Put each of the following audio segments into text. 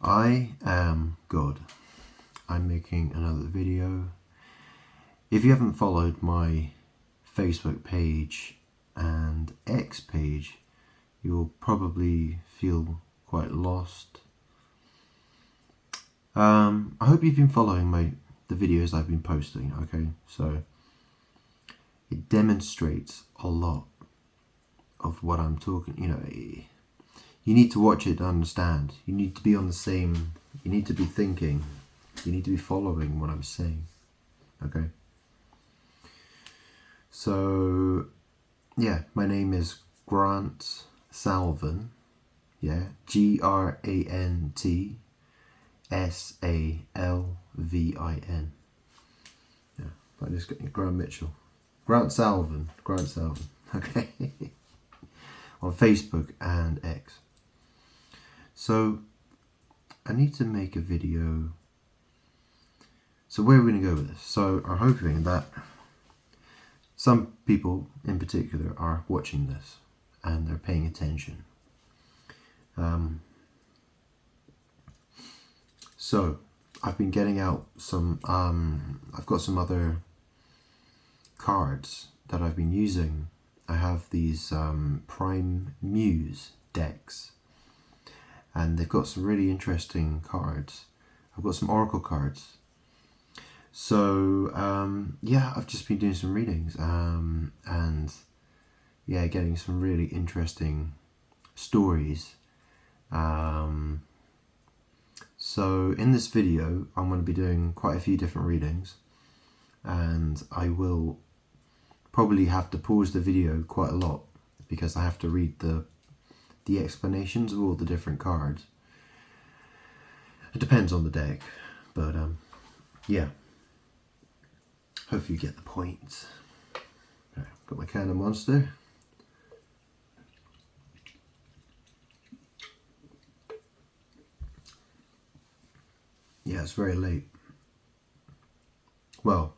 I am God. I'm making another video. If you haven't followed my Facebook page and X page, you'll probably feel quite lost. I hope you've been following the videos I've been posting, okay? So it demonstrates a lot of what I'm talking, you need to watch it to understand. You need to be on the same, you need to be thinking, you need to be following what I'm saying, okay? So, yeah, my name is Grant Salvin, yeah, GRANT SALVIN. Yeah, I just got Grant Mitchell. Grant Salvin, okay? On Facebook and X. So, I need to make a video. So where are we going to go with this? So I'm hoping that some people in particular are watching this and they're paying attention. So I've been getting out some, I've got some other cards that I've been using. I have these Prime Muse decks, and they've got some really interesting cards. I've got some Oracle cards. So yeah, I've just been doing some readings and yeah, getting some really interesting stories. So in this video I'm going to be doing quite a few different readings, and I will probably have to pause the video quite a lot because I have to read the explanations of all the different cards. It depends on the deck, but yeah, hopefully you get the point. Okay, got my can of Monster. Yeah, it's very late. Well,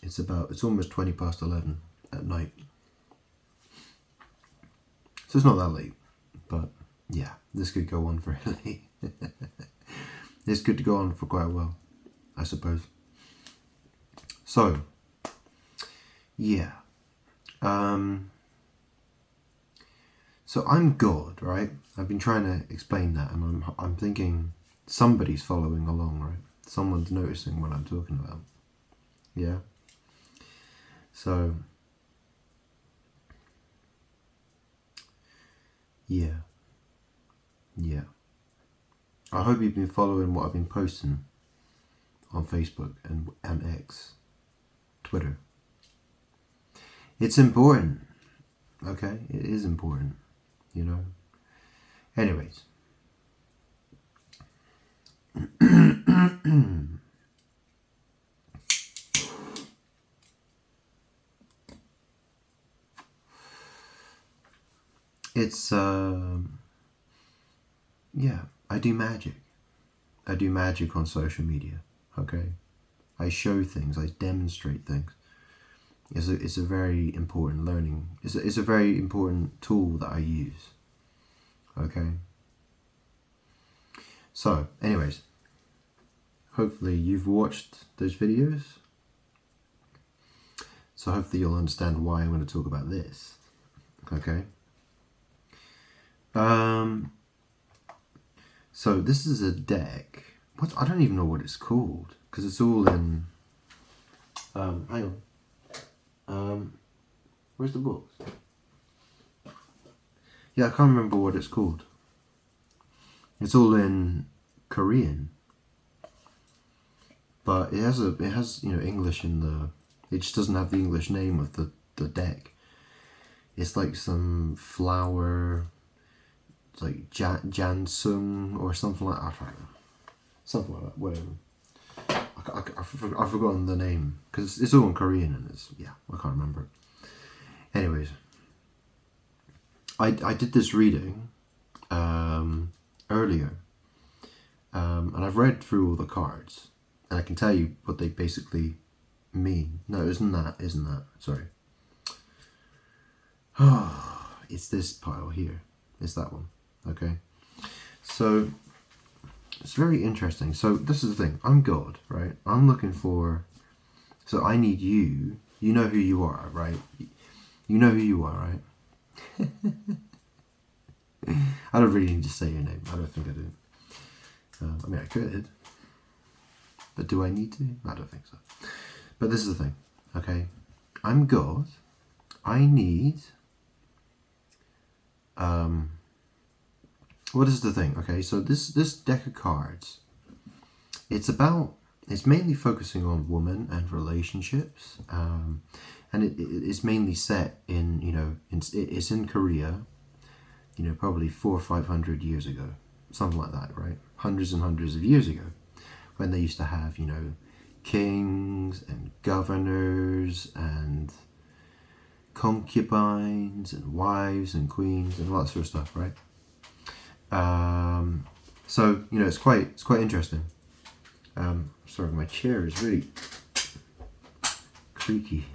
it's almost 20 past 11 at night. So it's not that late, but yeah, this could go on very late. This could go on for quite a while, I suppose. So, yeah. So I'm God, right? I've been trying to explain that, and I'm thinking somebody's following along, right? Someone's noticing what I'm talking about. Yeah. So, yeah. I hope you've been following what I've been posting on Facebook and X, Twitter. It's important, okay? It is important, you know? Anyways. It's, yeah, I do magic. I do magic on social media, okay? I show things, I demonstrate things. It's a very important learning. It's a very important tool that I use, okay? So, anyways, hopefully you've watched those videos. So hopefully you'll understand why I'm going to talk about this, okay? So this is a deck. I don't even know what it's called because it's all in. Hang on. Where's the book? Yeah, I can't remember what it's called. It's all in Korean, but it has English in the. It just doesn't have the English name of the deck. It's like some flower. It's like Jansung or something like that. Something like that, whatever. I've forgotten the name because it's all in Korean and I can't remember it. Anyways, I did this reading earlier, and I've read through all the cards, and I can tell you what they basically mean. No, isn't that? Sorry. Oh, it's this pile here. It's that one. Okay. So it's very interesting. So this is the thing. I'm God, right? I'm looking for. So I need you. You know who you are, right? You know who you are, right? I don't really need to say your name. I don't think I do. I mean, I could. But do I need to? I don't think so. But this is the thing, okay? I'm God. I need... what is the thing? Okay, so this deck of cards, it's mainly focusing on woman and relationships, and it's mainly set in, you know, it's in Korea, you know, probably 400 or 500 years ago, something like that, right? Hundreds and hundreds of years ago, when they used to have, you know, kings and governors and concubines and wives and queens and all that sort of stuff, right? So, you know, it's quite interesting. Sorry, my chair is really creaky.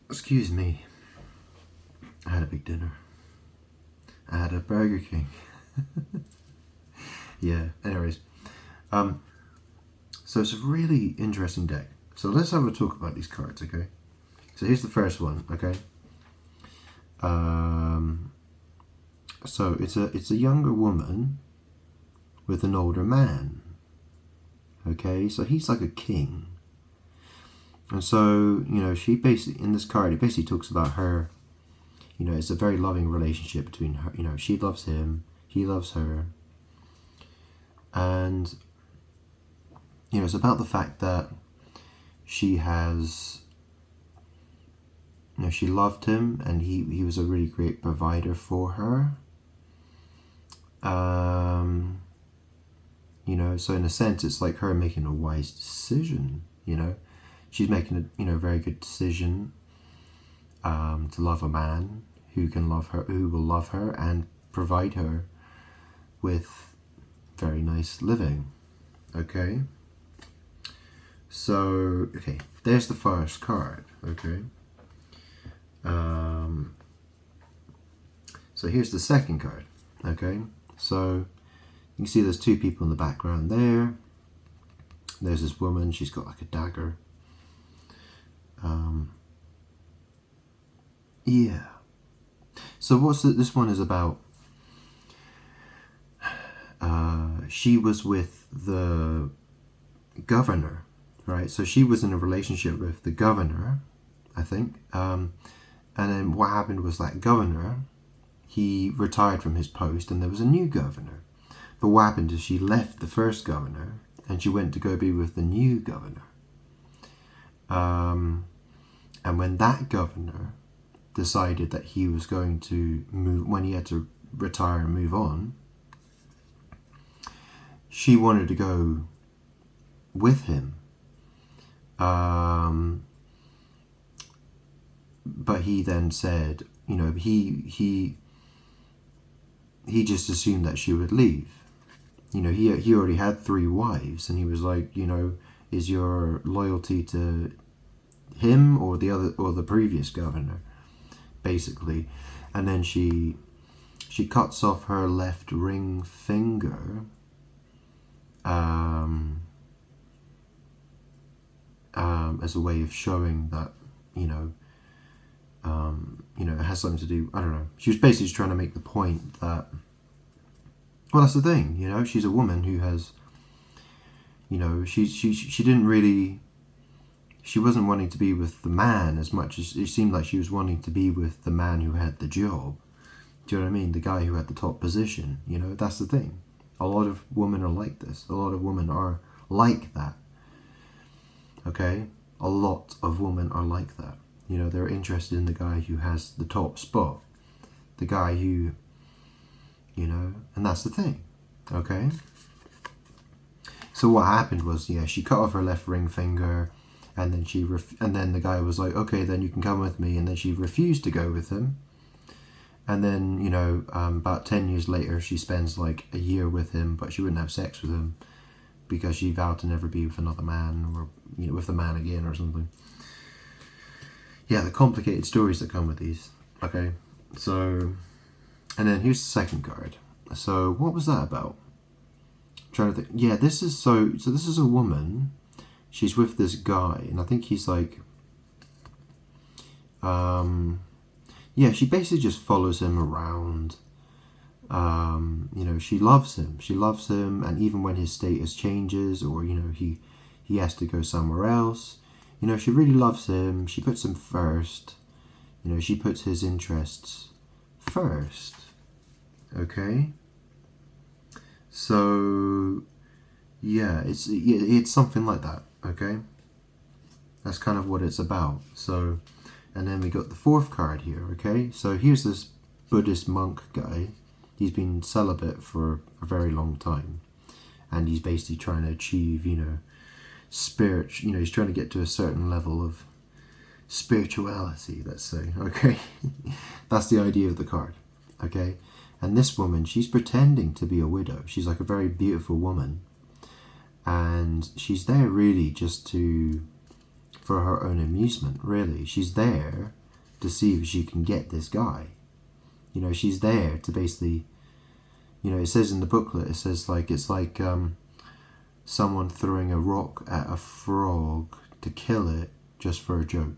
Excuse me. I had a big dinner. I had a Burger King. Yeah, anyways. So it's a really interesting deck. So let's have a talk about these cards, okay? So here's the first one, okay? So it's a younger woman with an older man. Okay, so he's like a king. And so, you know, she basically, in this card, it basically talks about her, you know, it's a very loving relationship between her, you know, she loves him, he loves her. And, you know, it's about the fact that she has, you know, she loved him and he was a really great provider for her. You know, so in a sense, it's like her making a wise decision, you know. She's making a, you know, very good decision to love a man who can love her, who will love her and provide her with very nice living. Okay. So, okay, there's the first card, okay. So here's the second card, okay. So you can see there's two people in the background there. There's this woman, she's got like a dagger. Yeah. So this one is about, she was with the governor, right? So she was in a relationship with the governor, I think. And then what happened was that governor, he retired from his post and there was a new governor. But what happened is she left the first governor and she went to go be with the new governor. And when that governor decided that he was going to move, when he had to retire and move on, she wanted to go with him. But he then said, you know, he just assumed that she would leave. You know, he already had 3 wives, and he was like, you know, is your loyalty to him or the previous governor, basically. And then she cuts off her left ring finger, as a way of showing that, you know, it has something to do, I don't know. She was basically just trying to make the point that, well, that's the thing, you know, she's a woman who has, you know, she didn't really, she wasn't wanting to be with the man as much as it seemed like she was wanting to be with the man who had the job. Do you know what I mean? The guy who had the top position, you know, that's the thing. A lot of women are like this. A lot of women are like that. Okay? A lot of women are like that. You know, they're interested in the guy who has the top spot. The guy who, you know, and that's the thing. Okay? So what happened was, yeah, she cut off her left ring finger, and then and then the guy was like, okay, then you can come with me, and then she refused to go with him. And then, you know, about 10 years later, she spends like a year with him, but she wouldn't have sex with him because she vowed to never be with another man, or, you know, with a man again or something. Yeah, the complicated stories that come with these. Okay, so, and then here's the second card. So what was that about? I'm trying to think. Yeah, this is so this is a woman. She's with this guy, and I think he's like, yeah, she basically just follows him around. You know, she loves him. She loves him, and even when his status changes, or you know, he has to go somewhere else, you know, she really loves him. She puts him first. You know, she puts his interests first. Okay. So yeah, it's something like that. Okay. That's kind of what it's about. So, and then we got the fourth card here. Okay. So here's this Buddhist monk guy. He's been celibate for a very long time, and he's basically trying to achieve, you know, spirit. You know, he's trying to get to a certain level of spirituality, let's say. Okay. That's the idea of the card. Okay. And this woman, she's pretending to be a widow. She's like a very beautiful woman, and she's there really just for her own amusement. Really, she's there to see if she can get this guy. You know, she's there to basically, you know, it says in the booklet, it says like, it's like someone throwing a rock at a frog to kill it just for a joke,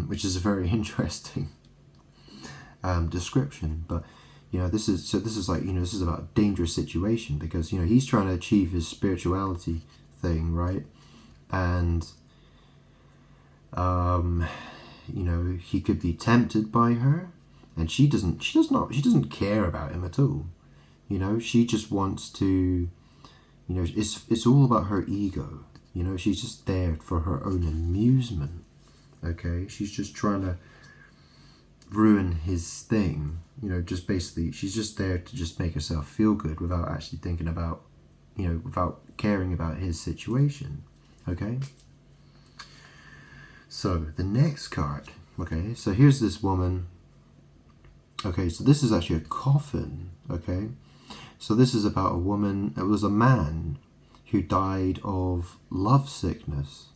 which is a very interesting description. But you know, this is like, you know, this is about a dangerous situation, because you know, he's trying to achieve his spirituality thing, right? And you know, he could be tempted by her, and she doesn't care about him at all. You know, she just wants to, you know, it's all about her ego. You know, she's just there for her own amusement. Okay, she's just trying to ruin his thing. You know, just basically, she's just there to just make herself feel good without actually thinking about, you know, without caring about his situation. Okay. So the next card. Okay, so here's this woman. Okay, so this is actually a coffin. Okay, so this is about a woman. It was a man who died of love sickness.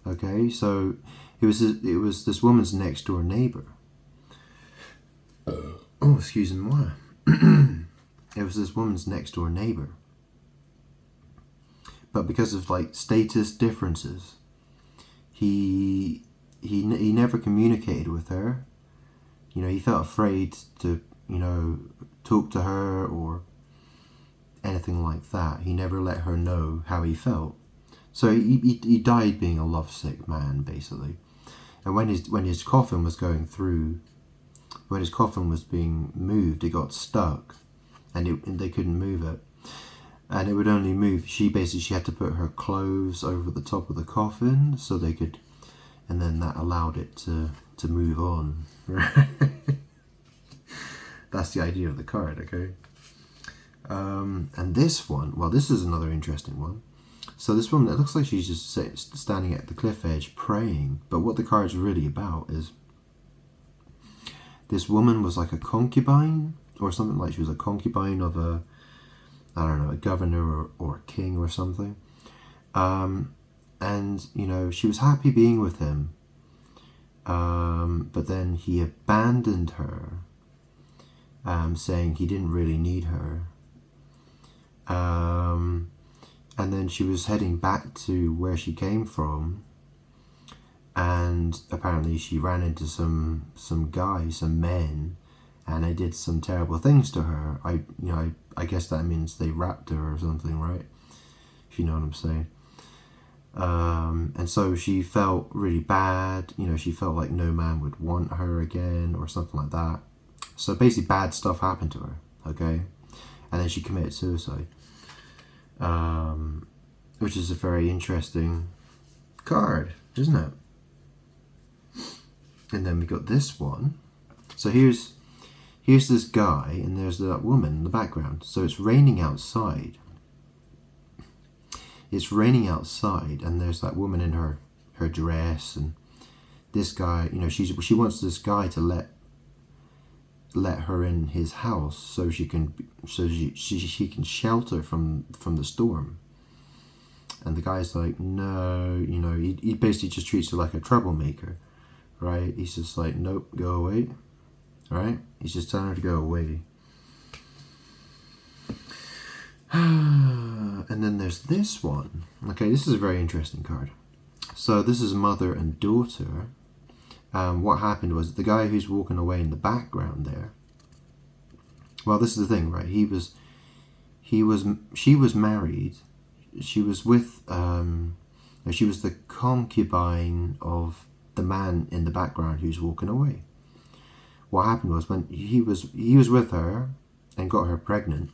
Okay, so it was this woman's next door neighbor. Oh, excuse me. It was this woman's next door neighbor. But because of like status differences, he never communicated with her. You know, he felt afraid to, you know, talk to her or anything like that. He never let her know how he felt. So he died being a lovesick man, basically. And when his coffin was going through, when his coffin was being moved, it got stuck, and they couldn't move it. And it would only move. She had to put her clothes over the top of the coffin so they could, and then that allowed it to move on. That's the idea of the card, okay? And this one, well, this is another interesting one. So this one, it looks like she's just standing at the cliff edge praying. But what the card's really about is this woman was like a concubine or something, like she was a concubine of a, I don't know, a governor or a king or something. And, you know, she was happy being with him. But then he abandoned her, saying he didn't really need her. And then she was heading back to where she came from, and apparently she ran into some guys, some men, and they did some terrible things to her. I guess that means they raped her or something, right? If you know what I'm saying. And so she felt really bad. You know, she felt like no man would want her again or something like that. So basically bad stuff happened to her, okay? And then she committed suicide. Which is a very interesting card, isn't it? And then we got this one. So here's this guy, and there's that woman in the background. So it's raining outside. It's raining outside, and there's that woman in her dress, and this guy, you know, she wants this guy to let her in his house so she can shelter from the storm. And the guy's like, no, you know, he basically just treats her like a troublemaker, right? He's just like, nope, go away, right? He's just telling her to go away. And then there's this one. Okay, this is a very interesting card. So this is mother and daughter. What happened was the guy who's walking away in the background there. Well, this is the thing, right? She was married. She was with, she was the concubine of the man in the background who's walking away. What happened was when he was with her and got her pregnant,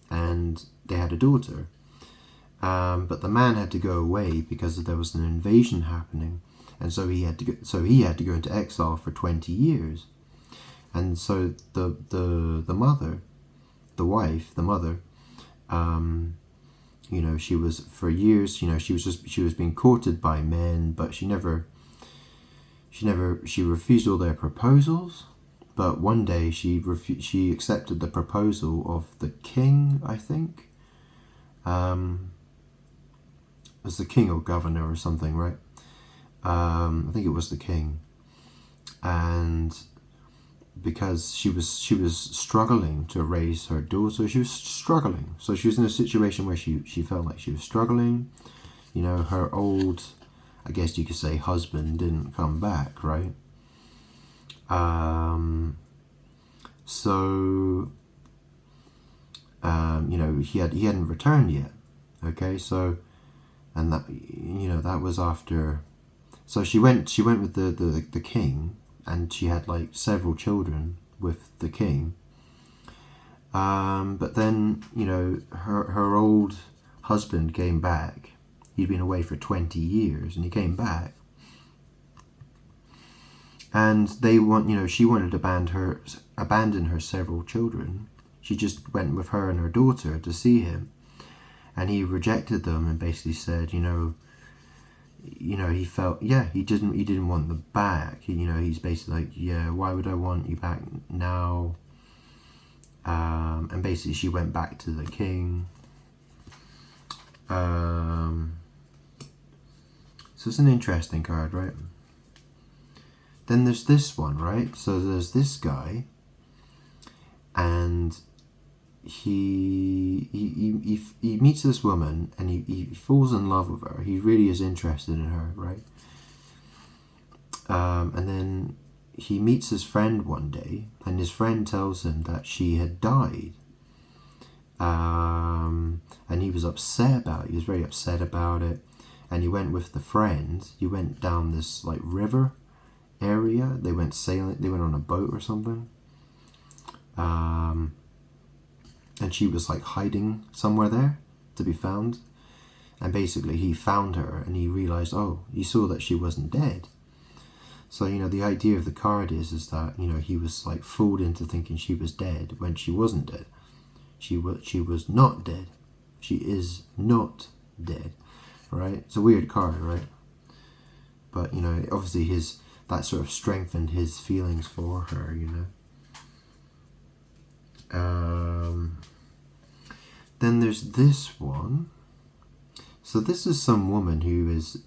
and they had a daughter. But the man had to go away because there was an invasion happening, and so he had to go into exile for 20 years. And so the mother, the wife, the mother, she was for years, she was being courted by men, but she refused all their proposals. But one day she accepted the proposal of the king, I think. It was the king or governor or something, right? I think it was the king. And because she was struggling to raise her daughter, she was struggling. So she was in a situation where she felt like she was struggling. Her old, I guess you could say, husband didn't come back, right? He hadn't returned yet. Okay, so, and that was after. So she went with the king, and she had like several children with the king. But then her old husband came back. He'd been away for 20 years, and he came back. And she wanted to abandon her several children. She just went with her and her daughter to see him, and he rejected them and basically said, he felt, he didn't want them back. He's basically like, why would I want you back now? And basically she went back to the king. So it's an interesting card, right? Then there's this one, right? So there's this guy, and he meets this woman, and he falls in love with her. He really is interested in her, right? And then he meets his friend one day, and his friend tells him that she had died. And he was upset about it. He was very upset about it. And he went with the friend. He went down this like river area. They went sailing. They went on a boat or something. And she was like hiding somewhere there to be found. And basically he found her, and he realized, he saw that she wasn't dead. So the idea of the card is that he was like fooled into thinking she was dead when she wasn't dead. She was not dead. She is not dead, right? It's a weird card, right? But obviously that sort of strengthened his feelings for her, Then there's this one. So this is some woman who is,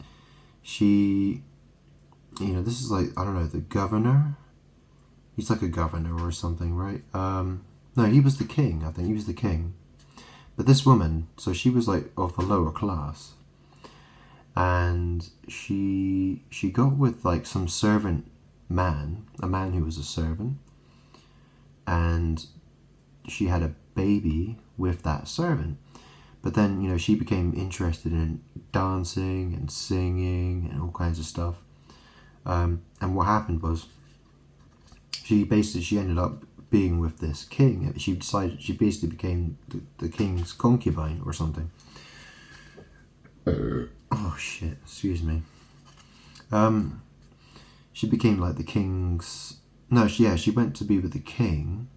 this is like, I don't know, the governor. He's like a governor or something, right? No, he was the king. I think he was the king. But this woman, so she was like of the lower class, and she got with like some servant man, a man who was a servant, and she had a baby with that servant. But then she became interested in dancing and singing and all kinds of stuff. And what happened was she ended up being with this king. She basically became the king's concubine or something. Oh shit, excuse me. She became like the king's, she went to be with the king.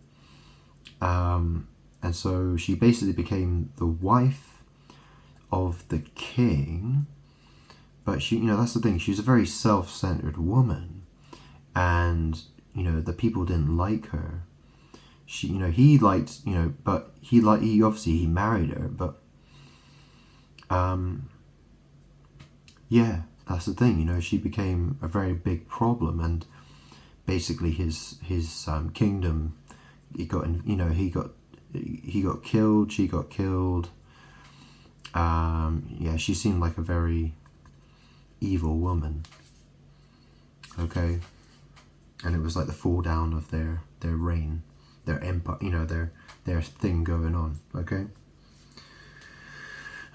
And so she basically became the wife of the king. But she, that's the thing, she was a very self-centered woman, and the people didn't like her. He liked, but he obviously he married her, but that's the thing, she became a very big problem, and basically his kingdom, he got killed, she got killed, Yeah, she seemed like a very evil woman. Okay, and it was like the fall down of their reign, their empire, you know, their thing going on. Okay.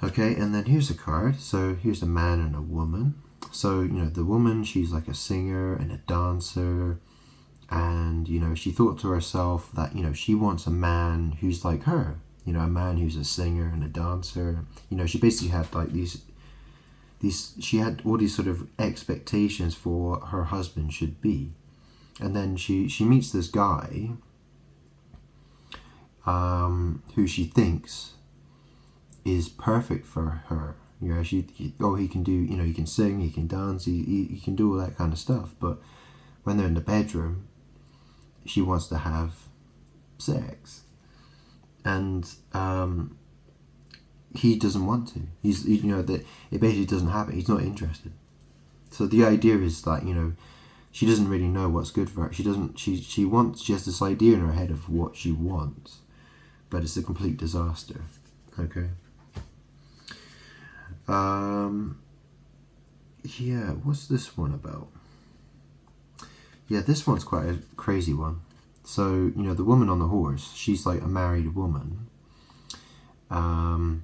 Okay, and then here's a card. So here's a man and a woman. So, you know, the woman, she's like a singer and a dancer. And, you know, she thought to herself that, you know, she wants a man who's like her. You know, a man who's a singer and a dancer. You know, she basically had like she had all these sort of expectations for what her husband should be. And then she meets this guy who she thinks is perfect for her. You know, he can do, you know, he can sing, he can dance, he can do all that kind of stuff. But when they're in the bedroom, she wants to have sex, and he doesn't want to. You know, that it basically doesn't happen. He's not interested. So the idea is that, you know, she doesn't really know what's good for her. She has this idea in her head of what she wants, but it's a complete disaster. Okay. Yeah, what's this one about? Yeah, this one's quite a crazy one. So, you know, the woman on the horse, she's like a married woman. And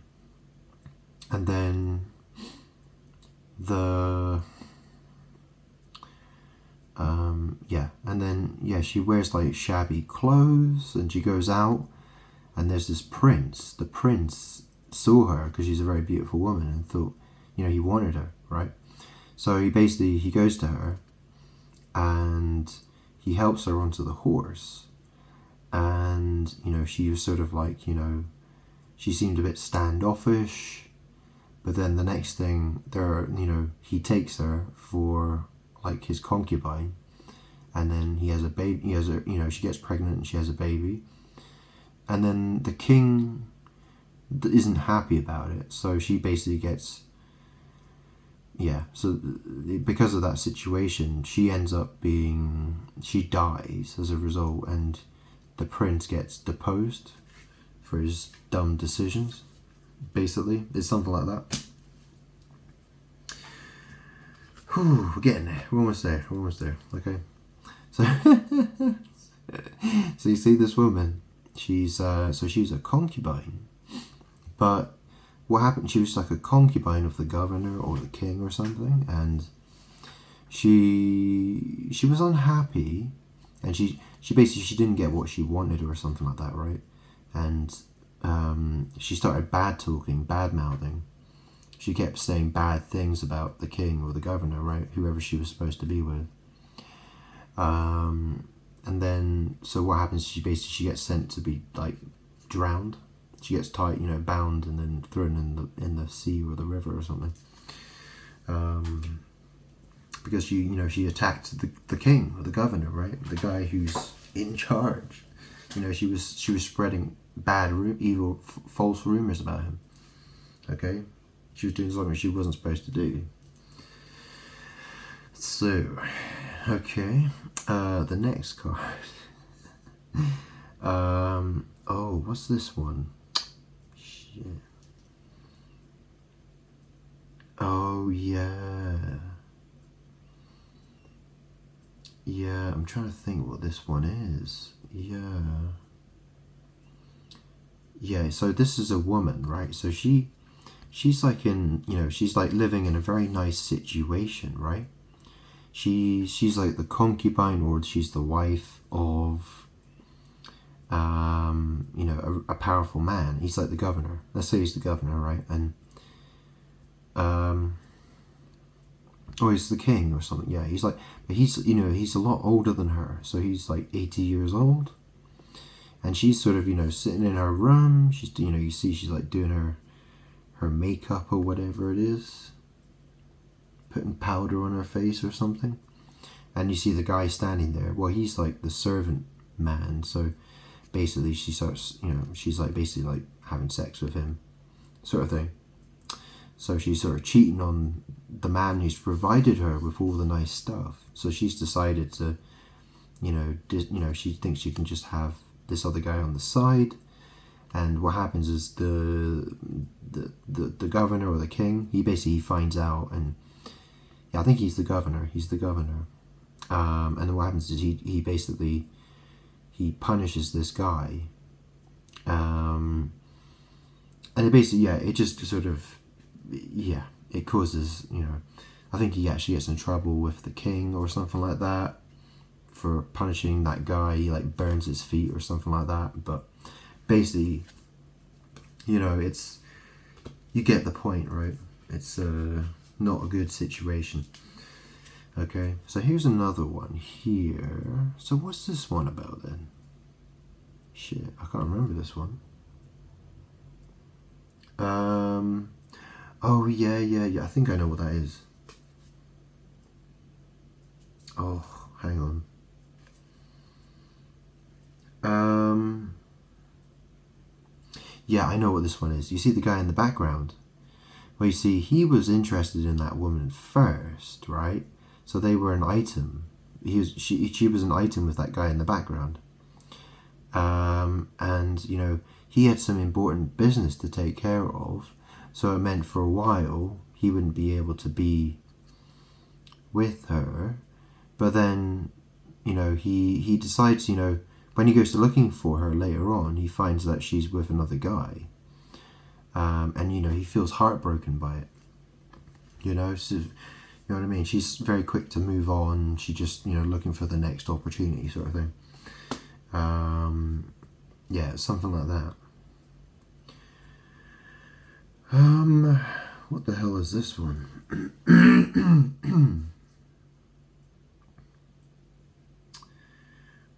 then she wears like shabby clothes, and she goes out, and there's this prince. The prince saw her because she's a very beautiful woman and thought, you know, he wanted her, right? So he goes to her and he helps her onto the horse, and, you know, she was sort of like, you know, she seemed a bit standoffish, but then the next thing, you know, he takes her for like his concubine, and then he has a baby. You know, she gets pregnant and she has a baby, and then the king isn't happy about it, so she basically gets, so because of that situation, she dies as a result, and the prince gets deposed for his dumb decisions. Basically, it's something like that. Whew, we're getting there. We're almost there. Okay. So, so you see this woman. She's a concubine, but what happened? She was like a concubine of the governor or the king or something, and she was unhappy, and she didn't get what she wanted or something like that, right? And she started bad mouthing. She kept saying bad things about the king or the governor, right? Whoever she was supposed to be with. And then, so what happens? She gets sent to be like drowned. She gets tied, you know, bound, and then thrown in the sea or the river or something. Because she attacked the king or the governor, right? The guy who's in charge. You know, she was spreading evil, false rumors about him. Okay, she was doing something she wasn't supposed to do. So, okay, the next card. Oh, what's this one? Shit. Oh, yeah. Yeah, I'm trying to think what this one is. Yeah, so this is a woman, right? So she's like she's like living in a very nice situation, right? She's like the concubine, or she's the wife of a powerful man. He's like the governor. Let's say he's the governor, right? And or he's the king or something. Yeah, he's like, but he's a lot older than her. So he's like 80 years old, and she's sort of sitting in her room. She's you see she's like doing her makeup or whatever it is, putting powder on her face or something. And you see the guy standing there. Well, he's like the servant man. So basically, she starts, she's like basically like having sex with him, sort of thing. So she's sort of cheating on the man who's provided her with all the nice stuff. So she's decided to, she thinks she can just have this other guy on the side, And what happens is the governor or the king, he basically finds out, and yeah, I think he's the governor. He's the governor. And then what happens is he basically he punishes this guy. And it basically, yeah, it just sort of, yeah, it causes, you know, I think he actually gets in trouble with the king or something like that for punishing that guy. He like burns his feet or something like that. But basically, you know, it's, you get the point, right? It's not a good situation. Okay, so here's another one here. So what's this one about then? Shit, I can't remember this one. Oh yeah. I think I know what that is. Oh, hang on. Yeah, I know what this one is. You see the guy in the background? Well, you see, he was interested in that woman first, right? So they were an item. She was an item with that guy in the background. And, you know, he had some important business to take care of. So it meant for a while he wouldn't be able to be with her. But then, you know, he decides, you know, when he goes to looking for her later on, he finds that she's with another guy. And, you know, he feels heartbroken by it. You know, so, you know what I mean? She's very quick to move on. She just, you know, looking for the next opportunity sort of thing. Yeah, something like that. What the hell is this one?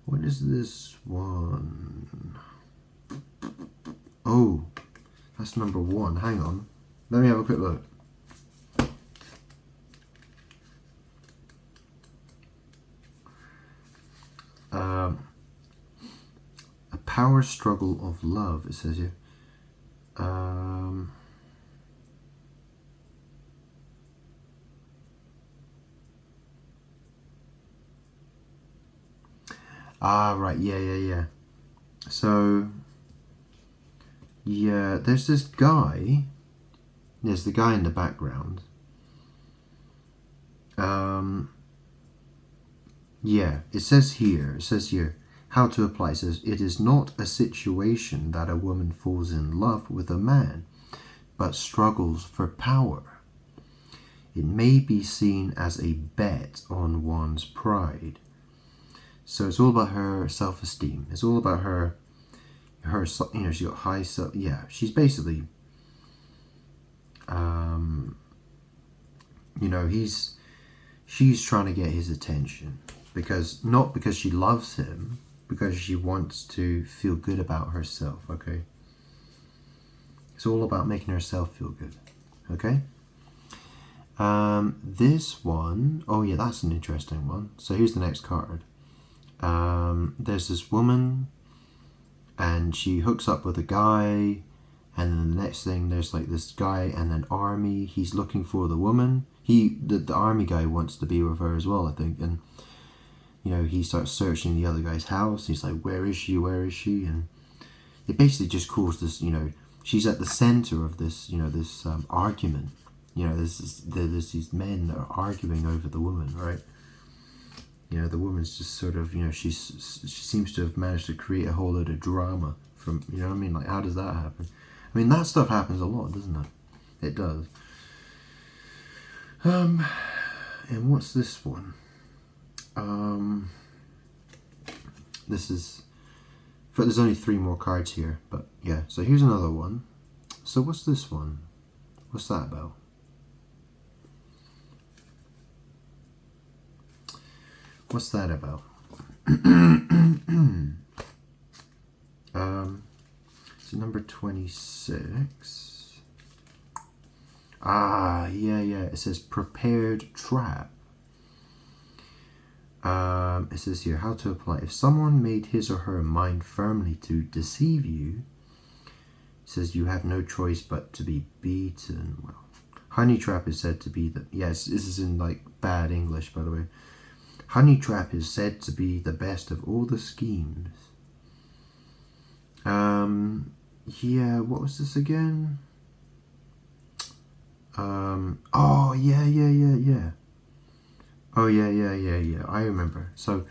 What is this one? Oh, that's number 1. Hang on. Let me have a quick look. A power struggle of love, it says here. Right, yeah. So, yeah, there's this guy. There's the guy in the background. Yeah, it says here, how to apply. It says, it is not a situation that a woman falls in love with a man, but struggles for power. It may be seen as a bet on one's pride. So it's all about her self-esteem. It's all about her, you know, she's got high self, yeah, she's basically, you know, she's trying to get his attention. Not because she loves him, because she wants to feel good about herself, okay? It's all about making herself feel good, okay? This one, oh yeah, that's an interesting one. So here's the next card. There's this woman, and she hooks up with a guy, and then the next thing, there's like this guy and an army. He's looking for the woman. The army guy wants to be with her as well, I think, and you know, he starts searching the other guy's house. He's like, where is she? And it basically just caused this, you know, she's at the center of this, you know, this argument. You know, there's these men that are arguing over the woman, right? You know, the woman's just sort of, you know, she seems to have managed to create a whole load of drama from, you know what I mean? Like, how does that happen? I mean, that stuff happens a lot, doesn't it? It does. And what's this one? This is, but there's only 3 more cards here, but yeah, so here's another one. So what's this one? What's that about? What's that about? So number 26. Yeah, it says prepared trap. It says here, how to apply. If someone made his or her mind firmly to deceive you, it says you have no choice but to be beaten. Well, honey trap is said to be the, yes, this is in like bad English, by the way. Honey trap is said to be the best of all the schemes. Yeah, what was this again? Oh, yeah. Oh, yeah. I remember. So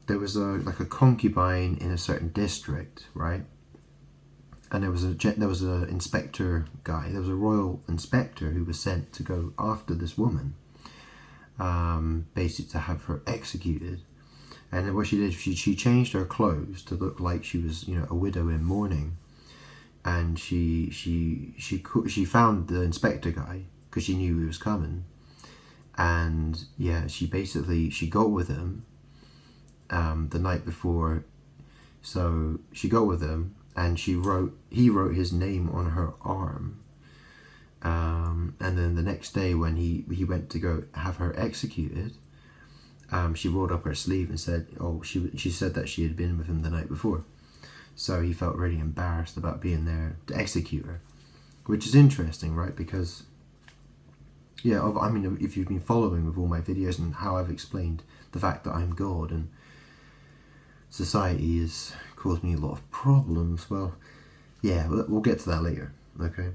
there was like a concubine in a certain district, right? And there was a inspector guy. There was a royal inspector who was sent to go after this woman, basically to have her executed. And then what she did, she changed her clothes to look like she was, a widow in mourning. And she found the inspector guy because she knew he was coming. And yeah, she got with him the night before. So she got with him, and he wrote his name on her arm. And then the next day when he went to go have her executed, she rolled up her sleeve and said, oh, she said that she had been with him the night before. So he felt really embarrassed about being there to execute her, which is interesting, right? Because, yeah, I mean, if you've been following with all my videos and how I've explained the fact that I'm God and society has caused me a lot of problems, well, yeah, we'll get to that later, okay?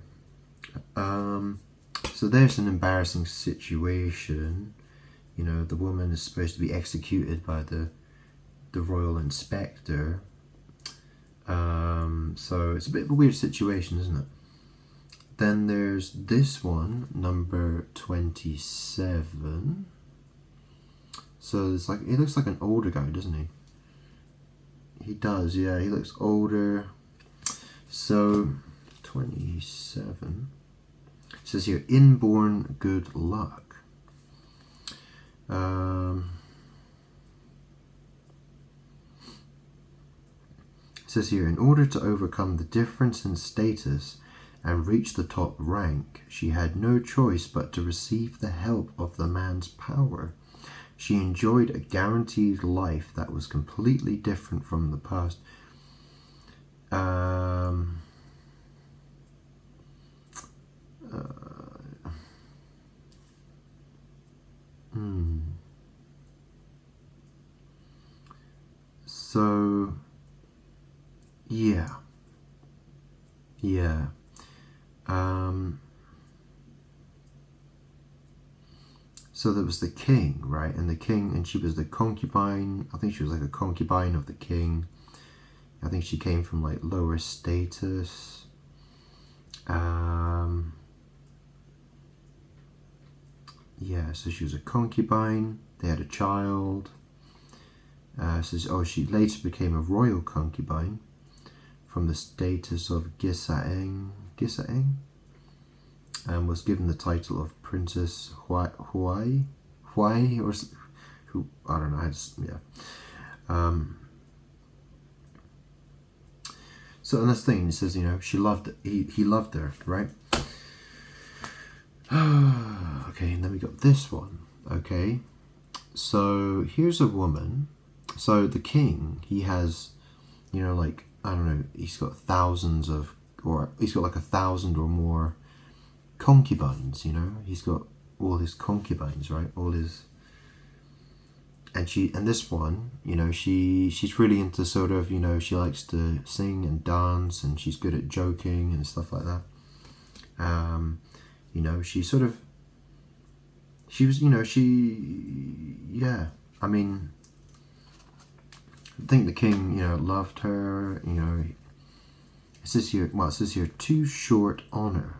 So there's an embarrassing situation. The woman is supposed to be executed by the royal inspector. So it's a bit of a weird situation, isn't it? Then there's this one, number 27. So it's like, he looks like an older guy, doesn't he? He does, yeah, he looks older. So 27. It says here, inborn good luck. It says here, in order to overcome the difference in status and reach the top rank, she had no choice but to receive the help of the man's power. She enjoyed a guaranteed life that was completely different from the past. So, yeah. So there was the king, right? And she was the concubine. I think she was like a concubine of the king. I think she came from like lower status. Yeah, so she was a concubine. They had a child. She later became a royal concubine from the status of Gisaeng, and was given the title of Princess Huai, or who, I don't know. So in this thing, it says, she loved he loved her, right? Okay, and then we got this one. Okay, so here's a woman. So the king, he has, like, I don't know, he's got thousands of, or he's got like 1,000 or more concubines, he's got all his concubines, right? And this one, she's really into sort of, she likes to sing and dance, and she's good at joking and stuff like that. I mean, I think the king, loved her, it says here, too short honor.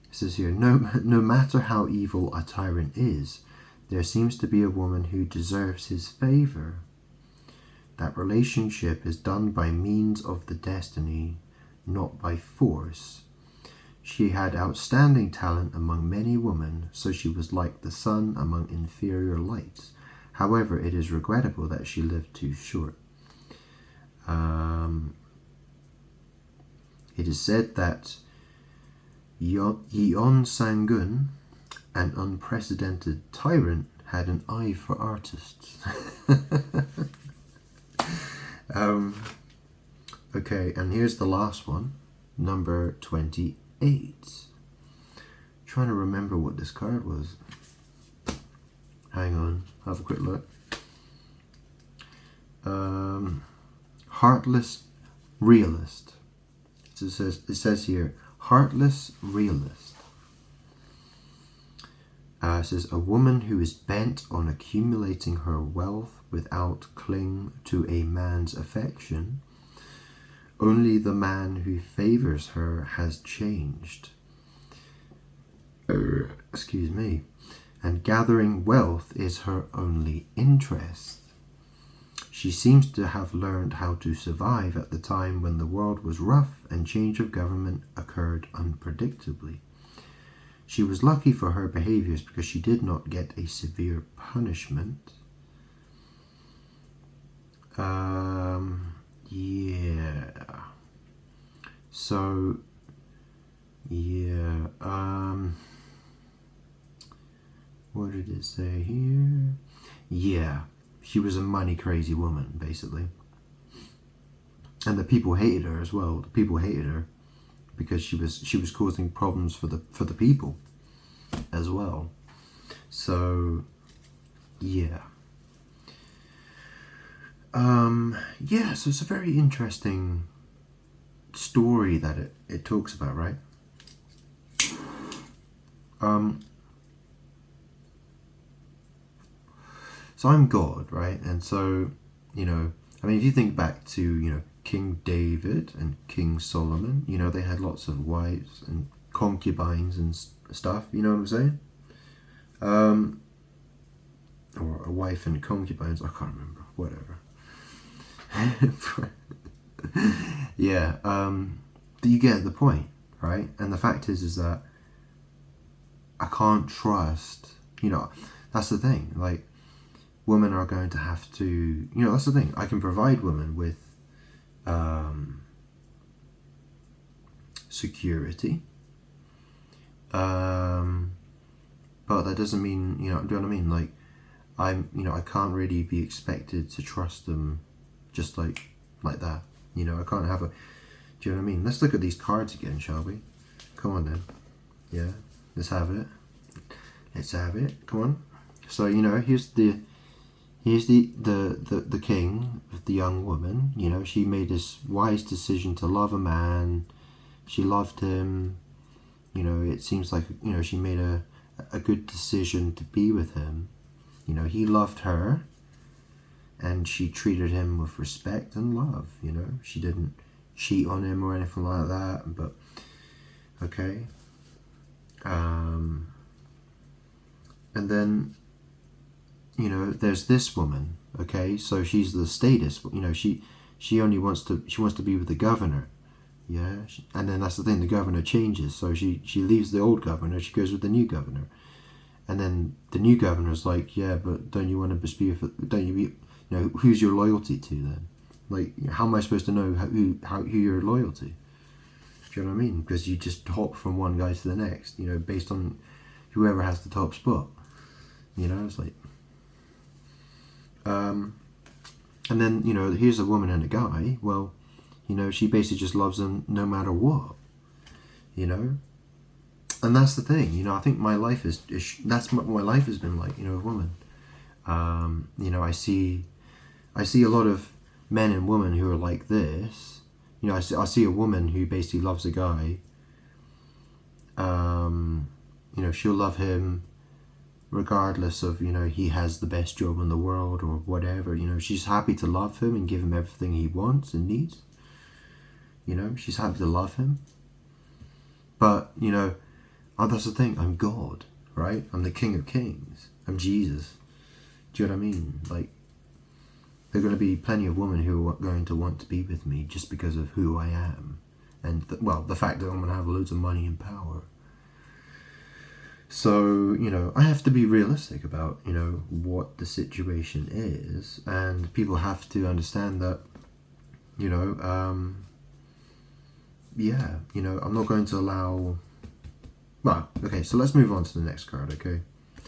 It says here, no matter how evil a tyrant is, there seems to be a woman who deserves his favor. That relationship is done by means of the destiny, not by force. She had outstanding talent among many women, so she was like the sun among inferior lights. However, it is regrettable that she lived too short. It is said that Yeon Sang-gun, an unprecedented tyrant, had an eye for artists. Okay, and here's the last one, number 28. Trying to remember what this card was. Hang on, have a quick look. Heartless realist. It says here, heartless realist. It says, a woman who is bent on accumulating her wealth without cling to a man's affection. Only the man who favors her has changed. Excuse me. And gathering wealth is her only interest. She seems to have learned how to survive at the time when the world was rough and change of government occurred unpredictably. She was lucky for her behaviors because she did not get a severe punishment. Yeah. So, yeah. What did it say here? Yeah. She was a money crazy woman, basically. And the people hated her as well. The people hated her because she was causing problems for the people as well. So yeah. Yeah, so it's a very interesting story that it talks about, right? So I'm God, right? And so, I mean, if you think back to, King David and King Solomon, they had lots of wives and concubines and stuff, you know what I'm saying? Or a wife and concubines, I can't remember, whatever. Yeah, but you get the point, right? And the fact is that I can't trust, that's the thing, like, women are going to have to, that's the thing, I can provide women with security, but that doesn't mean, do you know what I mean, like, I can't really be expected to trust them just like that, I can't have a, do you know what I mean? Let's look at these cards again, shall we? Come on then. Yeah, let's have it, come on. So, here's the king of the young woman. She made this wise decision to love a man. She loved him. It seems like, she made a good decision to be with him. He loved her, and she treated him with respect and love. She didn't cheat on him or anything like that, but okay. And then, there's this woman, okay, so she's the statist, she only wants to be with the governor, yeah, and then that's the thing, the governor changes, so she leaves the old governor, she goes with the new governor, and then the new governor's like, yeah, but don't you want to be with, don't you be, who's your loyalty to then? Like, how am I supposed to know who you're loyal to? Do you know what I mean? Because you just hop from one guy to the next, based on whoever has the top spot. It's like, and then, here's a woman and a guy. Well, she basically just loves them no matter what, and that's the thing. I think my life that's what my life has been like, with women. I see a lot of men and women who are like this. I see a woman who basically loves a guy. She'll love him regardless of, he has the best job in the world or whatever. She's happy to love him and give him everything he wants and needs. She's happy to love him. But, that's the thing, I'm God, right? I'm the King of Kings. I'm Jesus. Do you know what I mean? Like, there are going to be plenty of women who are going to want to be with me just because of who I am. And, the fact that I'm going to have loads of money and power. So, I have to be realistic about, what the situation is. And people have to understand that, yeah, I'm not going to allow... Well, okay, so let's move on to the next card, okay?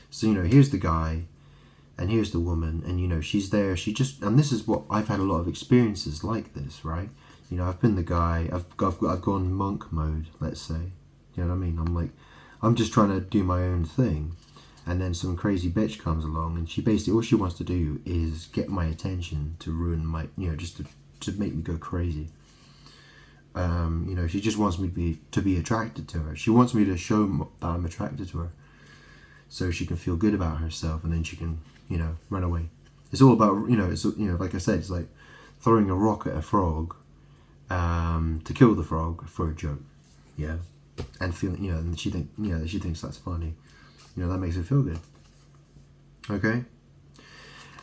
So, here's the guy, and here's the woman, and, she's there, and this is what, I've had a lot of experiences like this, right? I've been the guy, I've gone monk mode, let's say. You know what I mean? I'm just trying to do my own thing, and then some crazy bitch comes along, and she basically, all she wants to do is get my attention to ruin my, just to make me go crazy. You know, she just wants me to be attracted to her. She wants me to show that I'm attracted to her, so she can feel good about herself, and then she can, you know, run away. It's all about, you know, it's, you know, like I said, it's like throwing a rock at a frog to kill the frog for a joke, yeah, and feeling, you know, and she thinks that's funny, you know, that makes her feel good. Okay,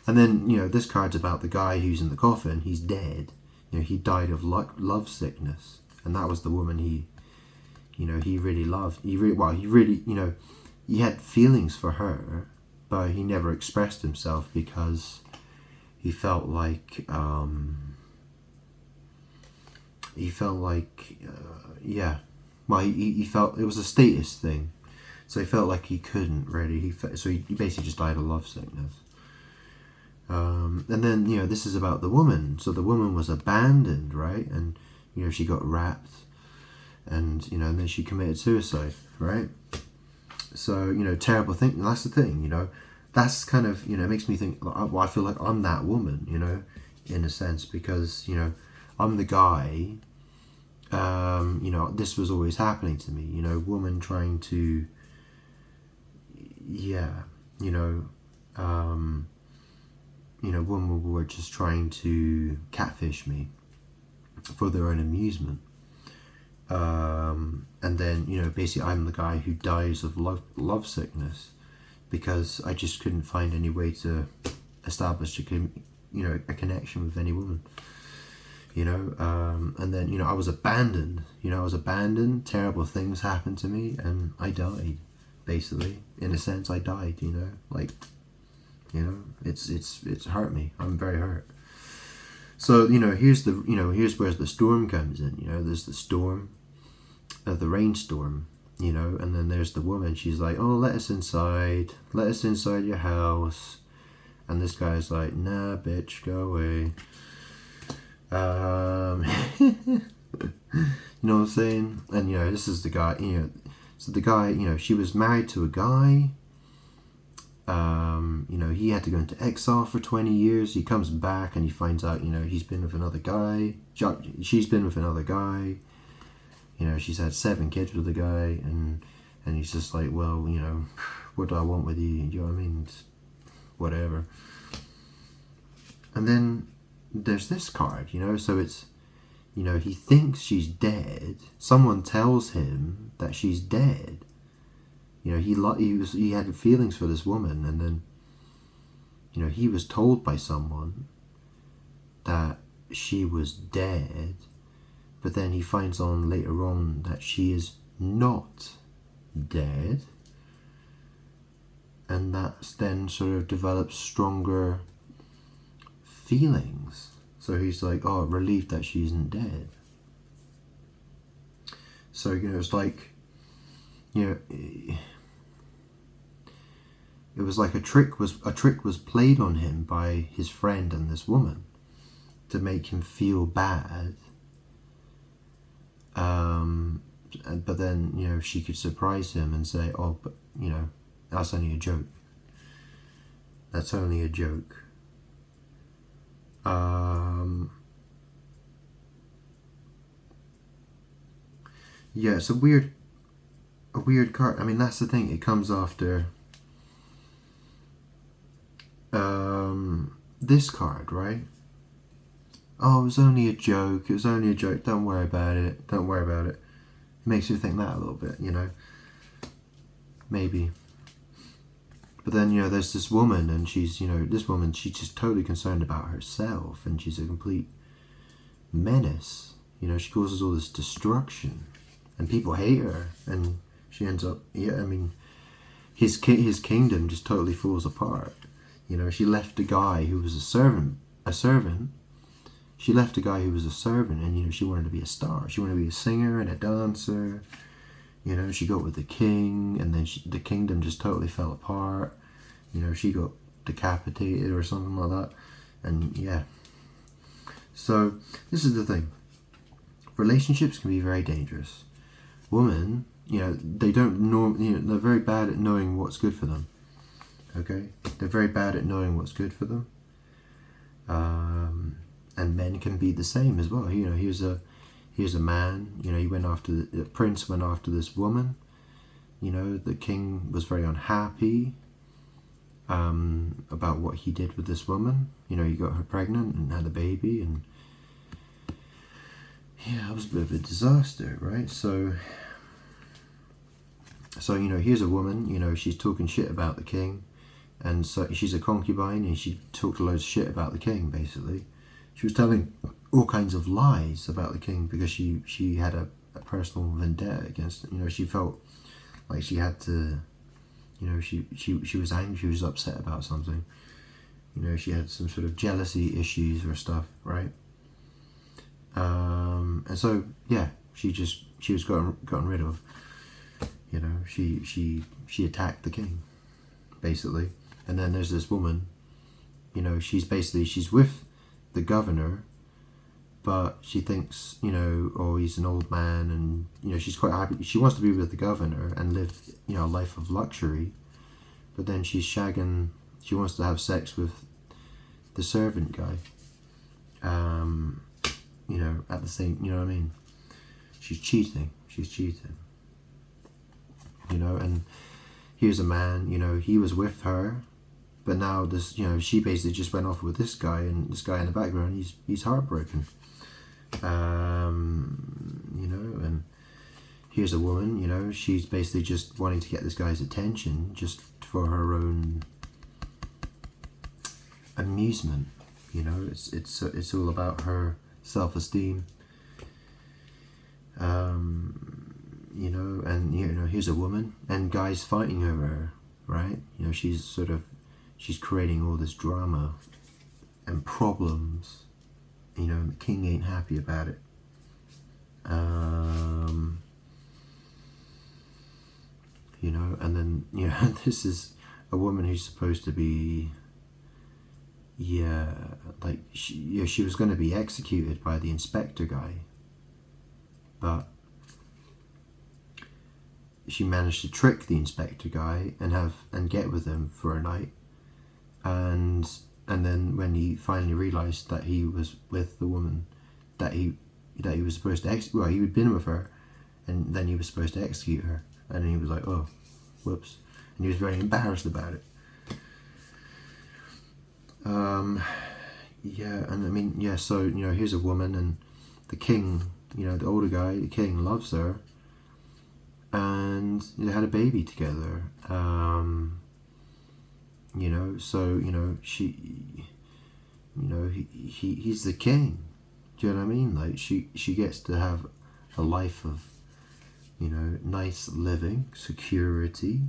and then, you know, this card's about the guy who's in the coffin. He's dead. You know, he died of love sickness, and that was the woman he, you know, he really loved. He really, you know, he had feelings for her, but he never expressed himself because he felt like, yeah, well, he felt it was a status thing, so he felt like he couldn't really. So he basically just died of love sickness. And then, you know, this is about the woman. So the woman was abandoned, right? And, you know, she got raped, and, you know, and then she committed suicide, right? So, you know, terrible thing. And that's the thing, you know, that's kind of, you know, it makes me think, well, I feel like I'm that woman, you know, in a sense, because, you know, I'm the guy, you know, this was always happening to me, you know, woman trying to, yeah, you know, women were just trying to catfish me for their own amusement. And then, you know, basically I'm the guy who dies of love sickness because I just couldn't find any way to establish a connection with any woman. You know, and then, you know, I was abandoned. You know, I was abandoned. Terrible things happened to me, and I died. Basically, in a sense, I died. You know, like, you know, it's hurt me. I'm very hurt. So, you know, here's where the storm comes in. You know, there's the storm, the rainstorm. You know, and then there's the woman. She's like, "Oh, let us inside your house," and this guy's like, "Nah, bitch, go away." You know what I'm saying? And, you know, this is the guy, you know, so the guy, you know, she was married to a guy, you know, he had to go into exile for 20 years. He comes back and he finds out, you know, he's been with another guy, she's been with another guy, you know, she's had 7 kids with the guy, and he's just like, well, you know, what do I want with you? You know what I mean? It's whatever. And then there's this card, you know, so it's, you know, he thinks she's dead. Someone tells him that she's dead. You know, he had feelings for this woman, and then, you know, he was told by someone that she was dead, but then he finds on later on that she is not dead, and that's then sort of develops stronger feelings. So he's like, oh, relieved that she isn't dead. So, you know, it's like, you know, it was like a trick was played on him by his friend and this woman to make him feel bad. But then, you know, she could surprise him and say, oh, but, you know, that's only a joke. That's only a joke. Yeah, it's a weird card. I mean, that's the thing. It comes after this card, right? Oh, it was only a joke. It was only a joke. Don't worry about it. Don't worry about it. It makes you think that a little bit, you know. Maybe. But then, you know, there's this woman, and she's, you know, this woman, she's just totally concerned about herself, and she's a complete menace. You know, she causes all this destruction, and people hate her, and she ends up, yeah, I mean, his kingdom just totally falls apart. You know, she left a guy who was a servant. She left a guy who was a servant, and, you know, she wanted to be a star. She wanted to be a singer and a dancer. You know, she got with the king, and then the kingdom just totally fell apart. You know, she got decapitated or something like that. And, yeah. So, this is the thing. Relationships can be very dangerous. Women, you know, they don't know, you know, they're very bad at knowing what's good for them. Okay? They're very bad at knowing what's good for them. And men can be the same as well. You know, here's here's a man, you know, he went after, the prince went after this woman, you know, the king was very unhappy about what he did with this woman. You know, he got her pregnant and had a baby, and yeah, it was a bit of a disaster, right? So you know, here's a woman, you know, she's talking shit about the king, and so she's a concubine, and she talked a load of shit about the king, basically. She was telling all kinds of lies about the king because she had a personal vendetta against him. You know, she felt like she had to, you know, she was angry, she was upset about something. You know, she had some sort of jealousy issues or stuff, right? And so, yeah, she was gotten rid of. You know, she attacked the king, basically. And then there's this woman, you know, she's with the governor, but she thinks, you know, oh, he's an old man, and, you know, she's quite happy. She wants to be with the governor and live, you know, a life of luxury, but then she wants to have sex with the servant guy, you know, at the same, you know what I mean? She's cheating, you know, and here's a man, you know, he was with her, but now this, you know, she basically just went off with this guy, and this guy in the background, he's heartbroken. You know, and here's a woman, you know, she's basically just wanting to get this guy's attention just for her own amusement. You know, it's all about her self-esteem. You know, and, you know, here's a woman, and guys fighting over her, right? You know, she's creating all this drama and problems, you know, and the king ain't happy about it. You know, and then, you know, this is a woman who's supposed to be, yeah, like, she was going to be executed by the inspector guy, but she managed to trick the inspector guy and get with him for a night, and then when he finally realized that he was with the woman that he was supposed to execute, well, he had been with her, and then he was supposed to execute her, and he was like, oh, whoops, and he was very embarrassed about it. Yeah, and I mean, yeah, so, you know, here's a woman, and the king, you know, the older guy, the king loves her, and they had a baby together. You know, so, you know, she, you know, he's the king. Do you know what I mean? Like, she gets to have a life of, you know, nice living, security.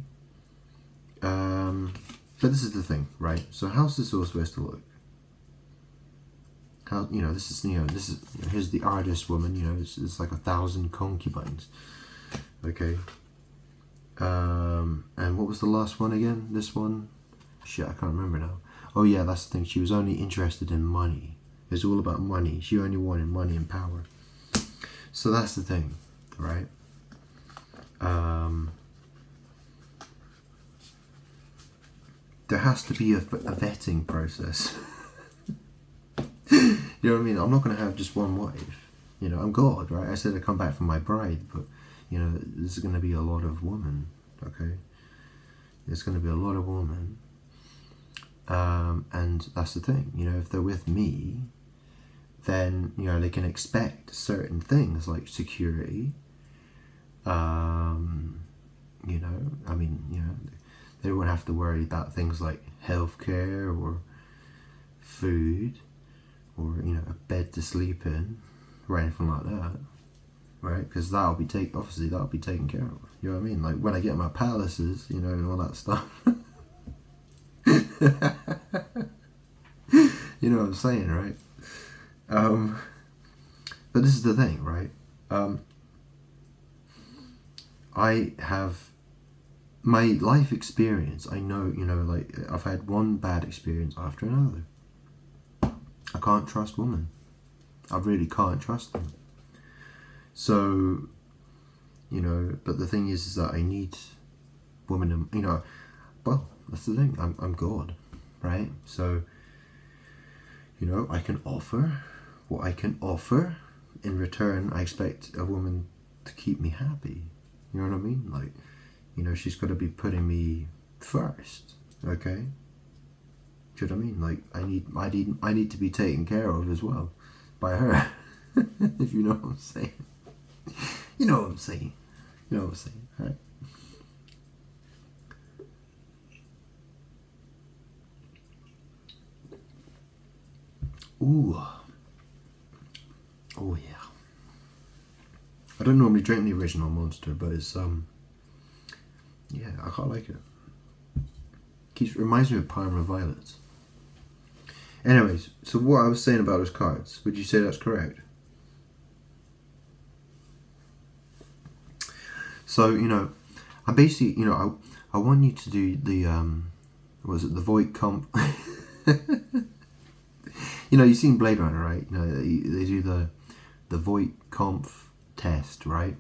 But this is the thing, right? So how's this all supposed to look? How, you know, this is, here's the artist woman, you know, it's like 1,000 concubines. Okay. And what was the last one again? This one? Shit, I can't remember now. Oh yeah, that's the thing. She was only interested in money. It's all about money. She only wanted money and power. So that's the thing, right? There has to be a vetting process. You know what I mean? I'm not going to have just one wife. You know, I'm God, right? I said I come back for my bride, but, you know, there's going to be a lot of women, okay? There's going to be a lot of women. And that's the thing, you know, if they're with me, then, you know, they can expect certain things like security. You know, I mean, you know, they won't have to worry about things like healthcare or food or, you know, a bed to sleep in or anything like that, right? Because that'll be taken care of. You know what I mean? Like when I get my palaces, you know, and all that stuff. You know what I'm saying, right? But this is the thing, right? I have my life experience. I know, you know, like I've had one bad experience after another. I can't trust women. I really can't trust them. So, you know, but the thing is that I need women, you know, well, that's the thing. I'm God, right? So, you know, I can offer what I can offer in return, I expect a woman to keep me happy. You know what I mean? Like, you know, she's got to be putting me first. Okay. Do you know what I mean? Like, I need to be taken care of as well by her. If you know what I'm saying. You know what I'm saying. You know what I'm saying. All right. Ooh. Oh yeah. I don't normally drink the original Monster, but it's yeah, I quite like it. Reminds me of Parma Violets. Anyways, so what I was saying about those cards, would you say that's correct? So, you know, I basically, you know, I want you to do the what was it, the Voight-Kampff. You know, you've seen Blade Runner, right? You know, they do the Voight-Kampff test, right?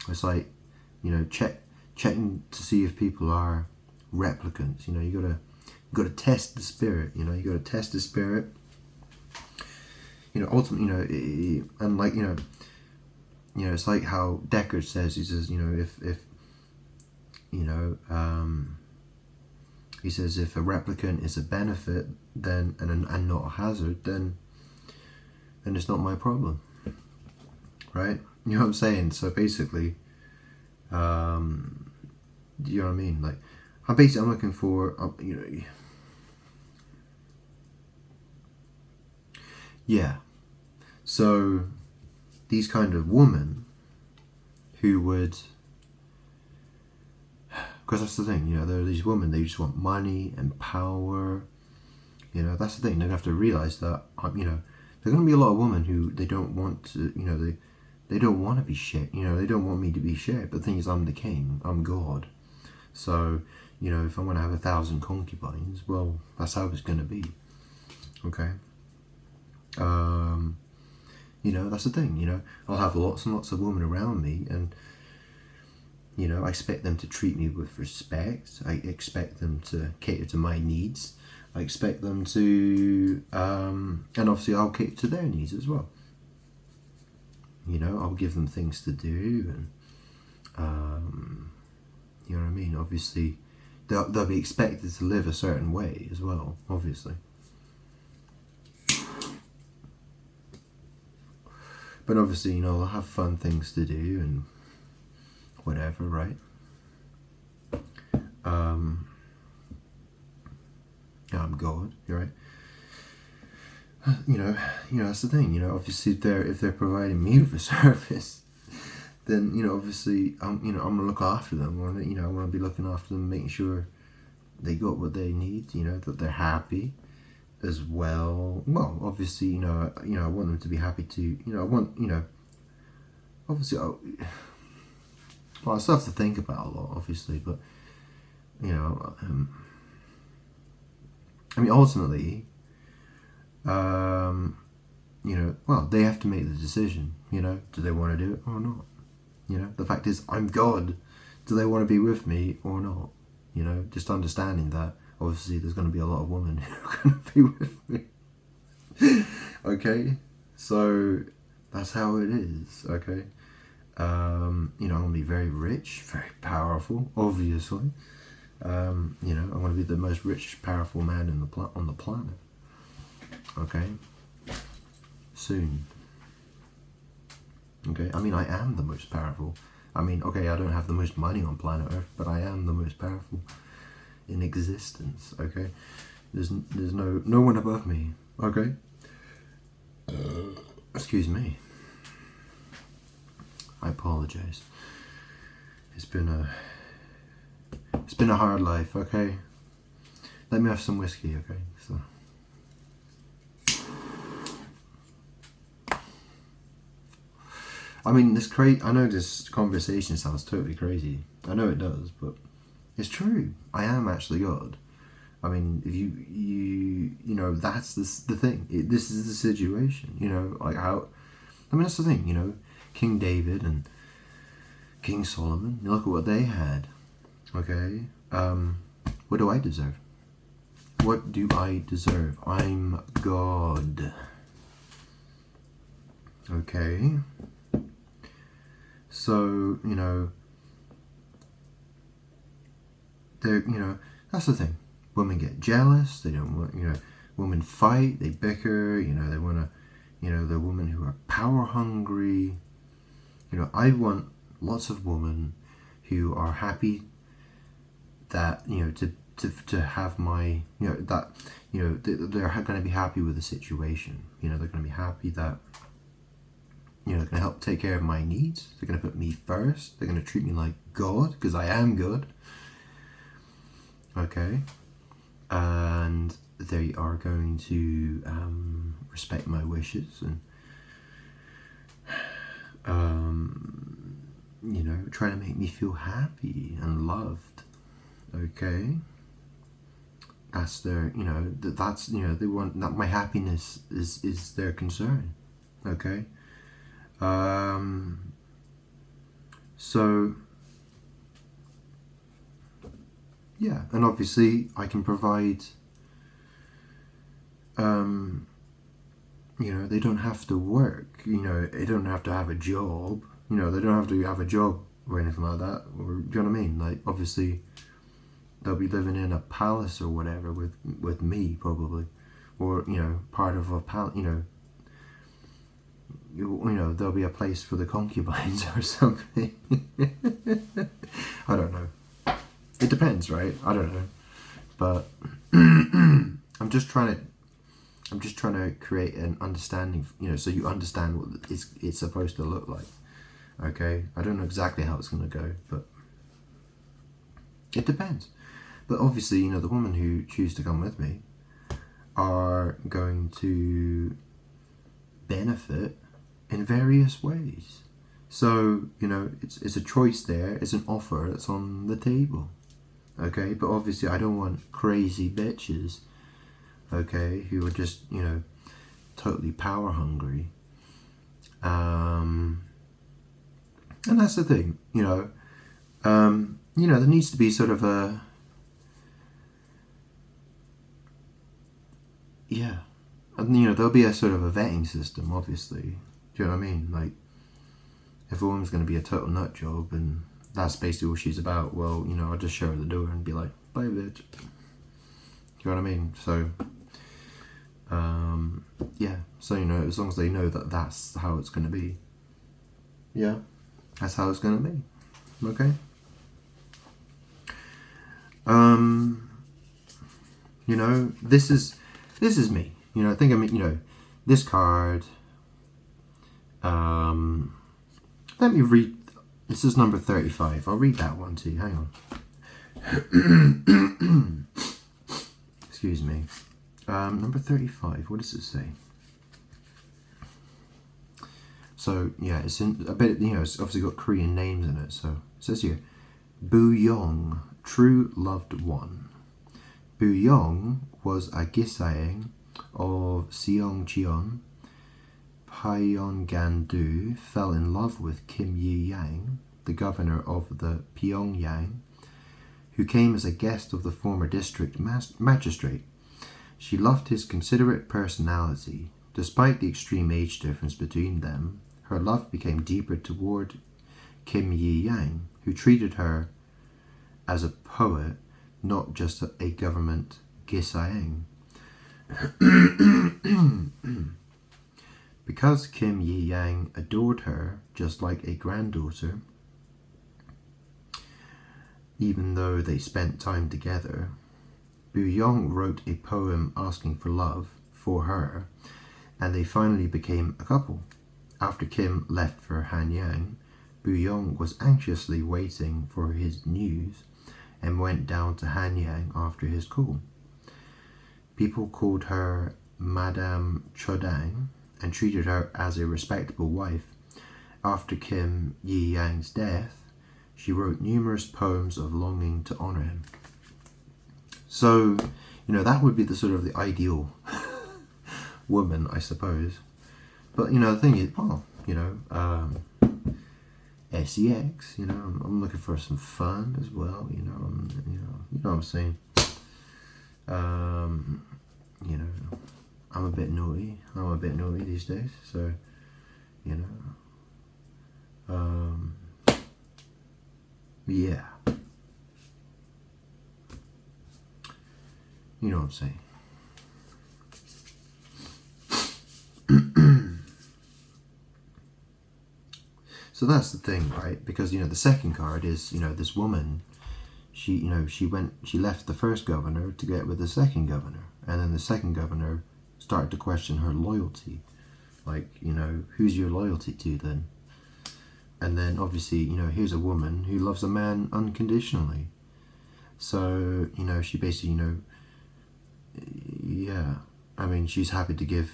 It's like, you know, checking to see if people are replicants. You know, you gotta test the spirit. You know, you gotta test the spirit. You know, ultimately, you know, and like, you know, it's like how Deckard says. He says, you know, if you know, he says if a replicant is a benefit, then and not a hazard, then it's not my problem, right? You know what I'm saying? So basically, you know what I mean? Like, I'm looking for, you know, yeah. So these kind of women who would, because that's the thing, you know, there are these women, they just want money and power. You know, that's the thing. They're gonna have to realize that, you know, there are gonna be a lot of women who they don't want to, you know, they don't want to be shit. You know, they don't want me to be shit. But the thing is, I'm the king. I'm God. So, you know, if I want to have 1,000 concubines, well, that's how it's gonna be. Okay. You know, that's the thing. You know, I'll have lots and lots of women around me, and you know, I expect them to treat me with respect. I expect them to cater to my needs. I expect them to, and obviously I'll cater to their needs as well. You know, I'll give them things to do, and you know what I mean. Obviously, they'll be expected to live a certain way as well. Obviously, but obviously, you know, they'll have fun things to do and whatever, right? I'm God, you're right. You know, that's the thing. You know, obviously, if they're providing me with a service, then you know, obviously, I'm gonna look after them. I want to be looking after them, making sure they got what they need. You know, that they're happy as well. Well, obviously, you know, I want them to be happy too. You know, I want, you know, obviously, well, I still have to think about a lot, obviously, but you know, I mean, ultimately, you know, well, they have to make the decision. You know, do they want to do it or not? You know, the fact is, I'm God. Do they want to be with me or not? You know, just understanding that. Obviously, there's going to be a lot of women who are going to be with me. Okay, so that's how it is. Okay, you know, I'm going to be very rich, very powerful. Obviously, you know, I'm going to be the most rich, powerful man on the planet. Okay, soon. Okay, I mean, I am the most powerful. I mean, okay, I don't have the most money on planet Earth, but I am the most powerful in existence. Okay, there's no one above me. Okay, excuse me. I apologize. It's been a hard life. Okay, let me have some whiskey. Okay, so. I mean, I know this conversation sounds totally crazy. I know it does, but it's true. I am actually God. I mean, if you know, that's the thing. This is the situation. You know, like how. I mean, that's the thing. You know, King David and King Solomon. You look at what they had. Okay. What do I deserve? What do I deserve? I'm God. Okay. So, you know, that's the thing. Women get jealous. They don't want, women fight. They bicker. They want to, the women who are power hungry. I want lots of women who are happy that, to have my, that, they're going to be happy with the situation. They're going to be happy that, they're going to help take care of my needs. They're going to put me first. They're going to treat me like God, because I am good. Okay. And they are going to respect my wishes and, try to make me feel happy and loved. Okay. That's their, that's, they want that my happiness is their concern. Okay. So, yeah, and obviously I can provide, they don't have to work, they don't have to have a job, they don't have to have a job or anything like that, or, do you know what I mean? Like, obviously, they'll be living in a palace or whatever with me, probably, or, part of a palace, there'll be a place for the concubines or something. I don't know. It depends, right? I don't know, but I'm just trying to create an understanding, so you understand what it's supposed to look like. Okay, I don't know exactly how it's going to go, but it depends. But obviously, the women who choose to come with me are going to benefit in various ways. So, it's a choice there. It's an offer that's on the table. Okay, but obviously I don't want crazy bitches, okay, who are just, totally power hungry. And that's the thing, there needs to be sort of a, yeah, and, there'll be a sort of a vetting system, obviously. Do you know what I mean? Like, if a woman's going to be a total nut job and that's basically what she's about, well, I'll just show her the door and be like, bye, bitch. Do you know what I mean? So, yeah. So, as long as they know that that's how it's going to be. Yeah. That's how it's going to be. Okay? This is me. I think this card, let me read. This is number 35. I'll read that one too. Hang on. Excuse me. Number 35. What does it say? So, yeah, it's in a bit, it's obviously got Korean names in it. So, it says here, Bu-yong, true loved one. Bu-yong was a Gisaeng of Seongjeon. Pyongan-do fell in love with Kim Yi-yang, the governor of the Pyongyang, who came as a guest of the former district magistrate. She loved his considerate personality. Despite the extreme age difference between them, her love became deeper toward Kim Yi-yang, who treated her as a poet, not just a government Gisaeng. Because Kim Yi-yang adored her just like a granddaughter, even though they spent time together, Bu-yong wrote a poem asking for love for her, and they finally became a couple. After Kim left for Hanyang, Bu-yong was anxiously waiting for his news and went down to Hanyang after his call. People called her Madame Chodang and treated her as a respectable wife. After Kim Yi-yang's death, she wrote numerous poems of longing to honor him. So, that would be the sort of the ideal woman, I suppose. But, the thing is, sex, I'm looking for some fun as well, you know what I'm saying. I'm a bit naughty these days, so, you know. Yeah. You know what I'm saying. So that's the thing, right? Because, you know, the second card is, you know, this woman, she left the first governor to get with the second governor. And then the second governor started to question her loyalty. Like, you know, who's your loyalty to then? And then obviously, you know, here's a woman who loves a man unconditionally. So, you know, she basically, you know, yeah, I mean, she's happy to give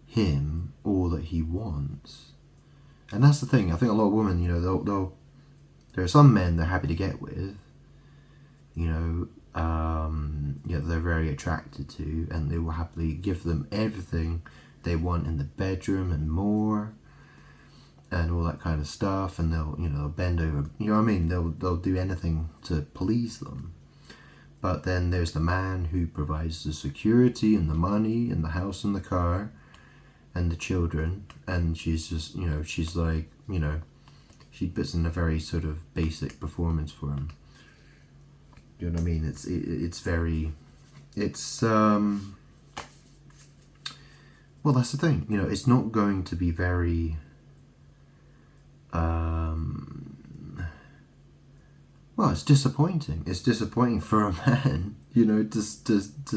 him all that he wants. And that's the thing. I think a lot of women, you know, there are some men they're happy to get with, you know, they're very attracted to, and they will happily give them everything they want in the bedroom and more, and all that kind of stuff. And they'll bend over, you know what I mean? They'll do anything to please them. But then there's the man who provides the security and the money and the house and the car and the children, and she's just, you know, she's like, you know, she puts in a very sort of basic performance for him. Do you know what I mean? Well, that's the thing, you know, it's not going to be very well, it's disappointing. It's disappointing for a man, you know, to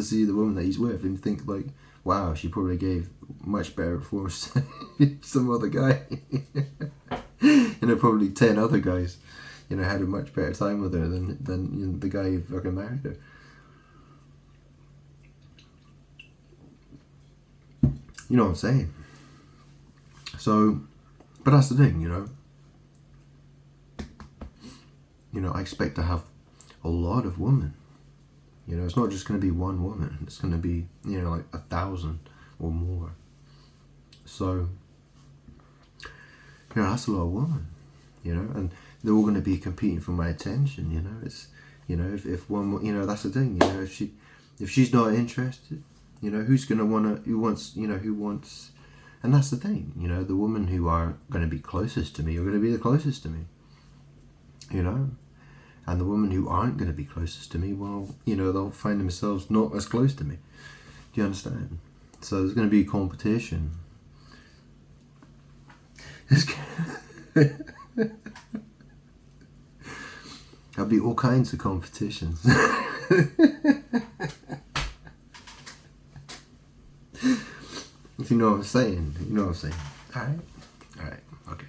see the woman that he's with and think like, wow, she probably gave much better performance to some other guy. You know, probably 10 other guys, you know, had a much better time with her than you know, the guy who fucking married her. You know what I'm saying? So, but that's the thing, you know. You know, I expect to have a lot of women. You know, it's not just going to be one woman. It's going to be, you know, like 1,000 or more. So, you know, that's a lot of women. You know, and they're all going to be competing for my attention. You know, it's, you know, if one, you know, that's the thing. You know, if she's not interested, you know, who's going to want to? Who wants? And that's the thing. You know, the women who are going to be closest to me are going to be the closest to me. You know, and the women who aren't going to be closest to me, well, you know, they'll find themselves not as close to me. Do you understand? So there's going to be a competition. There'll be all kinds of competitions. If you know what I'm saying, you know what I'm saying. All right, okay.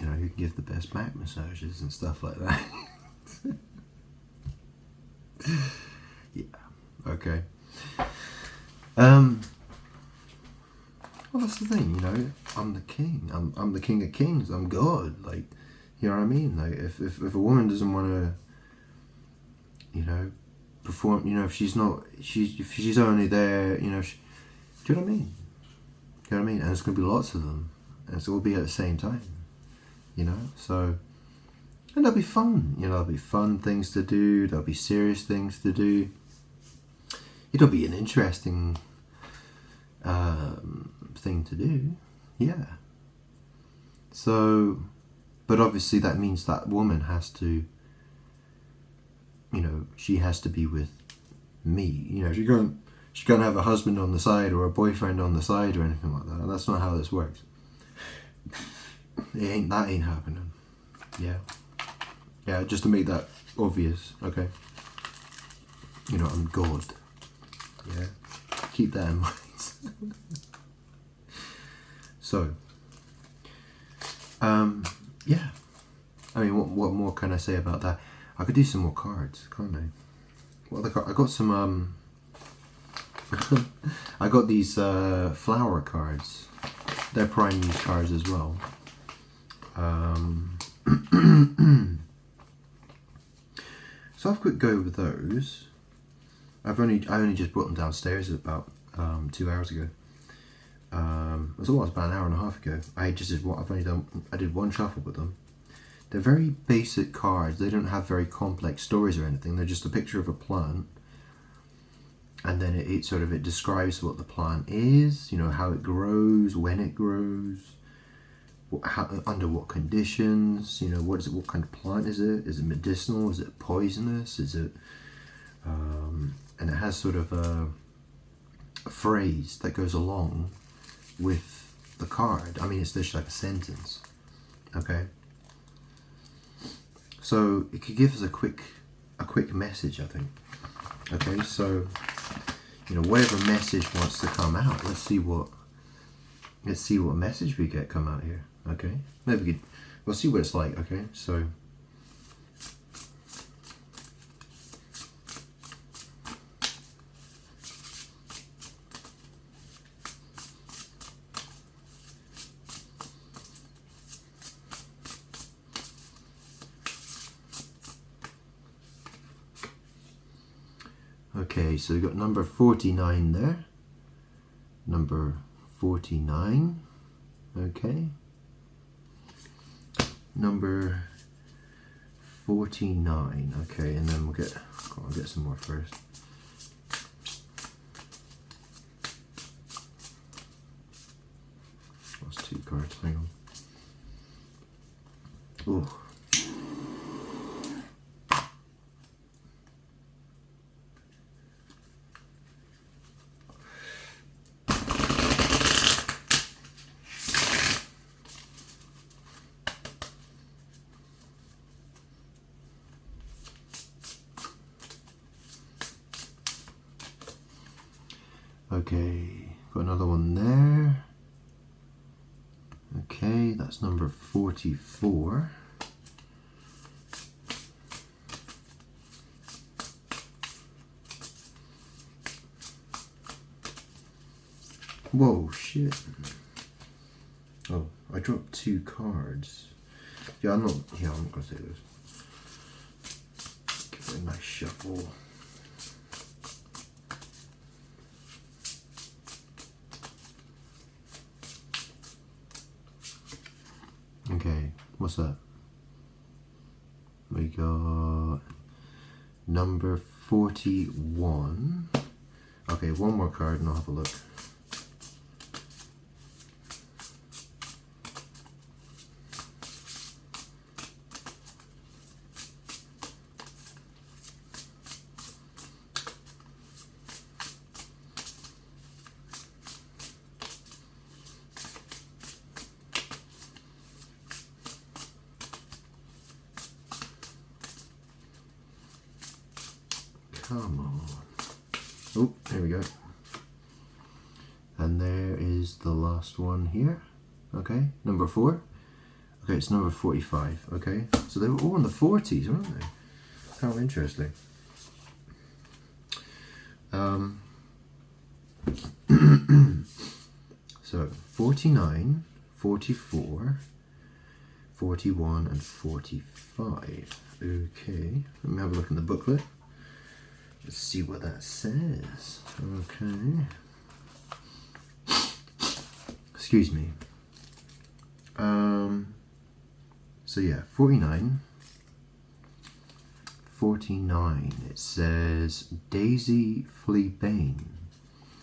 You know, you can give the best back massages and stuff like that. Yeah, okay. Well, that's the thing, you know. I'm the king. I'm the king of kings. I'm God. Like, you know what I mean? Like, if a woman doesn't want to, you know, perform, you know, if she's only there, you know, do you know what I mean? You know what I mean? And it's going to be lots of them, and it's all be at the same time. You know, so, and that'll be fun. You know, there'll be fun things to do. There'll be serious things to do. It'll be an interesting thing to do. Yeah. So, but obviously that means that woman has to, you know, she has to be with me. You know, she can't have a husband on the side or a boyfriend on the side or anything like that. That's not how this works. That ain't happening. Yeah, just to make that obvious, okay? You know, I'm God. Yeah, keep that in mind. So, yeah. I mean, what more can I say about that? I could do some more cards, can't I? What other card? I got some, I got these flower cards. They're prime use cards as well. So I've quick go with those. I only just brought them downstairs about 2 hours ago. It was about an hour and a half ago. I did one shuffle with them. They're very basic cards. They don't have very complex stories or anything. They're just a picture of a plant and then it sort of it describes what the plant is, you know, how it grows, when it grows, under what conditions, you know, what is it, what kind of plant is it? Is it medicinal? Is it poisonous? Is it and it has sort of a phrase that goes along with the card. I mean, it's just like a sentence. Okay, so it could give us a quick message, I think. Okay, so you know, whatever message wants to come out, let's see what message we get come out here. Okay, maybe we'll see what it's like. Okay, so okay, so we've got number 49 there. Number 49. Okay. Number 49. Okay, and then I'll get some more first. Lost 2 cards, hang on. Ooh. Okay, got another one there. Okay, that's number 44. Whoa, shit. Oh, I dropped 2 cards. Yeah, I'm not gonna say those. Give it a nice shuffle. Okay, what's that? We got number 41. Okay, one more card and I'll have a look. Come on. Oh, here we go. And there is the last one here. Okay, number 4. Okay, it's number 45. Okay, so they were all in the 40s, weren't they? How interesting. So 49, 44, 41, and 45. Okay, let me have a look in the booklet. Let's see what that says. Okay. Excuse me. So yeah, 49. 49. It says Daisy Fleabane.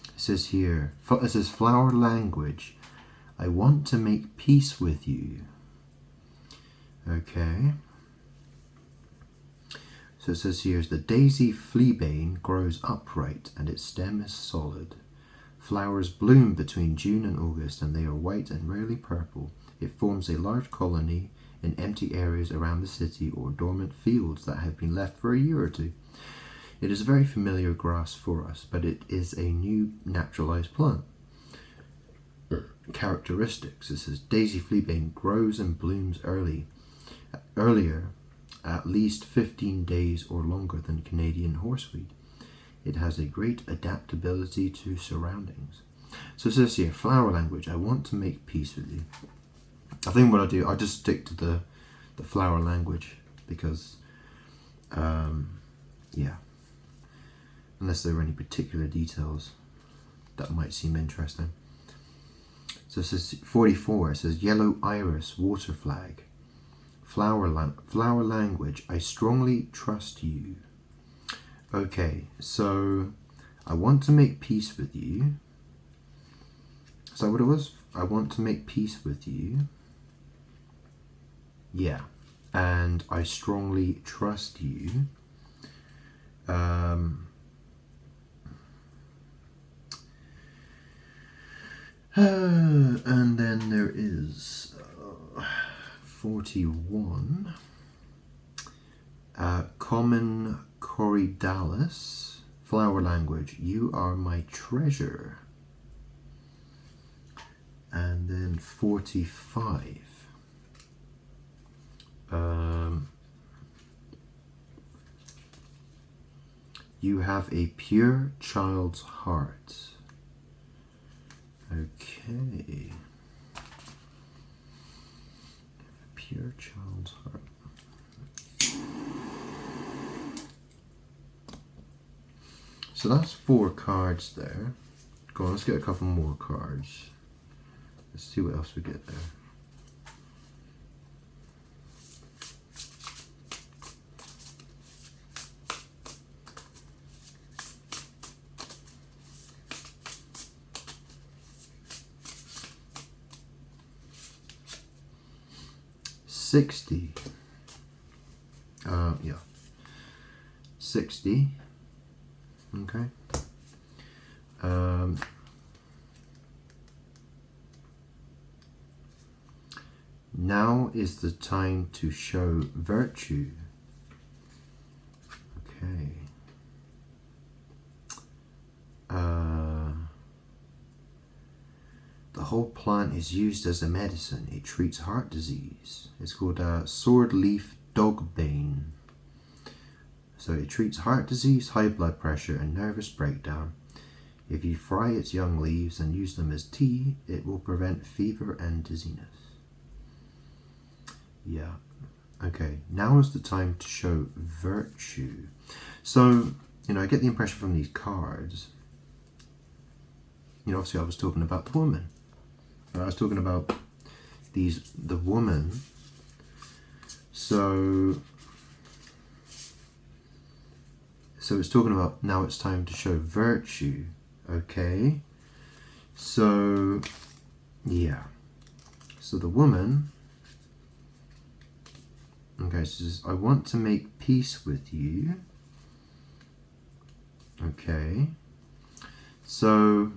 It says here, it says flower language. I want to make peace with you. Okay. So it says here, the daisy fleabane grows upright and its stem is solid. Flowers bloom between June and August and they are white and rarely purple. It forms a large colony in empty areas around the city or dormant fields that have been left for a year or two. It is a very familiar grass for us, but it is a new naturalized plant. Characteristics. It says daisy fleabane grows and blooms earlier, at least 15 days or longer than Canadian horseweed. It has a great adaptability to surroundings. So it says here, flower language. I want to make peace with you. I think what I'll do, I'll just stick to the flower language because, yeah, unless there are any particular details that might seem interesting. So it says 44, it says yellow iris, water flag. Flower language, I strongly trust you. Okay, so I want to make peace with you. Is that what it was? I want to make peace with you. Yeah. And I strongly trust you. And then there is 41. Common Corydalis, flower language. You are my treasure. And then 45. You have a pure child's heart. Okay. Pure child's heart. So that's 4 cards there. Go on, let's get a couple more cards. Let's see what else we get there. $60. Yeah. 60. Okay. Now is the time to show virtue. Okay. The whole plant is used as a medicine. It treats heart disease. It's called sword leaf dogbane. So it treats heart disease, high blood pressure, and nervous breakdown. If you fry its young leaves and use them as tea, it will prevent fever and dizziness. Yeah. Okay, now is the time to show virtue. So, I get the impression from these cards, obviously I was talking about the woman. I was talking about the woman. So it's talking about now it's time to show virtue. Okay. So, yeah. So the woman, okay, says, I want to make peace with you. Okay. So,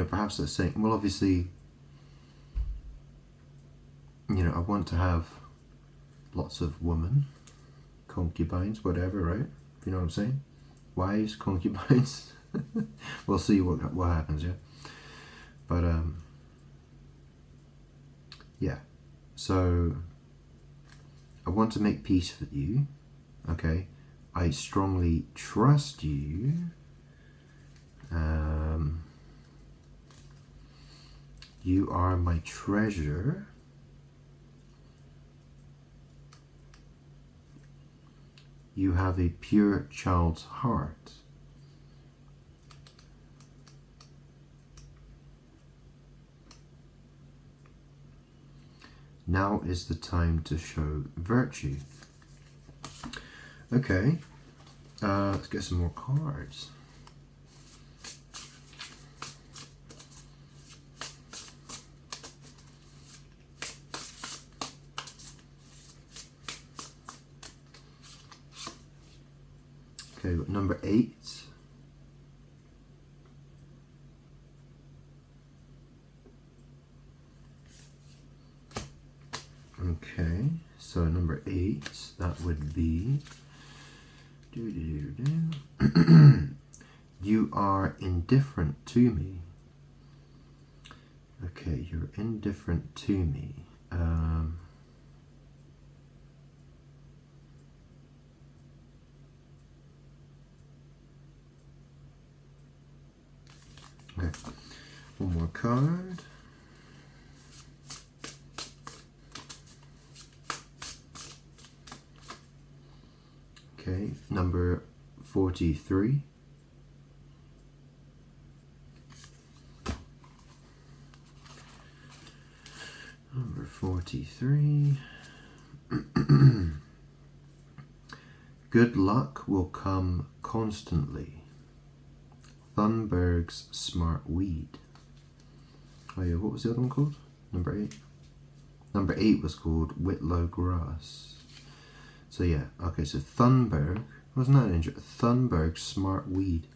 perhaps they're saying, well, obviously, I want to have lots of women, concubines, whatever, right? If you know what I'm saying? Wives, concubines. We'll see what happens, yeah? But, yeah. So, I want to make peace with you. Okay. I strongly trust you. You are my treasure. You have a pure child's heart. Now is the time to show virtue. Okay, let's get some more cards. Okay, number 8. Okay, so number 8, that would be you are indifferent to me. Okay, you're indifferent to me. Okay, one more card. Okay, number 43. Number 43. Good luck will come constantly. Thunberg's smart weed. Oh yeah, what was the other one called? Number 8? Number 8 was called Whitlow grass. So yeah, okay, so Thunberg, wasn't that an intro? Thunberg's smart weed.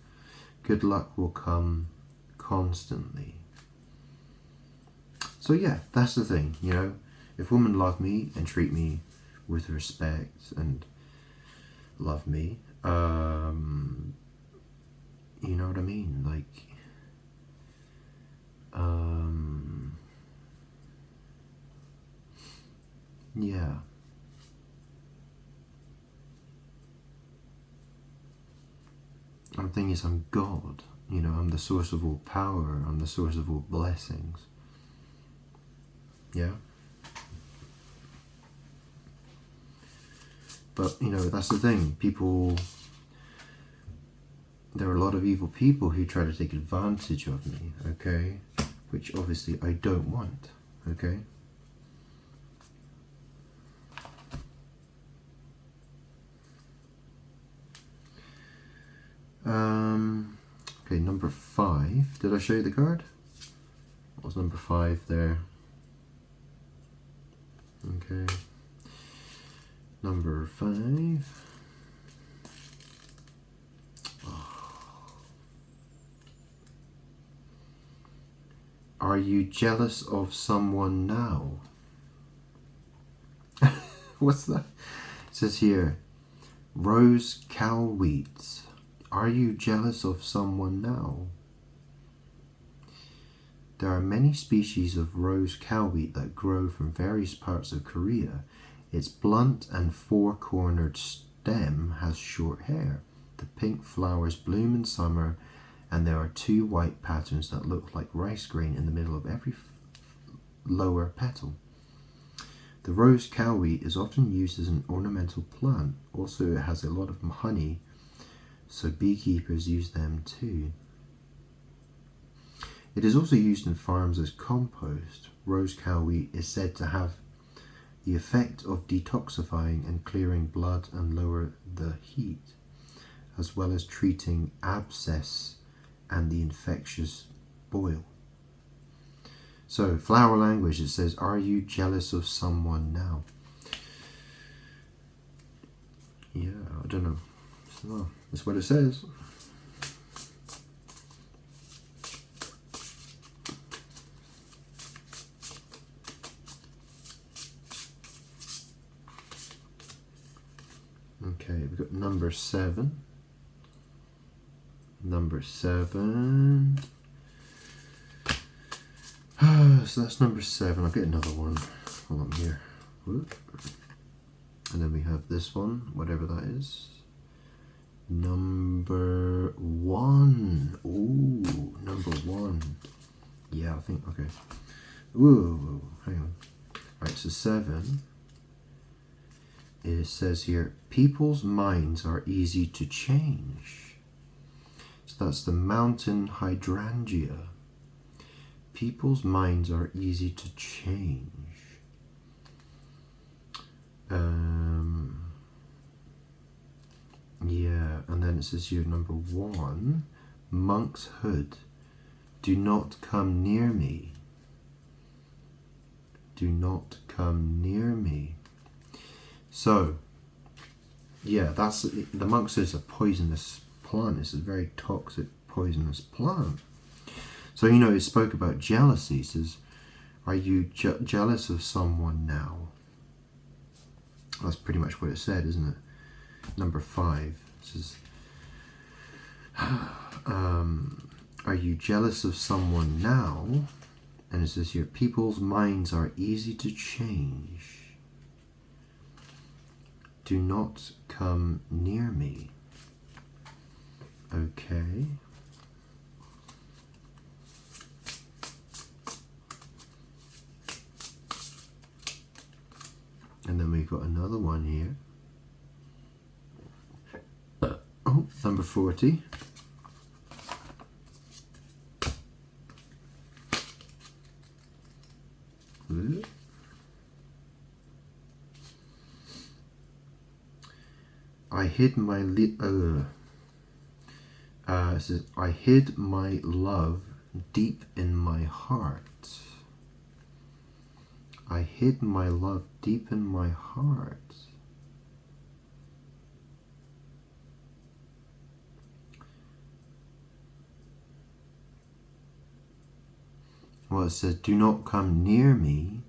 Good luck will come constantly. So yeah, that's the thing, you know. If women love me and treat me with respect and love me, you know what I mean? Like, yeah. And the thing is, I'm God. You know, I'm the source of all power. I'm the source of all blessings. Yeah? But, you know, that's the thing. People... There are a lot of evil people who try to take advantage of me, okay? Which obviously I don't want, okay? Okay, number 5. Did I show you the card? What was number 5 there? Okay. Number 5. Are you jealous of someone now? What's that? It says here, Rose cow wheats. Are you jealous of someone now? There are many species of rose cow wheat that grow from various parts of Korea. Its blunt and four-cornered stem has short hair. The pink flowers bloom in summer, and there are 2 white patterns that look like rice grain in the middle of every lower petal. The rose cow wheat is often used as an ornamental plant. Also, it has a lot of honey, so beekeepers use them too. It is also used in farms as compost. Rose cow wheat is said to have the effect of detoxifying and clearing blood and lower the heat, as well as treating abscess and the infectious boil. So, flower language, it says, are you jealous of someone now? Yeah, I don't know. Well, that's what it says. Okay, we've got number 7. Number 7. So that's number 7. I'll get another one while I'm here. Whoop. And then we have this one, whatever that is. Number 1. Ooh, number 1. Yeah, I think, okay. Ooh, hang on. Right, so 7. It says here, people's minds are easy to change. So that's the mountain hydrangea. People's minds are easy to change. Yeah, and then it says here, number 1, monk's hood. Do not come near me. Do not come near me. So, yeah, that's the monk's hood is a poisonous plant. It's a very toxic, poisonous plant. So, you know, it spoke about jealousy. It says, are you jealous of someone now? That's pretty much what it said, isn't it? Number 5 says, are you jealous of someone now? And it says here, people's minds are easy to change. Do not come near me. Okay. And then we've got another one here. Oh, number 40. I hid my it says, I hid my love deep in my heart. I hid my love deep in my heart. Well, it says, do not come near me.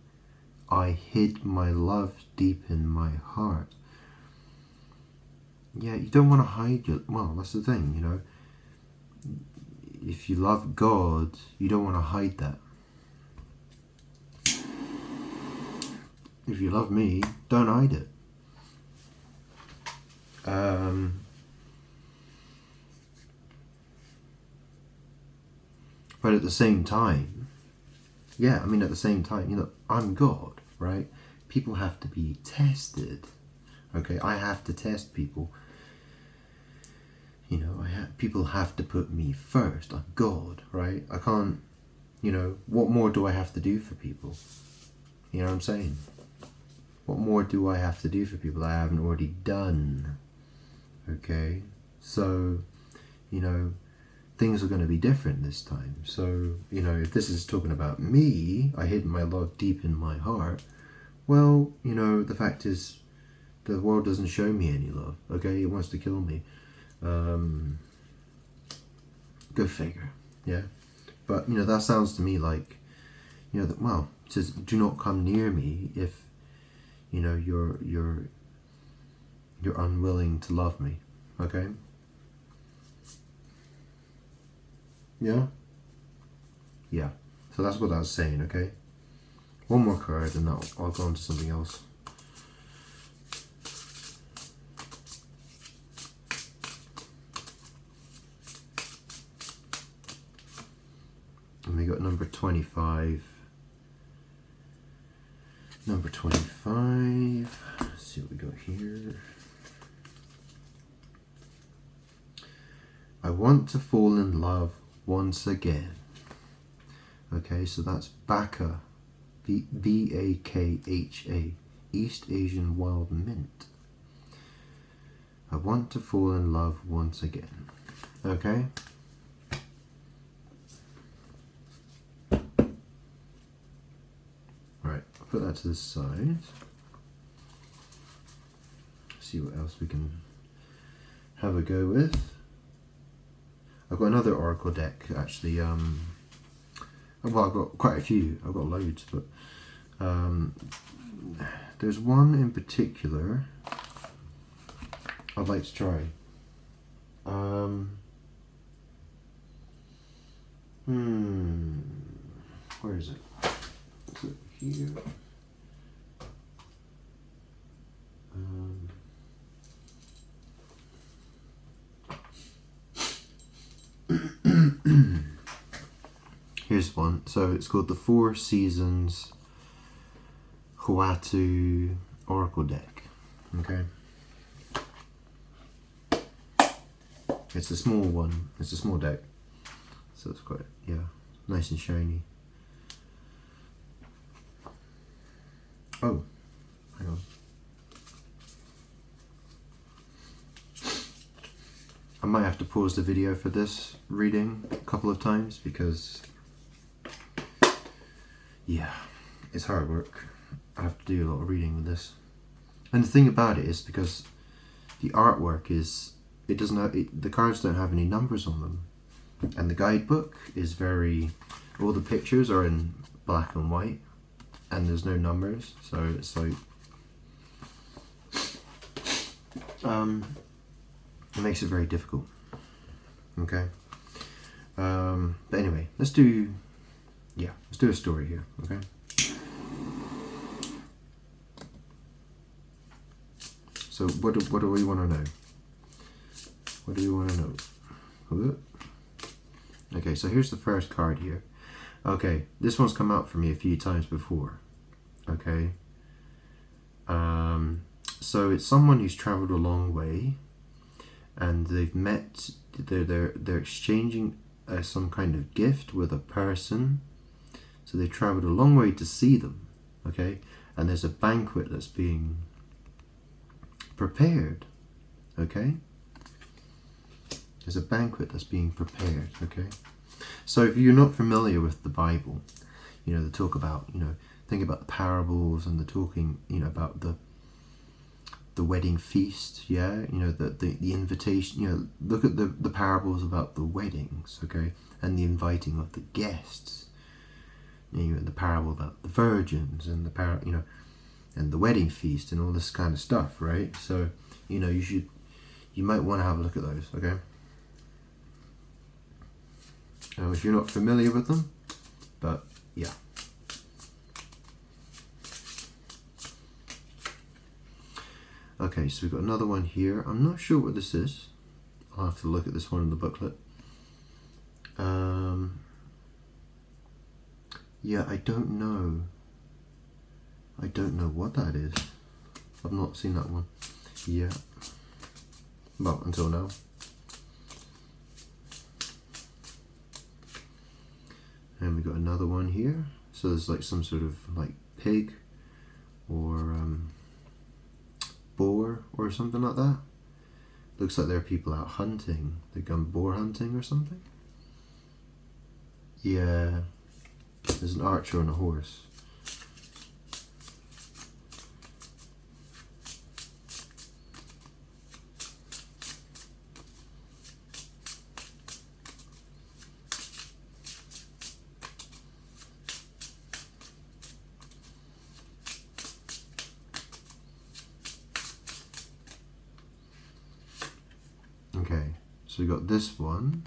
I hid my love deep in my heart. Yeah, you don't want to hide your... Well, that's the thing, you know. If you love God, you don't want to hide that. If you love me, don't hide it. But at the same time, yeah, I mean, at the same time, you know, I'm God, right? People have to be tested. Okay, I have to test people. You know, people have to put me first. I'm God, right? I can't, you know, what more do I have to do for people? You know what I'm saying? What more do I have to do for people that I haven't already done? Okay, so, you know, things are going to be different this time. So, you know, if this is talking about me, I hid my love deep in my heart. Well, you know, the fact is, the world doesn't show me any love. Okay, it wants to kill me. Go figure. Yeah, but you know, that sounds to me like, you know, that, well, it says, do not come near me if, you know, you're unwilling to love me. Okay. Yeah. Yeah. So that's what I was saying. Okay. One more card, and I'll go on to something else. And we got number 25. Number 25. Let's see what we got here. I want to fall in love once again. Okay, so that's Baka, B-A-K-H-A, East Asian Wild Mint. I want to fall in love once again. Okay. Right, I'll put that to the side. See what else we can have a go with. I've got another Oracle deck, actually. Well, I've got quite a few. I've got loads, but there's one in particular I'd like to try. Where is it? Is it here? Here's one. So it's called the Four Seasons Huatu Oracle deck. Okay. It's a small one. It's a small deck. So it's quite, yeah, nice and shiny. Oh, hang on. I might have to pause the video for this reading a couple of times because, yeah, it's hard work. I have to do a lot of reading with this. And the thing about it is because the artwork is, it doesn't have, the cards don't have any numbers on them. And the guidebook is very, all the pictures are in black and white and there's no numbers. So it's like, it makes it very difficult. Okay. But anyway, let's do a story here. Okay. So what do we want to know? What do we want to know? Okay, so here's the first card here. Okay, this one's come out for me a few times before. Okay. So it's someone who's traveled a long way, and they've met. They're exchanging some kind of gift with a person. So they traveled a long way to see them. Okay, and there's a banquet that's being prepared. okay? There's a banquet that's being prepared, okay? So if you're not familiar with the Bible, you know, they talk about, you know, think about the parables, and they're talking, you know, about the wedding feast, yeah? You know, the invitation, you know, look at the parables about the weddings, okay? And the inviting of the guests. You know, the parable about the virgins, and you know, and the wedding feast, and all this kind of stuff, right? So, you know, you might want to have a look at those, okay? If you're not familiar with them, but yeah. Okay, so we've got another one here. I'm not sure what this is. I'll have to look at this one in the booklet. Yeah, I don't know. I don't know what that is. I've not seen that one. Yeah. Well, until now. And we've got another one here. So there's like some sort of like pig or boar or something like that. Looks like there are people out hunting. They've gone boar hunting or something. Yeah. There's an archer on a horse. Okay, so we got this one.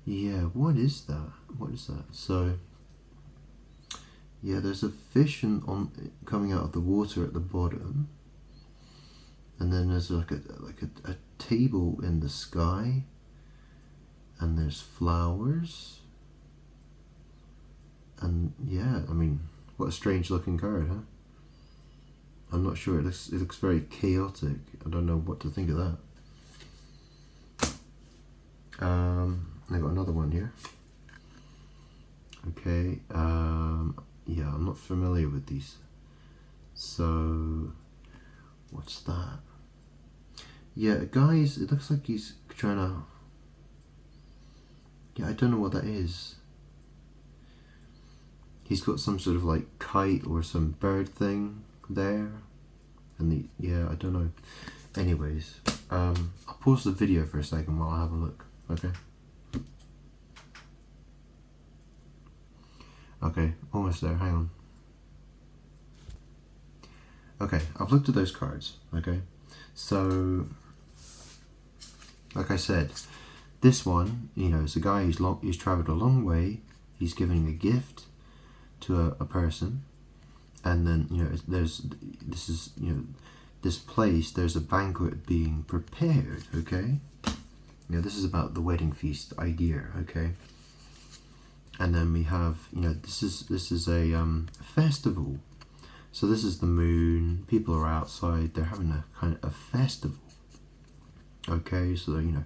Yeah, what is that? What is that? So, yeah, there's a fish coming out of the water at the bottom, and then there's like a table in the sky, and there's flowers, and yeah, I mean, what a strange looking card, huh? I'm not sure. It looks very chaotic. I don't know what to think of that. I got another one here. Okay, yeah, I'm not familiar with these. So, what's that? Yeah, guys, it looks like he's trying to... Yeah, I don't know what that is. He's got some sort of like kite or some bird thing there. And yeah, I don't know. Anyways, I'll pause the video for a second while I have a look, okay? Okay, almost there, hang on. Okay, I've looked at those cards, okay? So, like I said, this one, you know, it's a guy who's traveled a long way. He's giving a gift to a person, and then, you know, this place, there's a banquet being prepared, okay? You know, this is about the wedding feast idea, okay? And then we have, you know, this is a festival. So this is the moon. People are outside. They're having a kind of a festival. Okay, so you know,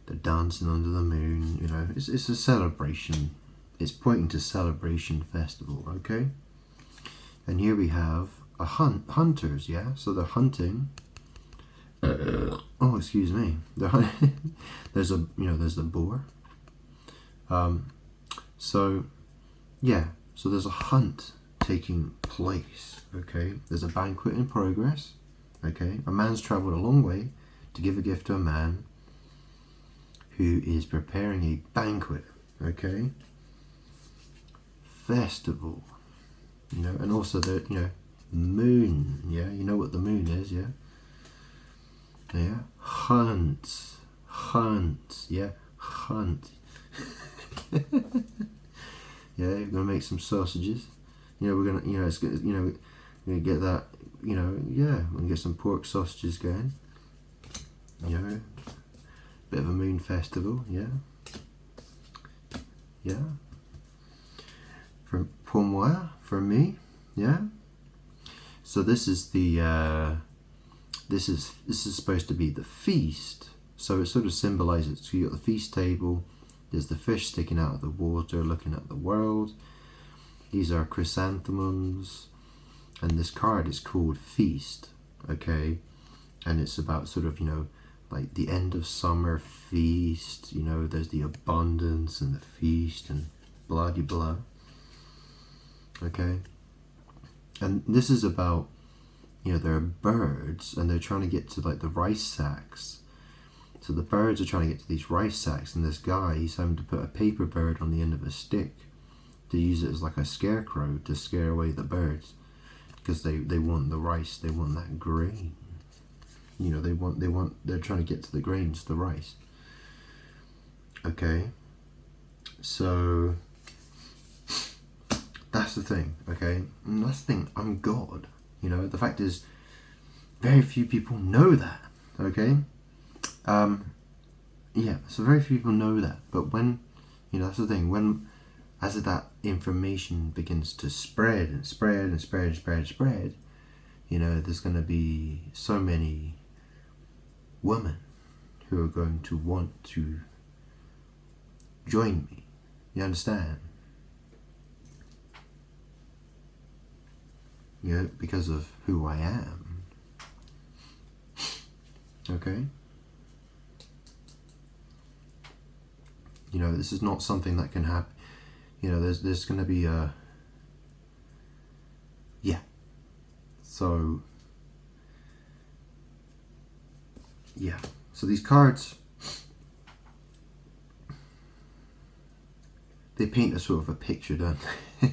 they're dancing under the moon. You know, it's a celebration. It's pointing to celebration festival. Okay. And here we have a hunters. Yeah, so they're hunting. Oh, excuse me. They're hunting. There's the boar. So, yeah, so there's a hunt taking place, okay? There's a banquet in progress, okay? A man's traveled a long way to give a gift to a man who is preparing a banquet, okay? Festival, you know, and also the, you know, moon, yeah? You know what the moon is, yeah? Yeah? Hunt, yeah? Hunt. Yeah, we're gonna make some sausages. You know, we're gonna, you know, it's gonna, you know, we're gonna get that, you know, yeah, we're gonna get some pork sausages going. You know, bit of a moon festival, yeah, yeah. Pour moi, from me, yeah. So this is the, this is supposed to be the feast. So it sort of symbolizes. So you got the feast table. There's the fish sticking out of the water looking at the world. These are chrysanthemums. And this card is called Feast. Okay. and it's about sort of, you know, like the end of summer feast, you know, there's the abundance and the feast and blah de blah. Okay, and this is about, you know, there are birds and they're trying to get to like the rice sacks. So the birds are trying to get to these rice sacks, and this guy, he's having to put a paper bird on the end of a stick to use it as like a scarecrow to scare away the birds, because they want the rice, they want that grain. You know, they're trying to get to the grains, the rice. Okay, so that's the thing, okay? And that's the thing, I'm God. You know, the fact is, very few people know that, okay? Yeah, so very few people know that. But when, you know, that's the thing, when, as that information begins to spread and spread and spread and spread and spread, you know, there's going to be so many women who are going to want to join me. You understand? You know, because of who I am. Okay? You know, this is not something that can happen. You know, there's going to be a... Yeah. So... Yeah. So these cards... They paint a sort of a picture, don't they?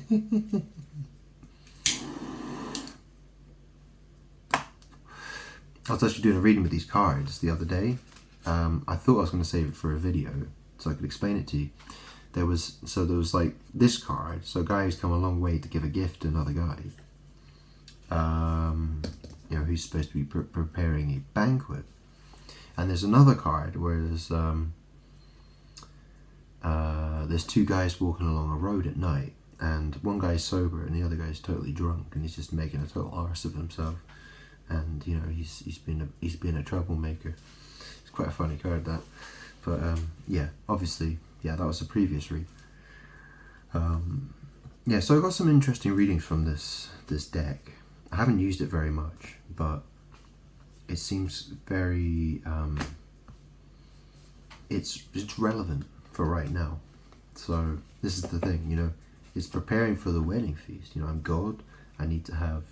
I was actually doing a reading with these cards the other day. I thought I was going to save it for a video so I could explain it to you. There was like this card. So a guy who's come a long way to give a gift to another guy. You know, who's supposed to be preparing a banquet. And there's another card where there's two guys walking along a road at night, and one guy's sober and the other guy's totally drunk, and he's just making a total arse of himself. And you know, he's been a troublemaker. It's quite a funny card, that. But yeah, obviously, yeah, that was a previous read. Yeah, so I got some interesting readings from this deck. I haven't used it very much, but it seems very it's relevant for right now. So this is the thing, you know, it's preparing for the wedding feast. You know, I'm God. I need to have,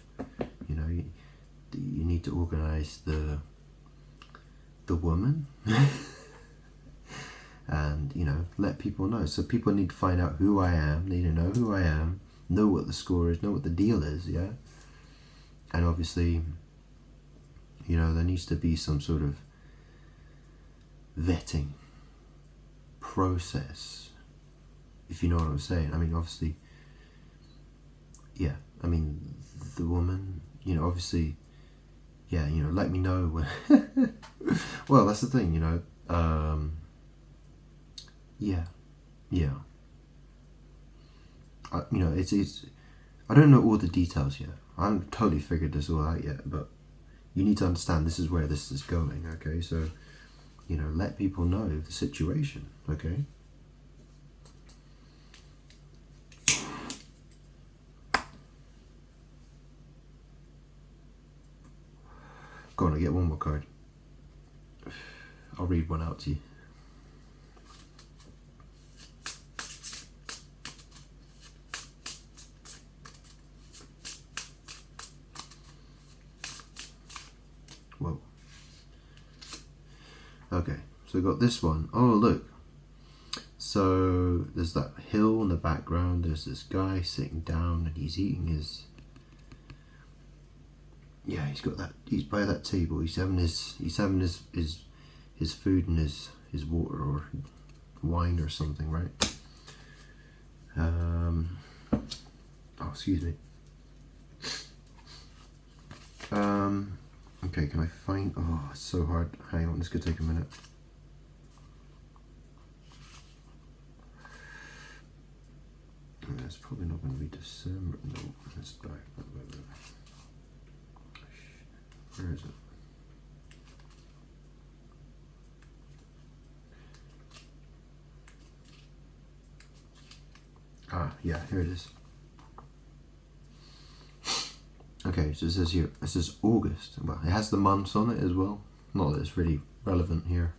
you know, you need to organize the woman and, you know, let people know. So people need to find out who I am. They need to know who I am, know what the score is, know what the deal is, yeah? And obviously, you know, there needs to be some sort of vetting process, if you know what I'm saying. I mean, obviously, yeah, I mean, the woman, you know, obviously, yeah, you know, let me know when... Well, that's the thing, you know, yeah, you know, it's, I don't know all the details yet. I haven't totally figured this all out yet, but you need to understand this is where this is going, okay? So, you know, let people know the situation, okay? Go on, I'll get one more card. I'll read one out to you. Whoa. Okay, so we got this one. Oh, look. So there's that hill in the background. There's this guy sitting down and he's eating his... Yeah, he's got that. He's by that table. He's having his food and his water or wine or something, right? Oh, excuse me. Okay, can I find... Oh, it's so hard. Hang on, this could take a minute. It's probably not going to be December. No, it's back. Where is it? Ah, yeah, here it is. Okay, so it says here, it says August. Well, it has the months on it as well. Not that it's really relevant here.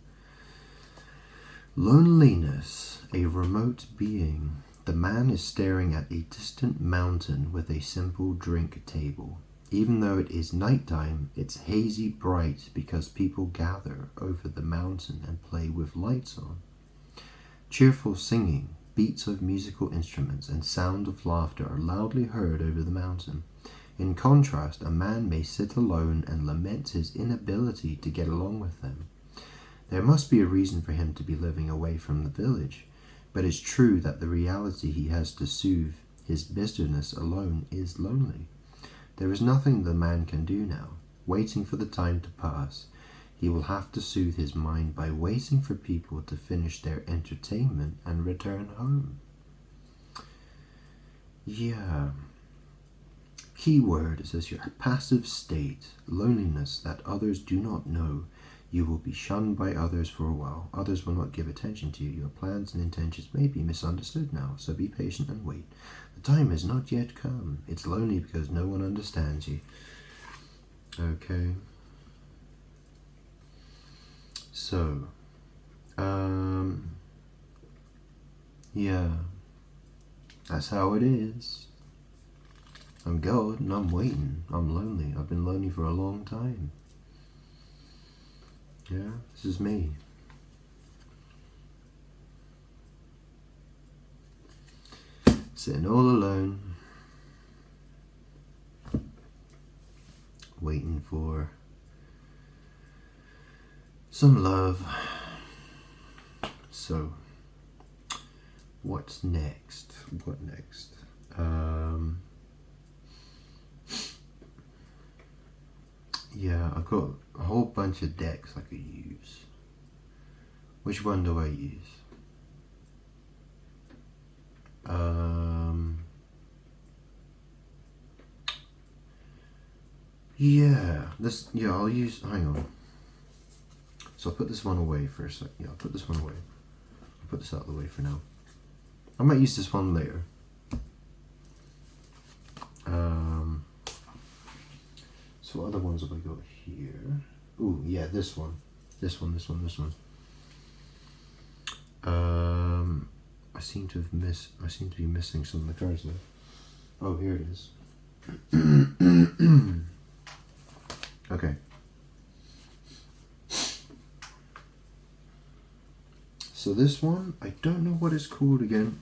Loneliness, a remote being. The man is staring at a distant mountain with a simple drink table. Even though it is nighttime, it's hazy bright because people gather over the mountain and play with lights on. Cheerful singing, beats of musical instruments, and sound of laughter are loudly heard over the mountain. In contrast, a man may sit alone and lament his inability to get along with them. There must be a reason for him to be living away from the village, but it's true that the reality he has to soothe his bitterness alone is lonely. There is nothing the man can do now, waiting for the time to pass. He will have to soothe his mind by waiting for people to finish their entertainment and return home. Yeah. Keyword, it says here, a passive state, loneliness that others do not know. You will be shunned by others for a while. Others will not give attention to you. Your plans and intentions may be misunderstood now, so be patient and wait. The time has not yet come. It's lonely because no one understands you. Okay. So, yeah, that's how it is. I'm God and I'm waiting. I'm lonely. I've been lonely for a long time. Yeah, this is me. Sitting all alone, waiting for some love. So, what's next? What next? Yeah, I've got a whole bunch of decks I could use. Which one do I use? I'll use, hang on. So I'll put this one away for a sec. Yeah, I'll put this one away. I'll put this out of the way for now. I might use this one later. So what other ones have I got here? Ooh, yeah, this one. This one. I seem to be missing some of the cards there. Oh, here it is. Okay. So this one, I don't know what it's called again.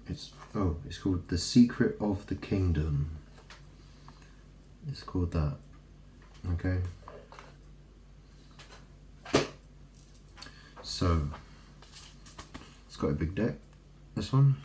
It's called The Secret of the Kingdom. It's called that. Okay. So it's got a big deck. This one.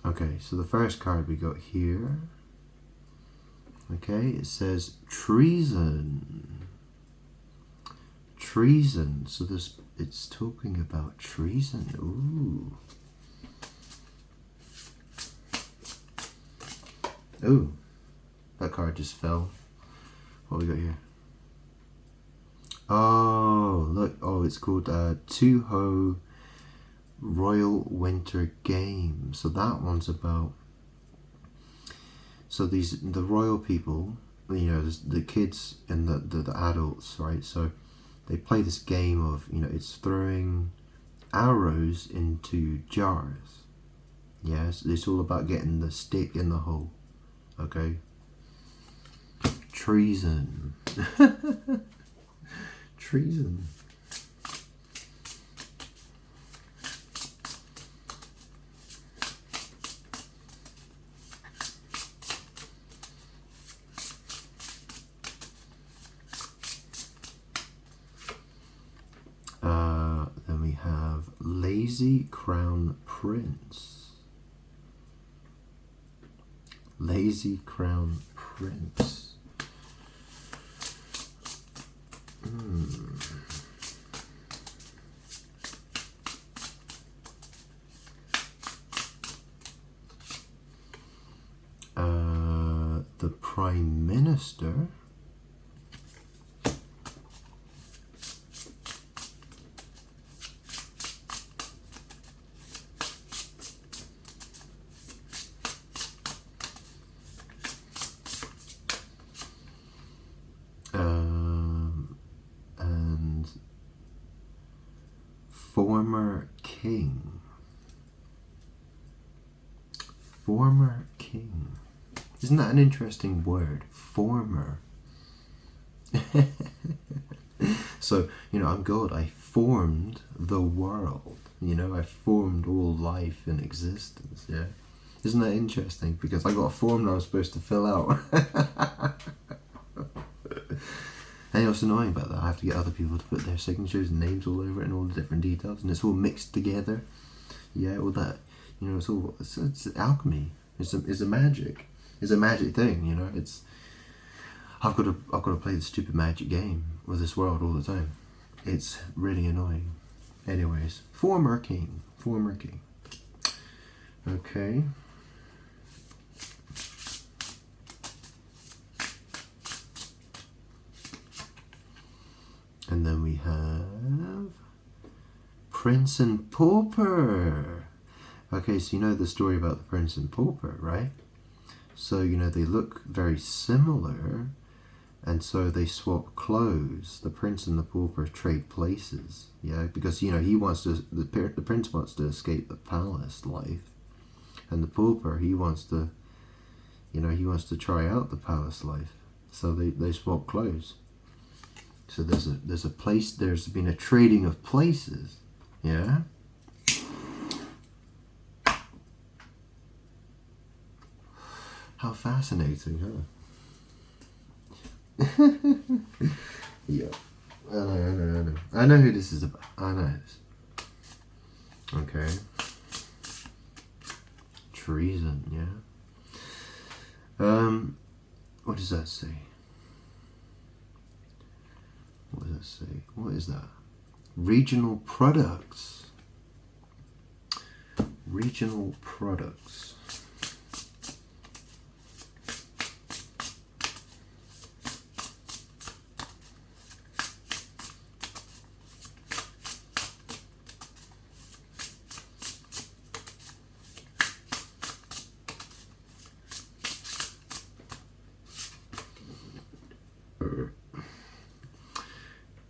Okay, so the first card we got here, okay, it says treason. Treason. So it's talking about treason. Ooh. Oh, that card just fell. What we got here? Oh, look. Oh, it's called Toho Royal Winter Game. So that one's about, so the royal people, you know, the kids and the adults, right? So they play this game of, you know, it's throwing arrows into jars. Yes, it's all about getting the stick in the hole. Okay. Treason. Treason. Then we have Lazy Crown Prince. Lazy Crown Prince. The Prime Minister. And former king. Former king. Isn't that an interesting word? Former. So, you know, I'm God. I formed the world. You know, I formed all life in existence. Yeah. Isn't that interesting? Because I got a form that I was supposed to fill out. And you know what's annoying about that? I have to get other people to put their signatures and names all over it and all the different details, and it's all mixed together. Yeah, all that. You know, it's alchemy. It's a magic. It's a magic thing. You know, it's. I've got to play the stupid magic game with this world all the time. It's really annoying. Anyways, former king. Okay. And then we have Prince and Pauper. Okay, so you know the story about the Prince and Pauper, right? So, you know, they look very similar, and so they swap clothes. The Prince and the Pauper trade places, yeah, because, you know, the Prince wants to escape the palace life, and the Pauper, he wants to try out the palace life. So they swap clothes. So there's been a trading of places, yeah. How fascinating, huh? Yeah, I know who this is about. I know this. Okay. Treason, yeah. What does that say? What does it say? What is that? Regional products. Regional products.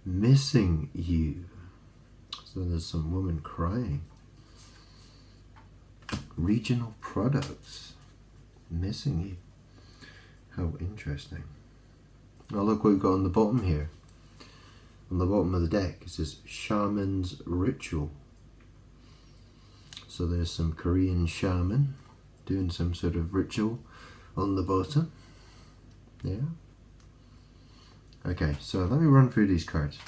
Missing you. So there's some woman crying. Regional products. Missing you. How interesting. Now look what we've got on the bottom here. On the bottom of the deck it says Shaman's Ritual. So there's some Korean shaman doing some sort of ritual on the bottom. Yeah. Okay, so let me run through these cards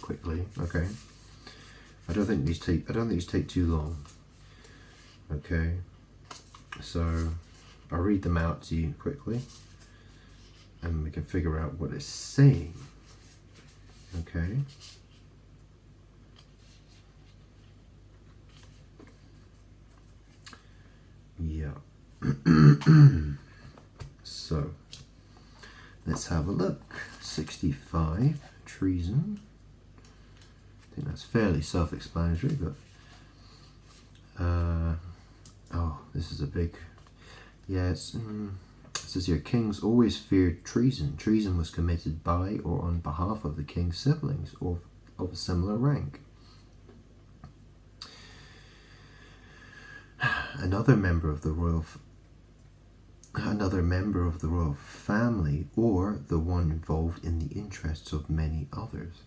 quickly. Okay, I don't think these take too long. Okay, so I'll read them out to you quickly, and we can figure out what it's saying. Okay. Yeah. So. Let's have a look. 65, treason. I think that's fairly self-explanatory, but oh, this is a big. Yeah, it says here, kings always feared treason. Treason was committed by or on behalf of the king's siblings or of a similar rank. Another member of the royal family, or the one involved in the interests of many others.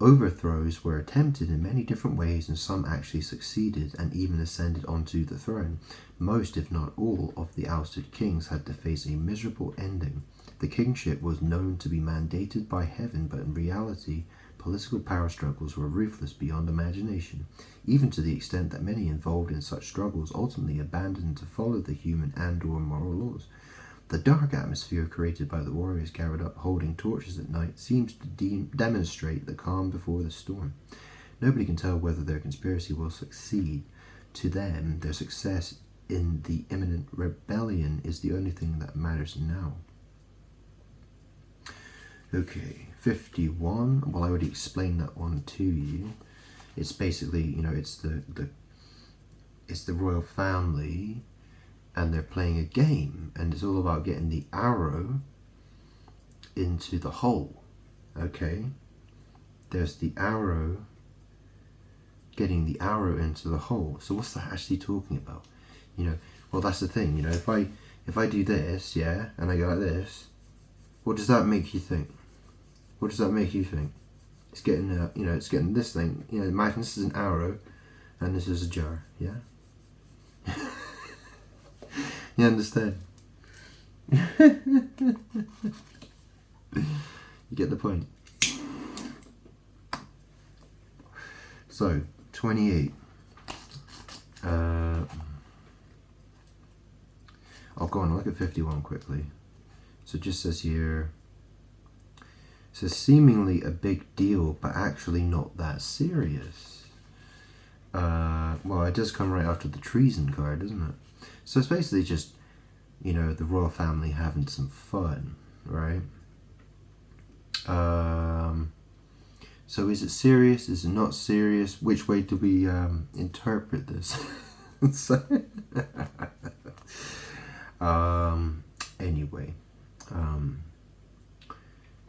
Overthrows were attempted in many different ways, and some actually succeeded and even ascended onto the throne. Most, if not all, of the ousted kings had to face a miserable ending. The kingship was known to be mandated by heaven, but in reality, political power struggles were ruthless beyond imagination, even to the extent that many involved in such struggles ultimately abandoned to follow the human and/or moral laws. The dark atmosphere created by the warriors gathered up holding torches at night seems to demonstrate the calm before the storm. Nobody can tell whether their conspiracy will succeed. To them, their success in the imminent rebellion is the only thing that matters now. Okay, 51. Well, I already explained that one to you. It's basically, you know, it's the royal family, and they're playing a game, and it's all about getting the arrow into the hole. Okay, there's the arrow, getting the arrow into the hole. So what's that actually talking about? You know, well, that's the thing. You know, if I do this, yeah, and I go like this, what does that make you think? What does that make you think? It's getting, you know, it's getting this thing. You know, imagine this is an arrow, and this is a jar. Yeah. You understand? You get the point. So 28. I'll go on and look at 51 quickly. So it just says here, it says seemingly a big deal, but actually not that serious. Well, it does come right after the treason card, doesn't it? So it's basically just, you know, the royal family having some fun, right? So is it serious? Is it not serious? Which way do we interpret this? So, anyway,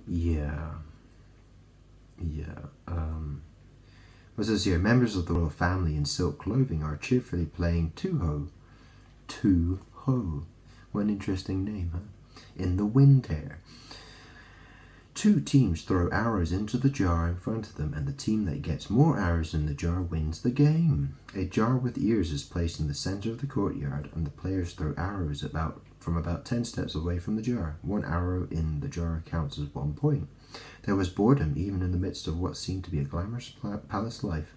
yeah. What says here? Members of the royal family in silk clothing are cheerfully playing two-ho. Two-ho. What an interesting name, huh? In the wind air. Two teams throw arrows into the jar in front of them, and the team that gets more arrows in the jar wins the game. A jar with ears is placed in the center of the courtyard, and the players throw arrows from about 10 steps away from the jar. One arrow in the jar counts as 1 point. There was boredom even in the midst of what seemed to be a glamorous palace life,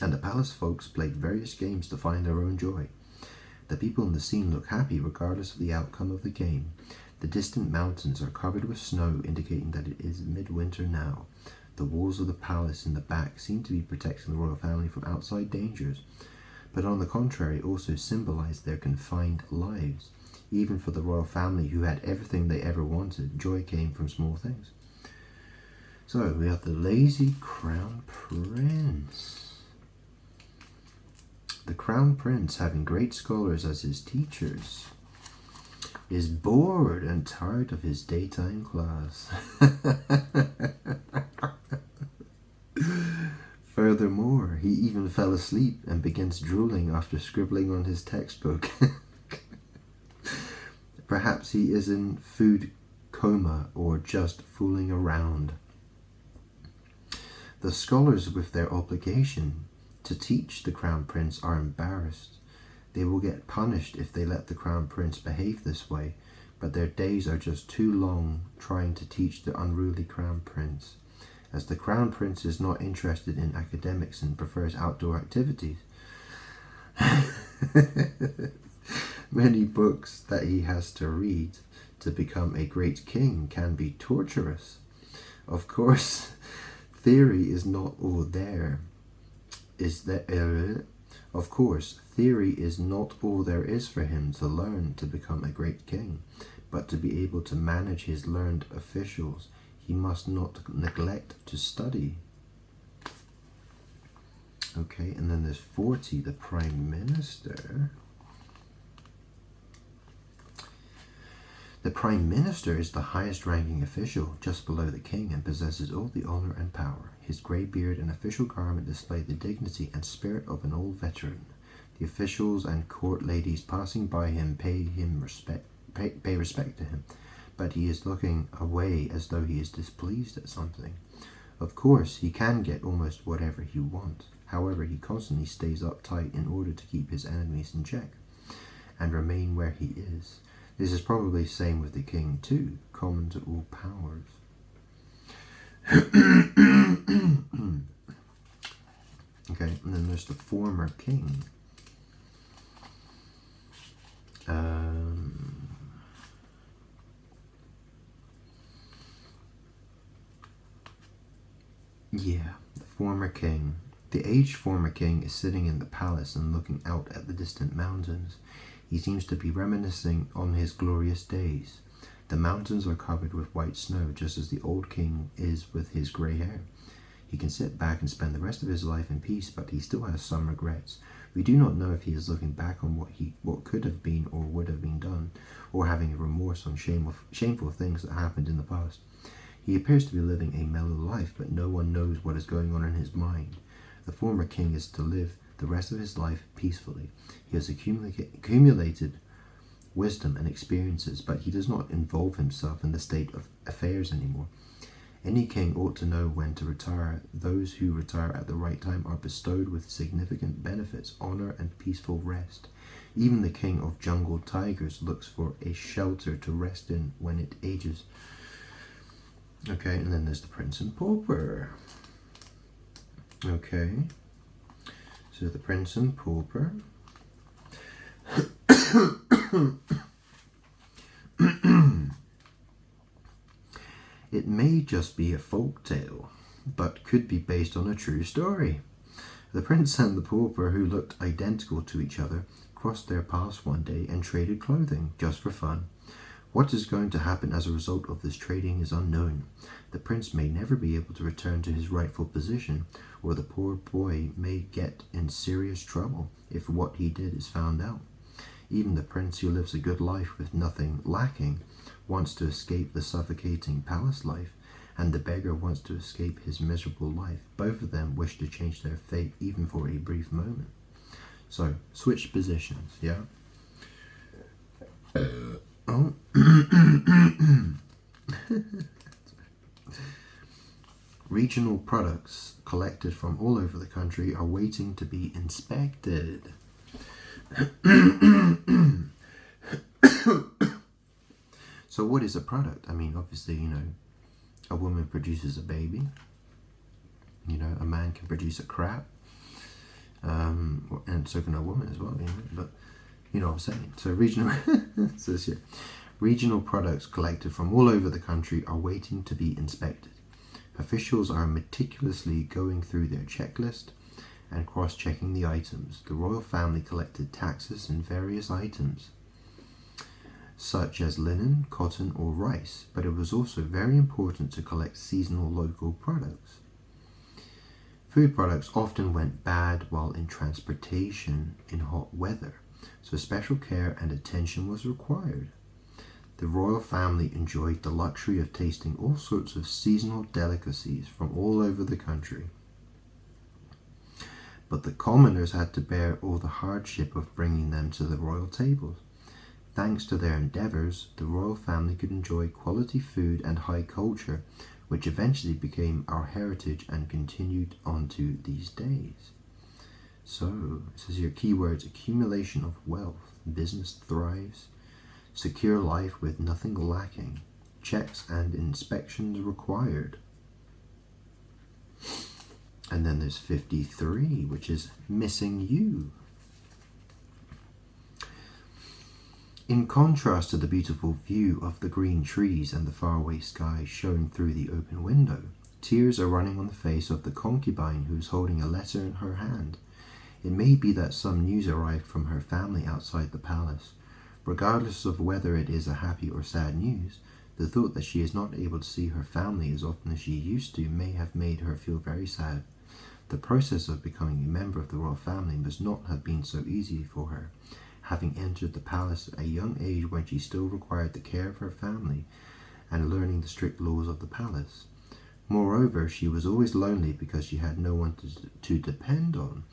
and the palace folks played various games to find their own joy. The people in the scene look happy regardless of the outcome of the game. The distant mountains are covered with snow, indicating that it is midwinter now. The walls of the palace in the back seem to be protecting the royal family from outside dangers, but on the contrary also symbolize their confined lives. Even for the royal family, who had everything they ever wanted, joy came from small things. So we have the lazy crown prince. The crown prince, having great scholars as his teachers, is bored and tired of his daytime class. Furthermore, he even fell asleep and begins drooling after scribbling on his textbook. Perhaps he is in food coma or just fooling around. The scholars, with their obligation to teach the crown prince, are embarrassed. They will get punished if they let the crown prince behave this way, but their days are just too long trying to teach the unruly crown prince. As the crown prince is not interested in academics and prefers outdoor activities, many books that he has to read to become a great king can be torturous. Of course, theory is not all there. Of course, theory is not all there is for him to learn to become a great king, but to be able to manage his learned officials, he must not neglect to study. Okay, and then there's 40, the Prime Minister. The Prime Minister is the highest ranking official, just below the king, and possesses all the honor and power. His grey beard and official garment display the dignity and spirit of an old veteran. The officials and court ladies passing by him pay respect to him, but he is looking away as though he is displeased at something. Of course, he can get almost whatever he wants. However, he constantly stays uptight in order to keep his enemies in check and remain where he is. This is probably the same with the king too, common to all powers. Okay, and then there's the former king. Yeah, the former king. The aged former king is sitting in the palace and looking out at the distant mountains. He seems to be reminiscing on his glorious days. The mountains are covered with white snow, just as the old king is with his grey hair. He can sit back and spend the rest of his life in peace, but he still has some regrets. We do not know if he is looking back on what could have been or would have been done, or having a remorse on shameful things that happened in the past. He appears to be living a mellow life, but no one knows what is going on in his mind. The former king is to live the rest of his life peacefully. He has accumulated wisdom and experiences, but he does not involve himself in the state of affairs anymore. Any king ought to know when to retire. Those who retire at the right time are bestowed with significant benefits, honor, and peaceful rest. Even the king of jungle tigers looks for a shelter to rest in when it ages. Okay, and then there's the Prince and Pauper. Okay, so the Prince and Pauper. It may just be a folk tale, but could be based on a true story. The Prince and the Pauper, who looked identical to each other, crossed their paths one day and traded clothing, just for fun. What is going to happen as a result of this trading is unknown. The prince may never be able to return to his rightful position, or the poor boy may get in serious trouble if what he did is found out. Even the prince, who lives a good life with nothing lacking, wants to escape the suffocating palace life, and the beggar wants to escape his miserable life. Both of them wish to change their fate, even for a brief moment. So, switch positions, yeah? Oh. Regional products collected from all over the country are waiting to be inspected. So what is a product? I mean, obviously, a woman produces a baby. A man can produce a crab. And so can a woman as well, but you know what I'm saying. So regional products collected from all over the country are waiting to be inspected. Officials are meticulously going through their checklist and cross-checking the items. The royal family collected taxes on various items, such as linen, cotton, or rice, but it was also very important to collect seasonal local products. Food products often went bad while in transportation in hot weather, so special care and attention was required. The royal family enjoyed the luxury of tasting all sorts of seasonal delicacies from all over the country. But the commoners had to bear all the hardship of bringing them to the royal tables. Thanks to their endeavors, the royal family could enjoy quality food and high culture, which eventually became our heritage and continued on to these days. So, it says here, keywords: accumulation of wealth, business thrives, secure life with nothing lacking, checks and inspections required. And then there's 53, which is missing you. In contrast to the beautiful view of the green trees and the faraway sky showing through the open window, tears are running on the face of the concubine who is holding a letter in her hand. It may be that some news arrived from her family outside the palace. Regardless of whether it is a happy or sad news, the thought that she is not able to see her family as often as she used to may have made her feel very sad. The process of becoming a member of the royal family must not have been so easy for her, having entered the palace at a young age when she still required the care of her family and learning the strict laws of the palace. Moreover, she was always lonely because she had no one to depend on.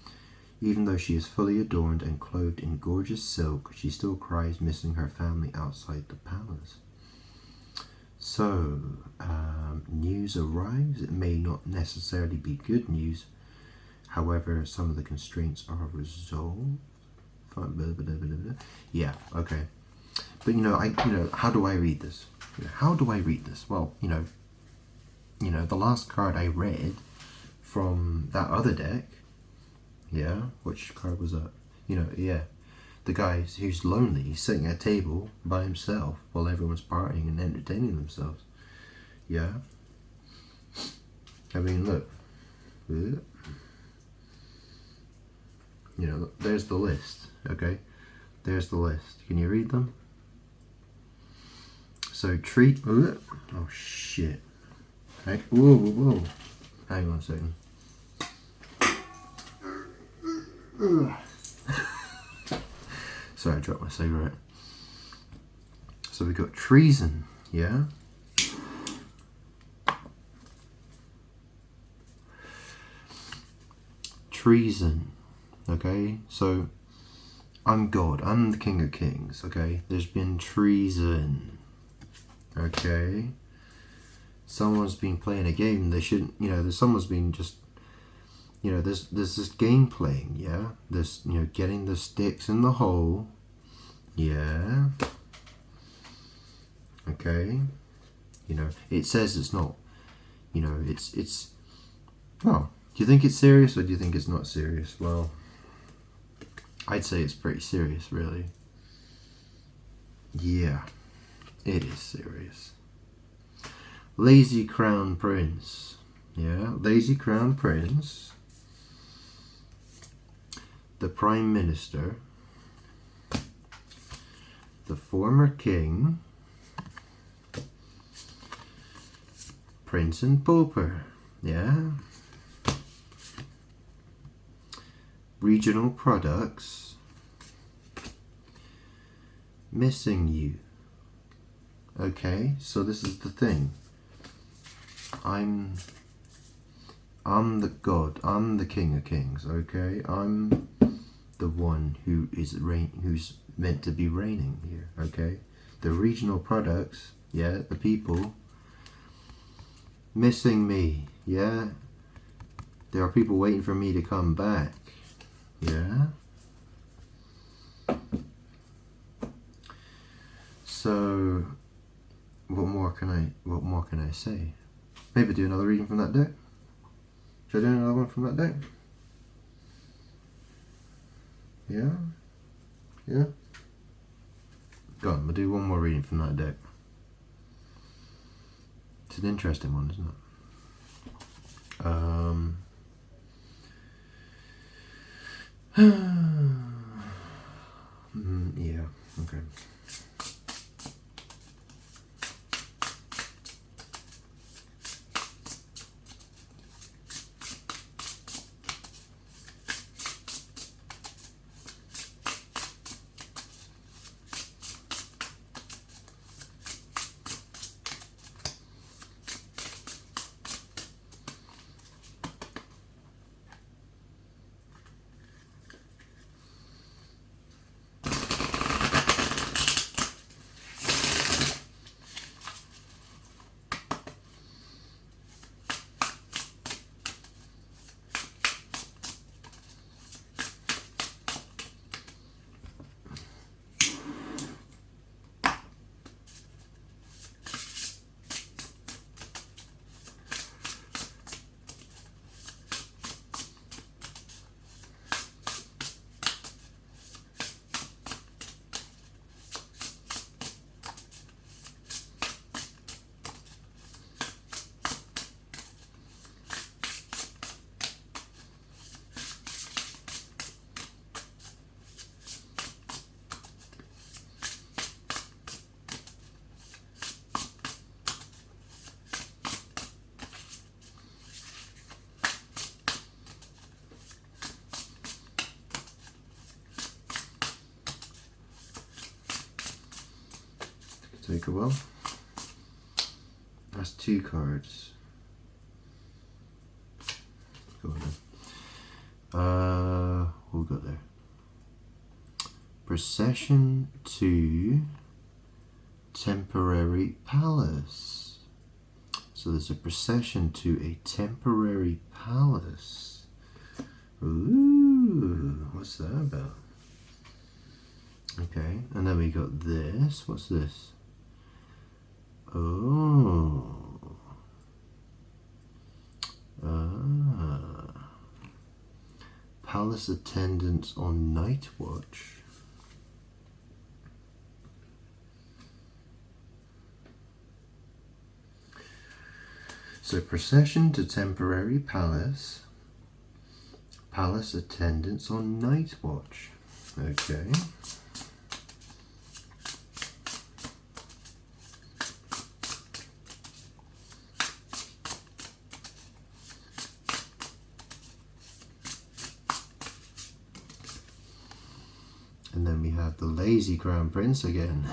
Even though she is fully adorned and clothed in gorgeous silk, she still cries, missing her family outside the palace. So, news arrives. It may not necessarily be good news. However, some of the constraints are resolved. Yeah, okay. But how do I read this? How do I read this? Well, the last card I read from that other deck. Yeah, which card was that? The guy who's lonely, he's sitting at a table by himself while everyone's partying and entertaining themselves. Yeah. I mean, look. You know, there's the list, okay? There's the list. Can you read them? So treat, oh shit. Hey, whoa, whoa, whoa. Hang on a second. Sorry, I dropped my cigarette. So we got treason, yeah? Treason, okay? So I'm God, I'm the King of Kings, okay? There's been treason, okay? Someone's been playing a game they shouldn't, you know, someone's been just, you know, there's this game playing, yeah? This, you know, getting the sticks in the hole, yeah? Okay? You know, it says it's not, you know, it's, well, do you think it's serious or do you think it's not serious? Well, I'd say it's pretty serious, really. Yeah, it is serious. Lazy Crown Prince. Yeah, Lazy Crown Prince. The Prime Minister. The former King. Prince and Pauper. Yeah. Regional products. Missing you. Okay, so this is the thing. I'm the God. I'm the King of Kings. Okay, I'm the one who's meant to be reigning here. Okay, the regional products. Yeah, the people. Missing me. Yeah, there are people waiting for me to come back. Yeah. So, what more can I say? Maybe do another reading from that deck. Should I do another one from that deck? Yeah? Yeah? Go on, we'll do one more reading from that deck. It's an interesting one, isn't it? Yeah, okay. Take a while. That's 2 cards. Go on. What we got there? Procession to Temporary Palace. So there's a procession to a temporary palace. Ooh, what's that about? Okay, and then we got this. What's this? Oh. Palace attendants on night watch. So procession to temporary palace. Palace attendants on night watch. Okay. And then we have the lazy Crown Prince again.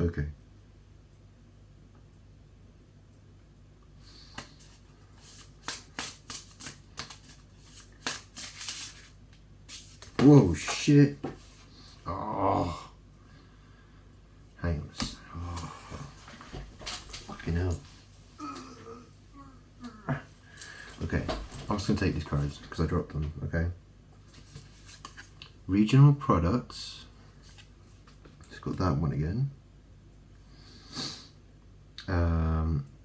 Okay. Whoa, shit. Oh. Hang on. Oh. Fucking hell. Okay. I'm just going to take these cards because I dropped them, okay? Regional products. Just got that one again.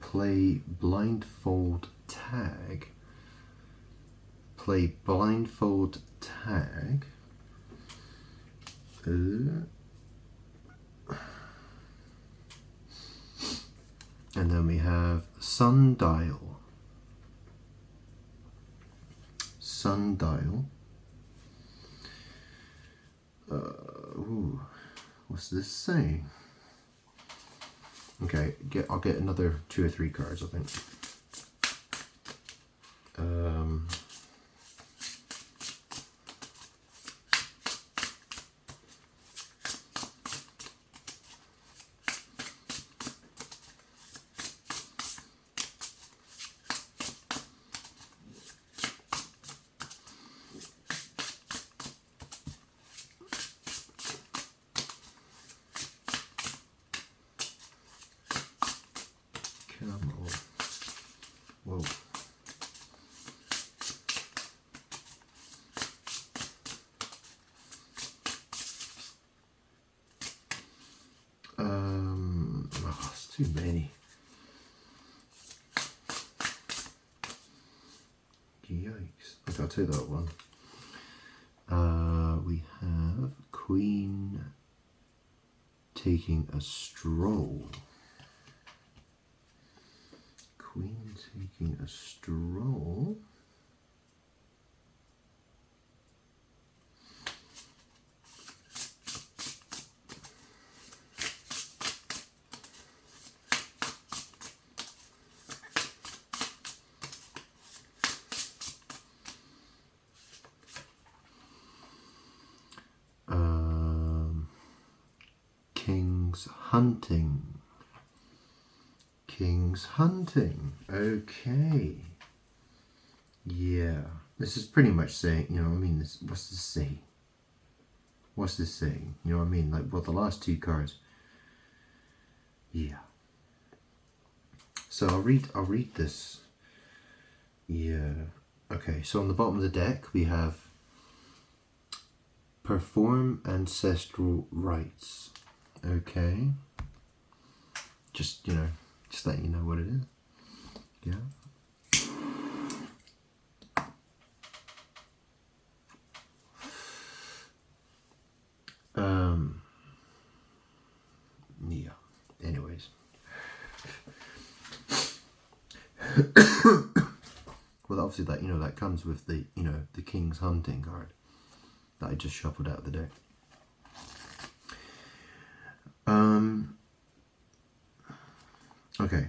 Play blindfold tag. Play blindfold tag. And then we have sundial. Sundial. Ooh, what's this saying? Okay, I'll get another 2 or 3 cards, I think. Come on. Whoa. Oh, it's too many. Yikes. Okay, I'll take that one. We have Queen taking a stroll. Queen taking a stroll. King's hunting. King's hunting. Okay. Yeah. This is pretty much saying, you know what I mean? What's this saying? What's this saying? You know what I mean? Like, well, the last 2 cards. Yeah. So I'll read this. Yeah. Okay, so on the bottom of the deck we have perform ancestral rites. Okay. Just, you know, just let you know what it is. Yeah. Yeah. Anyways. Well, obviously that, you know, that comes with the, you know, the King's hunting card that I just shuffled out of the deck. Okay,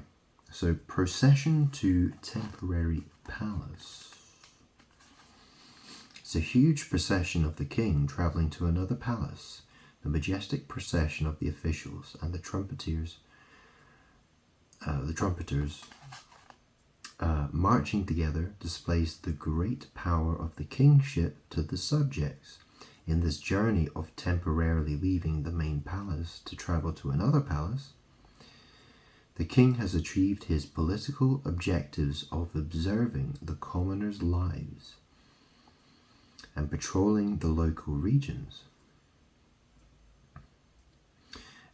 so procession to temporary palace. It's a huge procession of the king travelling to another palace. The majestic procession of the officials and the trumpeters marching together displays the great power of the kingship to the subjects. In this journey of temporarily leaving the main palace to travel to another palace, the king has achieved his political objectives of observing the commoners' lives and patrolling the local regions,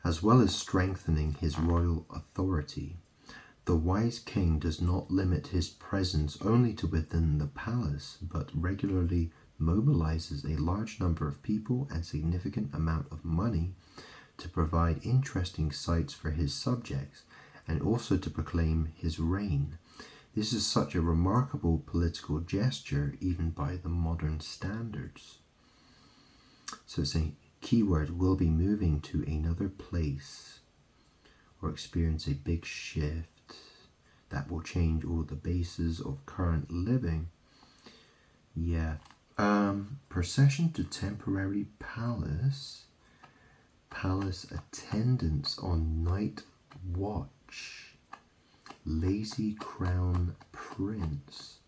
as well as strengthening his royal authority. The wise king does not limit his presence only to within the palace, but regularly mobilizes a large number of people and significant amount of money to provide interesting sights for his subjects and also to proclaim his reign. This is such a remarkable political gesture, even by the modern standards. So it's a keyword will be moving to another place or experience a big shift that will change all the bases of current living. Yeah. Procession to temporary palace. Palace attendance on night watch. Lazy Crown Prince.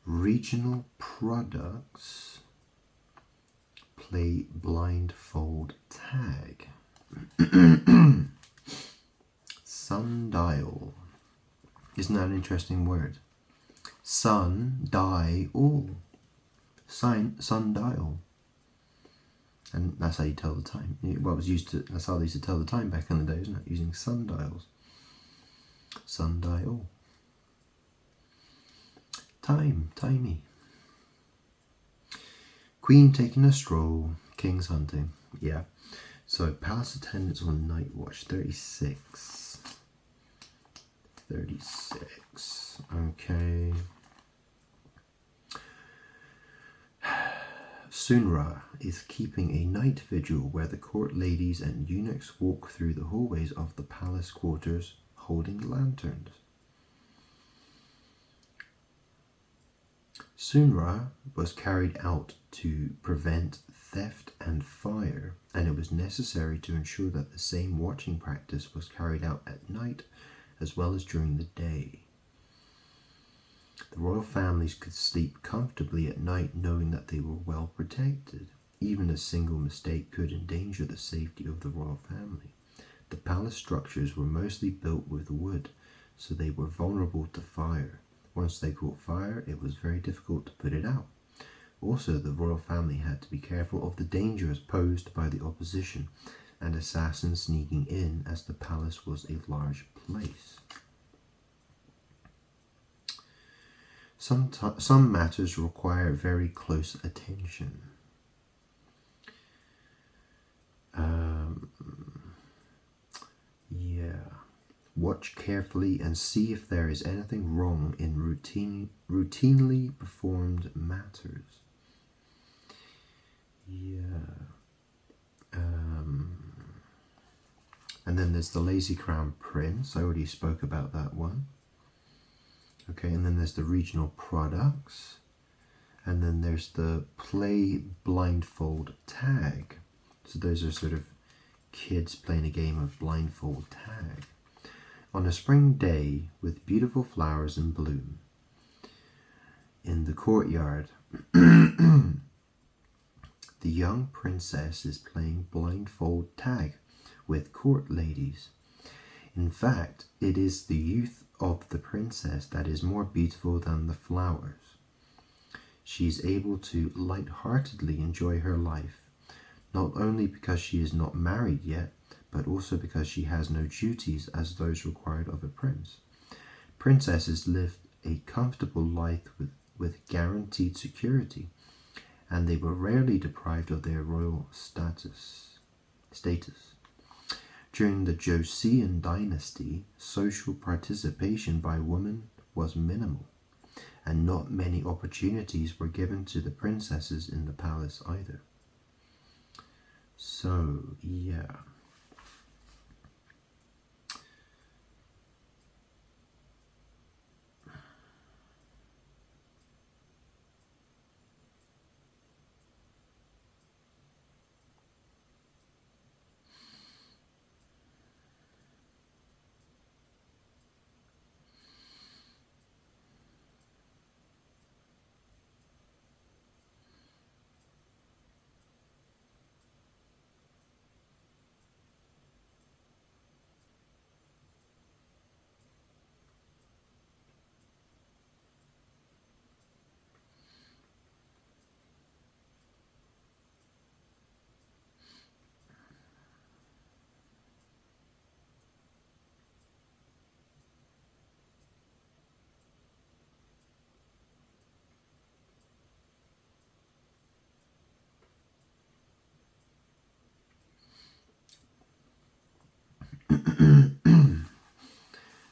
Regional products. Play blindfold tag. Sundial. Isn't that an interesting word? Sun-dial. Sundial. And that's how you tell the time. Well, that's how they used to tell the time back in the day, isn't it? Using sundials. Sundial. Timey. Queen taking a stroll. King's hunting. Yeah. So, palace attendance on night watch. 36. Okay. Sunra is keeping a night vigil where the court ladies and eunuchs walk through the hallways of the palace quarters holding lanterns. Sunra was carried out to prevent theft and fire, and it was necessary to ensure that the same watching practice was carried out at night as well as during the day. The royal families could sleep comfortably at night knowing that they were well protected. Even a single mistake could endanger the safety of the royal family. The palace structures were mostly built with wood, so they were vulnerable to fire. Once they caught fire, it was very difficult to put it out. Also, the royal family had to be careful of the dangers posed by the opposition and assassins sneaking in, as the palace was a large place. Some matters require very close attention. Watch carefully and see if there is anything wrong in routinely performed matters. And then there's the Lazy Crown Prince. I already spoke about that one. Okay, and then there's the regional products. And then there's the play blindfold tag. So those are sort of kids playing a game of blindfold tag. On a spring day with beautiful flowers in bloom, in the courtyard, the young princess is playing blindfold tag with court ladies. In fact, it is the youth of the princess that is more beautiful than the flowers. She is able to light-heartedly enjoy her life, not only because she is not married yet, but also because she has no duties as those required of a prince. Princesses live a comfortable life with guaranteed security, and they were rarely deprived of their royal status. During the Joseon dynasty, social participation by women was minimal, and not many opportunities were given to the princesses in the palace either. So, yeah.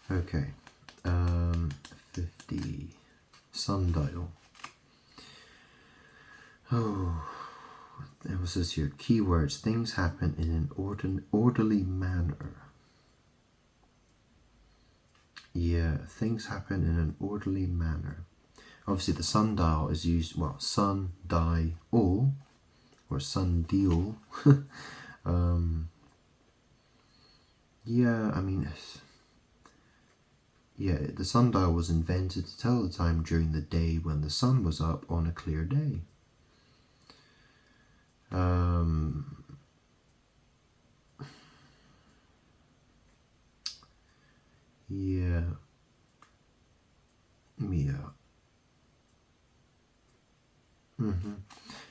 Okay. sundial. Oh, it was this here. Keywords. Things happen in an orderly manner. Yeah, things happen in an orderly manner. Obviously, the sundial is used, well, sun-di-al, or sundial. Yeah, I mean, yeah, the sundial was invented to tell the time during the day when the sun was up on a clear day. Yeah.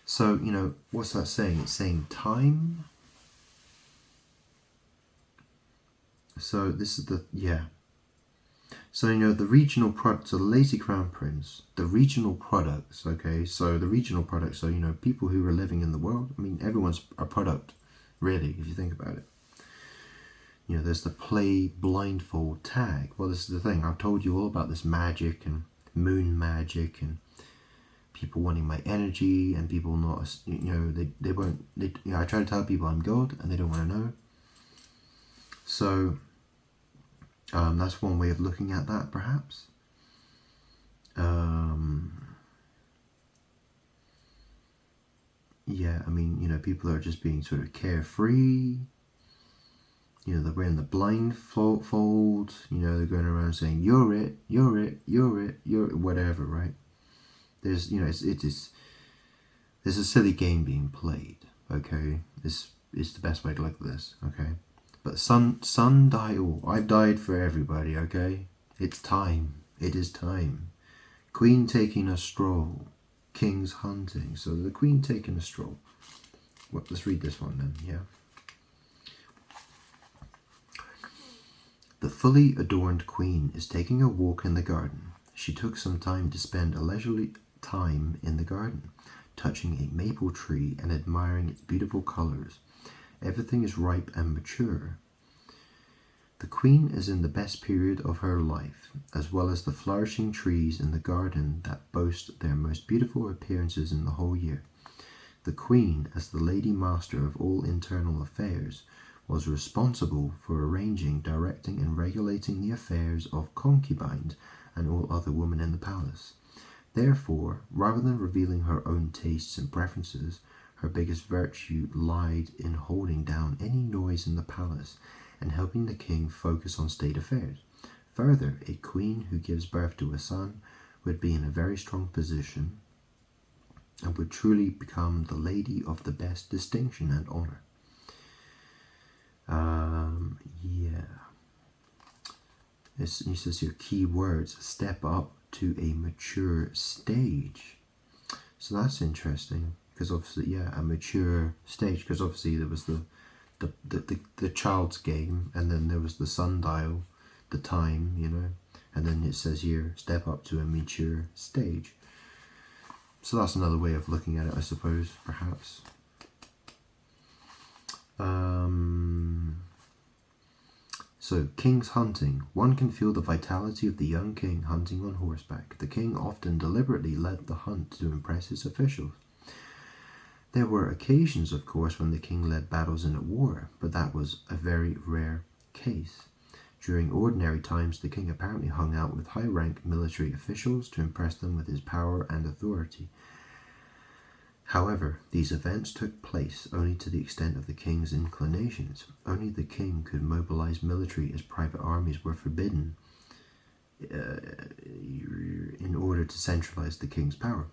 So, you know, what's that saying? It's saying time. So this is So, you know, the regional products, so the Lazy Crown Prince, the regional products, okay? So the regional products are, you know, people who are living in the world. I mean, everyone's a product, really, if you think about it. You know, there's the play blindfold tag. Well, this is the thing. I've told you all about this magic and moon magic and people wanting my energy and people not, you know, they won't, you know, I try to tell people I'm God and they don't want to know. So that's one way of looking at that, perhaps. Yeah, I mean, you know, people are just being sort of carefree. You know, they're wearing the blindfold. You know, they're going around saying, "You're it, you're it, you're it, you're it," whatever, right? There's, you know, there's a silly game being played. Okay, this is the best way to look at this. Okay, but sundial. I've died for everybody. Okay, it's time. It is time. Queen taking a stroll. King's hunting. So the queen taking a stroll. Well, let's read this one then. Yeah. The fully adorned queen is taking a walk in the garden. She took some time to spend a leisurely time in the garden, touching a maple tree and admiring its beautiful colors. Everything is ripe and mature. The queen is in the best period of her life, as well as the flourishing trees in the garden that boast their most beautiful appearances in the whole year. The queen, as the lady master of all internal affairs, was responsible for arranging, directing, and regulating the affairs of concubines and all other women in the palace. Therefore, rather than revealing her own tastes and preferences, her biggest virtue lied in holding down any noise in the palace and helping the king focus on state affairs. Further, a queen who gives birth to a son would be in a very strong position and would truly become the lady of the best distinction and honor. It says here, key words, step up to a mature stage. So that's interesting, because obviously, yeah, a mature stage, because obviously there was the child's game, and then there was the sundial, the time, you know, and then it says here, step up to a mature stage. So that's another way of looking at it, I suppose, perhaps. So, king's hunting. One can feel the vitality of the young king hunting on horseback. The king often deliberately led the hunt to impress his officials. There were occasions, of course, when the king led battles in a war, but that was a very rare case. During ordinary times, the king apparently hung out with high-rank military officials to impress them with his power and authority. However, these events took place only to the extent of the king's inclinations. Only the king could mobilize military, as private armies were forbidden in order to centralize the king's power.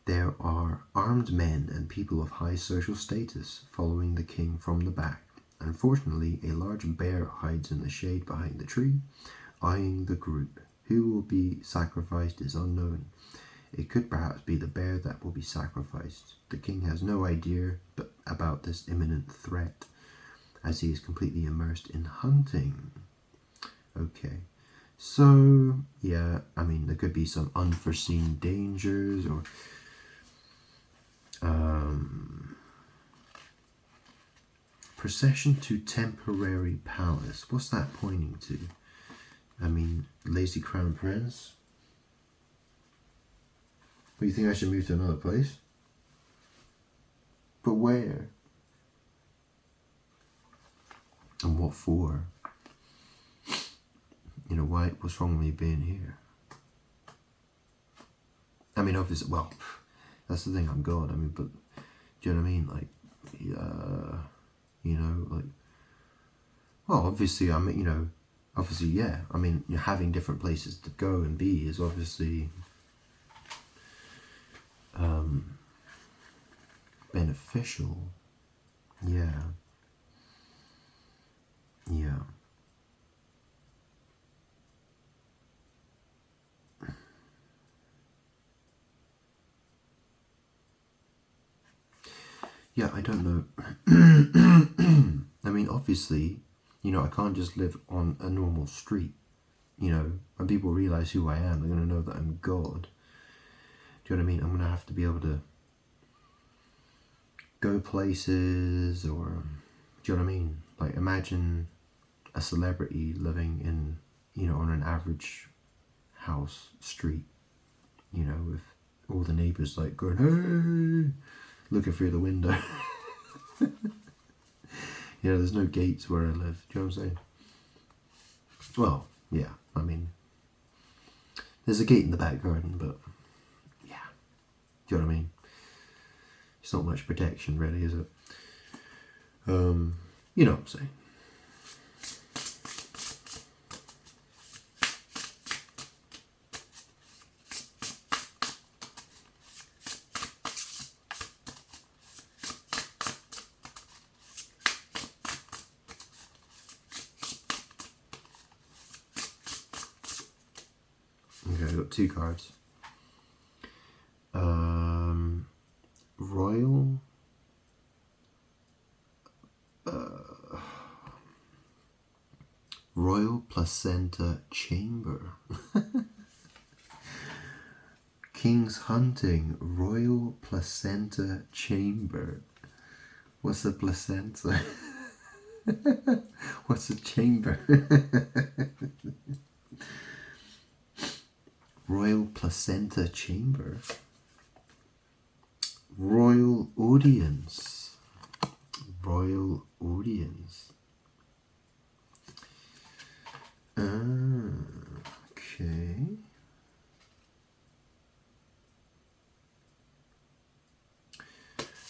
There are armed men and people of high social status following the king from the back. Unfortunately, a large bear hides in the shade behind the tree, eyeing the group. Who will be sacrificed is unknown. It could perhaps be the bear that will be sacrificed. The king has no idea about this imminent threat, as he is completely immersed in hunting. Okay, so, yeah, I mean, there could be some unforeseen dangers, or procession to temporary palace. What's that pointing to? I mean, Lazy Crown Prince. you think I should move to another place? But where? And what for? You know, why? What's wrong with me being here? I mean, obviously, well, that's the thing, I'm God. I mean, but do you know what I mean? Like, you know, like, well, obviously, I mean, you know, obviously, yeah. I mean, you're having different places to go and be is obviously beneficial. Yeah. Yeah. Yeah, I don't know. I mean, obviously, you know, I can't just live on a normal street. You know, when people realize who I am, they're going to know that I'm God. Do you know what I mean? I'm going to have to be able to go places, or, do you know what I mean? Like, imagine a celebrity living in, you know, on an average house street, you know, with all the neighbours like going, hey, looking through the window. You know, there's no gates where I live. Do you know what I'm saying? Well, yeah, I mean, there's a gate in the back garden, but yeah, do you know what I mean? It's not much protection, really, is it? You know what I'm saying? Okay, I've got 2 cards. Royal. Royal Placenta Chamber. King's Hunting Royal Placenta Chamber. What's a placenta? What's a chamber? Royal Placenta Chamber. Royal Audience. Royal Audience. Okay.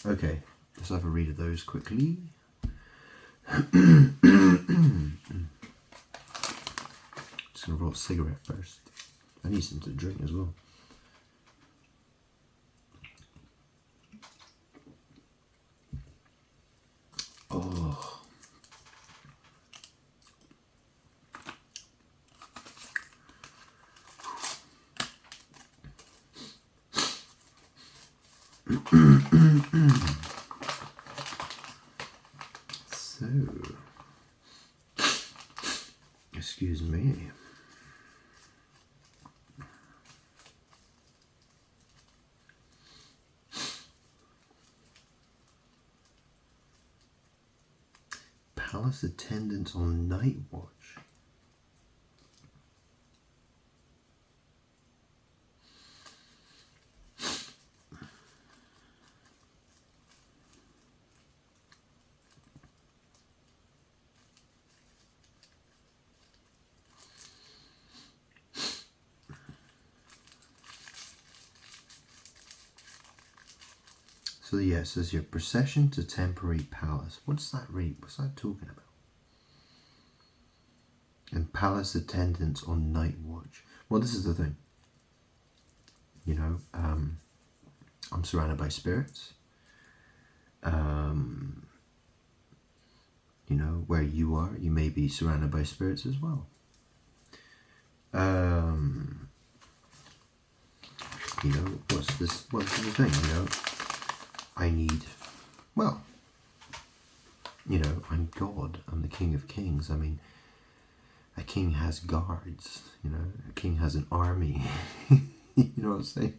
Okay, let's have a read of those quickly. Just gonna roll a cigarette first. I need something to drink as well. Oh. So, excuse me. Palace attendants on night watch. So yeah, it says your procession to temporary palace. What's that read? What's that talking about? And palace attendants on night watch. Well, this is the thing. You know, I'm surrounded by spirits. You know, where you are, you may be surrounded by spirits as well. You know, what's the thing, you know? I need, well, you know, I'm God, I'm the King of Kings. I mean, a king has guards, you know, a king has an army. You know what I'm saying?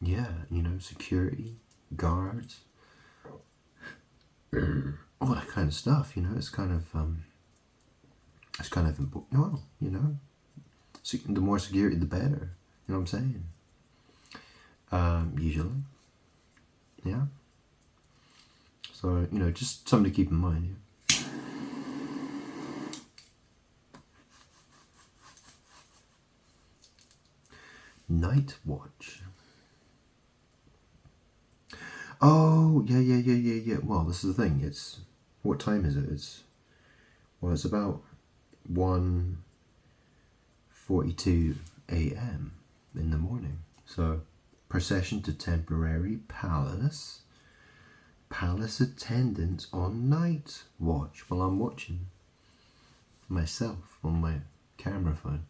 Yeah, you know, security, guards, all that kind of stuff, you know, it's kind of important. Well, you know, the more security, the better. You know what I'm saying? Usually. Yeah. So, just something to keep in mind. Yeah? Night watch. Oh, yeah. Well, this is the thing. What time is it? It's about 1:42 a.m. in the morning. So, procession to temporary palace. Palace attendants on night watch while I'm watching myself on my camera phone.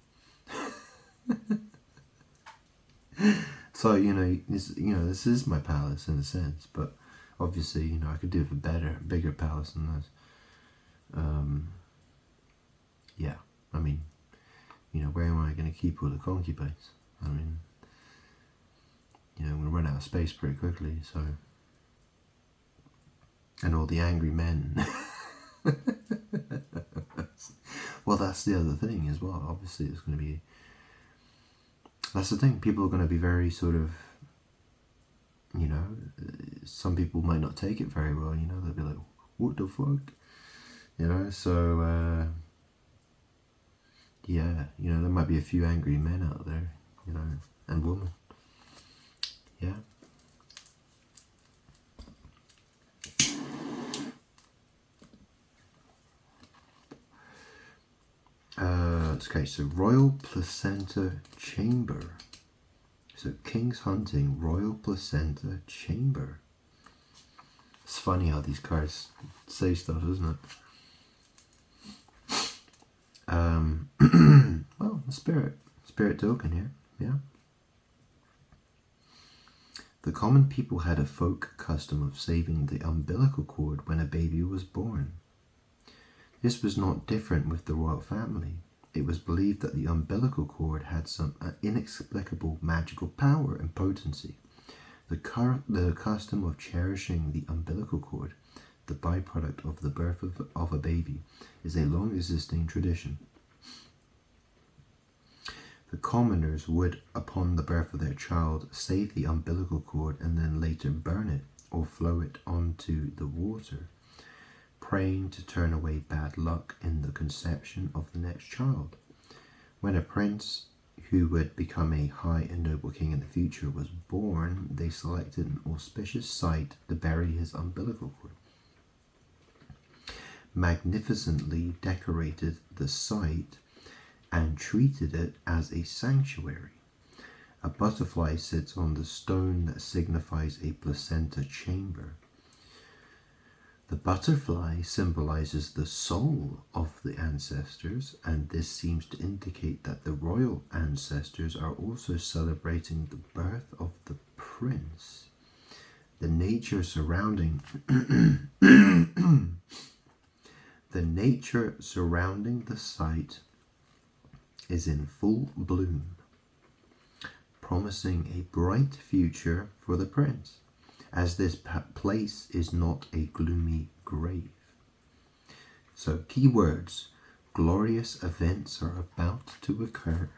So, this is my palace in a sense, but obviously, I could do it for bigger palace than this. Yeah, I mean, where am I going to keep all the concubines? I mean, I'm going to run out of space pretty quickly, so. And all the angry men. Well, that's the other thing as well. Obviously, it's going to be. That's the thing. People are going to be very sort of. Some people might not take it very well. They'll be like, "What the fuck?" So. Yeah, there might be a few angry men out there, and women. Yeah. Okay, so Royal Placenta Chamber. So King's Hunting, Royal Placenta Chamber. It's funny how these cards say stuff, isn't it? Well, the spirit token here, yeah. The common people had a folk custom of saving the umbilical cord when a baby was born. This was not different with the royal family. It was believed that the umbilical cord had some inexplicable magical power and potency. The custom of cherishing the umbilical cord, the byproduct of the birth of a baby, is a long-existing tradition. The commoners would, upon the birth of their child, save the umbilical cord and then later burn it or flow it onto the water, praying to turn away bad luck in the conception of the next child. When a prince who would become a high and noble king in the future was born, they selected an auspicious site to bury his umbilical cord. Magnificently decorated the site and treated it as a sanctuary. A butterfly sits on the stone that signifies a placenta chamber. The butterfly symbolizes the soul of the ancestors, and this seems to indicate that the royal ancestors are also celebrating the birth of the prince. The nature surrounding the site is in full bloom, promising a bright future for the prince, as this place is not a gloomy grave. So, keywords: glorious events are about to occur.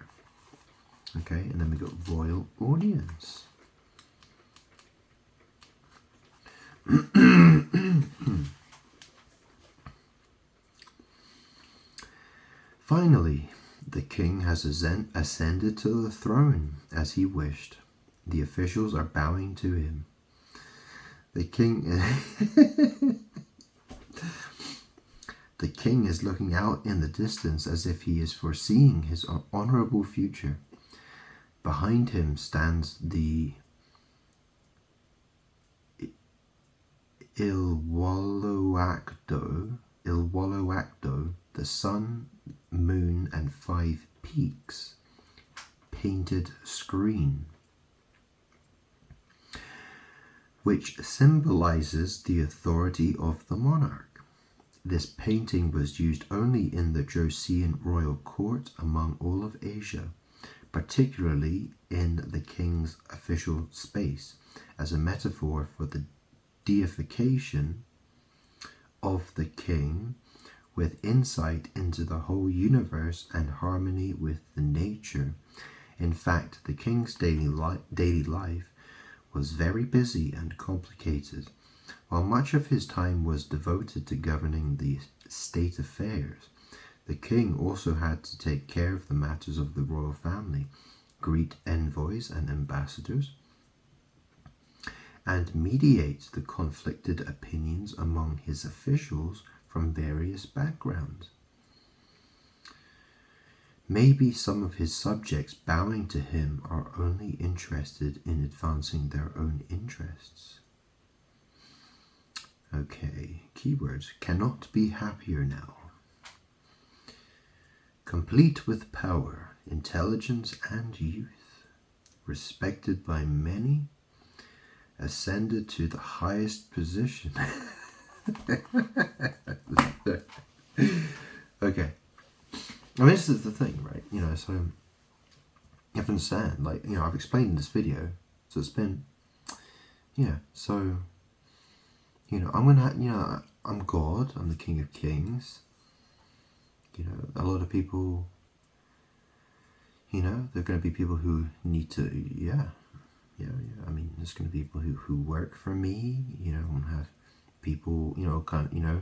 Okay, and then we got royal audience. Finally, the king has ascended to the throne as he wished. The officials are bowing to him. The king is looking out in the distance as if he is foreseeing his honorable future. Behind him stands the Ilwaloacdo, the sun, moon, and 5 peaks painted screen, which symbolizes the authority of the monarch. This painting was used only in the Joseon royal court among all of Asia, particularly in the king's official space, as a metaphor for the deification of the king with insight into the whole universe and harmony with the nature. In fact, the king's daily life was very busy and complicated. While much of his time was devoted to governing the state affairs, the king also had to take care of the matters of the royal family, greet envoys and ambassadors, and mediate the conflicted opinions among his officials from various backgrounds. Maybe some of his subjects bowing to him are only interested in advancing their own interests. Okay, keywords. Cannot be happier now. Complete with power, intelligence, and youth, respected by many, ascended to the highest position. Okay. I mean, this is the thing, right? You know, so you have to understand, like, you know, I've explained in this video, so it's been, yeah, so, you know, I'm God, I'm the King of Kings. You know, a lot of people, you know, there are going to be people who need to, yeah. I mean, there's going to be people who work for me, you know, and have people, you know, kind of, you know,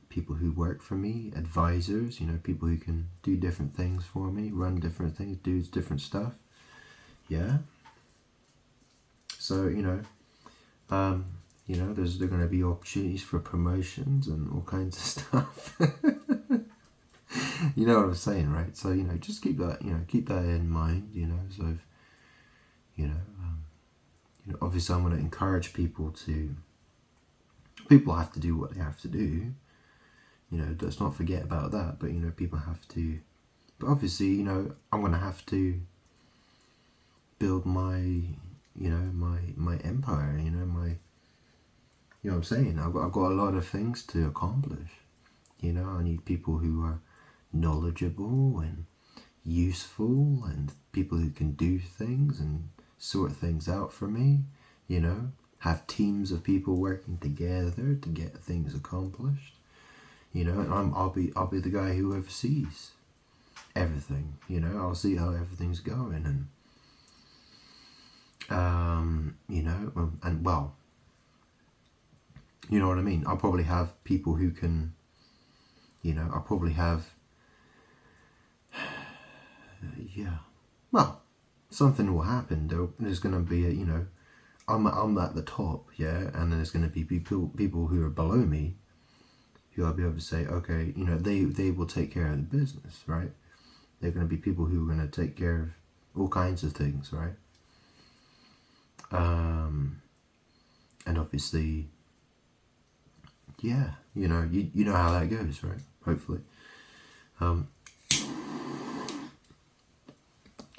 people who work for me, advisors, you know, people who can do different things for me, run different things, do different stuff, yeah. So, you know, there are going to be opportunities for promotions and all kinds of stuff. You know what I'm saying, right? So, you know, just keep that in mind, you know. So, obviously, I'm going to encourage people to. People have to do what they have to do. You know, let's not forget about that. But, you know, people have to. But obviously, you know, I'm going to have to build my, you know, my empire. You know, you know what I'm saying? I've got a lot of things to accomplish. You know, I need people who are knowledgeable and useful, and people who can do things and sort things out for me. You know, have teams of people working together to get things accomplished. You know, and I'll be the guy who oversees everything. You know, I'll see how everything's going, and you know, and well, you know what I mean. I'll probably have people who can. You know, I'll probably have. Yeah, well, something will happen. There's going to be you know, I'm at the top, yeah, and then there's going to be people who are below me, who I'll be able to say, okay, you know, they will take care of the business, right? They're going to be people who are going to take care of all kinds of things, right? And obviously, yeah, you know, you know how that goes, right? Hopefully.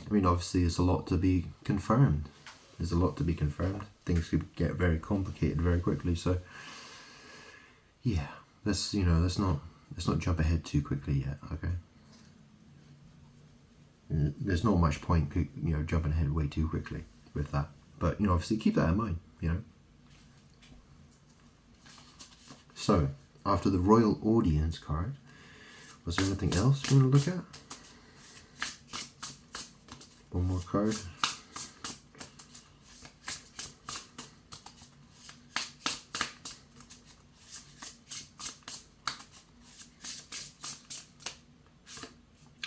I mean, obviously, there's a lot to be confirmed. There's a lot to be confirmed. Things could get very complicated very quickly. So, yeah, let's not jump ahead too quickly yet. Okay. There's not much point, you know, jumping ahead way too quickly with that. But you know, obviously, keep that in mind. You know. So, after the Royal Audience card, was there anything else you want to look at? One more card.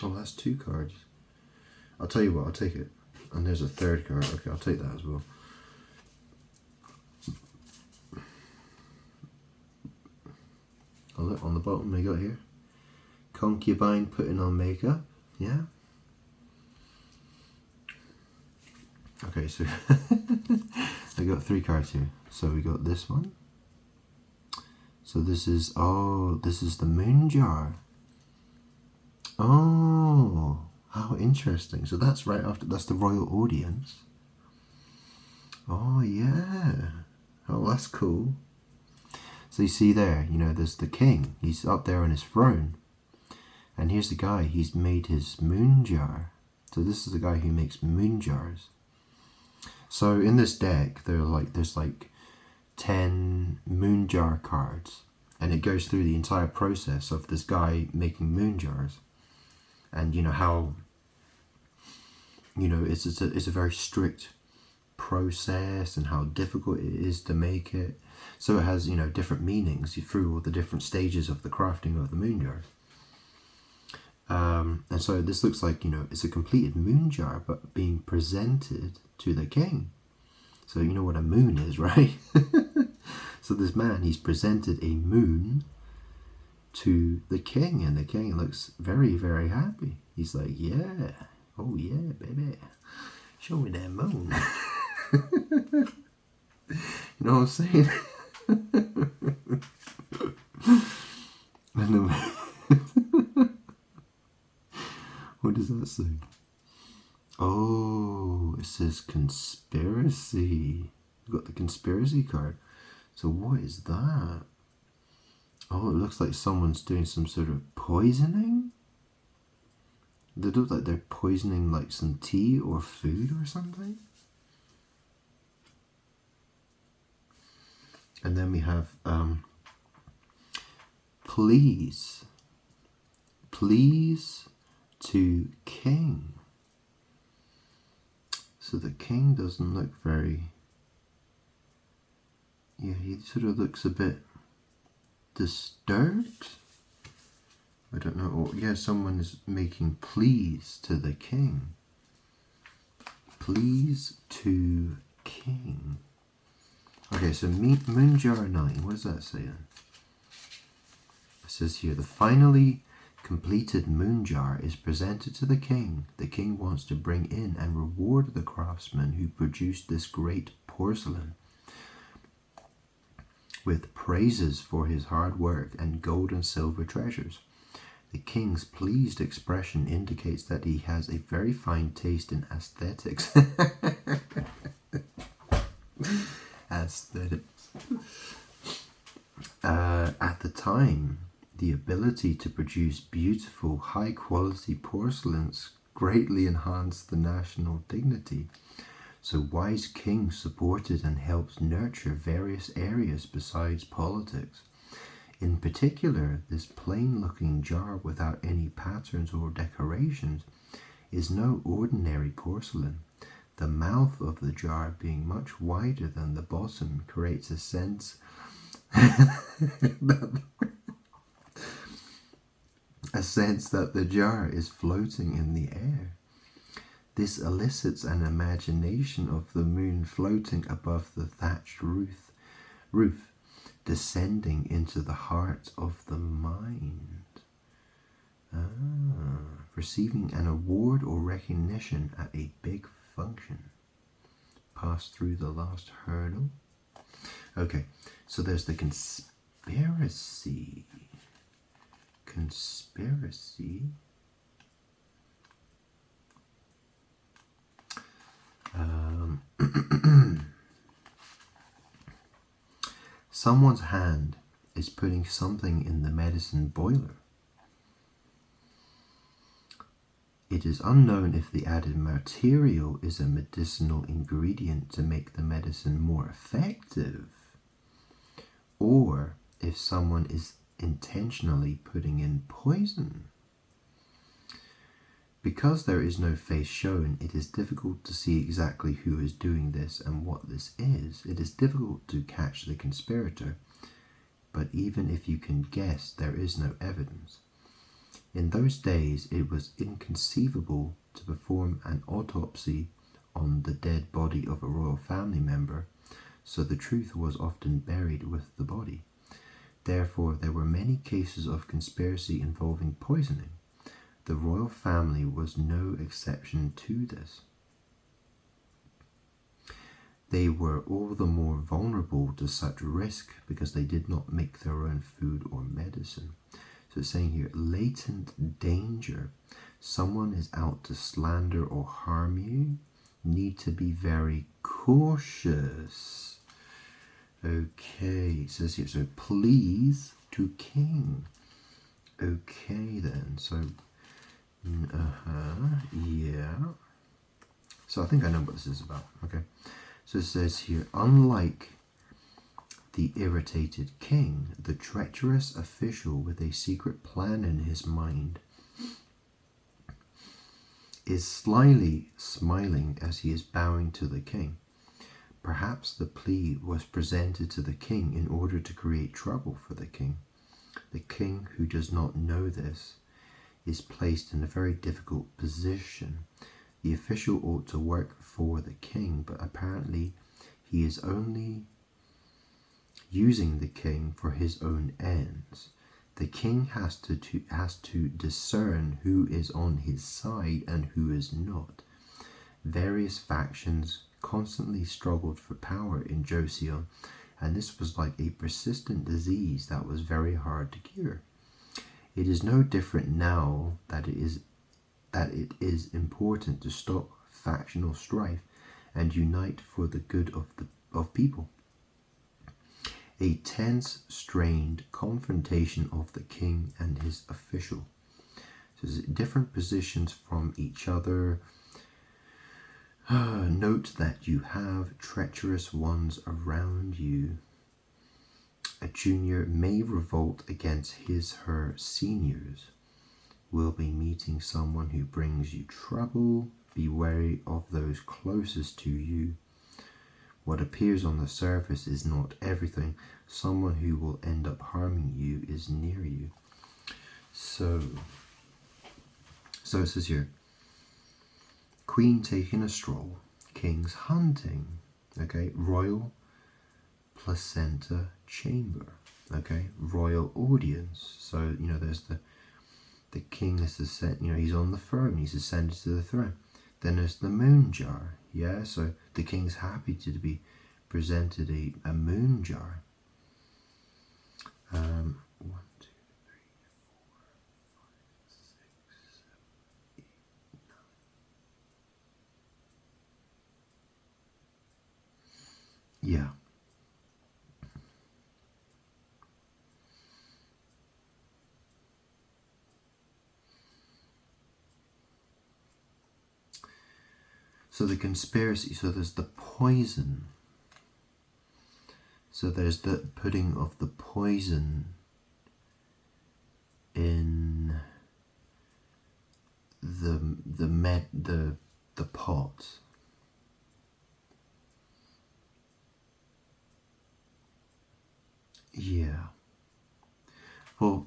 Oh, that's two cards. I'll tell you what, I'll take it. And there's a third card. Okay, I'll take that as well. Oh, look, on the bottom we got here. Concubine putting on makeup. Yeah. Okay, so I got three cards here. So we got this one. So this is the moon jar. Oh, how interesting. So that's right after, that's the Royal Audience. Oh yeah. Oh, that's cool. So you see there, you know, there's the king. He's up there on his throne. And here's the guy, he's made his moon jar. So this is the guy who makes moon jars. So in this deck, there's like 10 moon jar cards. And it goes through the entire process of this guy making moon jars. And you know how it's a very strict process and how difficult it is to make it. So it has, different meanings through all the different stages of the crafting of the moon jar. And so this looks like, it's a completed moon jar, but being presented to the king. So you know what a moon is, right? So this man, he's presented a moon to the king, and the king looks very, very happy. He's like, yeah, oh yeah, baby, show me that moon. You know what I'm saying? And what does that say? Oh, it says conspiracy. We've got the conspiracy card. So what is that? Oh, it looks like someone's doing some sort of poisoning. They look like they're poisoning like some tea or food or something. And then we have please to king. So the king doesn't look very, he sort of looks a bit disturbed. I don't know. Yeah, someone is making pleas to the king. Pleas to king. Okay, so moon jar 9. What does that say then? It says here, the finally completed moon jar is presented to the king. The king wants to bring in and reward the craftsman who produced this great porcelain with praises for his hard work and gold and silver treasures. The king's pleased expression indicates that he has a very fine taste in aesthetics. Aesthetics. At the time, the ability to produce beautiful, high-quality porcelains greatly enhanced the national dignity. So wise king supported and helped nurture various areas besides politics. In particular, this plain-looking jar without any patterns or decorations is no ordinary porcelain. The mouth of the jar being much wider than the bottom creates a sense that the jar is floating in the air. This elicits an imagination of the moon floating above the thatched roof, descending into the heart of the mind. Receiving an award or recognition at a big function. Pass through the last hurdle. Okay, so there's the conspiracy. Conspiracy. Someone's hand is putting something in the medicine boiler. It is unknown if the added material is a medicinal ingredient to make the medicine more effective, or if someone is intentionally putting in poison. Because there is no face shown, it is difficult to see exactly who is doing this and what this is. It is difficult to catch the conspirator, but even if you can guess, there is no evidence. In those days, it was inconceivable to perform an autopsy on the dead body of a royal family member, so the truth was often buried with the body. Therefore, there were many cases of conspiracy involving poisoning. The royal family was no exception to this. They were all the more vulnerable to such risk because they did not make their own food or medicine. So it's saying here, latent danger. Someone is out to slander or harm you. Need to be very cautious. Okay, it says here, so please to king. Okay then, so yeah. So I think I know what this is about. Okay. So it says here, unlike the irritated king, the treacherous official with a secret plan in his mind is slyly smiling as he is bowing to the king. Perhaps the plea was presented to the king in order to create trouble for the king. The king, who does not know this, is placed in a very difficult position. The official ought to work for the king, but apparently he is only using the king for his own ends. The king has to discern who is on his side and who is not. Various factions constantly struggled for power in Joseon, and this was like a persistent disease that was very hard to cure. It is no different now that it is important to stop factional strife and unite for the good of people. A tense, strained confrontation of the king and his official. So different positions from each other. Note that you have treacherous ones around you. A junior may revolt against her seniors. Will be meeting someone who brings you trouble. Be wary of those closest to you. What appears on the surface is not everything. Someone who will end up harming you is near you. So it says here, queen taking a stroll, king's hunting, okay, royal placenta chamber, okay, royal audience. So, there's the king is he's on the throne, he's ascended to the throne. Then there's the moon jar, yeah, so the king's happy to be presented a moon jar. 1, 2, 3, 4, 5, 6, 7, 8, 9. Yeah. So the conspiracy, so there's the poison. So there's the putting of the poison in the pot. Yeah. Well,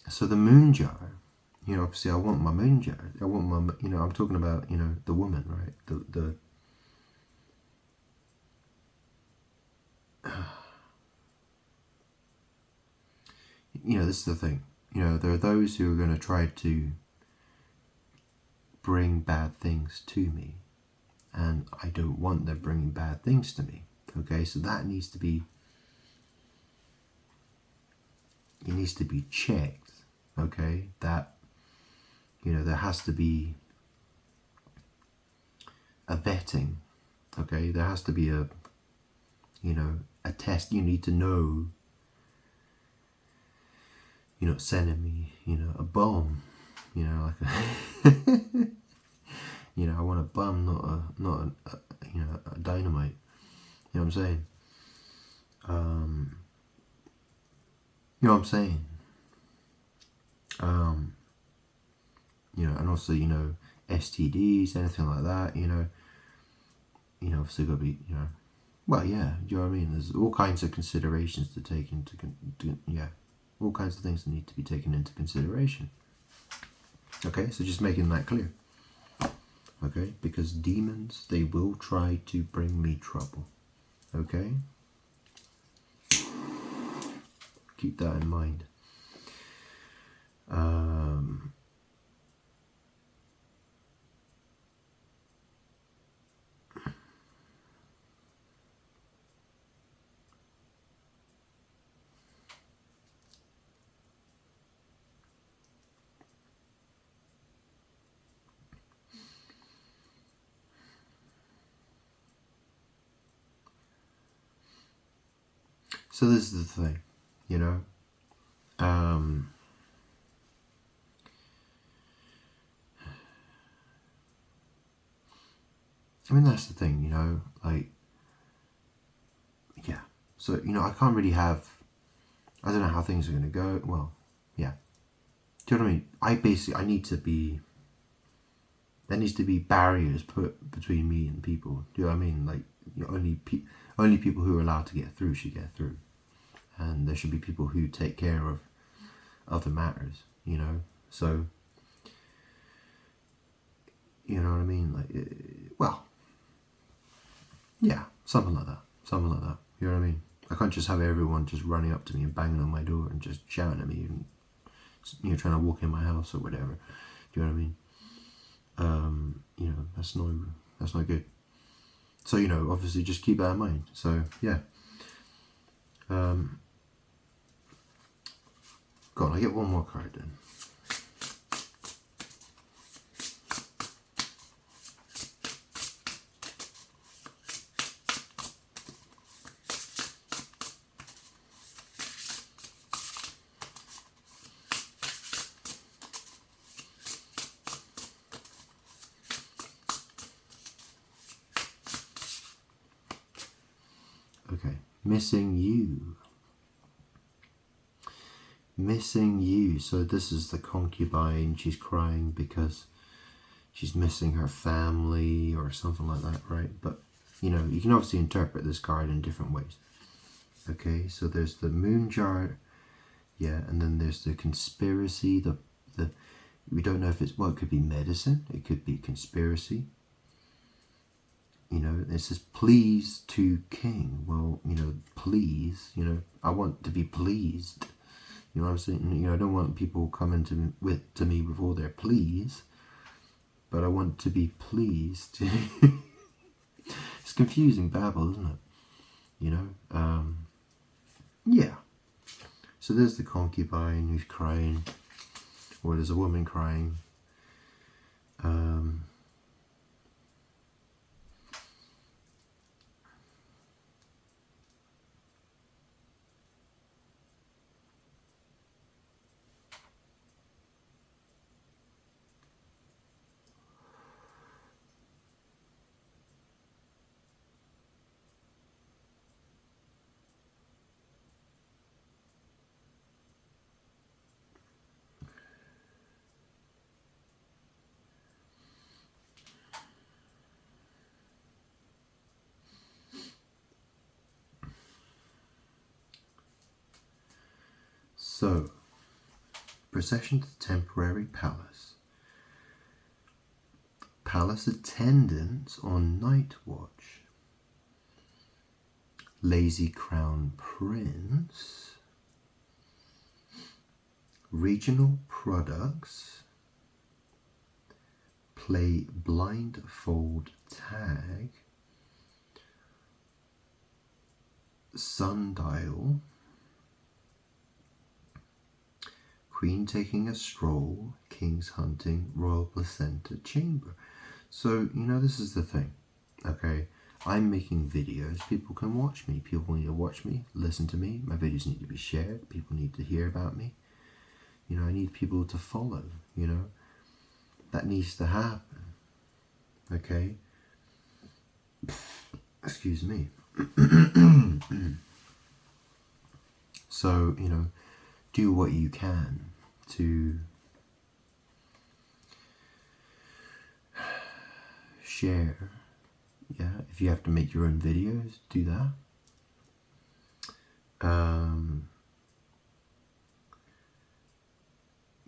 so the moon jar, obviously I want my moon jar. I want my, I'm talking about, the woman, right? This is the thing. There are those who are going to try to bring bad things to me, and I don't want them bringing bad things to me. Okay, so that needs to be checked. Okay, that there has to be a vetting. Okay, there has to be a test. You need to know. You're not sending me a bomb. Like I want a bomb, not a dynamite. You know what I'm saying? You know what I'm saying? And also, STDs, anything like that, obviously got to be, well, yeah, do you know what I mean? There's all kinds of considerations to take into, all kinds of things that need to be taken into consideration. Okay, so just making that clear. Okay, because demons, they will try to bring me trouble. Okay? Keep that in mind. So this is the thing, I mean, that's the thing, like, yeah, So, you know, I can't really have, I don't know how things are going to go. Well, yeah. Do you know what I mean? I need to be, there needs to be barriers put between me and people. Do you know what I mean? Like, you know, only people who are allowed to get through should get through. And there should be people who take care of other matters, you know? So, you know what I mean? Like, well, yeah, something like that. Something like that. You know what I mean? I can't just have everyone just running up to me and banging on my door and just shouting at me and, you know, trying to walk in my house or whatever. Do you know what I mean? You know, that's not good. So, you know, obviously just keep that in mind. So, yeah. Go on, I get one more card then. Okay, missing you. Missing you. So this is the concubine. She's crying because she's missing her family or something like that, right? But, you know, you can obviously interpret this card in different ways. Okay, so there's the moon jar, yeah, and then there's the conspiracy, the we don't know if it's, well, it could be medicine, it could be conspiracy. You know, it says please to king. Well, you know, please, you know, I want to be pleased. You know what I'm saying? You know, I don't want people coming to me before they're pleased, but I want to be pleased. It's confusing babble, isn't it? You know, yeah. So there's the concubine who's crying, or there's a woman crying. So, procession to the temporary palace. Palace attendants on night watch. Lazy crown prince. Regional products. Play blindfold tag. Sundial. Queen taking a stroll, king's hunting, royal placenta chamber. So, you know, this is the thing, okay? I'm making videos. People can watch me. People need to watch me, listen to me. My videos need to be shared. People need to hear about me. You know, I need people to follow, you know? That needs to happen, okay? Excuse me. So, you know, do what you can to share. Yeah, if you have to make your own videos, do that.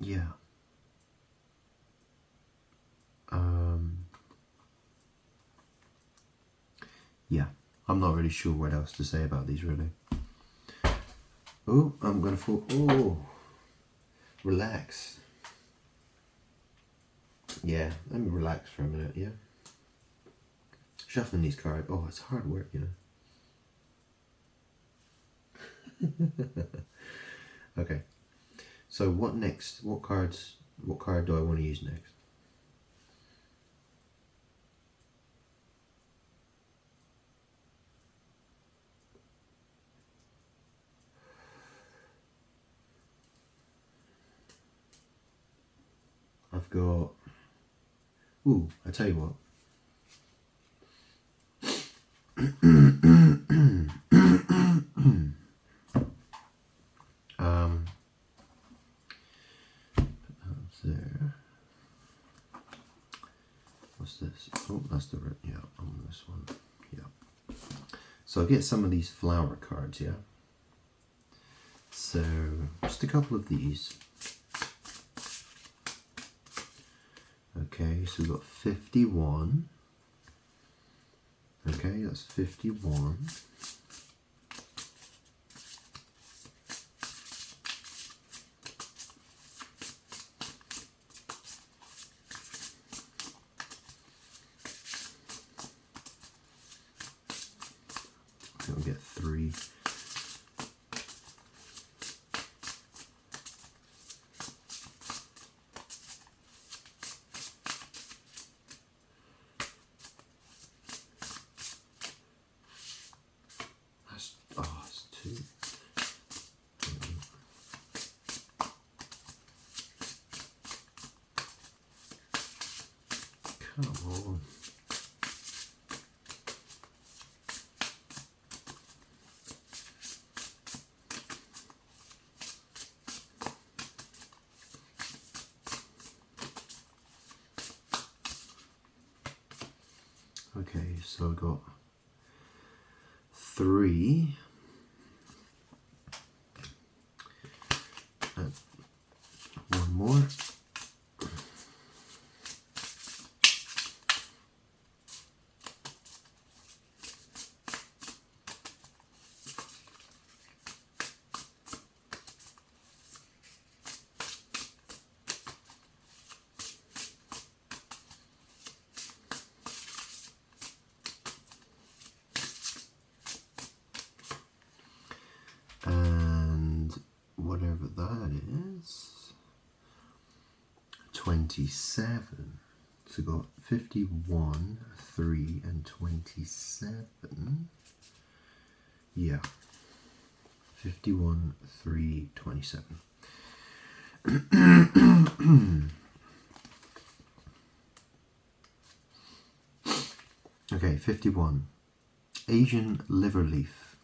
Yeah. Yeah, I'm not really sure what else to say about these, really. Oh, I'm gonna fall. Oh, relax. Yeah, let me relax for a minute, yeah? Shuffling these cards. Oh, it's hard work, you know. Okay. So what next? What card do I want to use next? I've got... Ooh, I tell you what. there. What's this? Oh, that's the red. Yeah, on this one. Yeah. So I'll get some of these flower cards, yeah? So, just a couple of these. Okay, so we've got 51. Okay, that's 51. I'll get 3. It's 2. Come on. Okay, so I've got 3. And one more. And whatever that is, 27. So got 51, 3, and 27. Yeah, 51, 3, 27. Okay, 51. Asian liver leaf.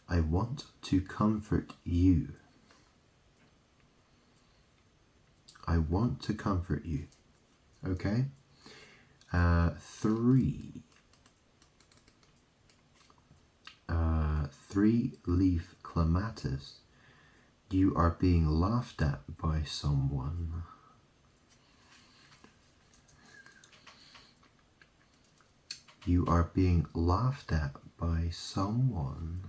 I want to comfort you. I want to comfort you. Okay. 3. 3-leaf clematis. You are being laughed at by someone. You are being laughed at by someone.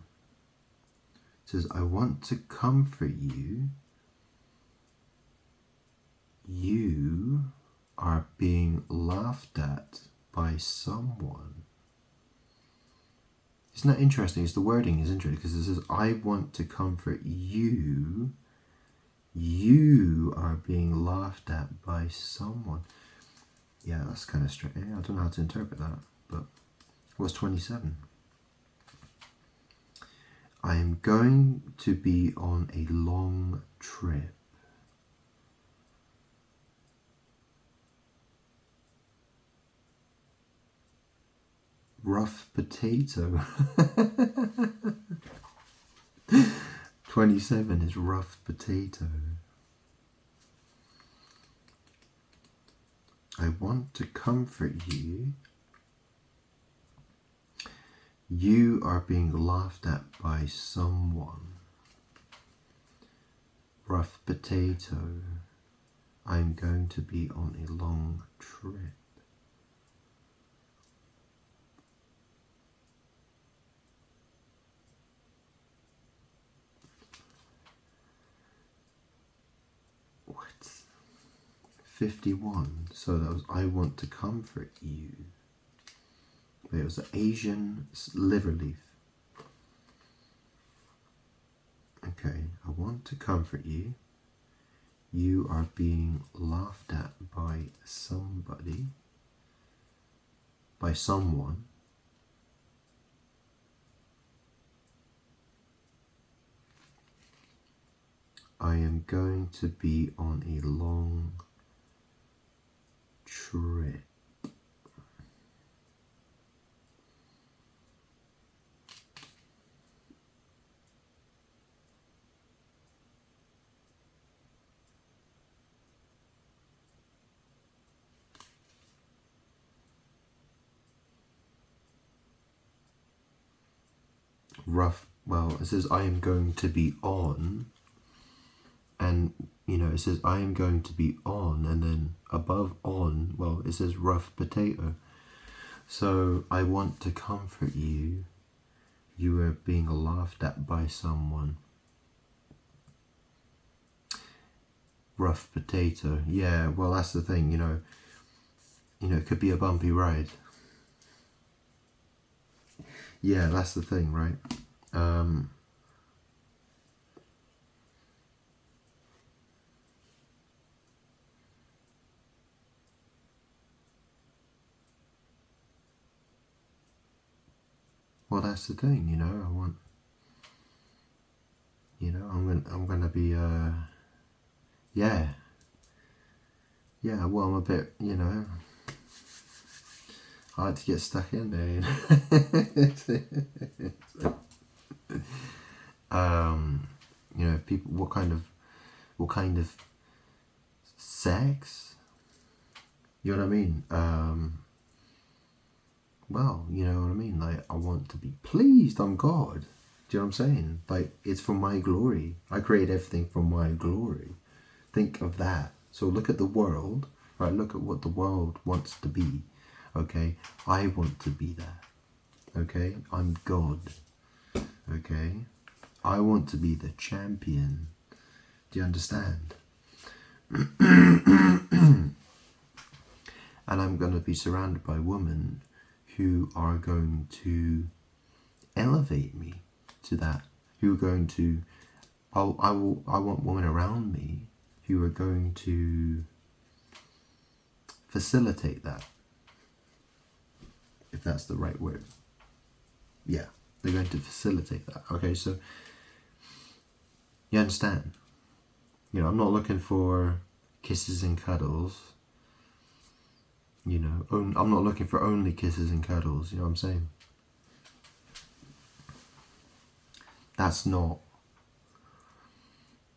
It says, I want to comfort you. You are being laughed at by someone. Isn't that interesting? It's the wording is interesting because it says, I want to comfort you. You are being laughed at by someone. Yeah, that's kind of strange. I don't know how to interpret that, but what's 27? I am going to be on a long trip. Rough potato. 27 is rough potato. I want to comfort you. You are being laughed at by someone. Rough potato. I'm going to be on a long trip. What? 51. So that was I want to comfort you. But it was an Asian liver leaf. Okay, I want to comfort you. You are being laughed at by somebody. By someone. I am going to be on a long trip. rough, well, it says I am going to be on, and you know, it says I am going to be on, and then above on, well, it says rough potato. So I want to comfort you. You are being laughed at by someone. Rough potato. Yeah, well, that's the thing, you know, it could be a bumpy ride. Yeah, that's the thing, right? Well, that's the thing, you know. I want, you know, I'm gonna be, yeah, well, I'm a bit, you know, hard to get stuck in there. You know, people, what kind of sex? You know what I mean? Well, you know what I mean? Like, I want to be pleased. I'm God. Do you know what I'm saying? Like, it's for my glory. I create everything for my glory. Think of that. So look at the world, right? Look at what the world wants to be. Okay? I want to be that. Okay? I'm God. Okay? I want to be the champion. Do you understand? And I'm going to be surrounded by women who are going to elevate me to that. Who are going to, I want women around me who are going to facilitate that. If that's the right word. Yeah, they're going to facilitate that. Okay, so you understand? You know, I'm not looking for kisses and cuddles. You know, I'm not looking for only kisses and cuddles. You know what I'm saying? That's not,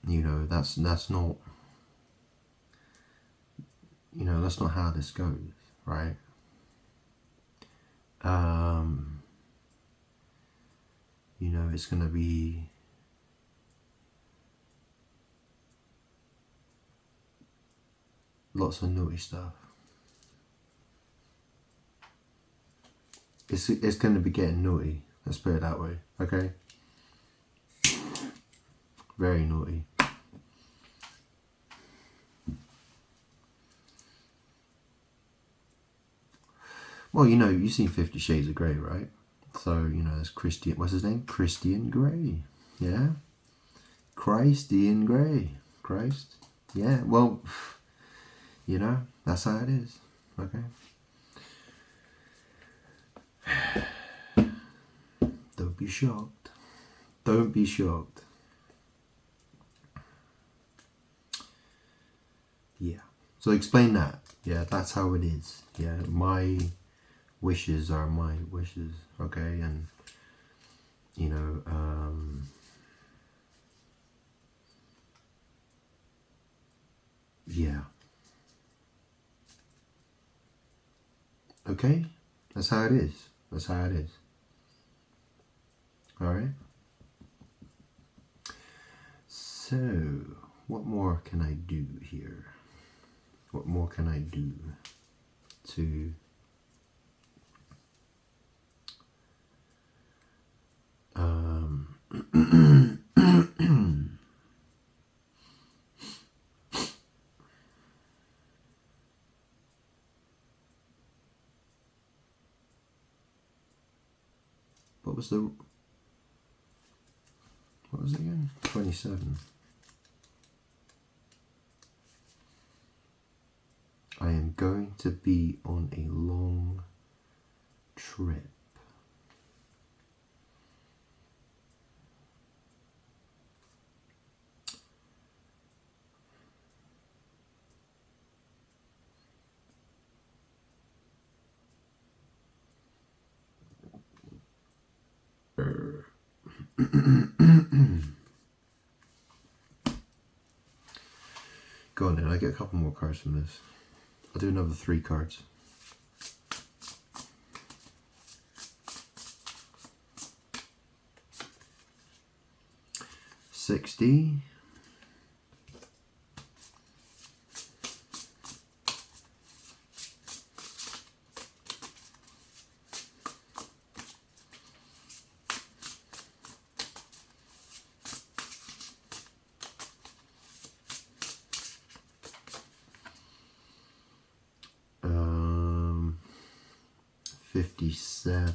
you know, that's not, you know, that's not how this goes, right? You know, it's going to be lots of naughty stuff. It's going to be getting naughty. Let's put it that way. Okay. Very naughty. Well, you know, you've seen 50 Shades of Grey, right? So, you know, there's Christian, what's his name? Christian Grey. Yeah? Christian Grey. Christ. Yeah, well, you know, that's how it is. Okay? Don't be shocked. Don't be shocked. Yeah. So explain that. Yeah, that's how it is. Yeah, my wishes are my wishes. Okay, and you know, yeah. Okay, that's how it is. That's how it is. All right. So, what more can I do here? What more can I do to what was it again? 27. I am going to be on a long trip. Go on then, I get a couple more cards from this. I'll do another 3 cards. 60. Um, 57.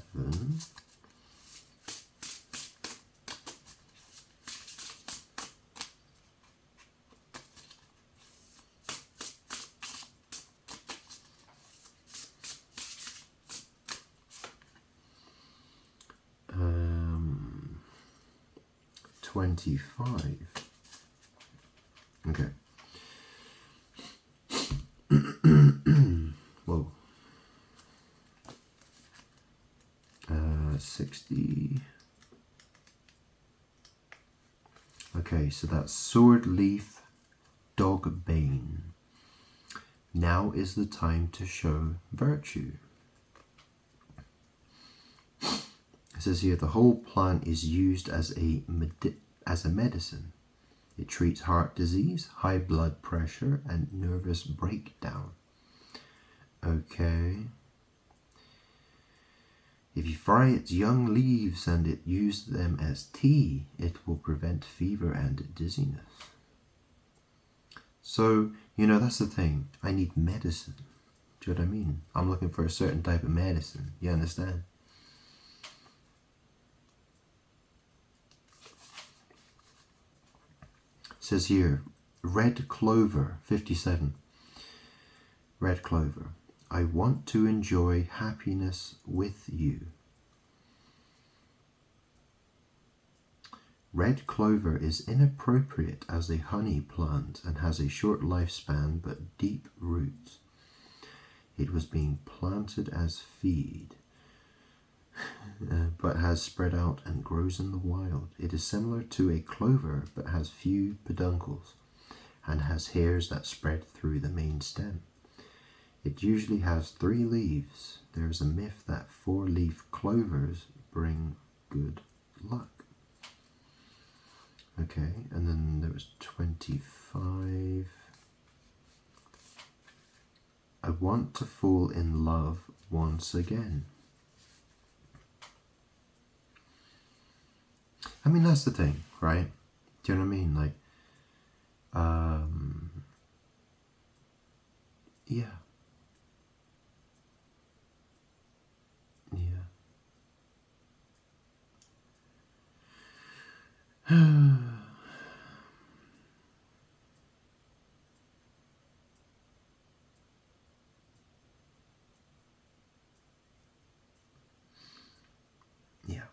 Um, 25. Okay. Whoa. 60. Okay, so that's Sword Leaf Dog Bane. Now is the time to show virtue. It says here the whole plant is used as a medicine. It treats heart disease, high blood pressure, and nervous breakdown. Okay. If you fry its young leaves and use them as tea, it will prevent fever and dizziness. So, you know, that's the thing. I need medicine. Do you know what I mean? I'm looking for a certain type of medicine. You understand? It says here, red clover, 57. Red clover. I want to enjoy happiness with you. Red clover is inappropriate as a honey plant and has a short lifespan but deep roots. It was being planted as feed, but has spread out and grows in the wild. It is similar to a clover but has few peduncles and has hairs that spread through the main stem. It usually has 3 leaves. There is a myth that 4-leaf clovers bring good luck. Okay, and then there was 25. I want to fall in love once again. I mean, that's the thing, right? Do you know what I mean? Like, yeah. Yeah.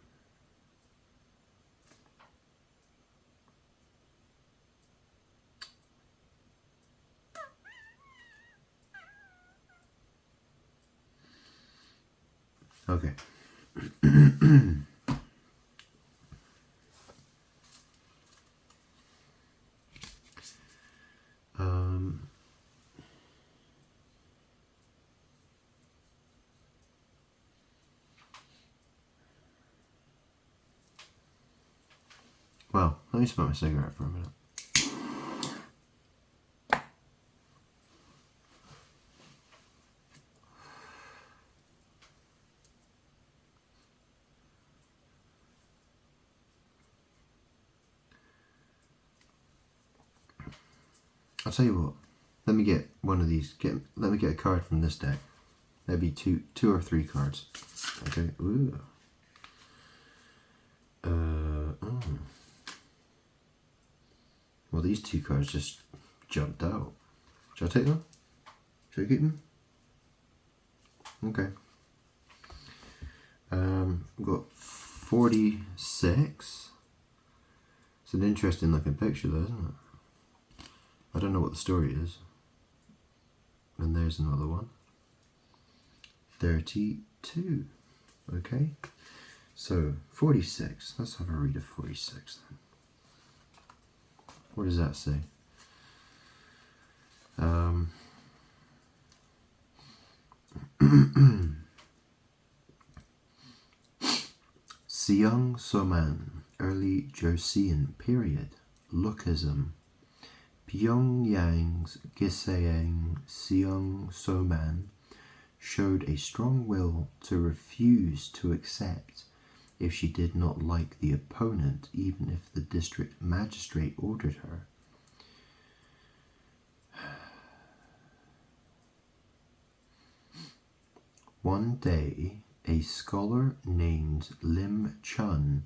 Okay. Well, let me smoke my cigarette for a minute. I'll tell you what. Let me get one of these. Let me get a card from this deck. Maybe two or 3 cards. Okay. Ooh. Oh. Well, these 2 cards just jumped out. Should I take them? Should I keep them? Okay. We've got 46. It's an interesting looking picture though, isn't it? I don't know what the story is. And there's another one. 32. Okay. So 46. Let's have a read of 46 then. What does that say? Siang Soman, early Joseon period. lookism. Pyongyang's Gisaeng Seong Soman showed a strong will to refuse to accept if she did not like the opponent, even if the district magistrate ordered her. One day, a scholar named Lim Chun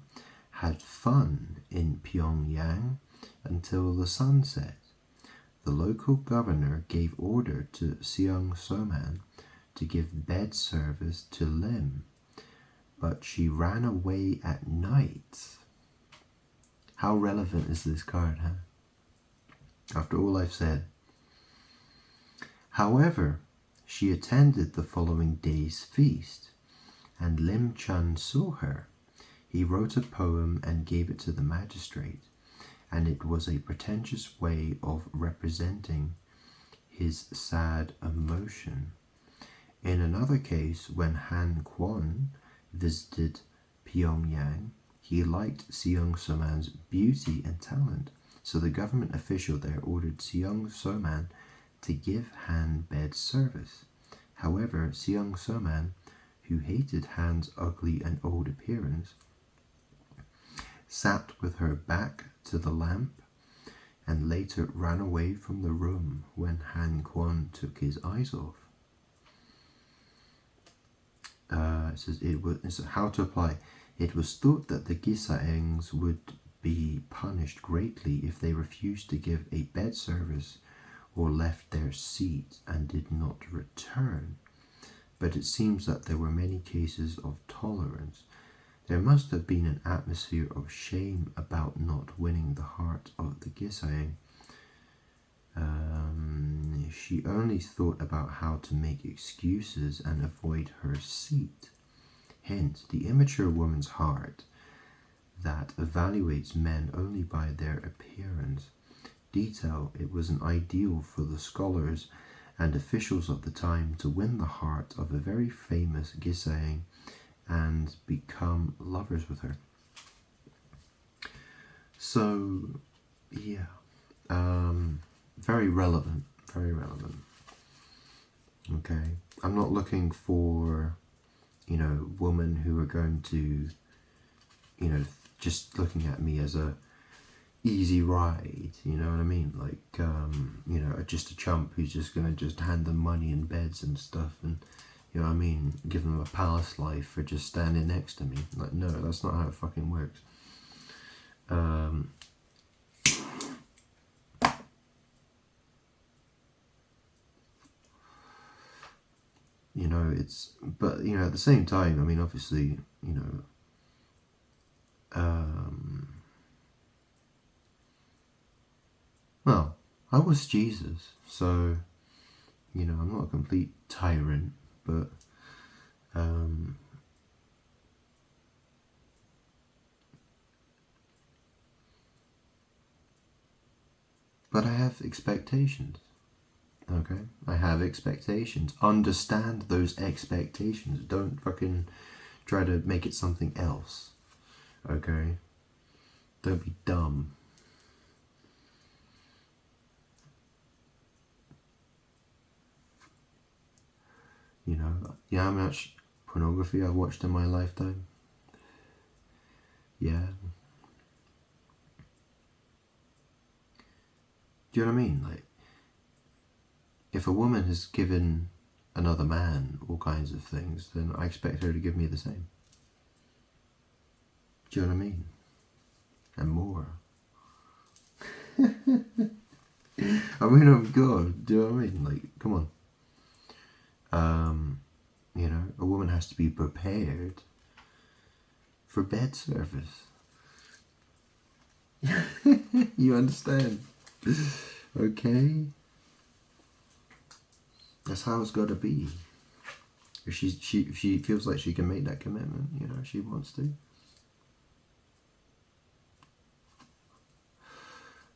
had fun in Pyongyang until the sun set. The local governor gave order to Seong Soman to give bed service to Lim, but she ran away at night. How relevant is this card, huh? After all I've said. However, she attended the following day's feast, and Lim Chun saw her. He wrote a poem and gave it to the magistrate, and it was a pretentious way of representing his sad emotion. In another case, when Han Kwon visited Pyongyang, he liked Seong Soman's beauty and talent, so the government official there ordered Seong Soman to give Han bed service. However, Seong Soman, who hated Han's ugly and old appearance, sat with her back to the lamp and later ran away from the room when Han Kwon took his eyes off. It says how to apply. It was thought that the Gisaengs would be punished greatly if they refused to give a bed service or left their seat and did not return. But it seems that there were many cases of tolerance. There must have been an atmosphere of shame about not winning the heart of the Gisaeng. She only thought about how to make excuses and avoid her seat. Hence, the immature woman's heart that evaluates men only by their appearance. Detail, it was an ideal for the scholars and officials of the time to win the heart of a very famous Gisaeng and become lovers with her. So, yeah, very relevant, very relevant. Okay, I'm not looking for, women who are going to, just looking at me as a easy ride, you know what I mean? Like, just a chump who's just going to just hand them money and beds and stuff and, you know what I mean, give them a palace life for just standing next to me. Like, no, that's not how it fucking works. But, at the same time, I mean, obviously, well, I was Jesus, so, I'm not a complete tyrant, but, but I have expectations. Okay, I have expectations. Understand those expectations. Don't fucking try to make it something else. Okay? Don't be dumb. You know how much pornography I watched in my lifetime? Yeah. Do you know what I mean? Like, if a woman has given another man all kinds of things, then I expect her to give me the same. Do you know what I mean? And more. I mean, oh God, do you know what I mean? Like, come on. A woman has to be prepared for bed service. You understand? Okay? That's how it's got to be. If she feels like she can make that commitment, she wants to.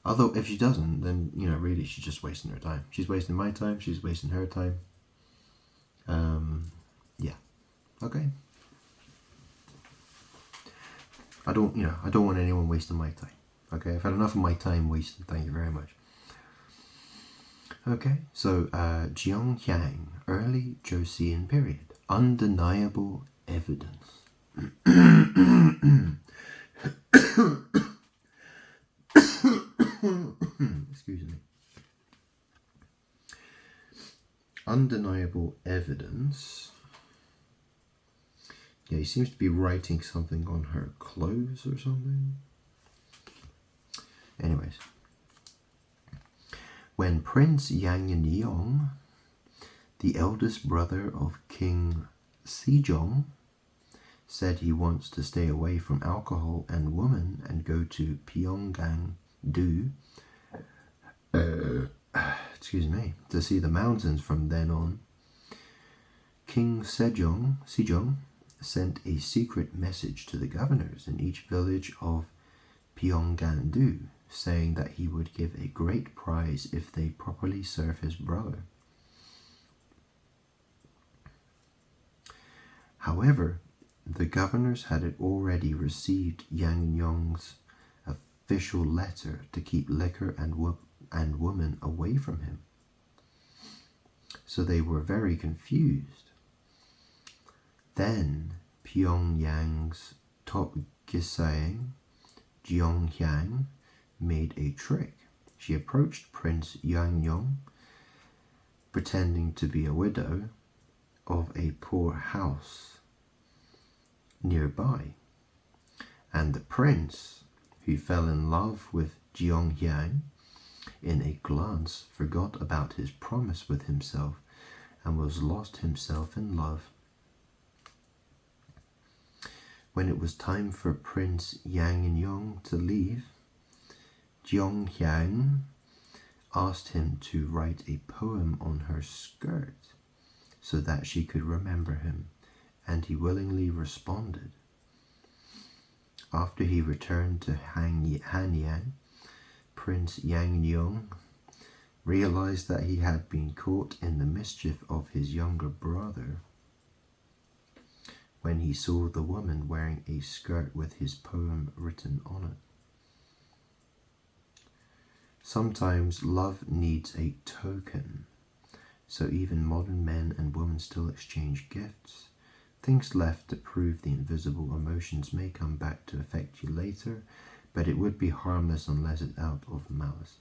Although if she doesn't, then really she's just wasting her time. She's wasting my time. She's wasting her time. Yeah. Okay. I don't want anyone wasting my time. Okay, I've had enough of my time wasted. Thank you very much. Okay, so Zhongxiang, early Joseon period. Undeniable evidence. Excuse me. Undeniable evidence. Yeah, he seems to be writing something on her clothes or something. Anyways. When Prince Yang Yong, the eldest brother of King Sejong, said he wants to stay away from alcohol and women and go to Pyongyang-do, to see the mountains from then on, King Sejong sent a secret message to the governors in each village of Pyongyang-do, saying that he would give a great prize if they properly serve his brother. However, the governors had already received Yang Yong's official letter to keep liquor and women away from him. So they were very confused. Then Pyongyang's top Gisaeng, Zhongxiang, made a trick. She approached Prince Yang Yong, pretending to be a widow of a poor house nearby. And the prince, who fell in love with Zhongxiang, in a glance forgot about his promise with himself and was lost himself in love. When it was time for Prince Yang Yong to leave, Zhongxiang asked him to write a poem on her skirt so that she could remember him, and he willingly responded. After he returned to Hanyang, Prince Yang Yong realized that he had been caught in the mischief of his younger brother when he saw the woman wearing a skirt with his poem written on it. Sometimes love needs a token, so even modern men and women still exchange gifts. Things left to prove the invisible emotions may come back to affect you later, but it would be harmless unless it's out of malice.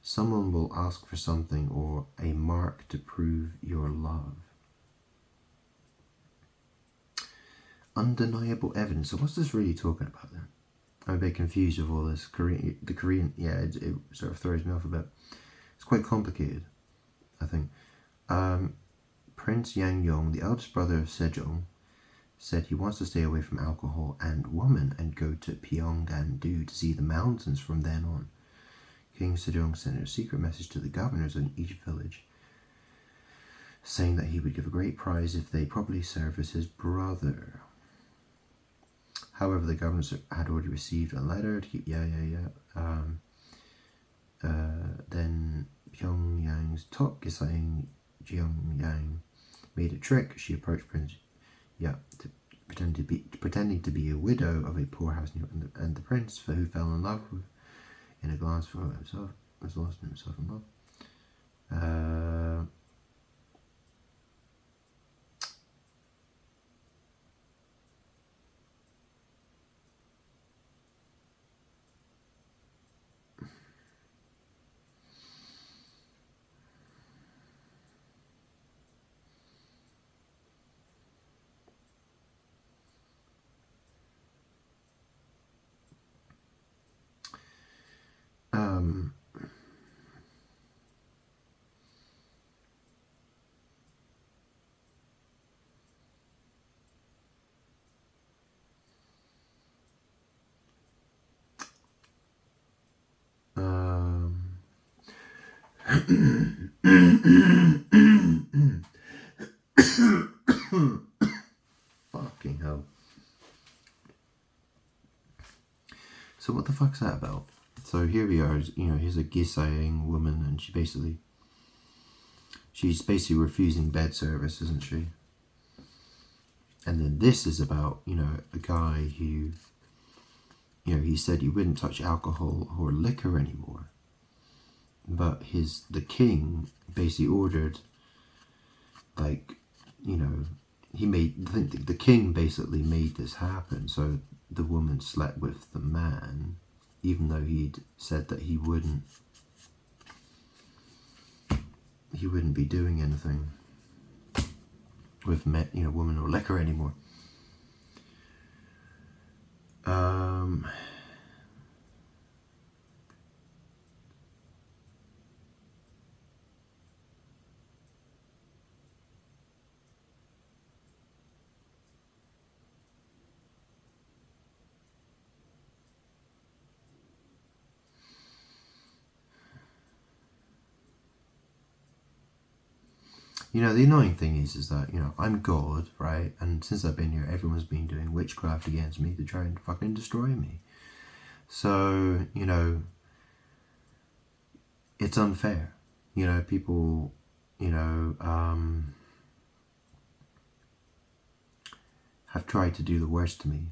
Someone will ask for something or a mark to prove your love. Undeniable evidence. So what's this really talking about then? I'm a bit confused with all this the Korean, yeah, it sort of throws me off a bit. It's quite complicated, I think. Prince Yang Yong, the eldest brother of Sejong, said he wants to stay away from alcohol and women and go to Pyongyang-do to see the mountains from then on. King Sejong sent a secret message to the governors in each village, saying that he would give a great prize if they properly serve as his brother. However, the governors had already received a letter to keep, then Pyongyang's top Gisaeng Zhongxiang made a trick. She approached Prince pretending to be a widow of a poor house near, and the prince, who fell in love with, in a glance for himself, was lost in himself in love. Fucking hell. So what the fuck's that about? So here we are, here's a Gisaeng woman, and she's basically refusing bed service, isn't she? And then this is about, a guy who he said he wouldn't touch alcohol or liquor anymore. But the king basically ordered, like, the king basically made this happen. So the woman slept with the man, even though he'd said that he wouldn't be doing anything with woman or liquor anymore. The annoying thing is that, I'm God, right? And since I've been here, everyone's been doing witchcraft against me to try and fucking destroy me. So, it's unfair. People, have tried to do the worst to me,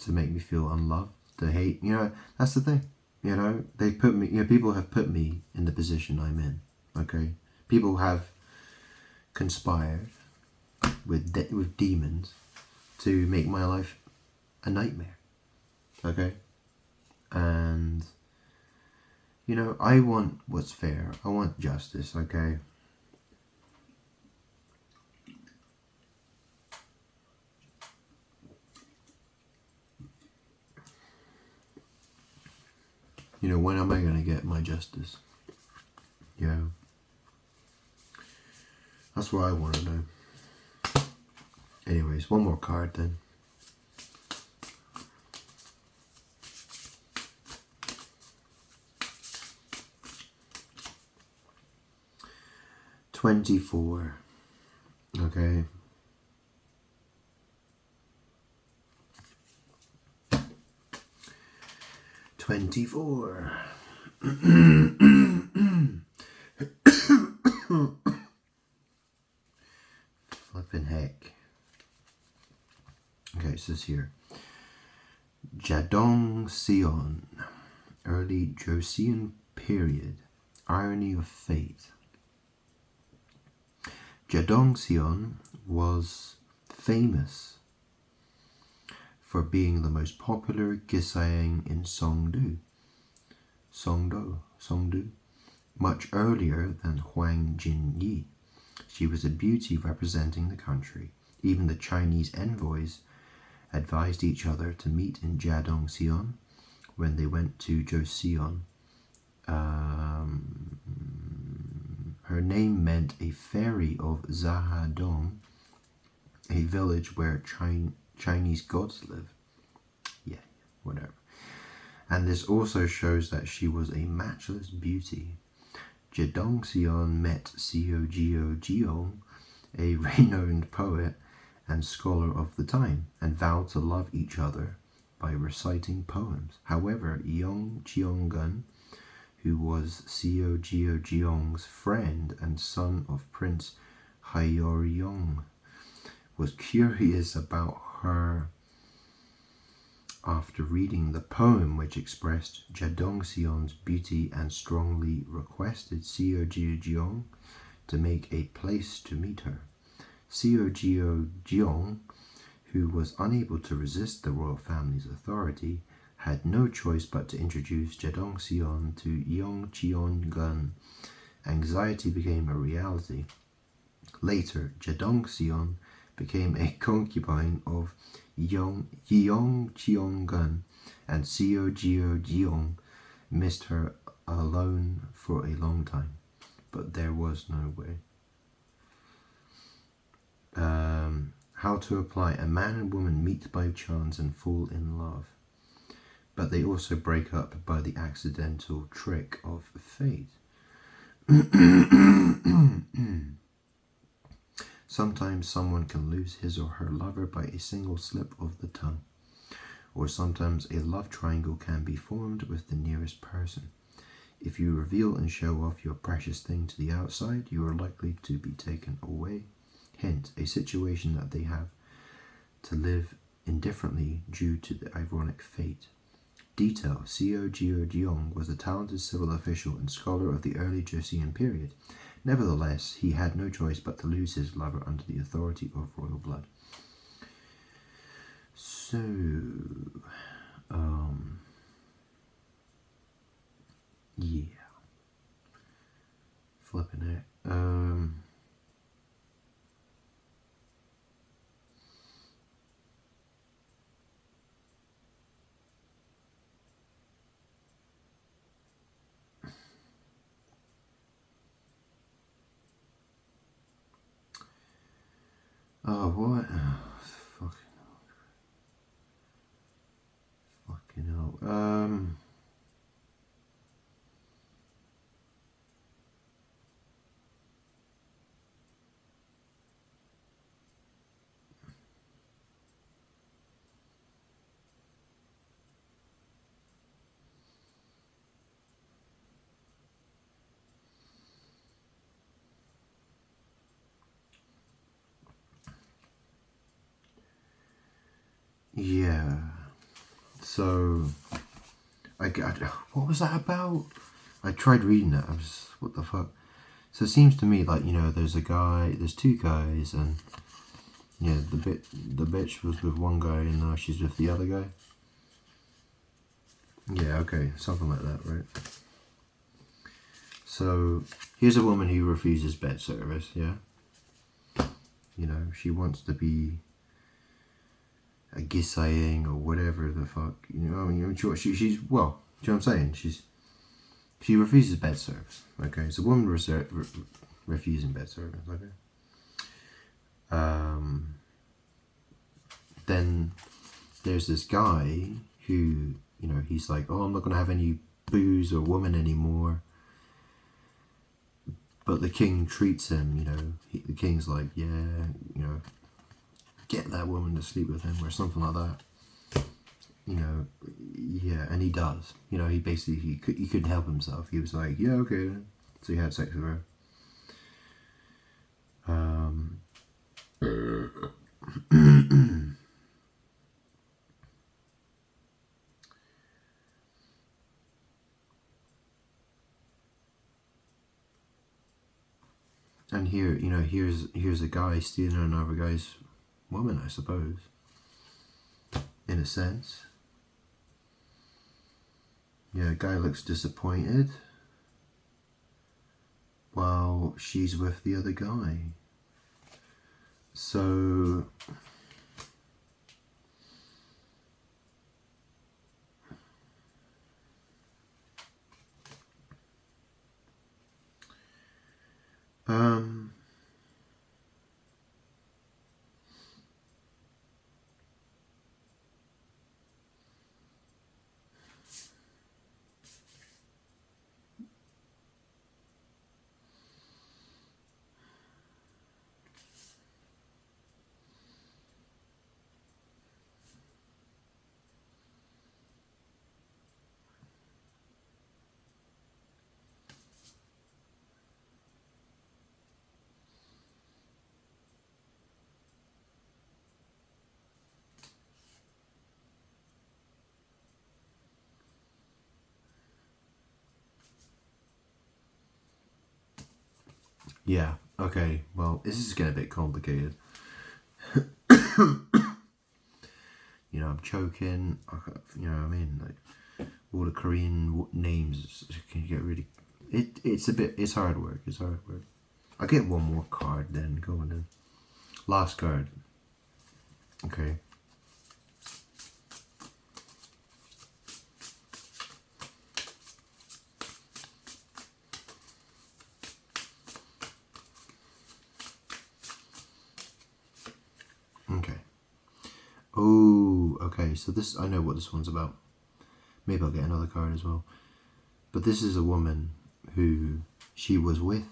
to make me feel unloved, to hate. That's the thing. They put me, people have put me in the position I'm in, okay? People have conspired with demons to make my life a nightmare, okay? And, I want what's fair. I want justice, okay? When am I going to get my justice? That's what I want to know. Anyways, one more card then. $24. Okay. $24. Flippin' heck. Okay, it says here, Jadong Sion, early Joseon period, irony of fate. Jadong Sion was famous for being the most popular Gisayang in Songdo, much earlier than Huang Jinyi. She was a beauty representing the country. Even the Chinese envoys advised each other to meet in Jadong Sion when they went to Joseon. Her name meant a fairy of Zahadong, a village where Chinese gods live. Yeah, whatever. And this also shows that she was a matchless beauty. Jadong Sion met Seo Jiong, a renowned poet and scholar of the time, and vowed to love each other by reciting poems. However, Yong Cheonggun, who was Seo Jiong's friend and son of Prince Haoryong, was curious about her after reading the poem which expressed Jadong Sion's beauty and strongly requested Seo Jiong to make a place to meet her. Seo Jiong, who was unable to resist the royal family's authority, had no choice but to introduce Jadong Sion to Yong Cheonggun. Anxiety became a reality. Later, Jadong Sion became a concubine of Yong Cheonggun, and Seo Jiong missed her alone for a long time, but there was no way. How to apply: a man and woman meet by chance and fall in love, but they also break up by the accidental trick of fate. Sometimes someone can lose his or her lover by a single slip of the tongue, or sometimes a love triangle can be formed with the nearest person. If you reveal and show off your precious thing to the outside, you are likely to be taken away. Hint: a situation that they have to live indifferently due to the ironic fate. Detail: Seo Jeong was a talented civil official and scholar of the early Joseon period. Nevertheless, he had no choice but to lose his lover under the authority of royal blood. So, yeah. Flipping it. Oh, what? Oh, fucking hell. Yeah. So, what was that about? I tried reading it. I was, what the fuck? So it seems to me like, there's two guys, and yeah, the bitch was with one guy and now she's with the other guy. Yeah, okay, something like that, right? So here's a woman who refuses bed service, yeah? She wants to be a gisaying or whatever the fuck, she's, well, do you know what I'm saying? She refuses bed service, okay? It's a woman refusing bed service, okay? Then there's this guy who, he's like, oh, I'm not going to have any booze or woman anymore. But the king treats him, the king's like, yeah, get that woman to sleep with him or something like that. Yeah, and he does. He basically, he couldn't help himself. He was like, yeah, okay. So he had sex with her. And here, here's a guy stealing another guy's woman, I suppose. In a sense. Yeah, guy looks disappointed while she's with the other guy. So yeah, okay, well, this is getting a bit complicated. I'm choking, what I mean, like, all the Korean names can get really, it's hard work, I'll get one more card then, go on then. Last card. Okay. Okay. Oh, okay, so this, I know what this one's about. Maybe I'll get another card as well. But this is a woman who, she was with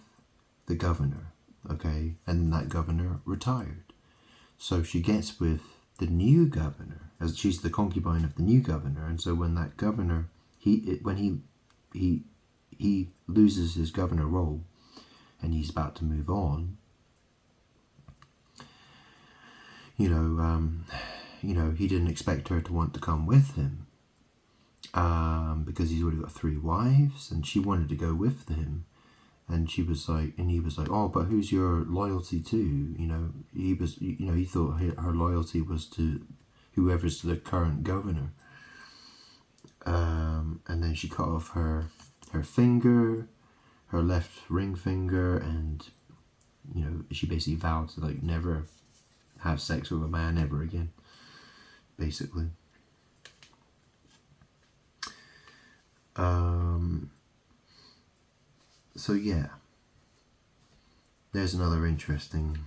the governor, okay? And that governor retired. So she gets with the new governor, as she's the concubine of the new governor. And so when that governor, when he loses his governor role and he's about to move on, he didn't expect her to want to come with him, because he's already got 3 wives, and she wanted to go with him. And he was like, oh, but who's your loyalty to? He thought her loyalty was to whoever's the current governor. And then she cut off her finger, her left ring finger, and she basically vowed to like never have sex with a man ever again, basically. So yeah, there's another interesting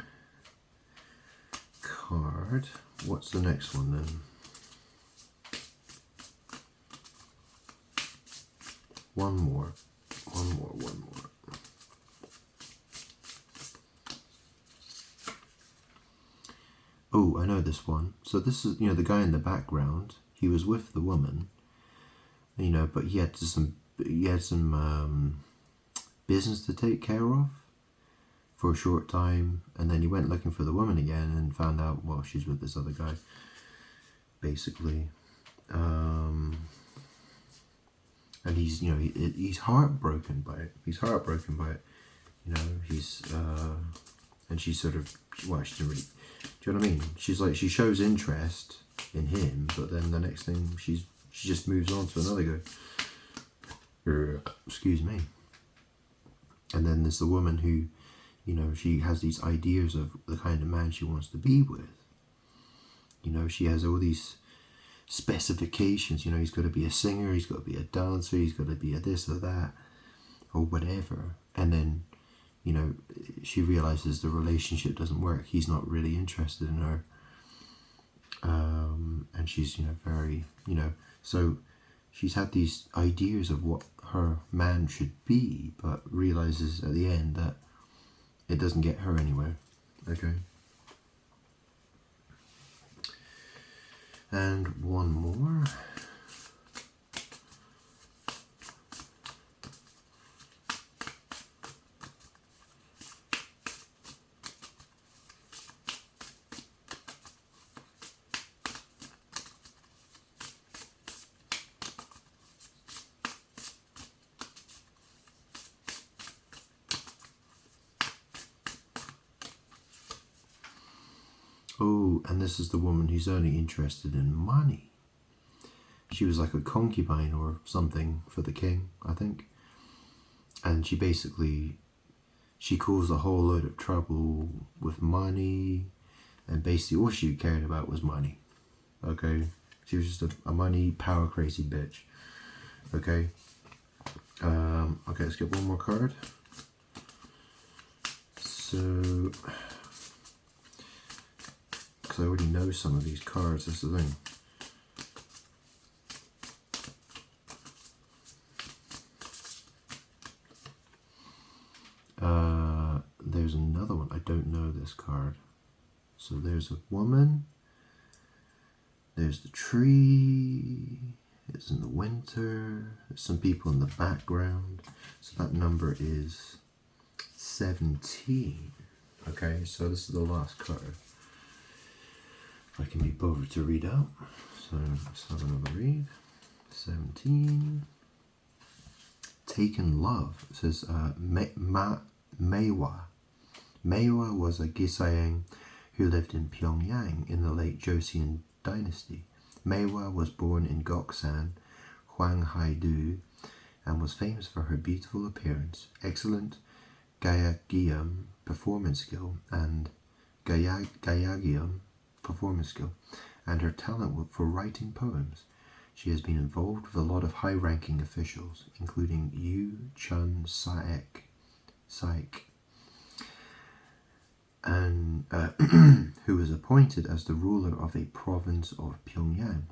card. What's the next one then? One more. Oh, I know this one. So this is, the guy in the background. He was with the woman, but he had some business to take care of for a short time, and then he went looking for the woman again and found out, well, she's with this other guy, basically. And he's, he's heartbroken by it. He's and she sort of, well, she didn't really, do you know what I mean? She's like, she shows interest in him, but then the next thing she just moves on to another guy. Excuse me. And then there's the woman who, she has these ideas of the kind of man she wants to be with. She has all these specifications. He's got to be a singer, he's got to be a dancer, he's got to be a this or that, or whatever. And then, she realizes the relationship doesn't work. He's not really interested in her. And she's, very, so she's had these ideas of what her man should be, but realizes at the end that it doesn't get her anywhere. Okay. And one more. Oh, and this is the woman who's only interested in money. She was like a concubine or something for the king, I think. And she caused a whole load of trouble with money. And basically all she cared about was money. Okay? She was just a money, power crazy bitch. Okay? Okay, let's get one more card. So, because I already know some of these cards, that's the thing. There's another one. I don't know this card. So there's a woman. There's the tree. It's in the winter. There's some people in the background. So that number is 17. Okay, so this is the last card. If I can be bothered to read out. So let's have another read. 17. Taken Love. It says Meiwa. Meiwa was a Gisayang who lived in Pyongyang in the late Joseon dynasty. Meiwa was born in Goksan, Hwanghae-do, and was famous for her beautiful appearance, excellent Gyeonggyeom performance skill, and Gyeonggyeom performance skill, and her talent for writing poems. She has been involved with a lot of high-ranking officials, including Yu Chun-saek, and who was appointed as the ruler of a province of Pyongyang.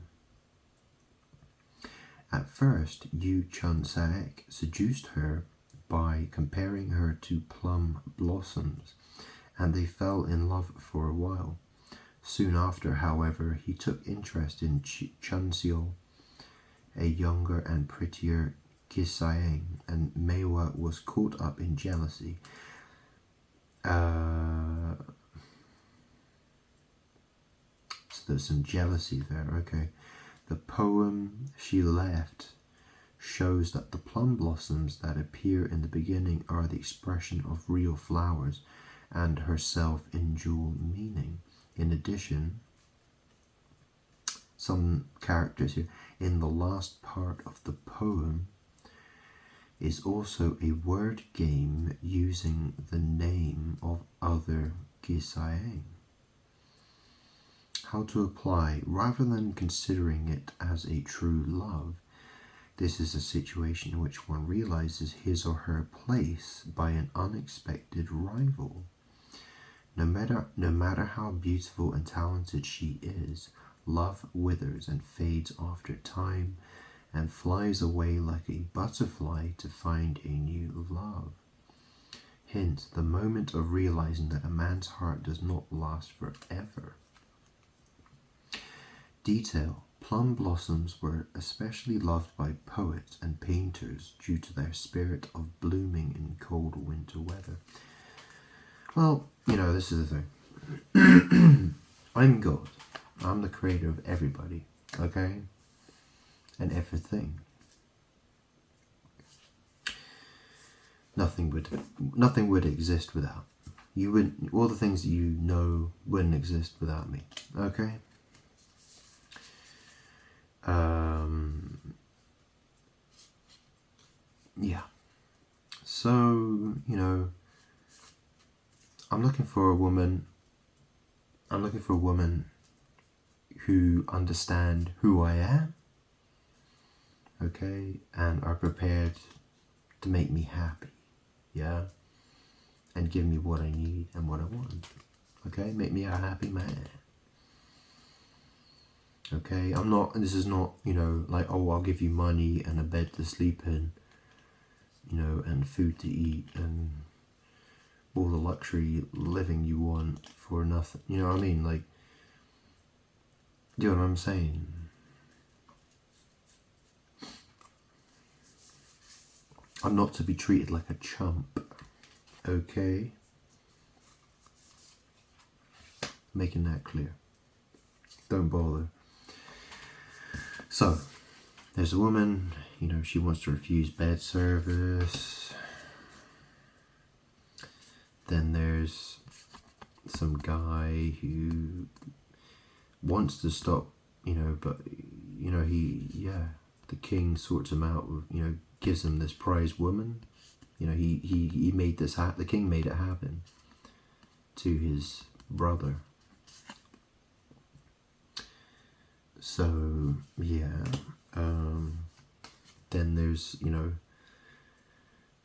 At first, Yu Chun-saek seduced her by comparing her to plum blossoms, and they fell in love for a while. Soon after, however, he took interest in Chunseol, a younger and prettier Gisayang, and Meiwa was caught up in jealousy. there's some jealousy there. Okay, the poem she left shows that the plum blossoms that appear in the beginning are the expression of real flowers and herself in dual meaning. In addition, some characters here in the last part of the poem is also a word game using the name of other Gisaeng. How to apply, rather than considering it as a true love, this is a situation in which one realizes his or her place by an unexpected rival. No matter how beautiful and talented she is, love withers and fades after time and flies away like a butterfly to find a new love. Hint, the moment of realizing that a man's heart does not last forever. Detail, plum blossoms were especially loved by poets and painters due to their spirit of blooming in cold winter weather. Well, you know, this is the thing. I'm God. I'm the creator of everybody, okay? And everything. Nothing would exist without. You wouldn't. All the things that you know wouldn't exist without me, okay? Yeah. So, you know, I'm looking for a woman who understand who I am, okay, and are prepared to make me happy, yeah, and give me what I need and what I want, okay, make me a happy man. Okay, this is not, you know, like, oh, I'll give you money and a bed to sleep in, you know, and food to eat and all the luxury living you want for nothing. You know what I mean? Like, do you know what I'm saying? I'm not to be treated like a chump, okay? Making that clear. Don't bother. So, there's a woman, you know, she wants to refuse bed service. Then there's some guy who wants to stop, you know, but, you know, the king sorts him out with, you know, gives him this prize woman. You know, he made this the king made it happen to his brother. So, yeah, then there's, you know,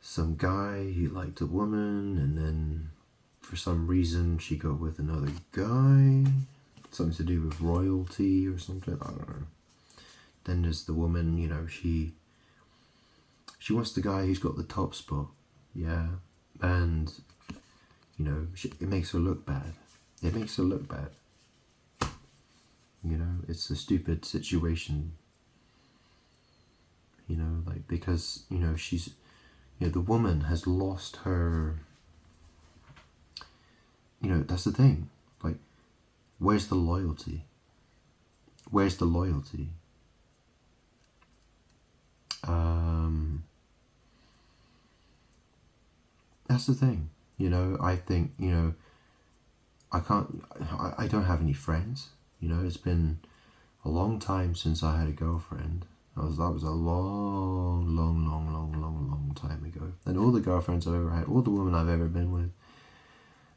some guy who liked a woman, and then for some reason she got with another guy, something to do with royalty or something, I don't know. Then there's the woman, you know, she wants the guy who's got the top spot, yeah, and, you know, it makes her look bad. It makes her look bad. You know, it's a stupid situation, you know, like, because, you know, the woman has lost her, you know, that's the thing, like, where's the loyalty? Where's the loyalty? That's the thing, you know, I think, you know, I don't have any friends, you know, it's been a long time since I had a girlfriend. That was a long time ago. And all the girlfriends I've ever had, all the women I've ever been with,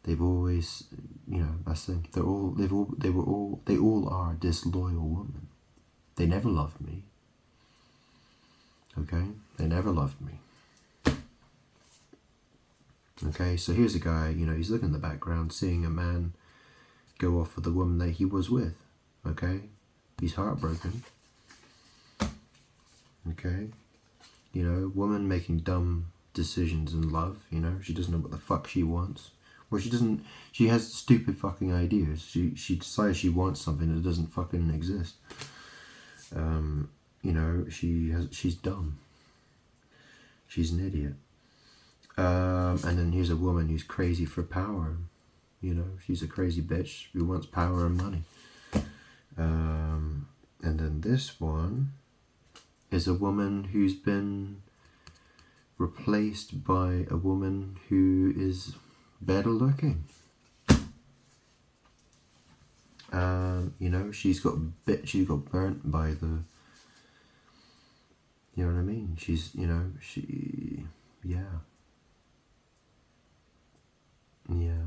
they've always, you know, that's the thing. They all are disloyal women. They never loved me. Okay, they never loved me. Okay, so here's a guy, you know, he's looking in the background, seeing a man go off with the woman that he was with. Okay, he's heartbroken. Okay, you know, woman making dumb decisions in love, you know, she doesn't know what the fuck she wants. Well, she has stupid fucking ideas. She decides she wants something that doesn't fucking exist. You know, she's dumb. She's an idiot. And then here's a woman who's crazy for power. You know, she's a crazy bitch who wants power and money. And then this one is a woman who's been replaced by a woman who is better looking. You know, she got burnt by the, you know what I mean? Yeah. Yeah.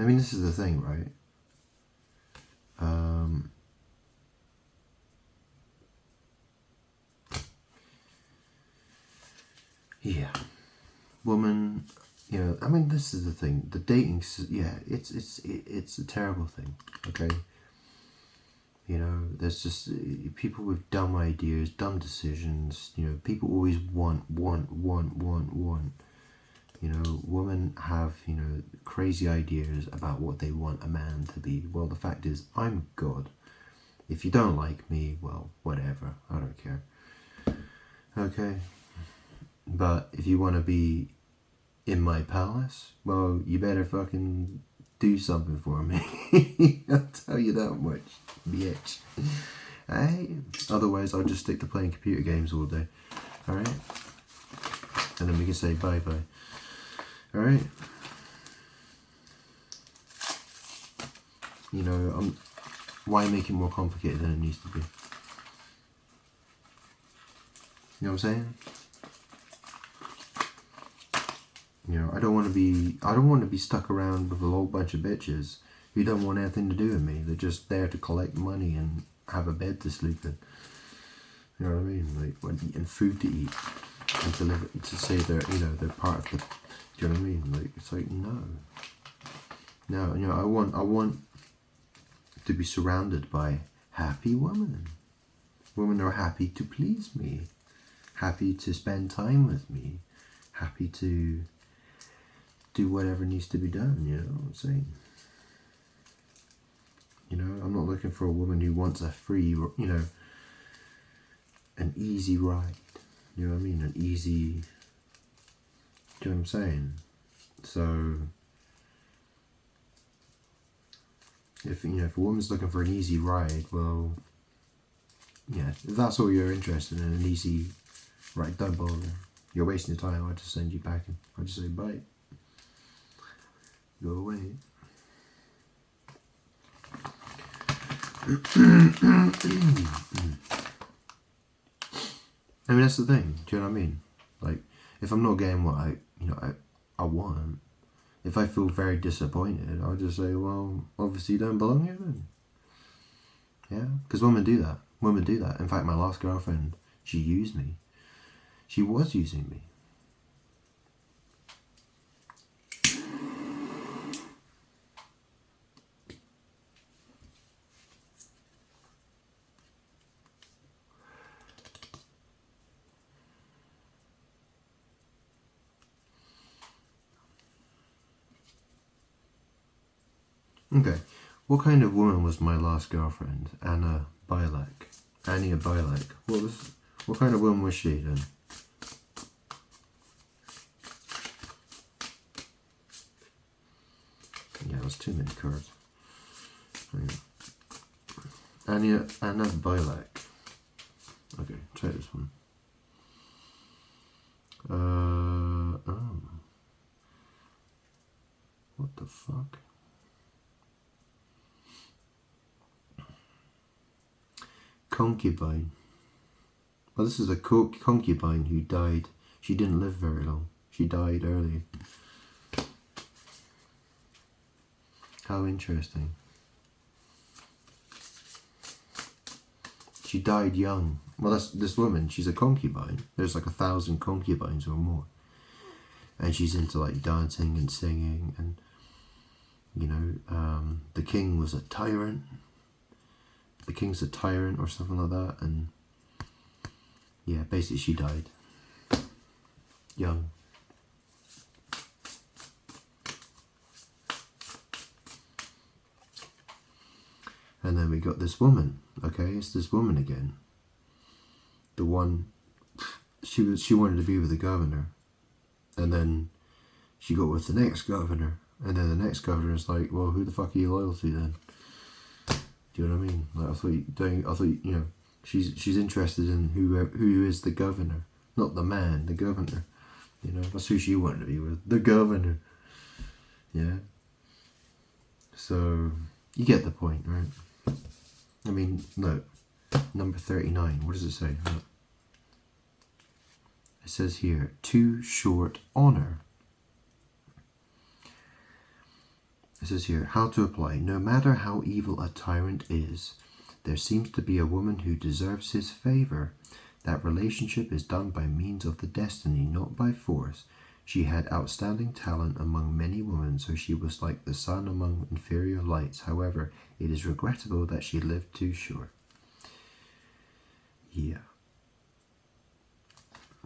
I mean, this is the thing, right? Yeah, woman. You know, I mean, this is the thing. The dating, yeah, it's a terrible thing. Okay, you know, there's just people with dumb ideas, dumb decisions. You know, people always want. You know, women have, you know, crazy ideas about what they want a man to be. Well, the fact is, I'm God. If you don't like me, well, whatever. I don't care. Okay. But if you want to be in my palace, well, you better fucking do something for me. I'll tell you that much, bitch. Hey? Otherwise, I'll just stick to playing computer games all day. Alright? And then we can say bye-bye. Alright? You know, why make it more complicated than it needs to be? You know what I'm saying? You know, I don't want to be stuck around with a whole bunch of bitches who don't want anything to do with me. They're just there to collect money and have a bed to sleep in. You know what I mean? Like, and food to eat, and to live, to say they're, you know, they're part of the. Do you know what I mean? Like, it's like, no. You know, I want to be surrounded by happy women. Women are happy to please me, happy to spend time with me, happy to do whatever needs to be done, you know what I'm saying? You know, I'm not looking for a woman who wants a free, you know, an easy ride. You know what I mean? An easy, do you know what I'm saying? So, if, you know, if a woman's looking for an easy ride, well, yeah, if that's all you're interested in, an easy ride, don't bother. You're wasting your time. I'll just send you packing. I'll just say bye. Go away. I mean, that's the thing. Do you know what I mean? Like, if I'm not getting what I want, if I feel very disappointed, I'll just say, well, obviously you don't belong here then. Yeah, because women do that. Women do that. In fact, my last girlfriend, she used me. She was using me. Okay, what kind of woman was my last girlfriend? Anna Bialek. Ania Bialek. What kind of woman was she then? too many cards. Anna Bilac. Okay, try this one. Oh. What the fuck? Concubine. Well, this is a concubine who died. She didn't live very long. She died early. How interesting. She died young. Well, that's this woman. She's a concubine. There's like 1,000 concubines or more, and she's into like dancing and singing. And you know, the king was a tyrant. The king's a tyrant or something like that. And yeah, basically she died young. And then we got this woman. Okay, it's this woman again. The one, she wanted to be with the governor, and then she got with the next governor, and then the next governor is like, well, who the fuck are you loyal to then? Do you know what I mean? Like, I thought you know, she's interested in who is the governor, not the man, the governor. You know, that's who she wanted to be with, the governor. Yeah. So you get the point, right? I mean, look, number 39, what does it say? Look. It says here, too short honor. It says here, how to apply. No matter how evil a tyrant is, there seems to be a woman who deserves his favor. That relationship is done by means of the destiny, not by force. She had outstanding talent among many women, so she was like the sun among inferior lights. However, it is regrettable that she lived too short. Yeah.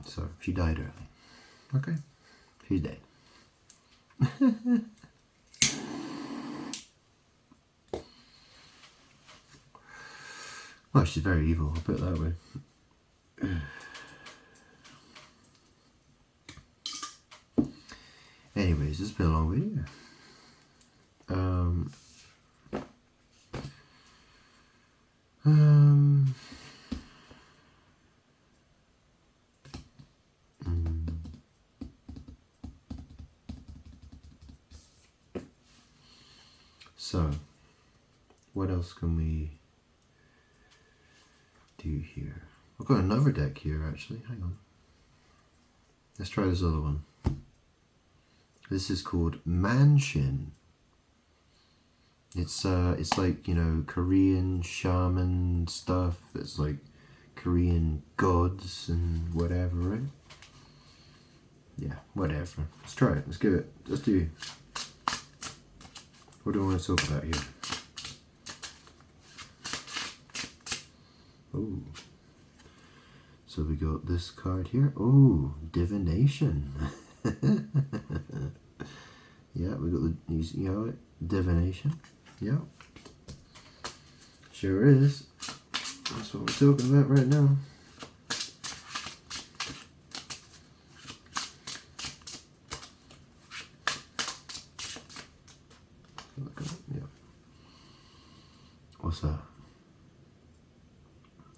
So, she died early. Okay. She's dead. Well, she's very evil, I'll put it that way. Anyways, it's been a long video. So, what else can we do here? I've got another deck here actually, hang on. Let's try this other one. This is called Mansion. It's like, you know, Korean shaman stuff. It's like Korean gods and whatever, right? Yeah, whatever. Let's try it. Let's give it. Let's do. What do I want to talk about here? Oh. So we got this card here. Oh, divination. Yeah, we got the, you know, divination. Yeah. Sure is. That's what we're talking about right now. Yeah. What's that?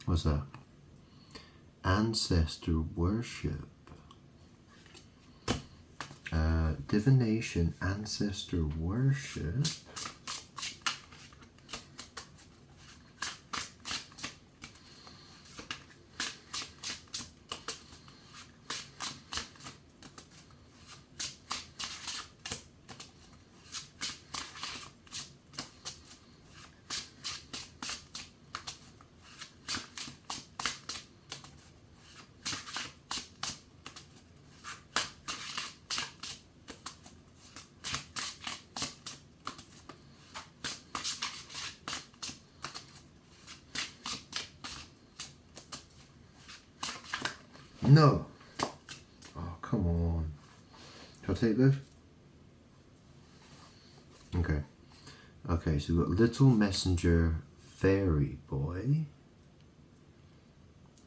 What's that? Ancestor worship. Divination, ancestor worship. No. Oh, come on. Shall I take this? Okay. Okay, so we've got Little Messenger Fairy Boy.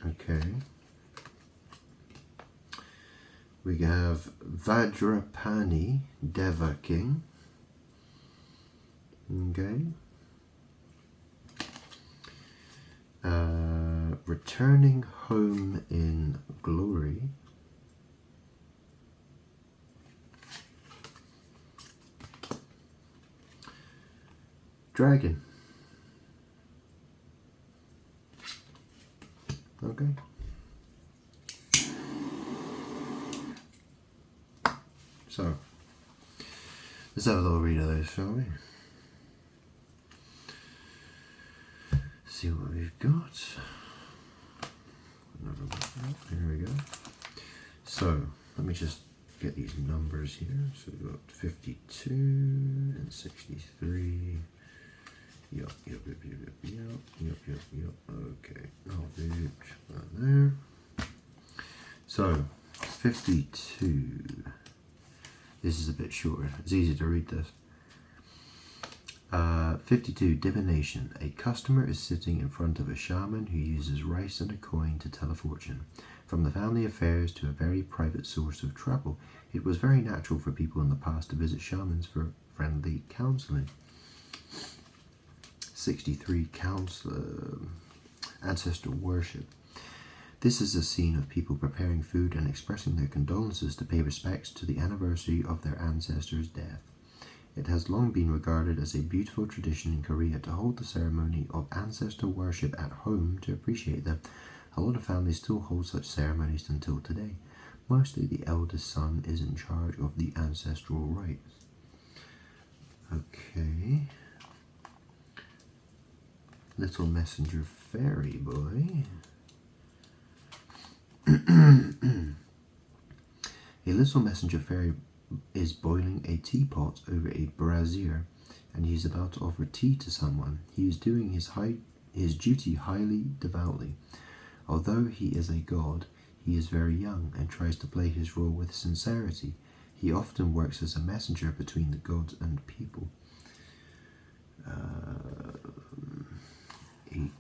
Okay. We have Vajrapani Deva King. Okay. Returning home in glory. Dragon. Okay. So, let's have a little read of those, shall we? See what we've got. Here we go. So, let me just get these numbers here. So we've got 52 and 63. Yep. Okay. That there. So, 52. This is a bit shorter. It's easy to read this. 52. Divination. A customer is sitting in front of a shaman who uses rice and a coin to tell a fortune. From the family affairs to a very private source of trouble, it was very natural for people in the past to visit shamans for friendly counseling. 63. Ancestor worship. This is a scene of people preparing food and expressing their condolences to pay respects to the anniversary of their ancestor's death. It has long been regarded as a beautiful tradition in Korea to hold the ceremony of ancestor worship at home to appreciate them. A lot of families still hold such ceremonies until today. Mostly the eldest son is in charge of the ancestral rites. Okay. Little messenger fairy boy. A little messenger fairy is boiling a teapot over a brazier, and he is about to offer tea to someone. He is doing his duty highly devoutly. Although he is a god, he is very young and tries to play his role with sincerity. He often works as a messenger between the gods and people. 8.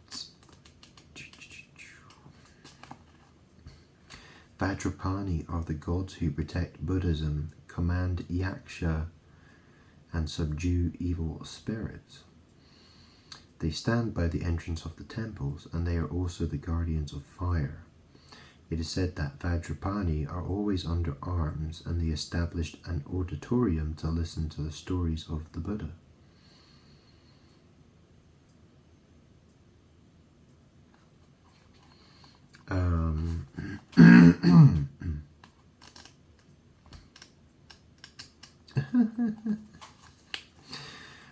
Vajrapani are the gods who protect Buddhism, command yaksha, and subdue evil spirits. They stand by the entrance of the temples, and they are also the guardians of fire. It is said that Vajrapani are always under arms, and they established an auditorium to listen to the stories of the Buddha.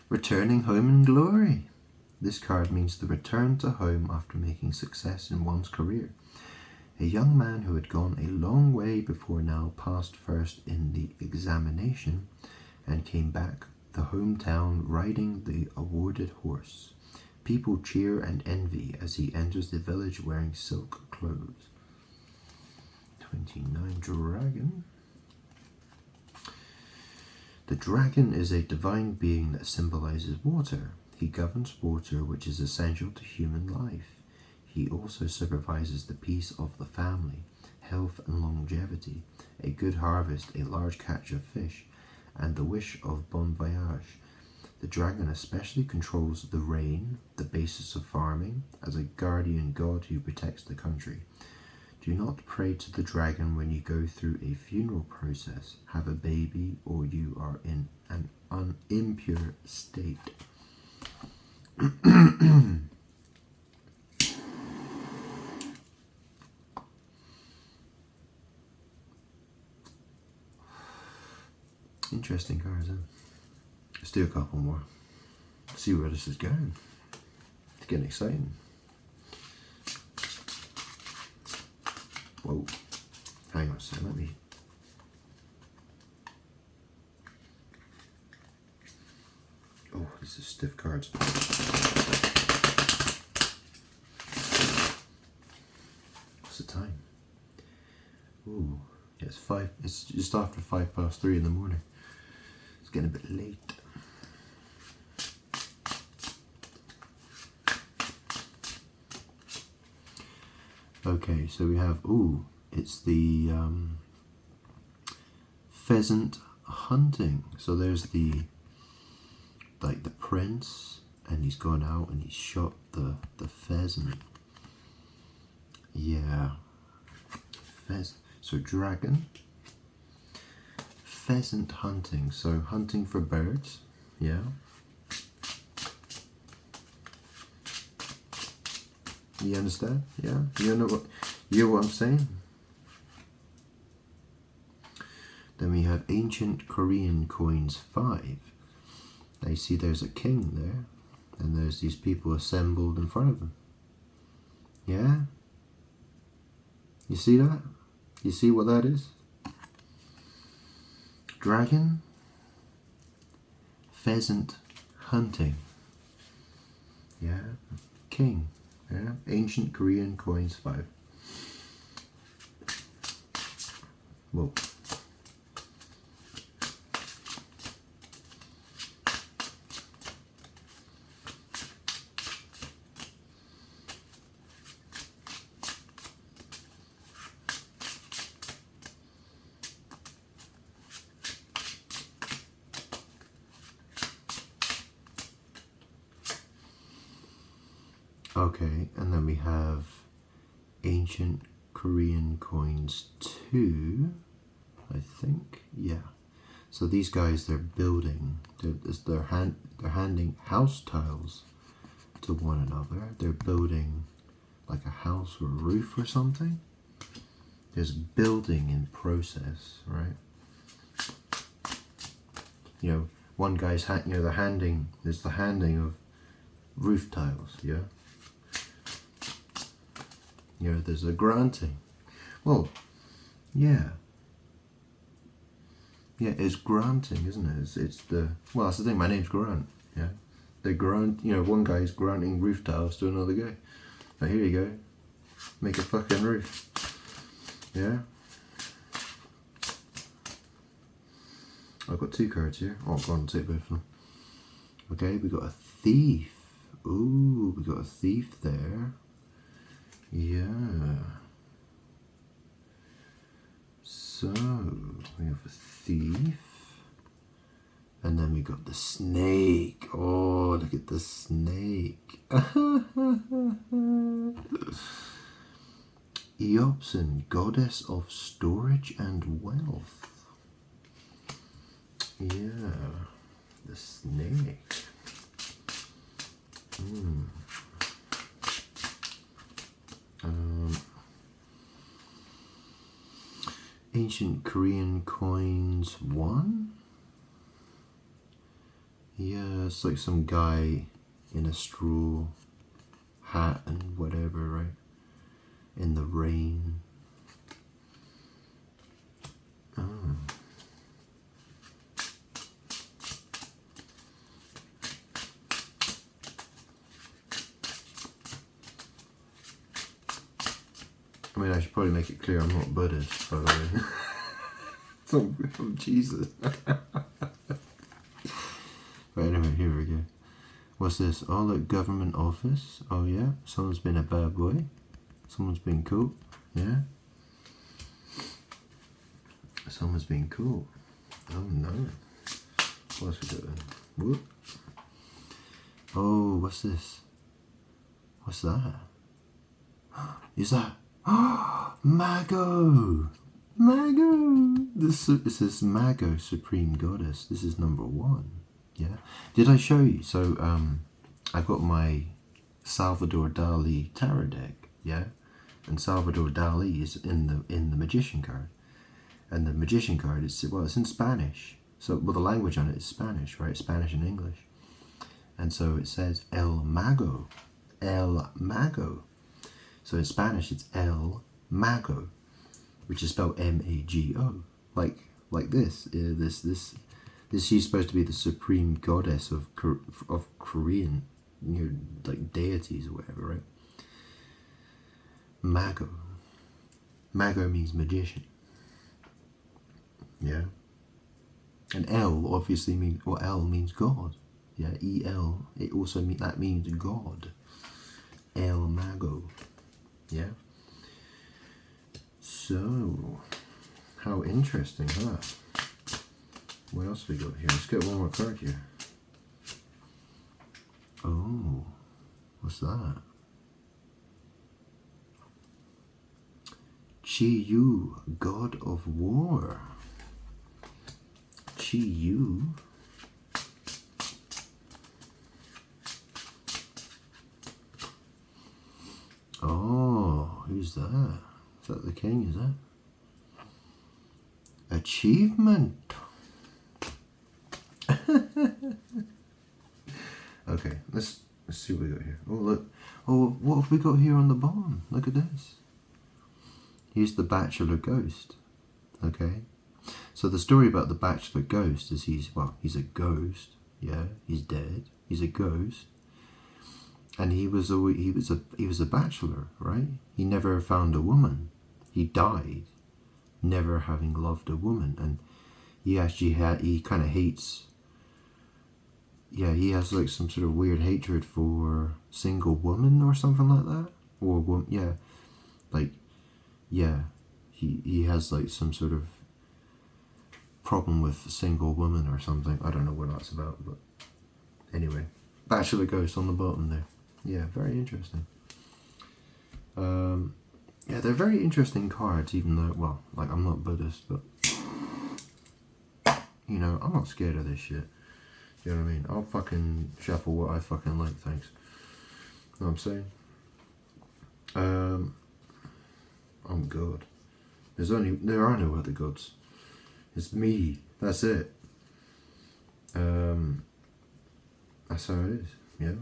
Returning home in glory. This card means the return to home after making success in one's career. A young man who had gone a long way before now passed first in the examination and came back the hometown riding the awarded horse. People cheer and envy as he enters the village wearing silk clothes. 29. Dragon. The dragon is a divine being that symbolizes water. He governs water, which is essential to human life. He also supervises the peace of the family, health and longevity, a good harvest, a large catch of fish, and the wish of bon voyage. The dragon especially controls the rain, the basis of farming, as a guardian god who protects the country. Do not pray to the dragon when you go through a funeral process, have a baby, or you are in an impure state. Interesting cards, huh? Let's do a couple more. See where this is going. It's getting exciting. Whoa. Hang on a second, let me... Oh, this is stiff cards. What's the time? Ooh, yeah, it's just after 3:05 in the morning. It's getting a bit late. Okay, so we have, it's the pheasant hunting. So there's the like the prince, and he's gone out and he's shot the pheasant. Yeah, pheasant. So dragon, pheasant hunting. So hunting for birds. Yeah. You understand? Yeah. You know what I'm saying? Then we have ancient Korean coins 5. Now you see there's a king there, and there's these people assembled in front of him. Yeah? You see that? You see what that is? Dragon, pheasant hunting. Yeah? King. Yeah? Ancient Korean coins 5. Whoa. Okay, and then we have ancient Korean coins 2, I think. Yeah. So these guys, they're building. They're handing house tiles to one another. They're building like a house or a roof or something. There's building in process, right? You know, one guy's there's the handing of roof tiles. Yeah. You know, there's a granting. Well, yeah. Yeah, it's granting, isn't it? It's the, well, that's the thing, my name's Grant, yeah. They grant, you know, one guy's granting roof tiles to another guy. Now, here you go. Make a fucking roof. Yeah. I've got 2 cards here. Oh, go on and take both of them. Okay, we got a thief. Ooh, we got a thief there. Yeah. So, we have a thief. And then we got the snake. Oh, look at the snake. Eopson, goddess of storage and wealth. Yeah, the snake. Ancient Korean coins 1. Yeah, it's like some guy in a straw hat and whatever, right? In the rain. Oh. I mean, I should probably make it clear I'm not Buddhist, by the way. Oh, Jesus. Right, anyway, here we go. What's this? Oh, look, government office. Oh, yeah. Someone's been a bad boy. Someone's been cool. Yeah. Someone's been cool. Oh, no. What else we got then? Whoop. Oh, what's this? What's that? Is that? Mago! Mago! This is Mago, Supreme Goddess. This is number 1. Yeah. Did I show you? So, I've got my Salvador Dali tarot deck. Yeah. And Salvador Dali is in the Magician card. And the Magician card is, well, it's in Spanish. So, well, the language on it is Spanish, right? Spanish and English. And so it says El Mago. El Mago. So in Spanish it's El Mago, which is spelled M-A-G-O, like this. This she's supposed to be the supreme goddess of Korean, you know, like deities or whatever, right? Mago. Mago means magician. Yeah. And El obviously means, well, El means God. Yeah, E-L. It also means God. El Mago. Yeah. So, how interesting, huh? What else have we got here? Let's get one more card here. Oh, what's that? Chi Yu, god of war. Chi Yu. Oh, who's that? Is that the king, is that? Achievement. Okay, let's see what we got here. Oh, look. Oh, what have we got here on the bottom? Look at this. He's the bachelor ghost. Okay. So the story about the bachelor ghost is he's a ghost. Yeah, he's dead. He's a ghost. And he was a bachelor, right? He never found a woman. He died never having loved a woman, and he kind of hates. Yeah, he has like some sort of weird hatred for single women or something like that, or yeah, like yeah, he has like some sort of problem with single women or something. I don't know what that's about, but anyway, bachelor ghost on the bottom there. Yeah, very interesting. Yeah, they're very interesting cards, even though, well, like, I'm not Buddhist, but, you know, I'm not scared of this shit. You know what I mean? I'll fucking shuffle what I fucking like, thanks. You know what I'm saying? I'm God. There are no other gods. It's me. That's it. That's how it is, yeah?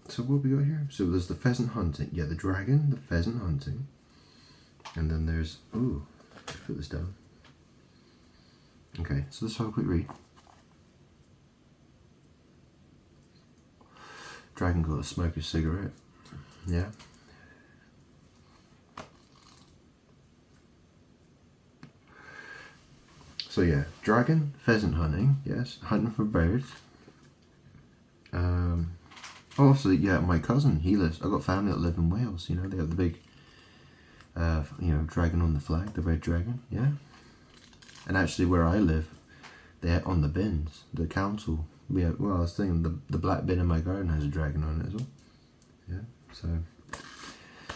So what we got here? So there's the pheasant hunting. Yeah, the dragon, the pheasant hunting. And then there's, ooh, let's put this down. Okay, so let's have a quick read. Dragon got to smoke a cigarette. Yeah. So yeah, dragon, pheasant hunting, yes, hunting for birds. Also, yeah, my cousin, I got family that live in Wales, you know, they have the big, you know, dragon on the flag, the red dragon, yeah. And actually where I live, they're on the bins, the council, I was thinking the black bin in my garden has a dragon on it as well. Yeah, so,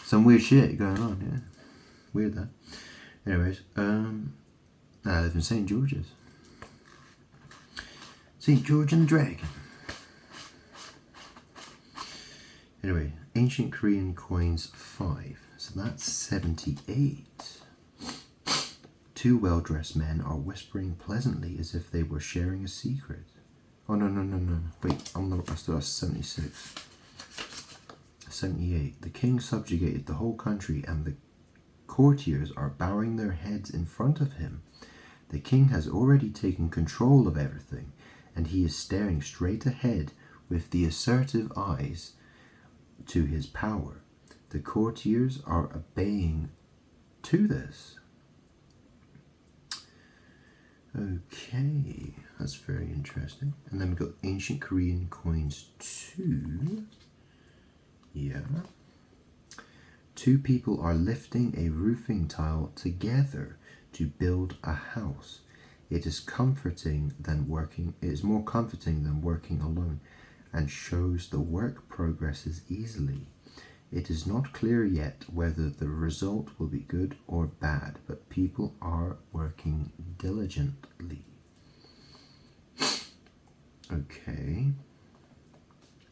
some weird shit going on, yeah. Weird that. Anyways, I live in St. George's. St. George and the Dragon. Anyway, ancient Korean coins 5. So that's 78. Two well-dressed men are whispering pleasantly as if they were sharing a secret. Oh, no. Wait, I still have 76. 78. The king subjugated the whole country and the courtiers are bowing their heads in front of him. The king has already taken control of everything, and he is staring straight ahead with the assertive eyes to his power. The courtiers are obeying to this. Okay, that's very interesting. And then we've got ancient Korean coins 2. Yeah. Two people are lifting a roofing tile together to build a house. It is more comforting than working alone, and shows the work progresses easily. It is not clear yet whether the result will be good or bad, but people are working diligently. Okay.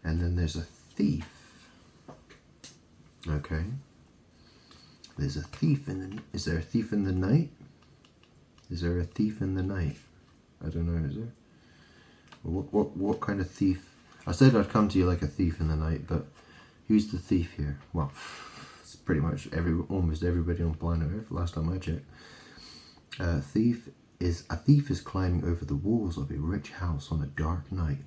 And then there's a thief. Okay. There's a thief is there a thief in the night? Is there a thief in the night? I don't know, is there? What kind of thief? I said I'd come to you like a thief in the night, but who's the thief here? Well, it's pretty much almost everybody on planet Earth, last time I checked. A thief is climbing over the walls of a rich house on a dark night.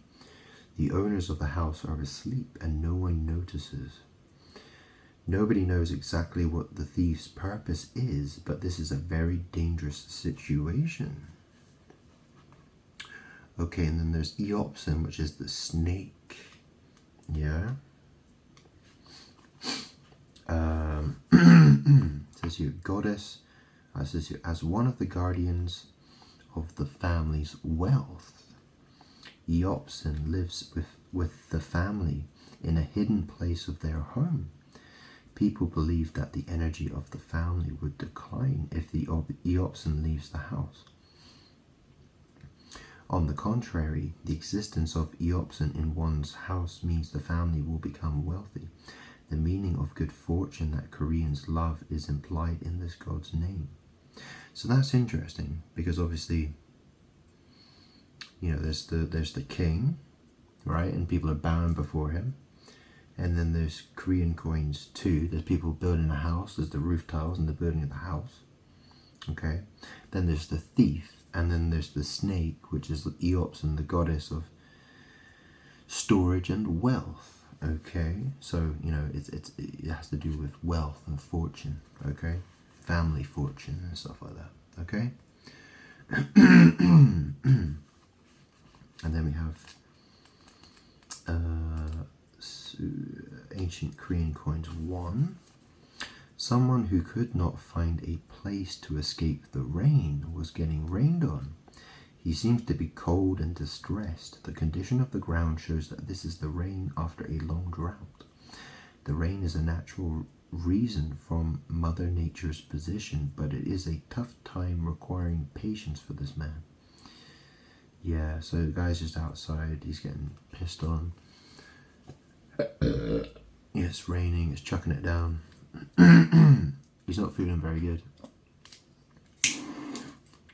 The owners of the house are asleep and no one notices. Nobody knows exactly what the thief's purpose is, but this is a very dangerous situation. Okay, and then there's Eopson, which is the snake. Yeah. It says here, goddess. It says here, as one of the guardians of the family's wealth, Eopson lives with the family in a hidden place of their home. People believe that the energy of the family would decline if the Eopson leaves the house. On the contrary, the existence of Eopson in one's house means the family will become wealthy. The meaning of good fortune that Koreans love is implied in this god's name. So that's interesting, because obviously, you know, there's the king, right? And people are bowing before him. And then there's Korean coins too. There's people building a house. There's the roof tiles and the building of the house. Okay. Then there's the thief. And then there's the snake, which is Eopson, the goddess of storage and wealth. Okay. So, you know, it has to do with wealth and fortune. Okay. Family fortune and stuff like that. Okay. And then we have ancient Korean coins 1. Someone who could not find a place to escape the rain was getting rained on. He seems to be cold and distressed. The condition of the ground shows that this is the rain after a long drought. The rain is a natural reason from Mother Nature's position, but it is a tough time requiring patience for this man. Yeah, so the guy's just outside. He's getting pissed on. Yeah, it's raining. It's chucking it down. He's not feeling very good.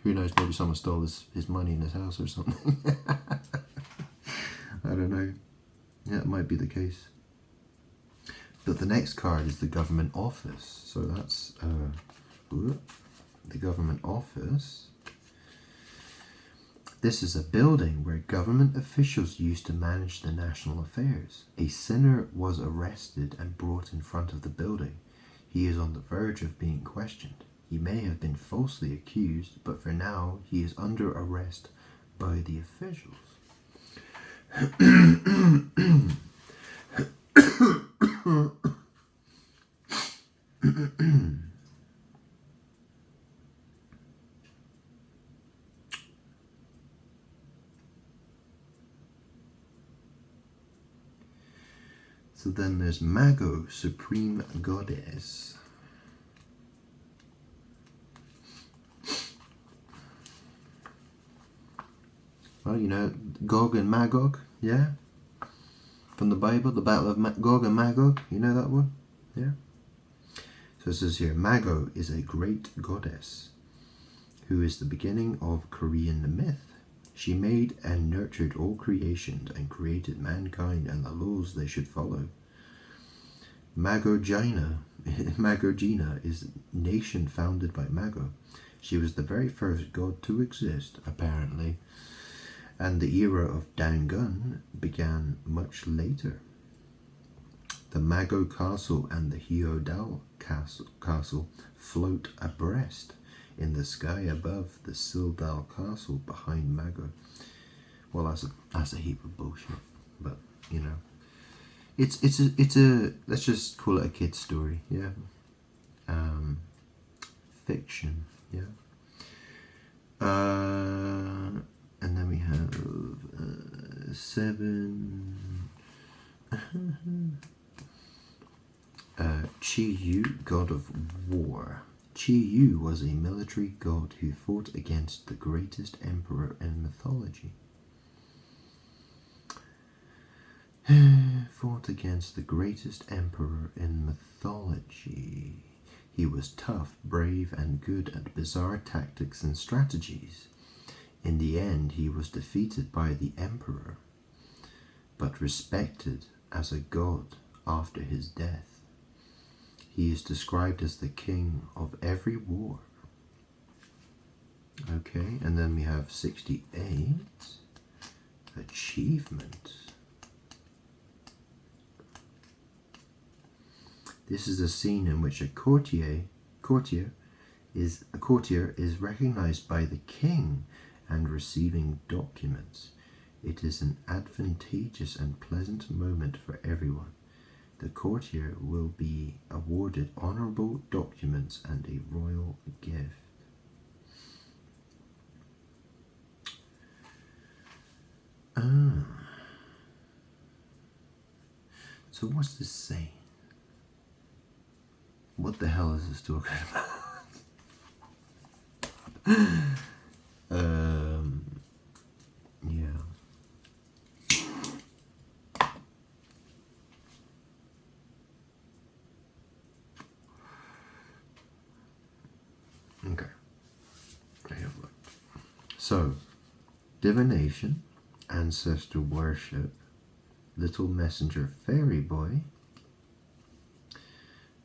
Who knows? Maybe someone stole his money in his house or something. I don't know. Yeah, it might be the case. But the next card is the government office. So that's the government office. This is a building where government officials used to manage the national affairs. A sinner was arrested and brought in front of the building. He is on the verge of being questioned. He may have been falsely accused, but for now he is under arrest by the officials. So then there's Mago, Supreme Goddess. Well, you know, Gog and Magog, yeah? From the Bible, the Battle of Gog and Magog, you know that one? Yeah? So it says here, Mago is a great goddess who is the beginning of Korean myth. She made and nurtured all creations and created mankind and the laws they should follow. Magogina is a nation founded by Mago. She was the very first god to exist, apparently, and the era of Dangun began much later. The Mago Castle and the Hyeodal Castle float abreast in the sky above the Sildal Castle behind Mago. Well, that's a heap of bullshit, but you know, it's a let's just call it a kid's story, yeah. Fiction, yeah. And then we have 7. Chi-Yu, god of war. Chi-Yu was a military god who fought against the greatest emperor in mythology. Fought against the greatest emperor in mythology. He was tough, brave, and good at bizarre tactics and strategies. In the end, he was defeated by the emperor, but respected as a god after his death. He is described as the king of every war. Okay, and then we have 68. Achievement. This is a scene in which a courtier is recognized by the king and receiving documents. It is an advantageous and pleasant moment for everyone. The courtier will be awarded honorable documents and a royal gift. So what's this saying? What the hell is this talking about? Yeah. Okay. I have look. So, divination, ancestor worship, little messenger fairy boy,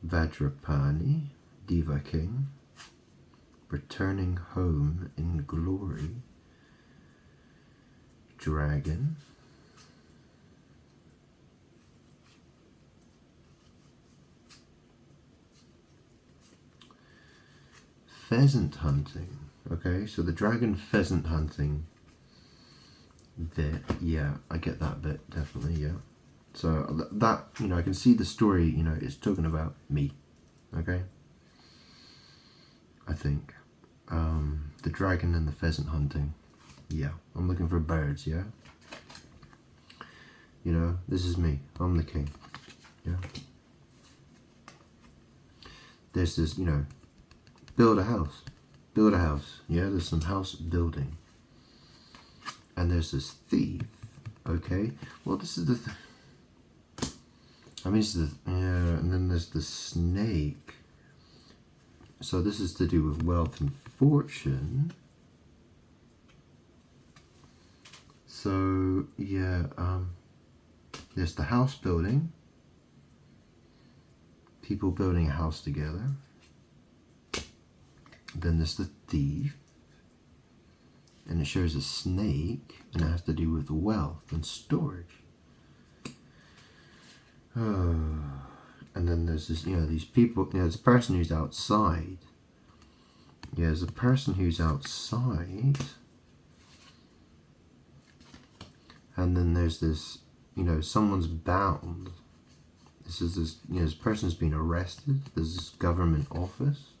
Vajrapani, Diva King, returning home in glory, dragon, pheasant hunting. Okay, so the dragon pheasant hunting bit, yeah, I get that bit, definitely, yeah. So that, you know, I can see the story, you know, it's talking about me, okay? I think. The dragon and the pheasant hunting, yeah. I'm looking for birds, yeah? You know, this is me, I'm the king, yeah? There's this, you know, build a house, yeah? There's some house building. And there's this thief, okay? Well, this is the I mean, it's the, yeah, and then there's the snake. So this is to do with wealth and fortune. So, yeah, there's the house building. People building a house together. Then there's the thief. And it shows a snake, and it has to do with wealth and storage. And then there's this, you know, these people, you know, there's a person who's outside. Yeah, there's a person who's outside. And then there's this, you know, someone's bound. This, you know, this person's been arrested. There's this government office.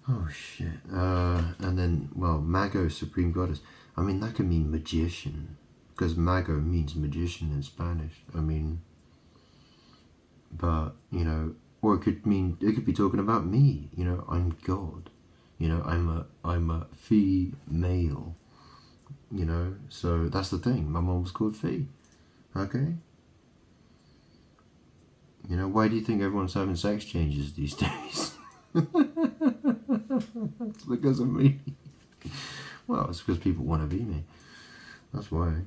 Oh, shit. And then, well, Mago, Supreme Goddess. I mean, that could mean magician. Because Mago means magician in Spanish. I mean, but, you know, or it could be talking about me. You know, I'm God. You know, I'm a female. You know, so that's the thing. My mom was called Fee. Okay? You know, why do you think everyone's having sex changes these days? It's because of me. Well, it's because people want to be me. That's why.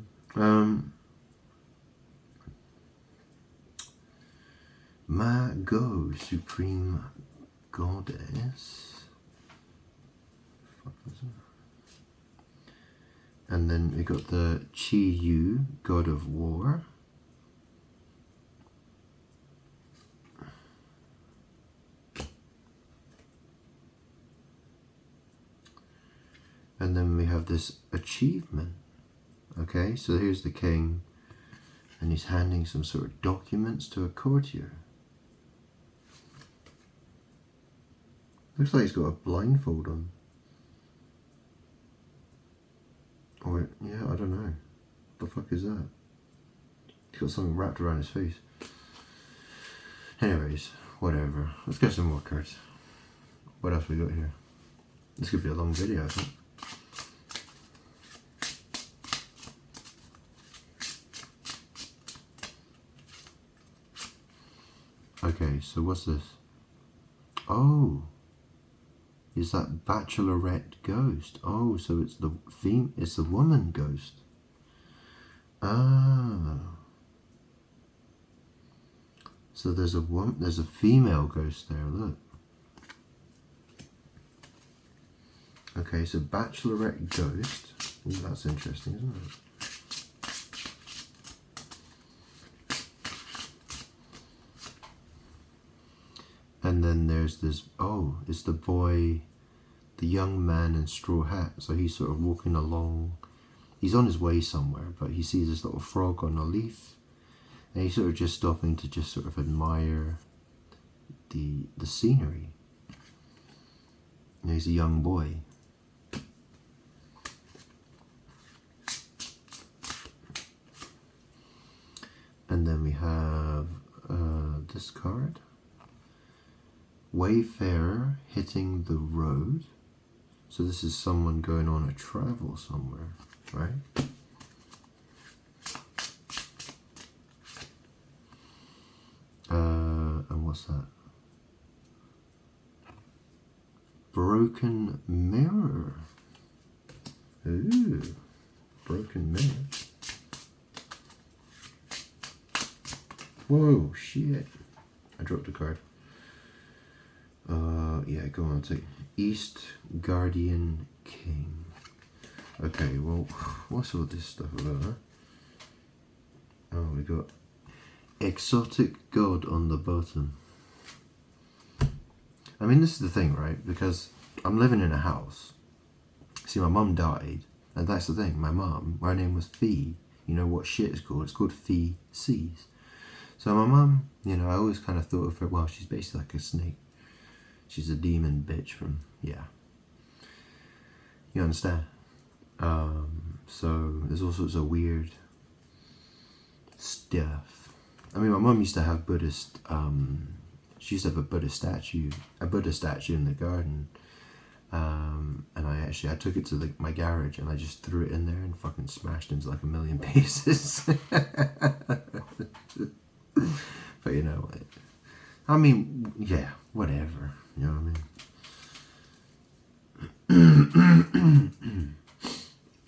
Mago, Supreme Goddess. And then we got the Chi Yu, God of War. And then we have this achievement. Okay, so here's the king, and he's handing some sort of documents to a courtier. Looks like he's got a blindfold on. Or, yeah, I don't know. What the fuck is that? He's got something wrapped around his face. Anyways, whatever. Let's get some more cards. What else we got here? This could be a long video, I think. Okay, so what's this? Oh, is that bachelorette ghost? Oh, so it's the woman ghost. Ah, so there's a female ghost there. Look. Okay, so bachelorette ghost. Ooh, that's interesting, isn't it? And then there's this, oh, it's the boy, the young man in straw hat. So he's sort of walking along. He's on his way somewhere, but he sees this little frog on a leaf. And he's sort of just stopping to just sort of admire the scenery. And he's a young boy. And then card. Wayfarer hitting the road. So this is someone going on a travel somewhere, right? And what's that? Broken mirror. Ooh, broken mirror. Whoa, shit. I dropped a card. Yeah, go on, take East Guardian King. Okay, well, what's all this stuff about, huh? Oh, we got Exotic God on the bottom. I mean, this is the thing, right? Because I'm living in a house. See, my mum died, and that's the thing. My mum, her name was Fee. You know what shit is called? It's called Fee Seas. So my mum, you know, I always kind of thought of her, well, she's basically like a snake. She's a demon bitch from, yeah. You understand? So there's all sorts of weird stuff. I mean, my mum used to have Buddhist, she used to have a Buddha statue in the garden. And I took it to my garage and I just threw it in there and fucking smashed into like a million pieces. But you know, I mean, yeah, whatever. You know what I mean?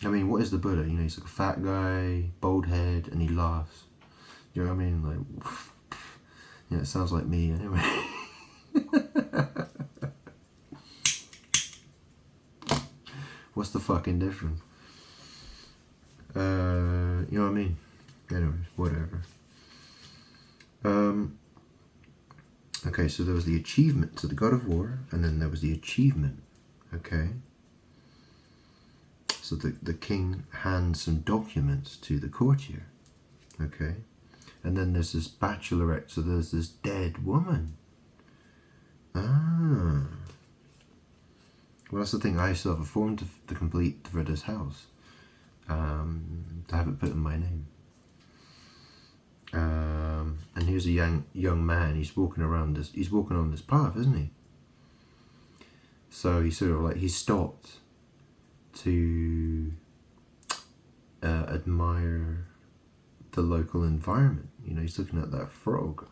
I mean, what is the Buddha? You know, he's like a fat guy, bald head, and he laughs. You know what I mean? Like, yeah, it sounds like me anyway. What's the fucking difference? You know what I mean? Anyways, whatever. Okay, so there was the achievement to the God of War, and then there was the achievement. Okay. So the king hands some documents to the courtier. Okay. And then there's this bachelorette, so there's this dead woman. Ah. Well, that's the thing. I still have a form to complete for this house. To have it put in my name. And here's a young man. He's walking around this. He's walking on this path, isn't he? So he's sort of like he stopped to admire the local environment. You know, he's looking at that frog.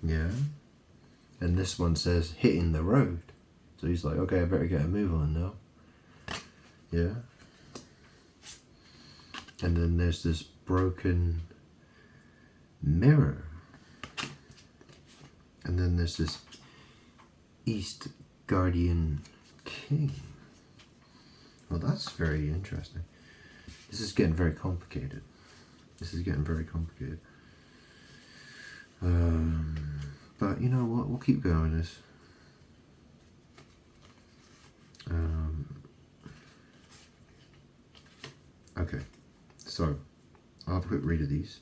Yeah. And this one says hitting the road. So he's like, okay, I better get a move on now. Yeah. And then there's this broken mirror. And then there's this East Guardian King. Well, that's very interesting. This is getting very complicated. But you know what? We'll keep going with this. Okay, so I'll have a quick read of these,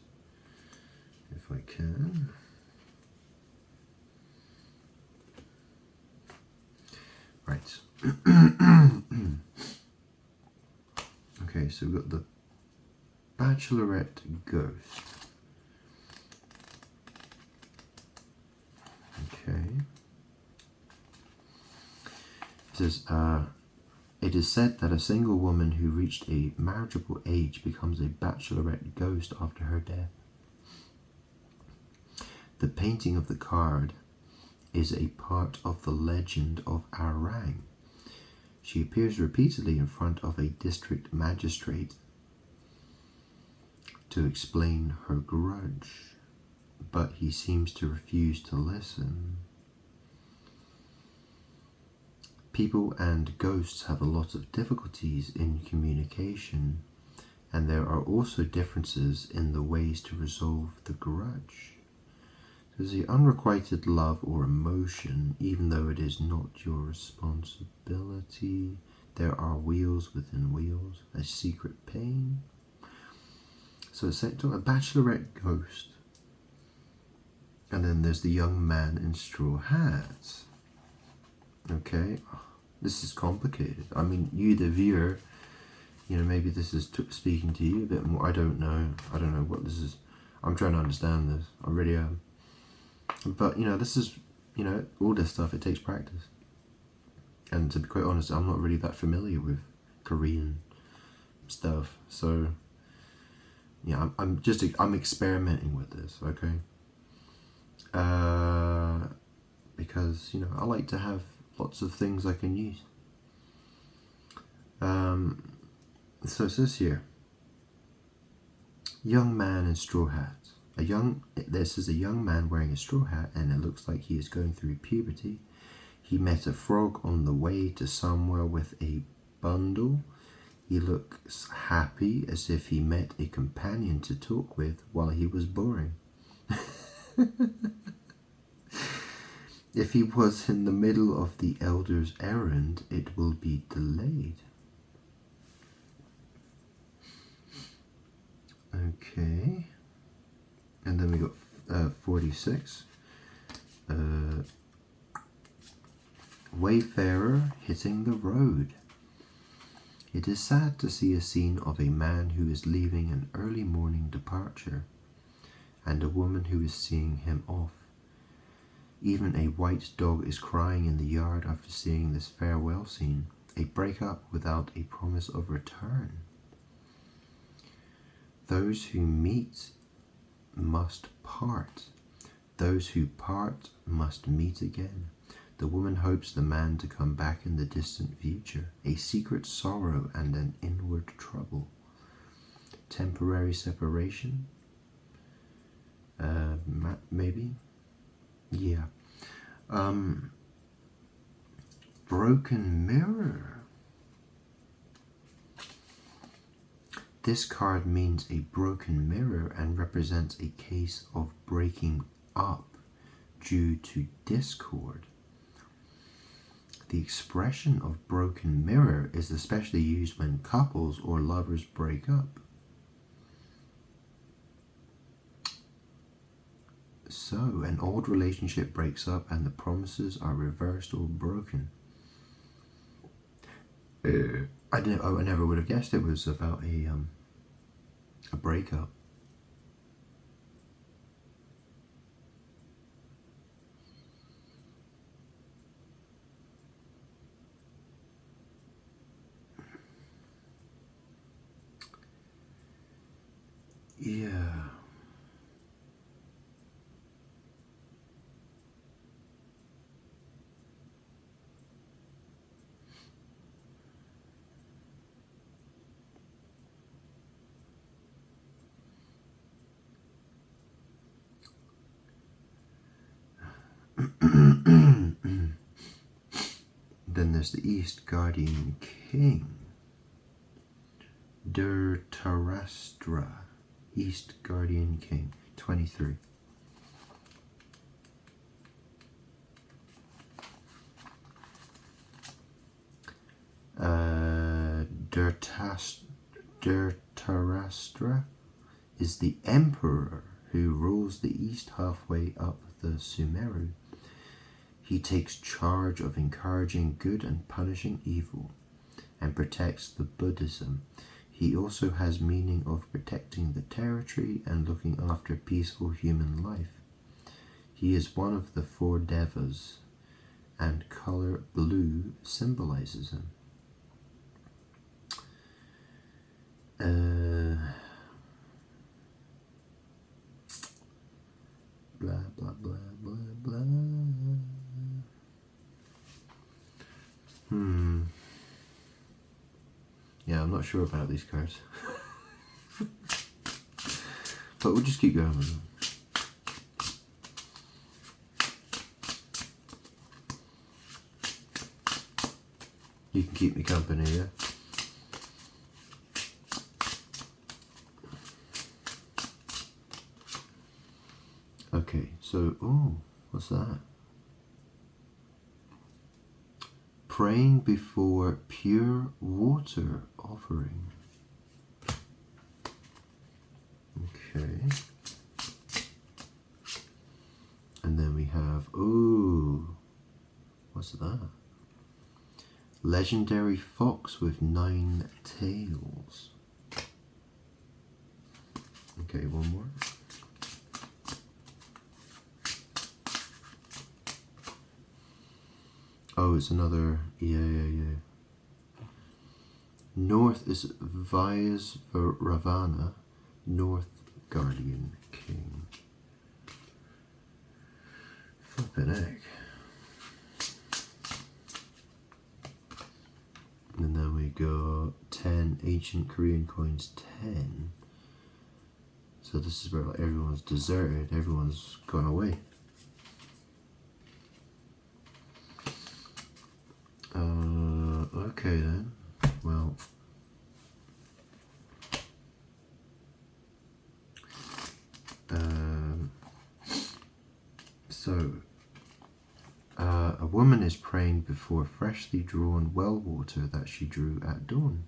if I can. Right. Okay, so we've got the Bachelorette Ghost. Okay. It says, it is said that a single woman who reached a marriageable age becomes a bachelorette ghost after her death. The painting of the card is a part of the legend of Arang. She appears repeatedly in front of a district magistrate to explain her grudge, but he seems to refuse to listen. People and ghosts have a lot of difficulties in communication, and there are also differences in the ways to resolve the grudge. There's the unrequited love or emotion, even though it is not your responsibility. There are wheels within wheels, a secret pain. So it's set to a bachelorette ghost. And then there's the young man in straw hats. Okay, this is complicated. I mean, you, the viewer, you know, maybe this is speaking to you a bit more. I don't know what this is. I'm trying to understand this. I really am. But, you know, this is, you know, all this stuff, it takes practice. And to be quite honest, I'm not really that familiar with Korean stuff. So, yeah, I'm experimenting with this, okay? Because, you know, I like to have lots of things I can use. So it says here, young man in straw hat. This is a young man wearing a straw hat, and it looks like he is going through puberty. He met a frog on the way to somewhere with a bundle. He looks happy, as if he met a companion to talk with while he was boring. If he was in the middle of the elder's errand, it will be delayed. Okay. And then we got 46. Wayfarer hitting the road. It is sad to see a scene of a man who is leaving an early morning departure, and a woman who is seeing him off. Even a white dog is crying in the yard after seeing this farewell scene, a breakup without a promise of return. Those who meet must part. Those who part must meet again. The woman hopes the man to come back in the distant future. A secret sorrow and an inward trouble. Temporary separation? Maybe? Yeah. Broken mirror. This card means a broken mirror and represents a case of breaking up due to discord. The expression of broken mirror is especially used when couples or lovers break up. So, an old relationship breaks up and the promises are reversed or broken. I never would have guessed it was about a breakup. Yeah. Then there's the East Guardian King. Der Tarastra. East Guardian King. 23. Der Tarastra is the emperor who rules the east halfway up the Sumeru. He takes charge of encouraging good and punishing evil, and protects the Buddhism. He also has meaning of protecting the territory and looking after peaceful human life. He is one of the 4 devas, and color blue symbolizes him. Blah, blah, blah, blah, blah. Yeah, I'm not sure about these cards. But we'll just keep going with them. You can keep me company, yeah? Okay, so, what's that? Praying before pure water offering. Okay. And then we have, what's that? Legendary fox with 9 tails. Okay, one more. Oh, it's another. Yeah. North is Ravana, North Guardian King. Flippin' heck. And then we got 10 ancient Korean coins, 10. So this is where like everyone's deserted, everyone's gone away. Okay then. Well, a woman is praying before freshly drawn well water that she drew at dawn.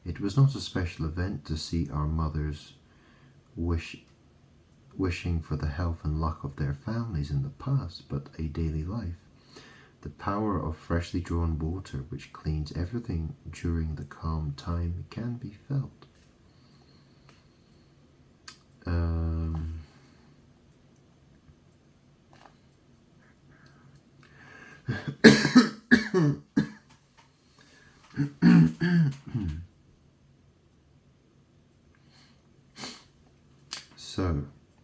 It was not a special event to see our mothers wishing for the health and luck of their families in the past, but a daily life. The power of freshly drawn water, which cleans everything during the calm time, can be felt.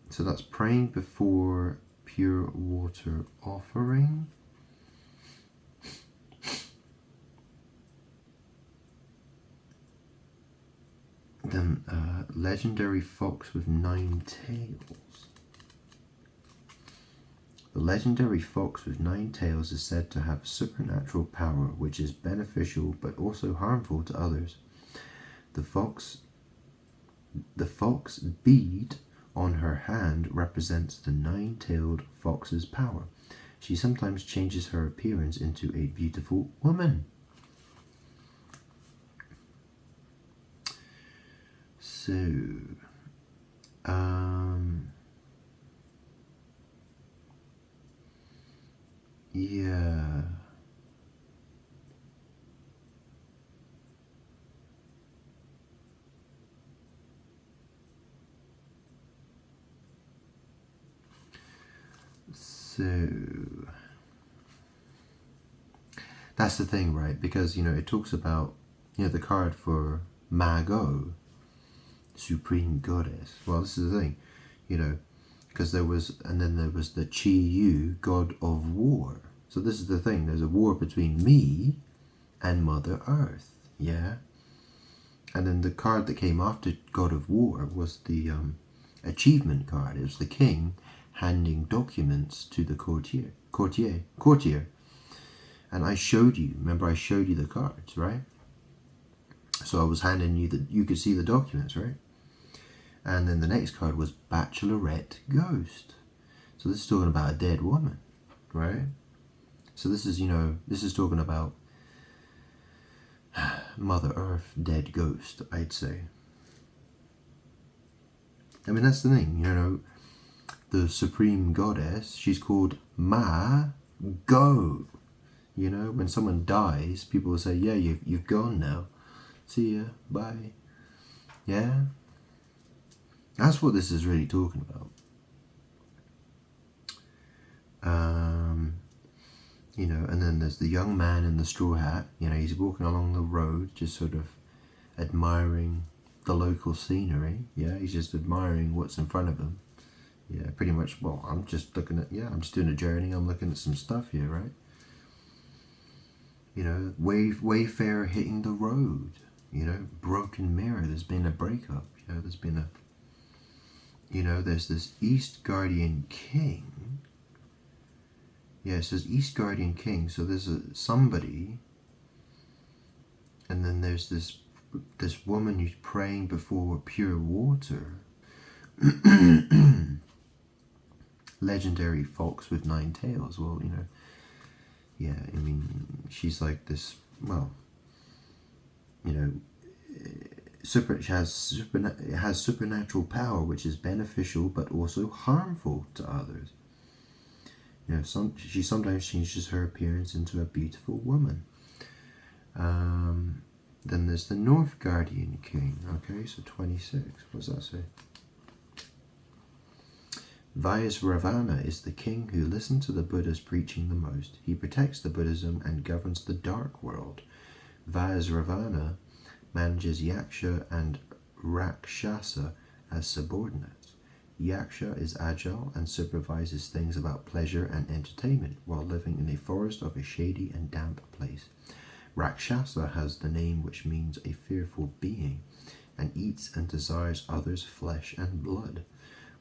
So that's praying before pure water offering. Then legendary fox with 9 tails. The legendary fox with 9 tails is said to have supernatural power, which is beneficial but also harmful to others. The fox bead on her hand represents the 9-tailed fox's power. She sometimes changes her appearance into a beautiful woman. So, yeah. So, that's the thing, right? Because, it talks about, the card for Mago, Supreme Goddess. Well, this is the thing, because there was the Chi Yu, God of War. So this is the thing, there's a war between me and Mother Earth, yeah? And then the card that came after God of War was the achievement card. It was the king handing documents to the courtier. And I showed you, remember I showed you the cards, right? So I was handing you you could see the documents, right? And then the next card was Bachelorette Ghost. So this is talking about a dead woman, right? So this is, this is talking about Mother Earth, dead ghost, I'd say. I mean, that's the thing, the Supreme Goddess, she's called Ma-Go. When someone dies, people will say, yeah, you've gone now. See ya, bye. Yeah? That's what this is really talking about. And then there's the young man in the straw hat. He's walking along the road, just sort of admiring the local scenery. Yeah, he's just admiring what's in front of him. Yeah, pretty much. Well, I'm just looking at, I'm just doing a journey. I'm looking at some stuff here, right? Wayfarer hitting the road. Broken mirror. There's been a breakup. There's been a, there's this East Guardian King. Yeah, it says East Guardian King. So there's somebody, and then there's this woman who's praying before pure water. Legendary fox with 9 tails. Well, yeah, I mean, she's like this. Well, it has supernatural power, which is beneficial but also harmful to others. She sometimes changes her appearance into a beautiful woman. Then there's the North Guardian King. Okay, so 26. What does that say? Vajrasavarana is the king who listened to the Buddha's preaching the most. He protects the Buddhism and governs the dark world. Vajrasavarana manages Yaksha and Rakshasa as subordinates. Yaksha is agile and supervises things about pleasure and entertainment while living in a forest of a shady and damp place. Rakshasa has the name which means a fearful being and eats and desires others' flesh and blood.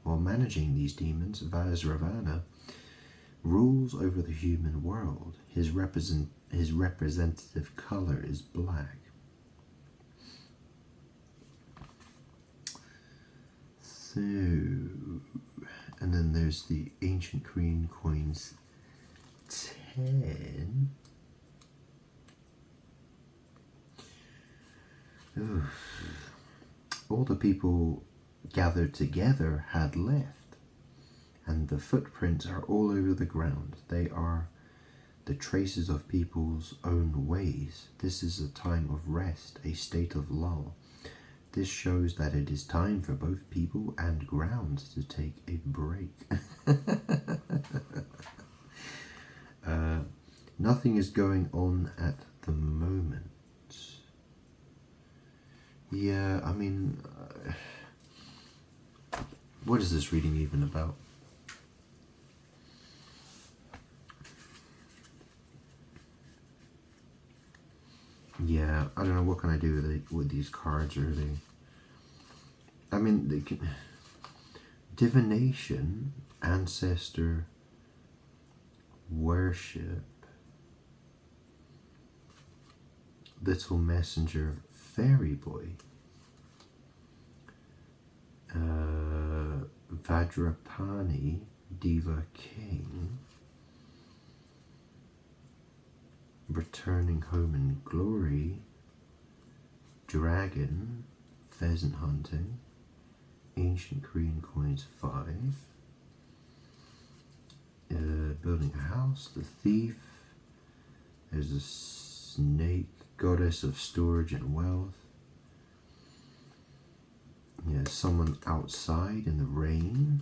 While managing these demons, Vajrasavarana rules over the human world. His representative color is black. So, and then there's the Ancient Korean Coins 10. Oof. All the people gathered together had left, and the footprints are all over the ground. They are the traces of people's own ways. This is a time of rest, a state of lull. This shows that it is time for both people and ground to take a break. Nothing is going on at the moment. Yeah, I mean, what is this reading even about? Yeah, I don't know, what can I do with these cards, really? I mean, they can, divination, ancestor, worship, little messenger, fairy boy, Vajrapani, diva king, returning home in glory, dragon, pheasant hunting, ancient Korean coins 5, building a house, the thief, there's a snake, goddess of storage and wealth, yeah, someone outside in the rain,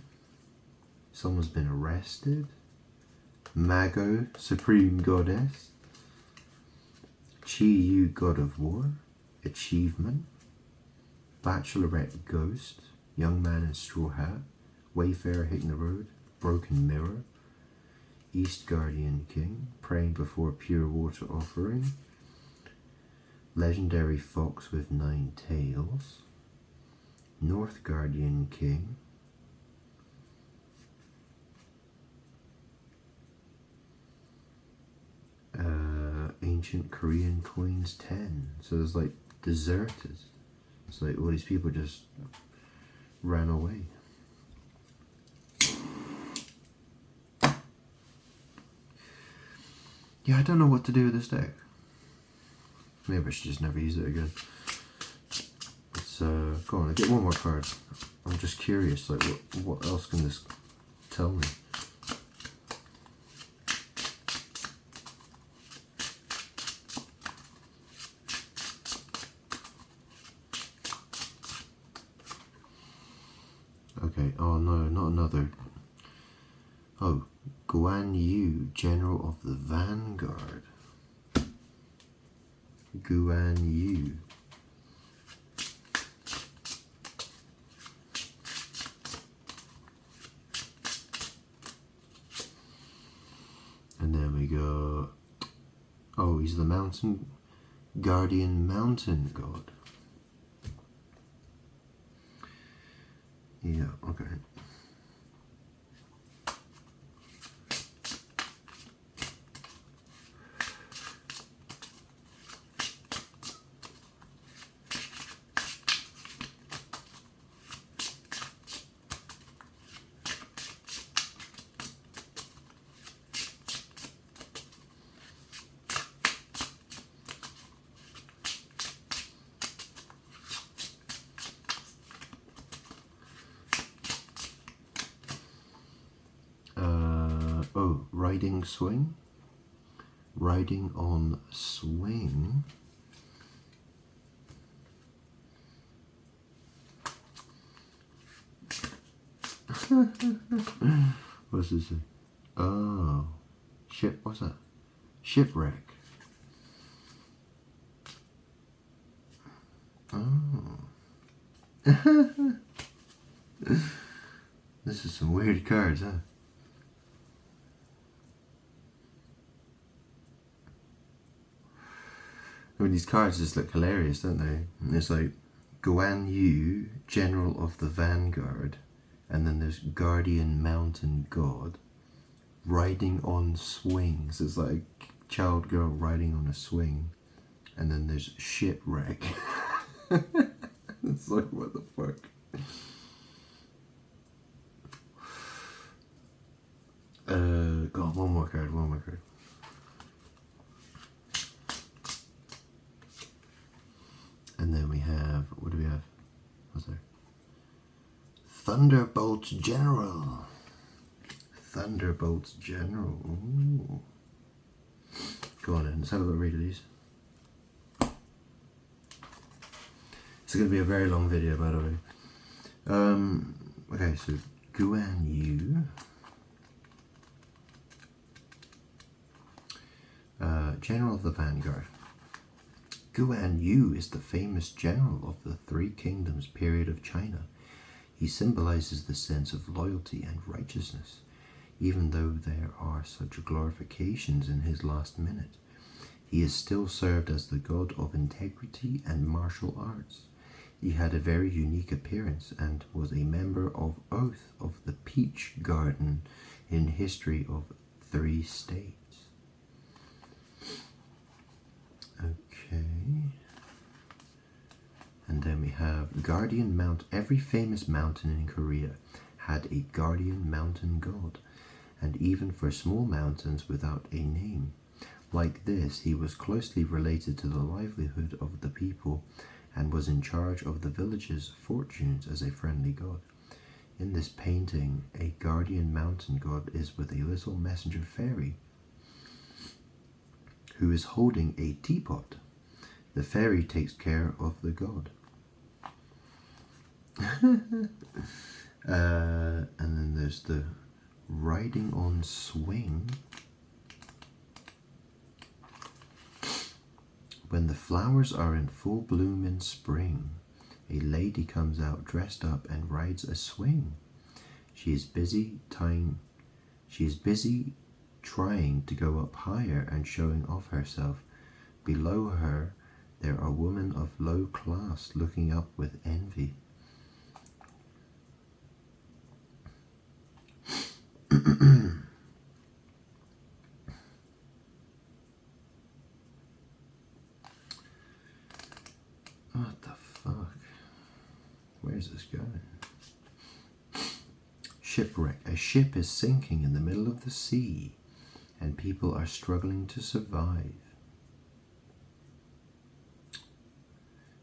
someone's been arrested, Mago, supreme goddess, Chi Yu, god of war, achievement, bachelorette ghost, young man in straw hat, wayfarer hitting the road, broken mirror, East Guardian king, praying before pure water offering, legendary fox with 9 tails, North Guardian king, ancient Korean coins 10. So there's like deserters. It's like all these people just ran away. Yeah, I don't know what to do with this deck. Maybe I should just never use it again. Let's go on, I get one more card. I'm just curious, like what else can this tell me? Okay, oh no, not another. Oh, Guan Yu, General of the Vanguard. Guan Yu. And then we go, oh, he's the mountain guardian, mountain god. Yeah, okay. Oh, riding swing. Riding on swing. What's this? Oh, ship. What's that? Shipwreck. Oh. This is some weird cards, huh? I mean, these cards just look hilarious, don't they? And it's like Guan Yu, General of the Vanguard, and then there's Guardian Mountain God, riding on swings. It's like a child girl riding on a swing, and then there's Shipwreck. It's like, what the fuck? God, one more card. And then we have, what do we have? What's there? Thunderbolts General. Thunderbolts General. Ooh. Go on then, let's have a little read of these. It's going to be a very long video, by the way. Okay, so Guan Yu. General of the Vanguard. Guan Yu is the famous general of the Three Kingdoms period of China. He symbolizes the sense of loyalty and righteousness, even though there are such glorifications in his last minute. He is still served as the god of integrity and martial arts. He had a very unique appearance and was a member of Oath of the Peach Garden in History of 3 States. Okay. And then we have Guardian Mount. Every famous mountain in Korea had a guardian mountain god, and even for small mountains without a name. Like this, he was closely related to the livelihood of the people and was in charge of the village's fortunes as a friendly god. In this painting, a guardian mountain god is with a little messenger fairy who is holding a teapot. The fairy takes care of the god. And then there's the riding on swing. When the flowers are in full bloom in spring, a lady comes out dressed up and rides a swing. She is busy trying to go up higher and showing off herself. Below her, there are women of low class looking up with envy. What the fuck? Where's this going? Shipwreck. A ship is sinking in the middle of the sea, and people are struggling to survive.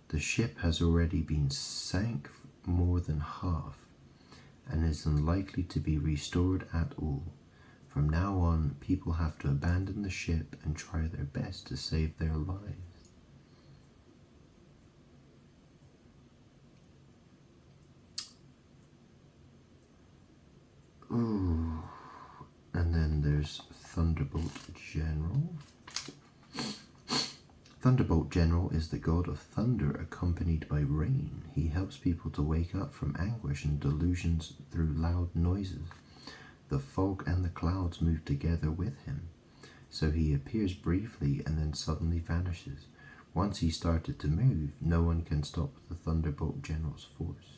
The ship has already been sank more than half, and is unlikely to be restored at all. From now on, people have to abandon the ship and try their best to save their lives. Ooh. And then there's Thunderbolt General. Thunderbolt General is the god of thunder accompanied by rain. He helps people to wake up from anguish and delusions through loud noises. The fog and the clouds move together with him, so he appears briefly and then suddenly vanishes. Once he started to move, no one can stop the Thunderbolt General's force.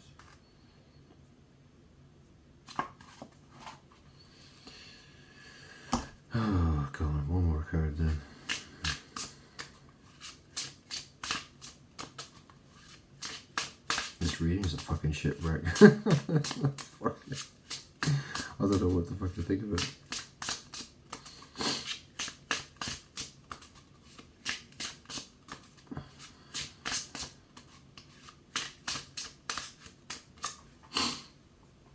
Oh, God, one more card then. This reading is a fucking shipwreck. I don't know what the fuck to think of it.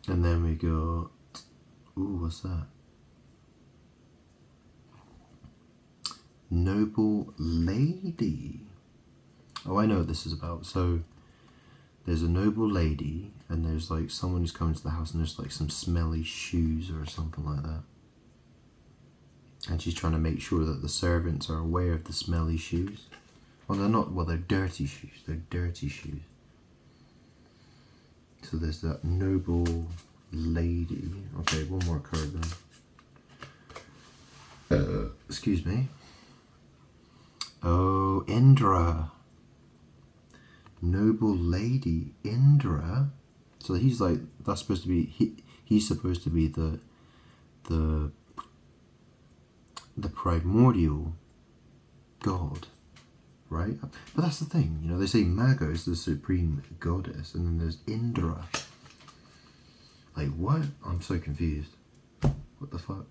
And then we go, ooh, what's that? Noble Lady. Oh, I know what this is about. So there's a noble lady, and there's like someone who's coming to the house, and there's like some smelly shoes or something like that. And she's trying to make sure that the servants are aware of the smelly shoes. Well, they're not. Well, they're dirty shoes. They're dirty shoes. So there's that noble lady. Okay, one more card then. Excuse me. Oh, Indra. Noble lady, Indra. So he's like, that's supposed to be, he's supposed to be the primordial god, right? But that's the thing, you know, they say Maga is the supreme goddess, and then there's Indra. Like, what? I'm so confused. What the fuck?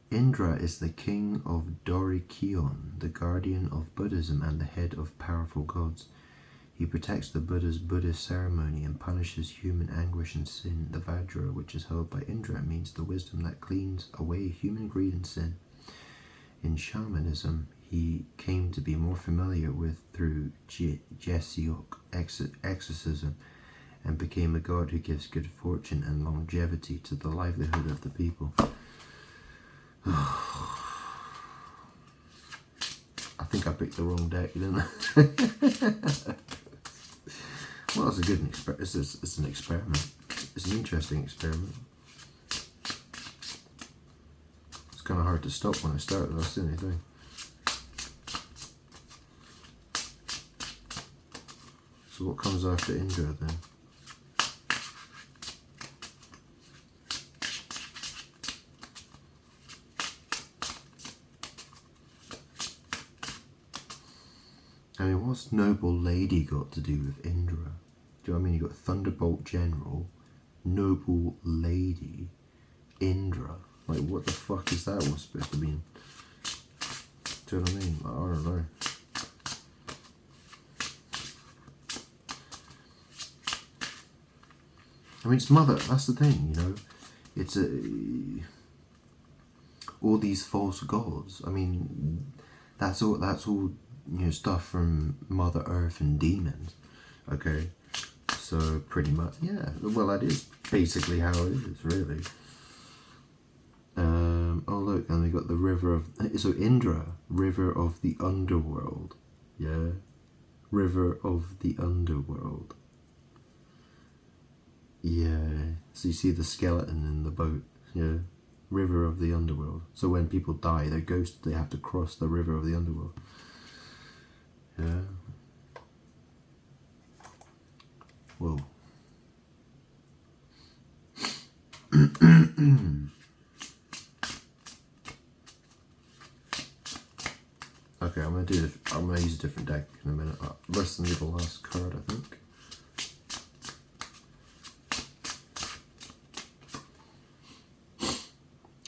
Indra is the king of Dorikion, the guardian of Buddhism and the head of powerful gods. He protects the Buddha's Buddhist ceremony and punishes human anguish and sin. The Vajra, which is held by Indra, means the wisdom that cleans away human greed and sin. In shamanism, he came to be more familiar with through Jesiok exorcism, and became a god who gives good fortune and longevity to the livelihood of the people. I think I picked the wrong deck, didn't I? Well, it's a good experiment. It's an experiment. It's an interesting experiment. It's kind of hard to stop when I started. That's the only thing. So what comes after Indra then? I mean, what's Noble Lady got to do with Indra? Do you know what I mean? You got Thunderbolt General, Noble Lady, Indra. Like, what the fuck is that one supposed to mean? Do you know what I mean? Like, I don't know. I mean, it's mother. That's the thing, you know. It's all these false gods. I mean, that's all. You know, stuff from Mother Earth and demons. Okay, so pretty much, yeah. Well, that is basically how it is, really. Oh look, and we got the river of, so Indra, river of the underworld. Yeah, river of the underworld. Yeah, so you see the skeleton in the boat. Yeah, river of the underworld. So when people die, they're ghosts. They have to cross the river of the underworld. Yeah. Whoa. Okay, I'm gonna use a different deck in a minute. Less than the last card, I think.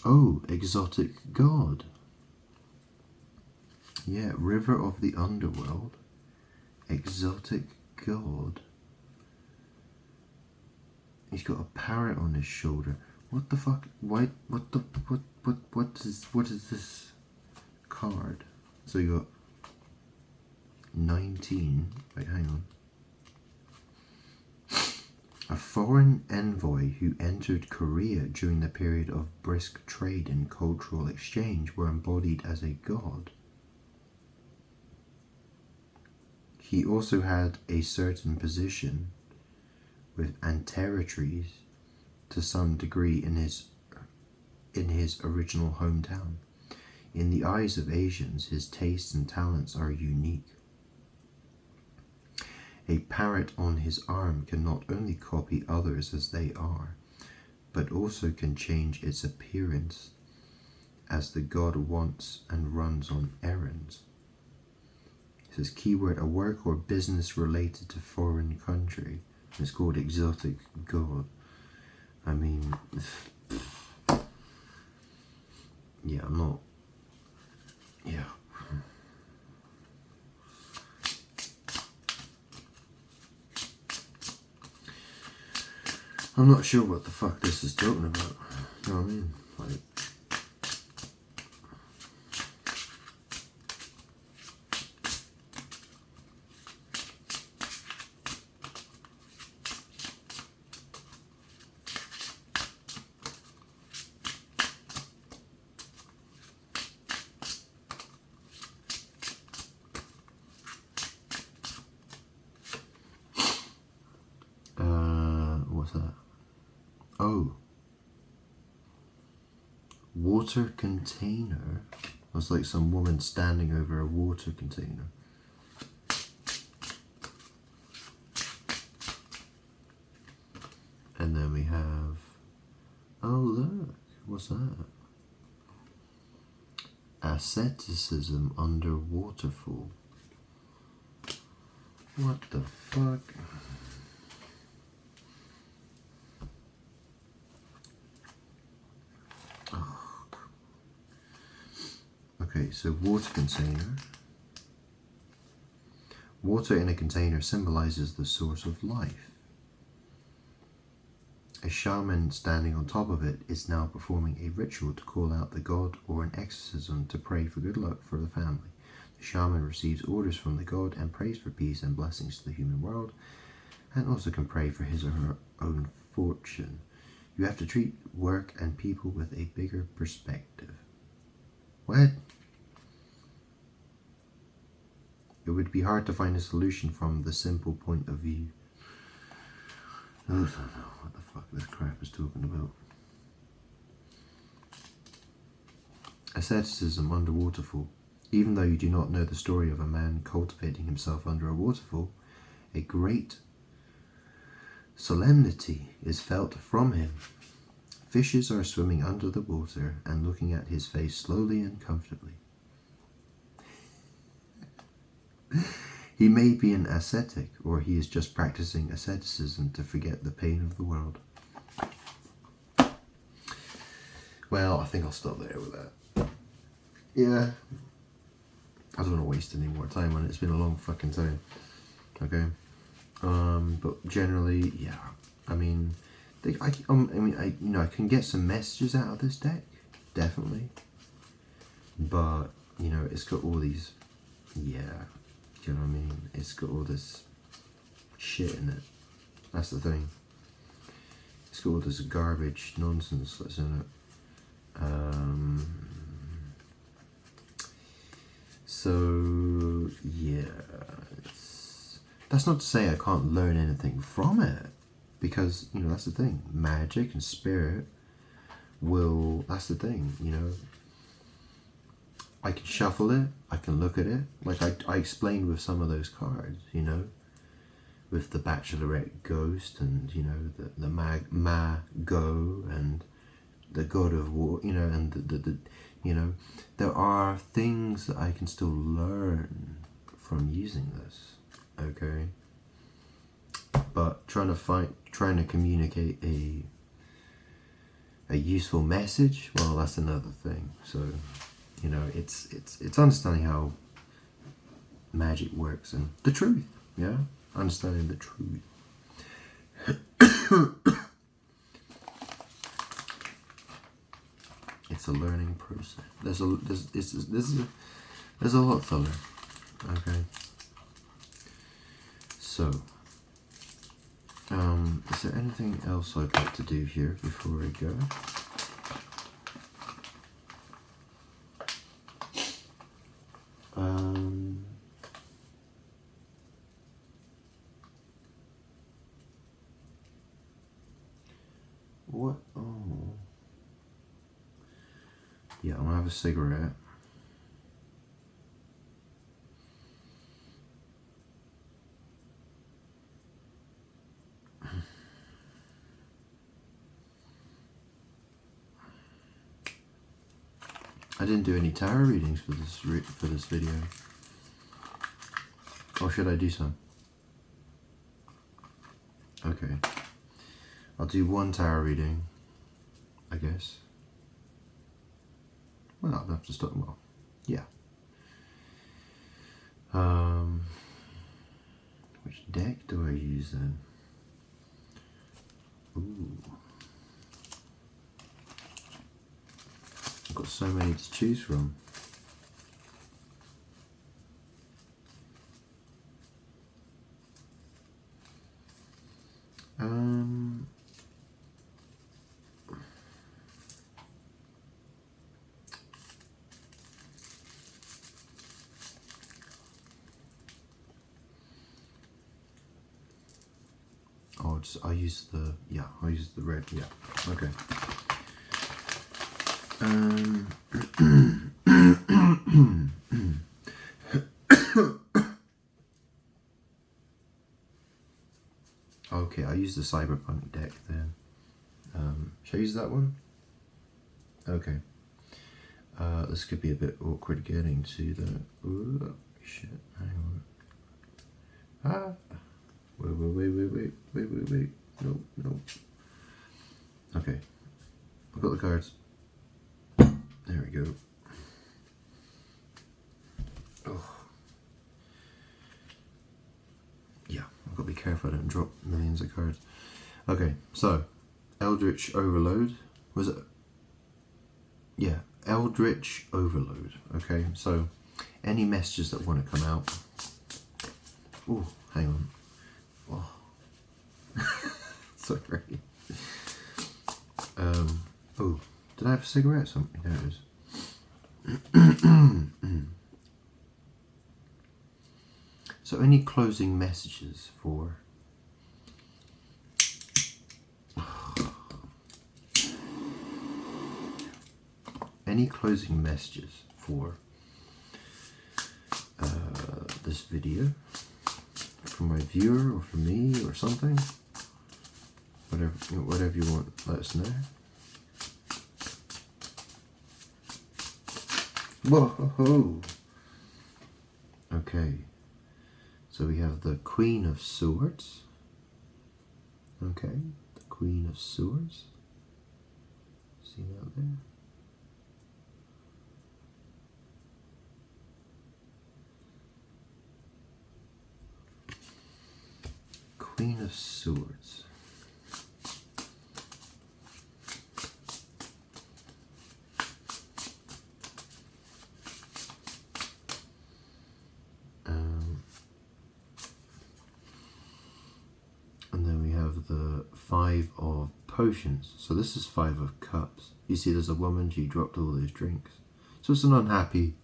Oh, exotic god. Yeah, river of the underworld. Exotic god. He's got a parrot on his shoulder. What the fuck? Why? What is this card? So you got 19. Wait, hang on. A foreign envoy who entered Korea during the period of brisk trade and cultural exchange were embodied as a god. He also had a certain position with and territories to some degree in his original hometown. In the eyes of Asians, his tastes and talents are unique. A parrot on his arm can not only copy others as they are, but also can change its appearance as the god wants and runs on errands. It says keyword, a work or business related to foreign country. It's called exotic god. I mean, yeah, I'm not, yeah. I'm not sure what the fuck this is talking about. You know what I mean? Like, What's that? Oh. Water container. It's like some woman standing over a water container. And then we have, oh look, what's that? Asceticism under waterfall. What the fuck? Oh. Okay, so water container. Water in a container symbolizes the source of life. A shaman standing on top of it is now performing a ritual to call out the god or an exorcism to pray for good luck for the family. The shaman receives orders from the god and prays for peace and blessings to the human world, and also can pray for his or her own fortune. You have to treat work and people with a bigger perspective. What? It would be hard to find a solution from the simple point of view. I don't know what the fuck this crap is talking about. Asceticism under waterfall. Even though you do not know the story of a man cultivating himself under a waterfall, a great solemnity is felt from him. Fishes are swimming under the water and looking at his face slowly and comfortably. He may be an ascetic, or he is just practicing asceticism to forget the pain of the world. Well, I think I'll stop there with that. Yeah. I don't want to waste any more time on it. It's been a long fucking time. Okay. But generally, yeah. I mean, I can get some messages out of this deck, definitely. But you know, it's got all these, yeah. You know what I mean? It's got all this shit in it. That's the thing. It's got all this garbage nonsense that's in it. So yeah, that's not to say I can't learn anything from it, because you know that's the thing. Magic and spirit will. That's the thing. You know. I can shuffle it, I can look at it, like I explained with some of those cards, you know, with the Bachelorette Ghost and, you know, the Go and the God of War, you know, and the you know, there are things that I can still learn from using this, okay, but trying to communicate a useful message, well, that's another thing, so... You know, it's understanding how magic works and the truth, yeah? Understanding the truth. It's a learning process. There's a lot to learn. Okay. So, is there anything else I'd like to do here before I go? What? Oh. Yeah, I'm gonna have a cigarette. I didn't do any tarot readings for this video. Or should I do some? Okay. I'll do one tarot reading, I guess. Well, I'll have to stop. Well, yeah. Which deck do I use then? Ooh. I've got so many to choose from. I'll use the red. Yeah. Okay. Okay, I'll use the Cyberpunk deck then. Shall I use that one? Okay. This could be a bit awkward getting to the... Ooh, shit, hang on. Ah! Wait. Nope. Okay. I've got the cards. There we go. Oh. Yeah, I've got to be careful I don't drop millions of cards. Okay, so, Eldritch Overload. Was it? Yeah, Eldritch Overload. Okay, so, any messages that want to come out. Oh, hang on. Oh. Sorry. Oh, did I have a cigarette or something? There it is. So any closing messages for... Any closing messages for this video? From my viewer or from me or something? Whatever you want, let us know. Whoa! Okay, so we have the Queen of Swords. Okay, the Queen of Swords. See that there? Queen of Swords. And then we have the Five of Potions. So this is Five of Cups. You see there's a woman, she dropped all those drinks. So it's an unhappy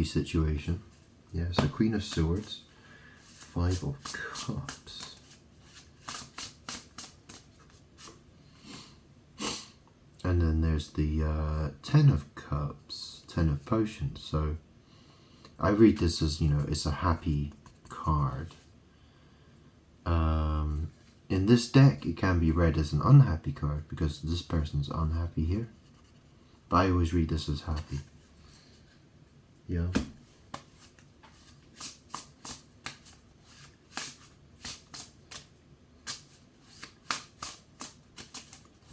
situation. Yeah, so Queen of Swords, Five of Cups. And then there's the Ten of Cups, Ten of Potions. So I read this as, you know, it's a happy card. In this deck, it can be read as an unhappy card because this person's unhappy here. But I always read this as happy. Yeah.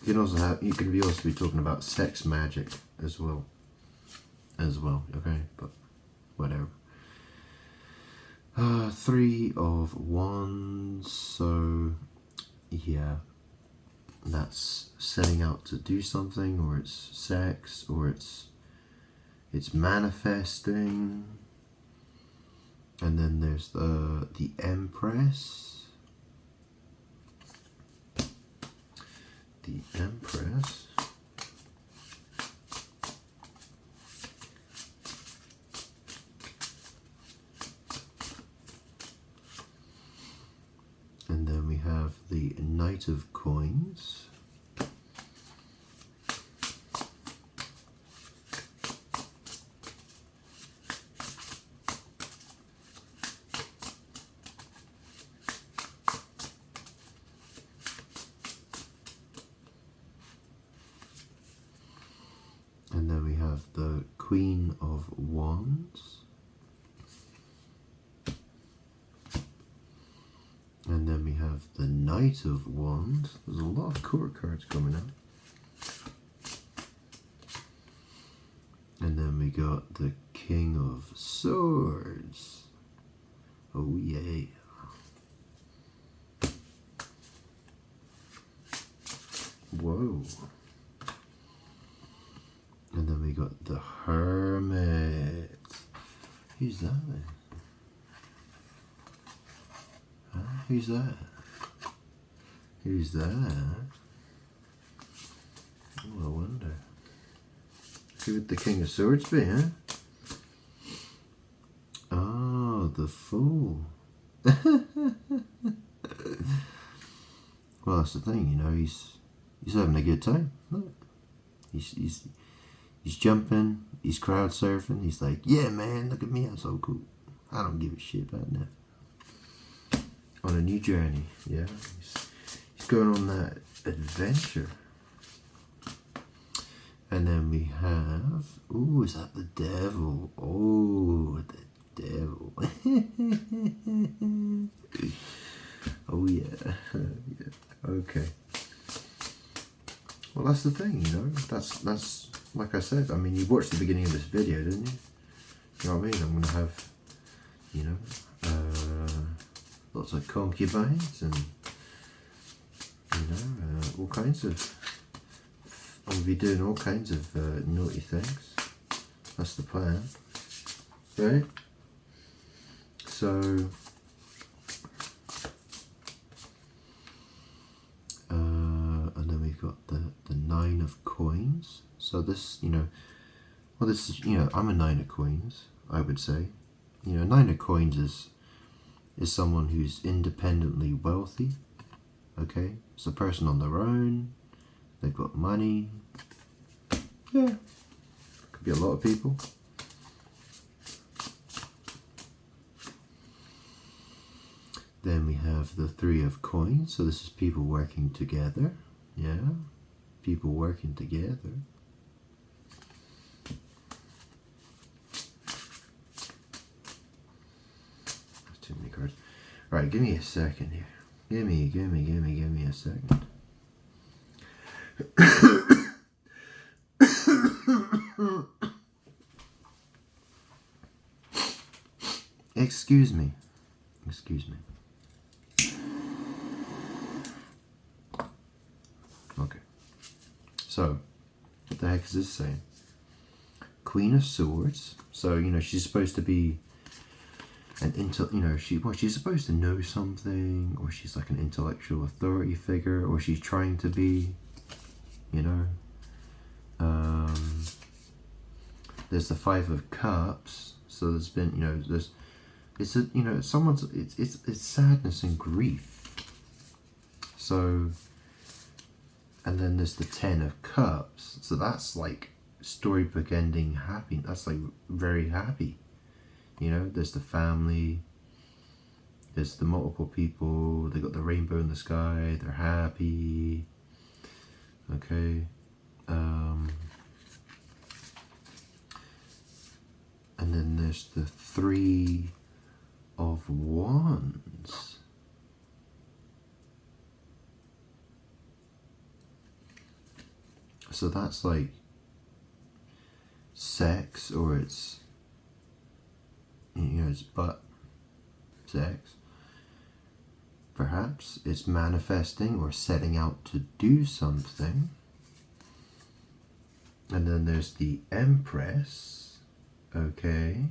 You can also be talking about sex magic as well. Okay, but whatever. Three of Wands, so yeah, that's setting out to do something, or it's sex, or it's manifesting. And then there's the Empress. The Empress. And then we have the Knight of Coins. And then we have the Queen of Wands. And then we have the Knight of Wands. There's a lot of court cards coming out. And then we got the King of Swords. Oh yeah. Whoa. And then we got the Hermit. Who's that then? Huh? Who's that? Who's that? Oh, I wonder. Who would the King of Swords be, huh? Oh, the Fool. Well, that's the thing, you know. He's having a good time. Look, he's jumping. He's crowd surfing. He's like, yeah, man, look at me, I'm so cool. I don't give a shit about that. On a new journey, yeah. He's going on that adventure. And then we have, ooh, is that the devil? Oh, the devil. Oh yeah. Yeah. Okay. Well, that's the thing, you know. That's like I said. I mean, you watched the beginning of this video, didn't you? You know what I mean? I'm gonna have, you know, lots of concubines and, you know, all kinds of. I'm gonna be doing all kinds of naughty things. That's the plan, right? So, and then we've got the 9 of coins. So this, you know, well, this is, you know, I'm a 9 of coins, I would say. You know, 9 of coins is someone who's independently wealthy. Okay, it's a person on their own. They've got money. Yeah, could be a lot of people. Then we have the 3 of coins. So this is people working together. Yeah, people working together. That's too many cards. All right, give me a second here. Give me a second. Excuse me. Okay. So, what the heck is this saying? Queen of Swords. So, you know, she's supposed to be she's supposed to know something, or she's like an intellectual authority figure, or she's trying to be, you know. There's the 5 of Cups. So there's been, you know, it's sadness and grief. So, and then there's the 10 of Cups. So that's like storybook ending happy. That's like very happy. You know, there's the family. There's the multiple people. They got the rainbow in the sky. They're happy. Okay. And then there's the 3 of Wands. So that's like sex, or it's, you know, it's butt sex. Perhaps it's manifesting or setting out to do something. And then there's the Empress. Okay.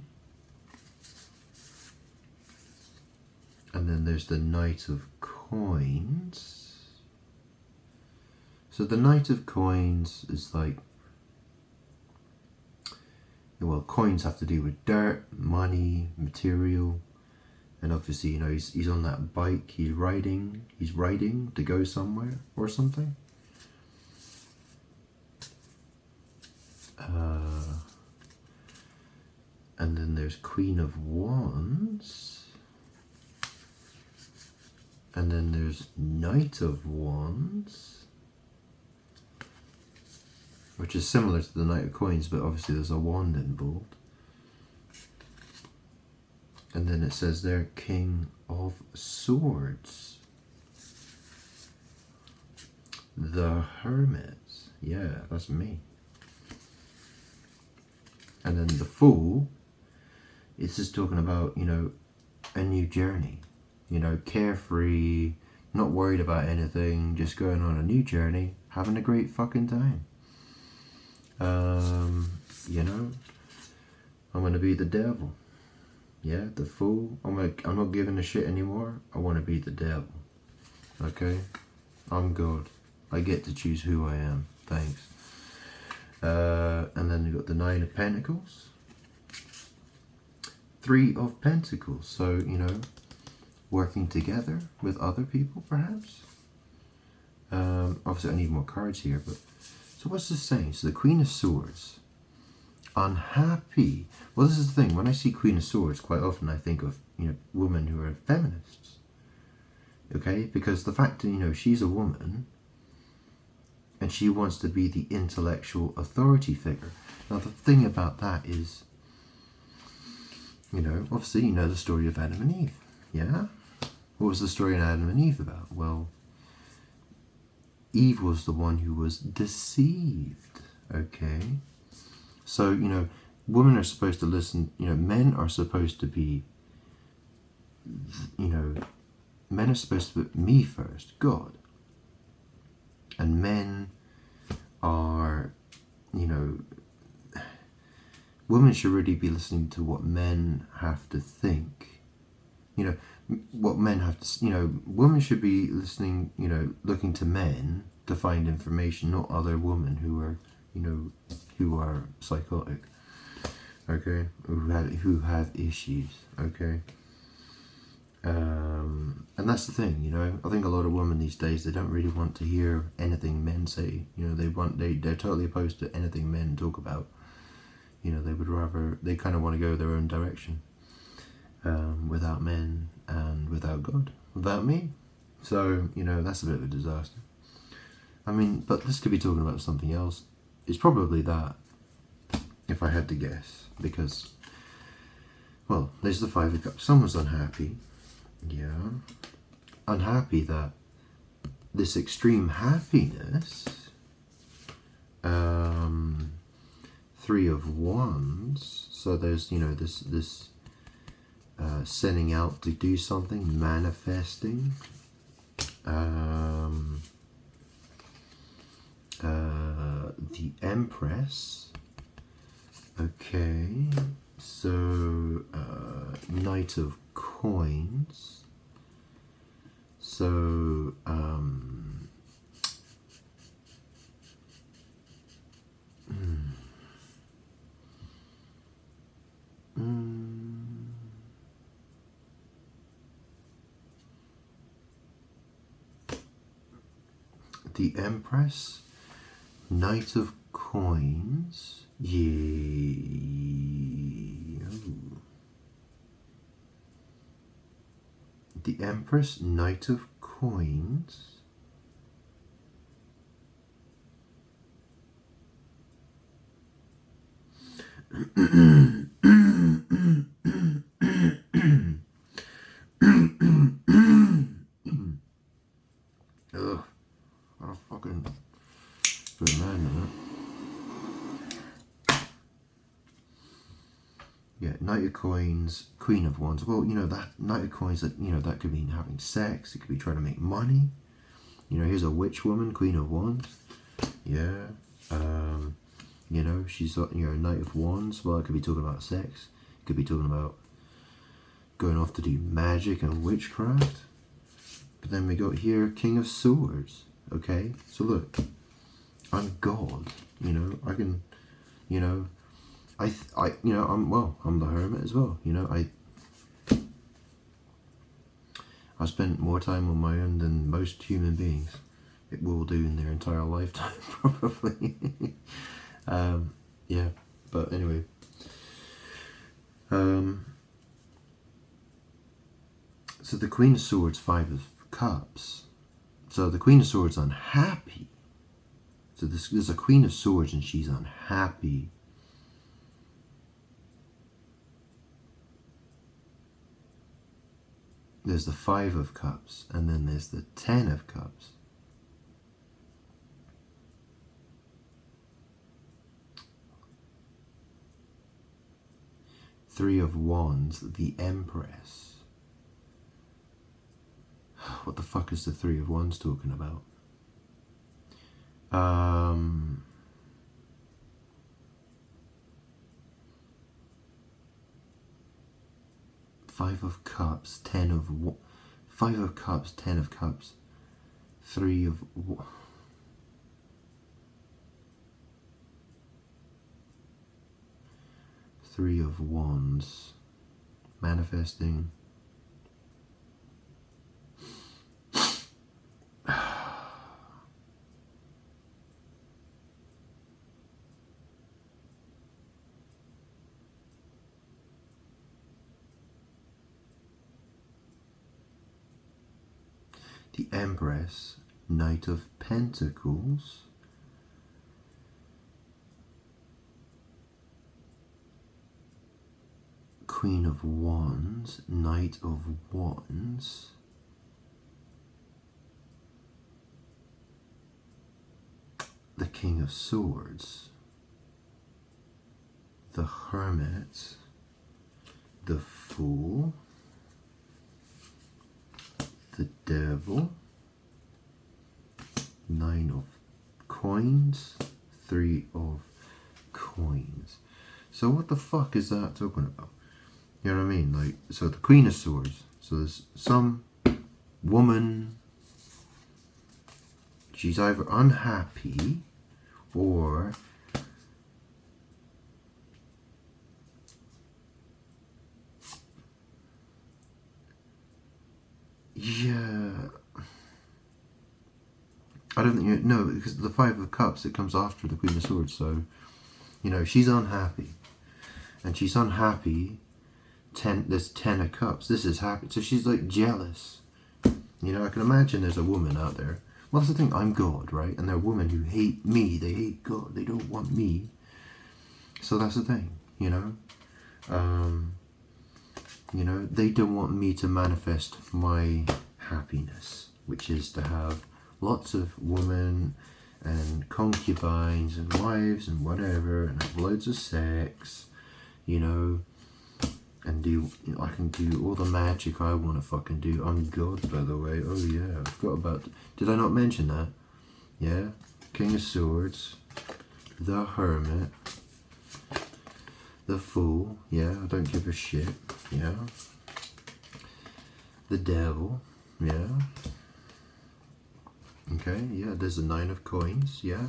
And then there's the Knight of Coins. So the Knight of Coins is like, well, coins have to do with dirt, money, material. And obviously, you know, he's on that bike, he's riding to go somewhere or something. And then there's Queen of Wands. And then there's Knight of Wands, which is similar to the Knight of Coins, but obviously there's a wand involved. And then it says there, King of Swords. The Hermit. Yeah, that's me. And then the Fool, it's just talking about, you know, a new journey. You know, carefree, not worried about anything, just going on a new journey, having a great fucking time. You know, I'm gonna be the devil. Yeah, the Fool. I'm not giving a shit anymore. I want to be the devil. Okay, I'm God. I get to choose who I am. Thanks. And then you got the 9 of Pentacles, 3 of Pentacles. So, you know, working together with other people, perhaps. Obviously I need more cards here, but so what's this saying? So the Queen of Swords, unhappy. Well, this is the thing. When I see Queen of Swords, quite often I think of, you know, women who are feminists. Okay, because the fact that, you know, she's a woman and she wants to be the intellectual authority figure. Now the thing about that is, you know, obviously you know the story of Adam and Eve. Yeah? What was the story of Adam and Eve about? Well, Eve was the one who was deceived. Okay? So, you know, women are supposed to listen, you know, men are supposed to be, you know, men are supposed to put me first, God. And men are, you know, women should really be listening to what men have to think. You know, what men have to, you know, women should be listening, you know, looking to men to find information, not other women who are, you know, who are psychotic, okay, who have issues, okay. And that's the thing, you know, I think a lot of women these days, they don't really want to hear anything men say, you know, they're totally opposed to anything men talk about, you know, they would rather, they kind of want to go their own direction, without men and without God, without me. So, you know, that's a bit of a disaster. I mean, but this could be talking about something else. It's probably that, if I had to guess, because, well, there's the Five of Cups. Someone's unhappy. Yeah. Unhappy that this extreme happiness, Three of Wands, so there's, you know, this setting out to do something, manifesting, the Empress. Okay, so Knight of Coins. So the Empress, Knight of Coins. Yeah. The Empress, Knight of Coins. Ugh, I fucking good man, man. Yeah, Knight of Coins, Queen of Wands. Well, you know, that Knight of Coins, that, you know, that could mean having sex. It could be trying to make money. You know, here's a witch woman, Queen of Wands. Yeah. You know, she's, you know, Knight of Wands. Well, it could be talking about sex. It could be talking about going off to do magic and witchcraft. But then we got here, King of Swords. Okay, so look, I'm God. You know, I can, you know, you know, I'm the Hermit as well. You know, I spent more time on my own than most human beings it will do in their entire lifetime, probably. Yeah, but anyway. So the Queen of Swords, Five of Cups. So the Queen of Swords unhappy. So there's a Queen of Swords and she's unhappy. There's the Five of Cups, and then there's the Ten of Cups. Three of Wands, the Empress. What the fuck is the Three of Wands talking about? Five of Cups, Ten of Five of Cups, Ten of Cups, Three of Three of Wands, manifesting. the Empress, Knight of Pentacles, Queen of Wands, Knight of Wands, the King of Swords, the Hermit, the Fool, the Devil, Nine of Coins, Three of Coins. So what the fuck is that talking about? You know what I mean? Like, so the Queen of Swords. So there's some woman, she's either unhappy or yeah, I don't think you know, because the Five of Cups, it comes after the Queen of Swords. So, you know, she's unhappy, and she's unhappy. There's 10 of Cups. This is happy. So she's like jealous. You know, I can imagine there's a woman out there. Well, that's the thing. I'm God, right? And there are women who hate me. They hate God. They don't want me. So that's the thing. You know. You know, they don't want me to manifest my happiness, which is to have lots of women and concubines and wives and whatever, and have loads of sex, you know, and I can do all the magic I want to fucking do. I'm God, by the way. Oh yeah, I forgot about. Did I not mention that? Yeah, King of Swords, the Hermit, the Fool. Yeah, I don't give a shit. Yeah, the Devil. Yeah. Okay, yeah, there's a Nine of Coins, yeah.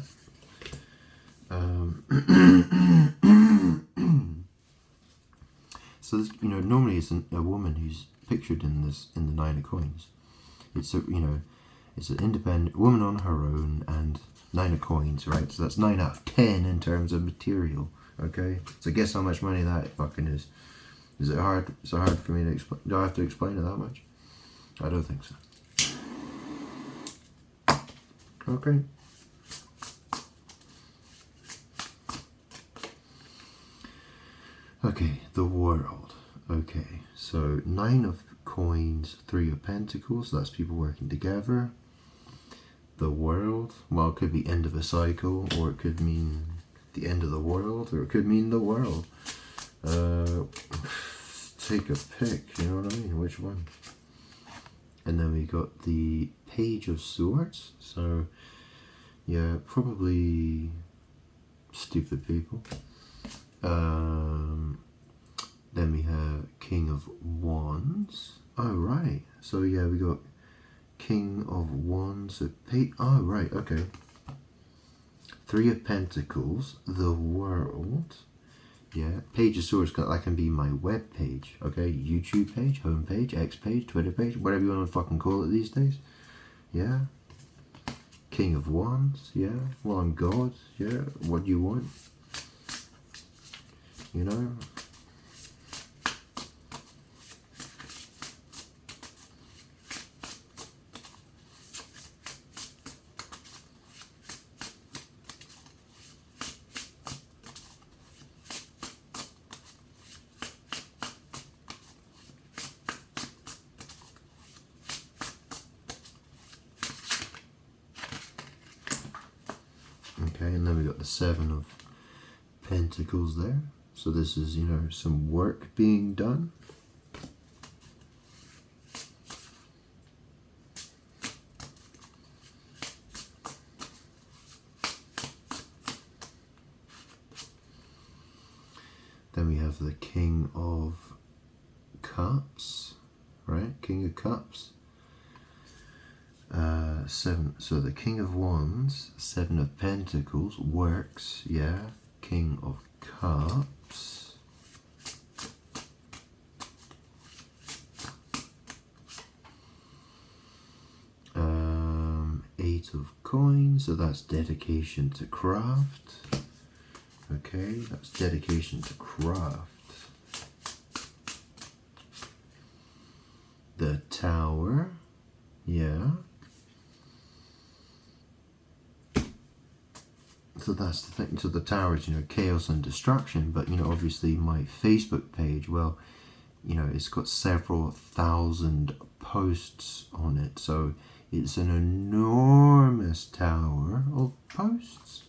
So this, you know, normally it's a woman who's pictured in the Nine of Coins. It's you know, it's an independent woman on her own, and Nine of Coins, right? So that's 9 out of 10 in terms of material. Okay, so guess how much money that fucking is. Is it hard? Is it hard for me to explain? Do I have to explain it that much? I don't think so. Okay. Okay, the World. Okay, so 9 of Coins, 3 of Pentacles. That's people working together. The World. Well, it could be end of a cycle, or it could mean the end of the world, or it could mean the world. Take a pick. You know what I mean? Which one? And then we got the Page of Swords. So, yeah, probably stupid people. Then we have King of Wands. Oh, right. So, yeah, we got King of Wands. Oh, right. Okay. 3 of Pentacles. The World. Yeah, Page of Swords, that can be my web page, okay? YouTube page, home page, X page, Twitter page, whatever you want to fucking call it these days. Yeah. King of Wands, yeah. Well, I'm God, yeah. What do you want? You know? Okay, and then we got the 7 of Pentacles there. So this is, you know, some work being done. Then we have the King of Cups, right? King of Cups. 7. So the King of Wands, 7 of Pentacles, works, yeah. King of Cups. Eight of Coins, so that's dedication to craft. Okay, that's dedication to craft. The Tower, yeah. So that's the thing. So the tower is, chaos and destruction. But, obviously my Facebook page, well, it's got several thousand posts on it. So it's an enormous tower of posts.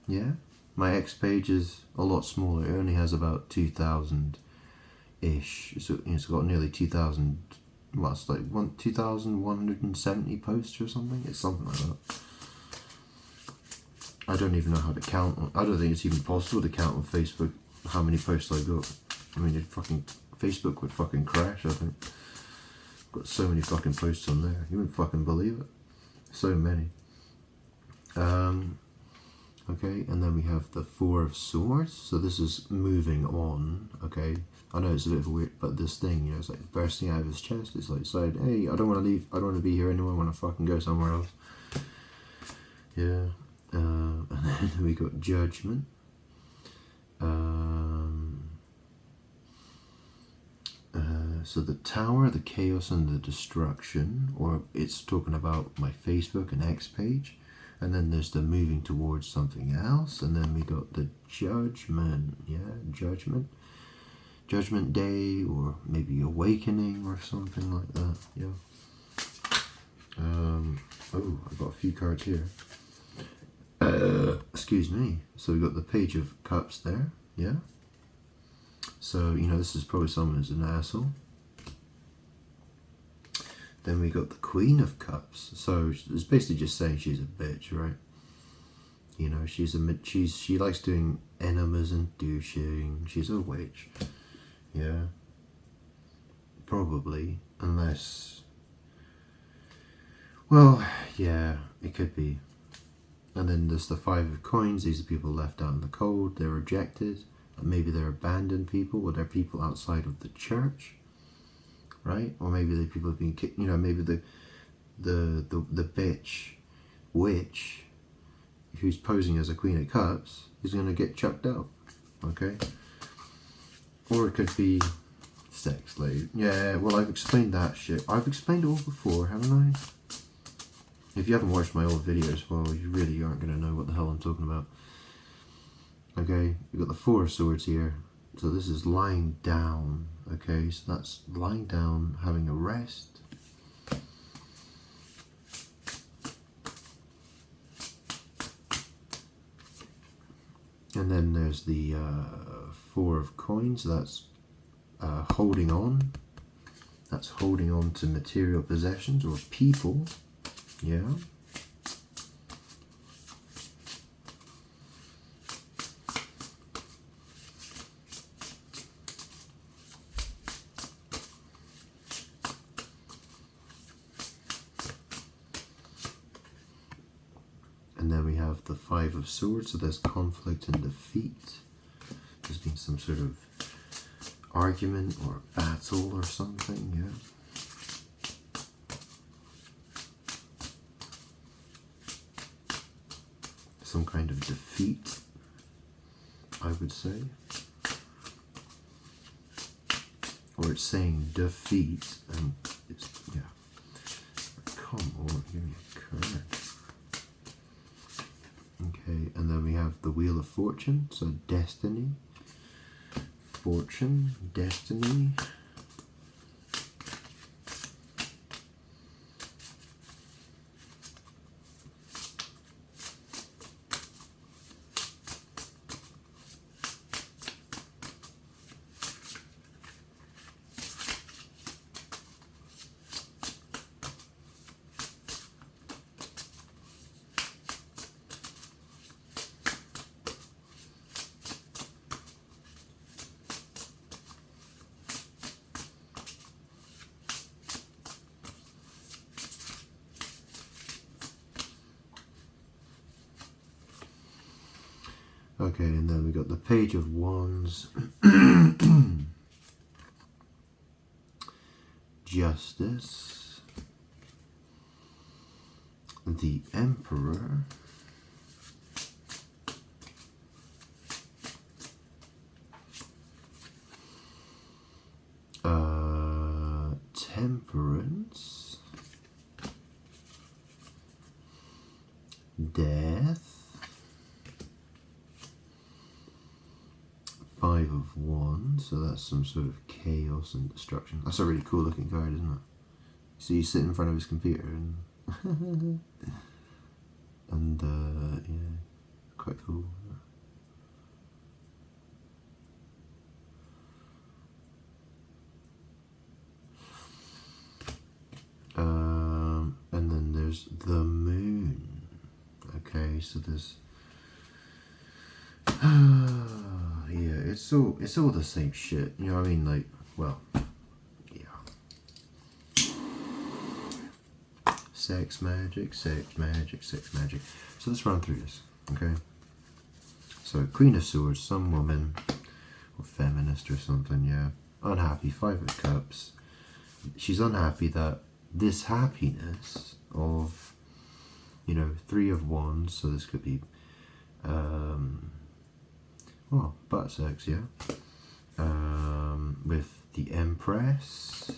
Yeah. My X page is a lot smaller. It only has about 2,000-ish. So it's got nearly 2,000. Well, it's like 2,170 posts or something. It's something like that. I don't even know how to count. I don't think it's even possible to count on Facebook how many posts I got. I mean, Facebook would fucking crash, I think. I've got so many fucking posts on there. You wouldn't fucking believe it. So many. Okay, and then we have the Four of Swords. So this is moving on, okay? I know it's a bit of a weird, but this thing, it's like bursting out of his chest. It's like saying, hey, I don't want to leave. I don't want to be here anymore. I want to fucking go somewhere else. Yeah. And then we got Judgment. So the Tower, the Chaos, and the Destruction, or it's talking about my Facebook and X page. And then there's the moving towards something else. And then we got the Judgment. Yeah, Judgment. Judgment Day, or maybe Awakening, or something like that. Yeah. Oh, I've got a few cards here. Excuse me. So we got the Page of Cups there. Yeah. So, this is probably someone who's an asshole. Then we got the Queen of Cups. So it's basically just saying she's a bitch, right? She likes doing enemas and douching. She's a witch. Yeah. Probably. Unless... Well, yeah, it could be. And then there's the Five of Coins. These are people left out in the cold. They're rejected. Maybe they're abandoned people, or they're people outside of the church, right? Or maybe the people have been kicked. Maybe the bitch witch who's posing as a Queen of Cups is going to get chucked out. Okay. Or it could be sex slave. Yeah. Well, I've explained that shit. I've explained it all before, haven't I? If you haven't watched my old videos, well, you really aren't going to know what the hell I'm talking about. Okay, we've got the Four of Swords here. So this is lying down. Okay, so that's lying down, having a rest. And then there's the Four of Coins. So that's holding on. That's holding on to material possessions or people. Yeah. And then we have the Five of Swords, so there's conflict and defeat. There's been some sort of argument or battle or something, yeah. Some kind of defeat, I would say. Or it's saying defeat, and it's, yeah. Come on, give me a card. Okay, and then we have the Wheel of Fortune, so destiny, fortune, destiny. Okay, and then we got the Page of Wands, Justice, the Emperor, Temperance, Death, of Wands, so that's some sort of chaos and destruction. That's a really cool looking card, isn't it? So you sit in front of his computer and and yeah, quite cool. And then there's the moon. Okay, so there's yeah, it's all the same shit. You know what I mean? Like, well, yeah. Sex magic, sex magic, sex magic. So let's run through this, okay? So Queen of Swords, some woman or feminist or something, yeah. Unhappy, Five of Cups. She's unhappy that this happiness of, you know, Three of Wands, so this could be well, butt sex, yeah. With the Empress,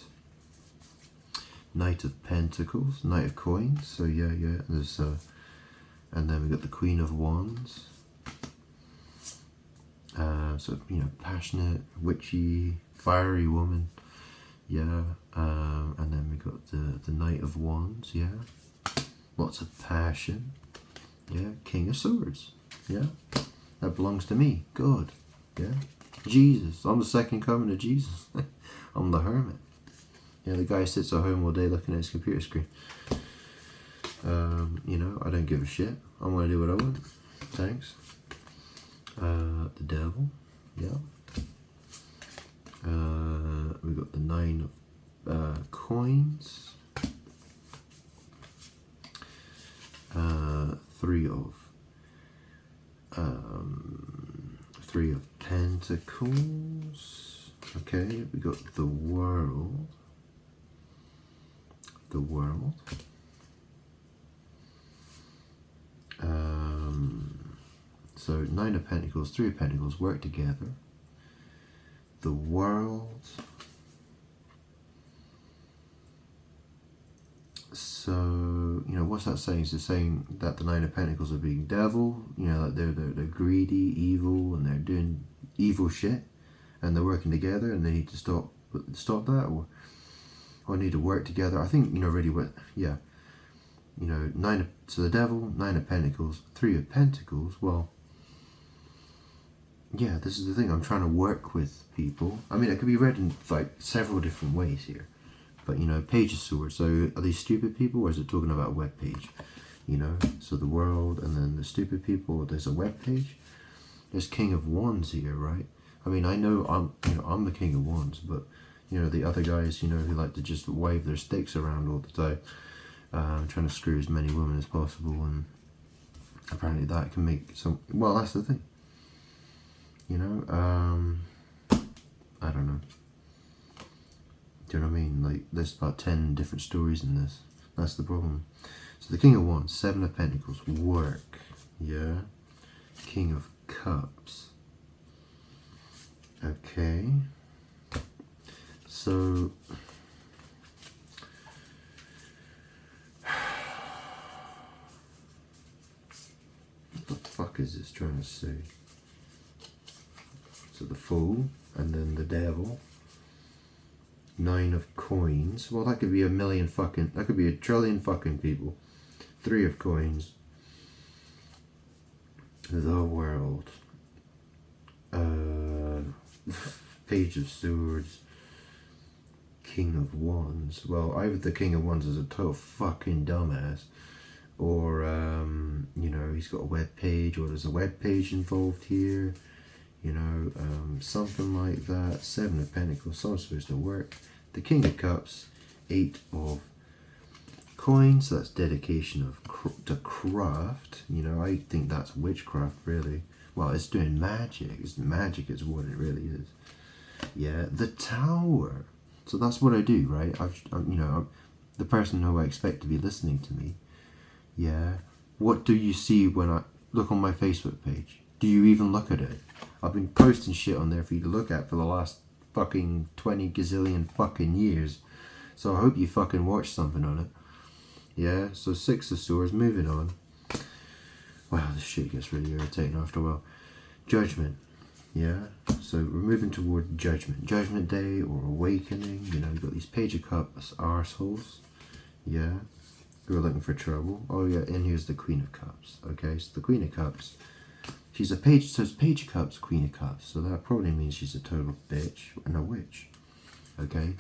Knight of Pentacles, Knight of Coins, so yeah, there's and then we got the Queen of Wands. So, you know, passionate, witchy, fiery woman, yeah. And then we got the Knight of Wands, yeah. Lots of passion, yeah. King of Swords, yeah. That belongs to me, God, yeah. Jesus, I'm the second coming of Jesus. I'm the hermit. Yeah, the guy sits at home all day looking at his computer screen. You know, I don't give a shit. I'm gonna do what I want. Thanks. The devil, yeah. We got the Nine of Coins. Three of Pentacles. Okay, we got the World. The World. So Nine of Pentacles, Three of Pentacles work together. The World. So, you know, what's that saying? Is it saying that the Nine of Pentacles are being devil? You know, that they're greedy, evil, and they're doing evil shit, and they're working together, and they need to stop that, or need to work together. I think, you know, really what, yeah, you know, so the devil, Nine of Pentacles, Three of Pentacles. Well, yeah, this is the thing. I'm trying to work with people. I mean, it could be read in like several different ways here. But, you know, Page of Swords. So are these stupid people, or is it talking about a web page? You know, so the World, and then the stupid people. There's a web page. There's King of Wands here, right? I mean, I know I'm the King of Wands, but, you know, the other guys, you know, who like to just wave their sticks around all the time, trying to screw as many women as possible, and apparently that can make some. Well, that's the thing. You know, I don't know. Do you know what I mean? Like, there's about 10 different stories in this. That's the problem. So the King of Wands, Seven of Pentacles, work, yeah. King of Cups. Okay. So what the fuck is this trying to say? So the Fool, and then the Devil. Nine of Coins. Well, that could be that could be a trillion fucking people. Three of Coins. The World. Page of Swords. King of Wands. Well, either the King of Wands is a total fucking dumbass, or you know, he's got a web page, or there's a web page involved here. You know, something like that. Seven of Pentacles, someone's supposed to work. The King of Cups, Eight of Coins, that's dedication to craft. You know, I think that's witchcraft, really. Well, it's doing magic. Magic is what it really is. Yeah, the Tower. So that's what I do, right? I'm the person who I expect to be listening to me. Yeah. What do you see when I look on my Facebook page? Do you even look at it? I've been posting shit on there for you to look at for the last fucking 20 gazillion fucking years. So I hope you fucking watch something on it. Yeah, so Six of Swords, moving on. Wow, this shit gets really irritating after a while. Judgment. Yeah, so we're moving toward judgment. Judgment Day or awakening. You know, you've got these Page of Cups arseholes. Yeah, who are looking for trouble. Oh yeah, and here's the Queen of Cups. Okay, so the Queen of Cups, she's a page, so it's Page of Cups, Queen of Cups. So that probably means she's a total bitch and a witch. Okay,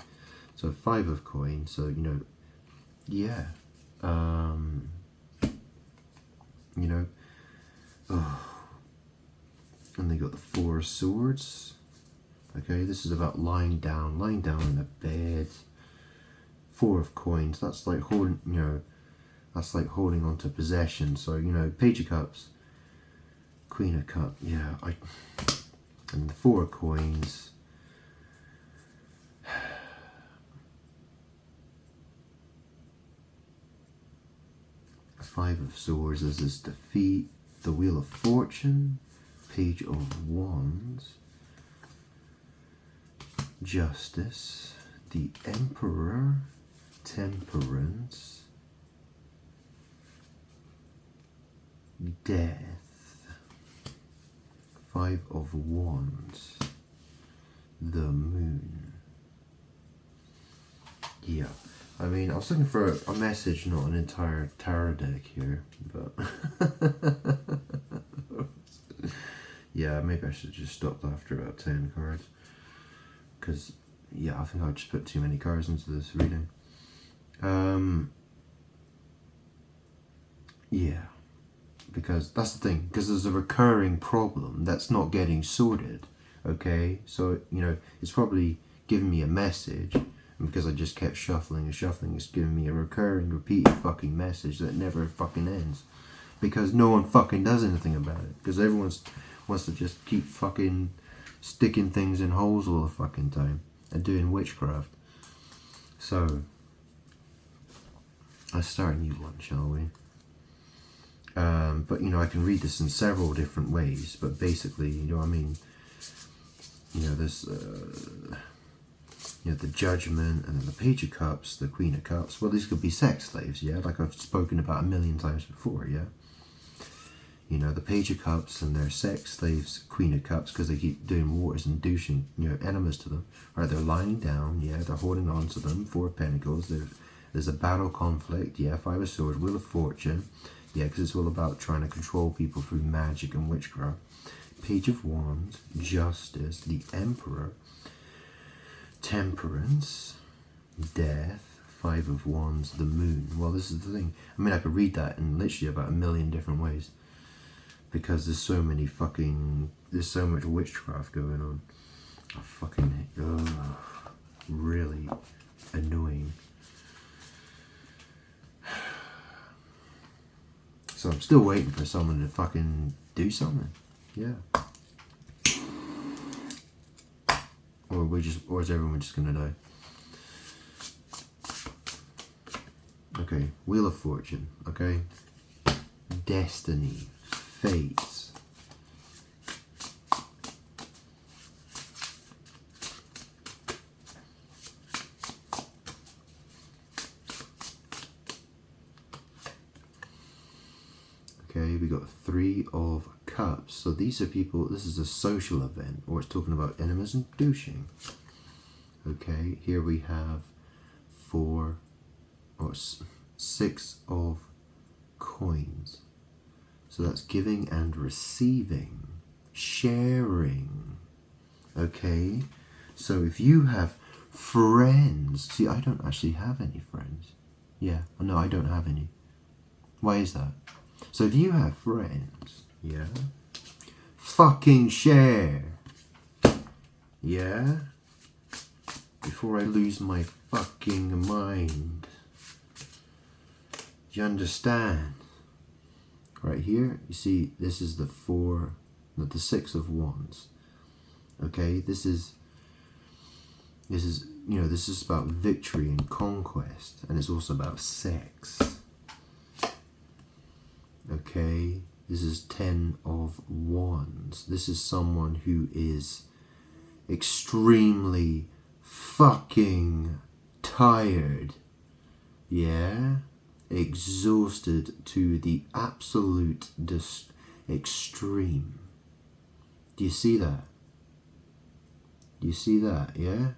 so 5 of Coins. So, you know, yeah. You know, oh. And they got the 4 of Swords. Okay, this is about lying down in a bed. 4 of Coins. That's like holding, you know, that's like holding on to possession. So, you know, Page of Cups, Queen of Cups. Yeah, and the 4 of Coins. 5 of Swords is this defeat. The Wheel of Fortune. Page of Wands. Justice. The Emperor. Temperance. Death. 5 of Wands. The Moon. Yeah. I mean, I was looking for a message, not an entire tarot deck here, but yeah, maybe I should have just stopped after about 10 cards, because yeah, I think I just put too many cards into this reading. Yeah, because that's the thing, because there's a recurring problem that's not getting sorted. Okay, so, you know, it's probably giving me a message. And because I just kept shuffling and shuffling, it's giving me a recurring, repeated fucking message that never fucking ends. Because no one fucking does anything about it. Because everyone wants to just keep fucking sticking things in holes all the fucking time. And doing witchcraft. So, let's start a new one, shall we? But, you know, I can read this in several different ways. But basically, you know what I mean? You know, there's... you know, the Judgment, and then the Page of Cups, the Queen of Cups. Well, these could be sex slaves, yeah? Like I've spoken about a million times before, yeah? You know, the Page of Cups and their sex slaves, Queen of Cups, because they keep doing wars and douching, you know, enemas to them. Right, they're lying down, yeah? They're holding on to them. 4 of Pentacles. There's a battle conflict, yeah? 5 of Swords, Wheel of Fortune. Yeah, because it's all about trying to control people through magic and witchcraft. Page of Wands, Justice, the Emperor. Temperance, Death, 5 of Wands, the Moon. Well, this is the thing. I mean, I could read that in literally about a million different ways. Because there's so many fucking... There's so much witchcraft going on. I fucking... Ugh, really annoying. So I'm still waiting for someone to fucking do something. Yeah. Or is everyone just gonna die? Okay, Wheel of Fortune, okay? Destiny, fates. Okay, we got 3 of Cups. So these are people, this is a social event, or it's talking about enemies and douching. Okay, here we have 6 of Coins. So that's giving and receiving, sharing. Okay, so if you have friends, see, I don't actually have any friends. Yeah, no, I don't have any. Why is that? So if you have friends, yeah, fucking share. Yeah? Before I lose my fucking mind. Do you understand? Right here, you see, this is the 6 of Wands. Okay, this is, you know, this is about victory and conquest, and it's also about sex. Okay, this is 10 of Wands. This is someone who is extremely fucking tired. Yeah? Exhausted to the absolute extreme. Do you see that? Do you see that? Yeah?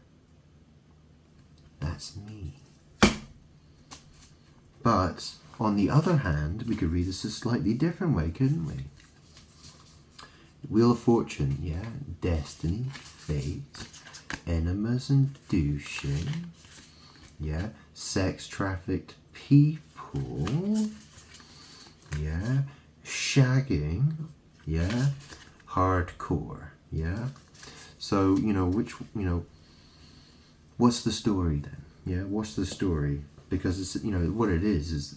That's me. But on the other hand, we could read this a slightly different way, couldn't we? Wheel of Fortune, yeah? Destiny, fate, enemas and douching, yeah? Sex trafficked people, yeah? Shagging, yeah? Hardcore, yeah? So, what's the story then? Yeah, what's the story? Because it's, what it is,